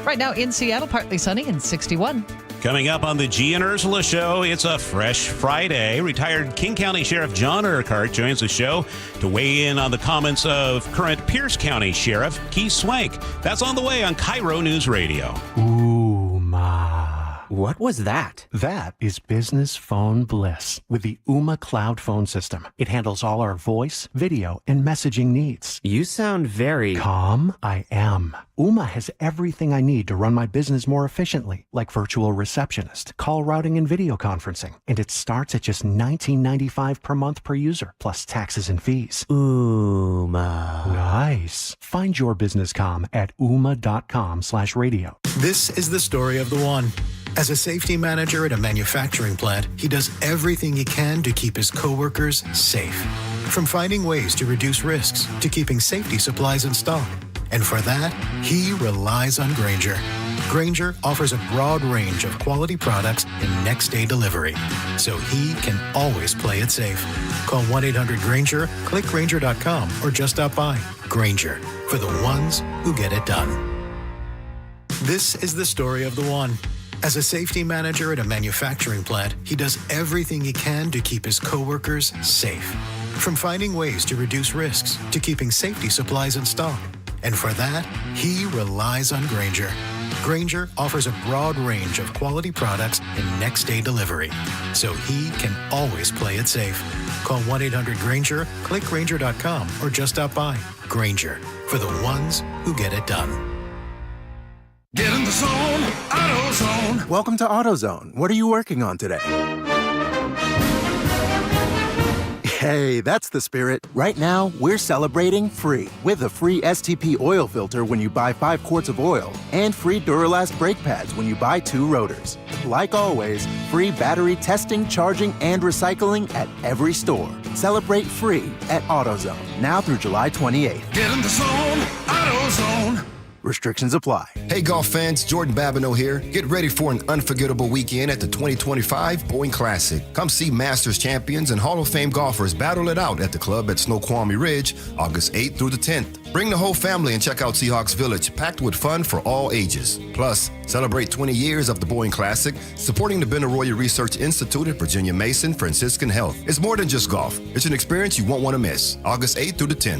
Right now in Seattle, partly sunny and 61. Coming up on the G and Ursula Show, it's a fresh Friday. Retired King County Sheriff John Urquhart joins the show to weigh in on the comments of current Pierce County Sheriff Keith Swank. That's on the way on KIRO News Radio. Ooh, ma. What was that? That is business phone bliss with the Ooma Cloud phone system. It handles all our voice, video, and messaging needs. You sound very calm. I am. Ooma has everything I need to run my business more efficiently, like virtual receptionist, call routing, and video conferencing. And it starts at just $19.95 per month per user, plus taxes and fees. Ooma. Nice. Find your business comm at ooma.com/radio. This is the story of the one. As a safety manager at a manufacturing plant, he does everything he can to keep his coworkers safe. From finding ways to reduce risks to keeping safety supplies in stock. And for that, he relies on Grainger. Grainger offers a broad range of quality products and next-day delivery, so he can always play it safe. Call 1-800-GRAINGER, click Grainger.com, or just stop by. Grainger, for the ones who get it done. This is the story of the one. As a safety manager at a manufacturing plant, he does everything he can to keep his coworkers safe. From finding ways to reduce risks to keeping safety supplies in stock. And for that, he relies on Grainger. Grainger offers a broad range of quality products and next-day delivery, so he can always play it safe. Call 1-800-GRAINGER, click Grainger.com, or just stop by. Grainger, for the ones who get it done. Get in the zone, AutoZone. Welcome to AutoZone. What are you working on today? Hey, that's the spirit. Right now, we're celebrating free with a free STP oil filter when you buy 5 quarts of oil and free Duralast brake pads when you buy 2 rotors. Like always, free battery testing, charging, and recycling at every store. Celebrate free at AutoZone, now through July 28th. Get in the zone, AutoZone. Restrictions apply. Hey, golf fans, Jordan Babineau here. Get ready for an unforgettable weekend at the 2025 Boeing Classic. Come see Masters champions and Hall of Fame golfers battle it out at the club at Snoqualmie Ridge, August 8th through the 10th. Bring the whole family and check out Seahawks Village, packed with fun for all ages. Plus, celebrate 20 years of the Boeing Classic, supporting the Benaroya Research Institute at Virginia Mason Franciscan Health. It's more than just golf. It's an experience you won't want to miss. August 8th through the 10th.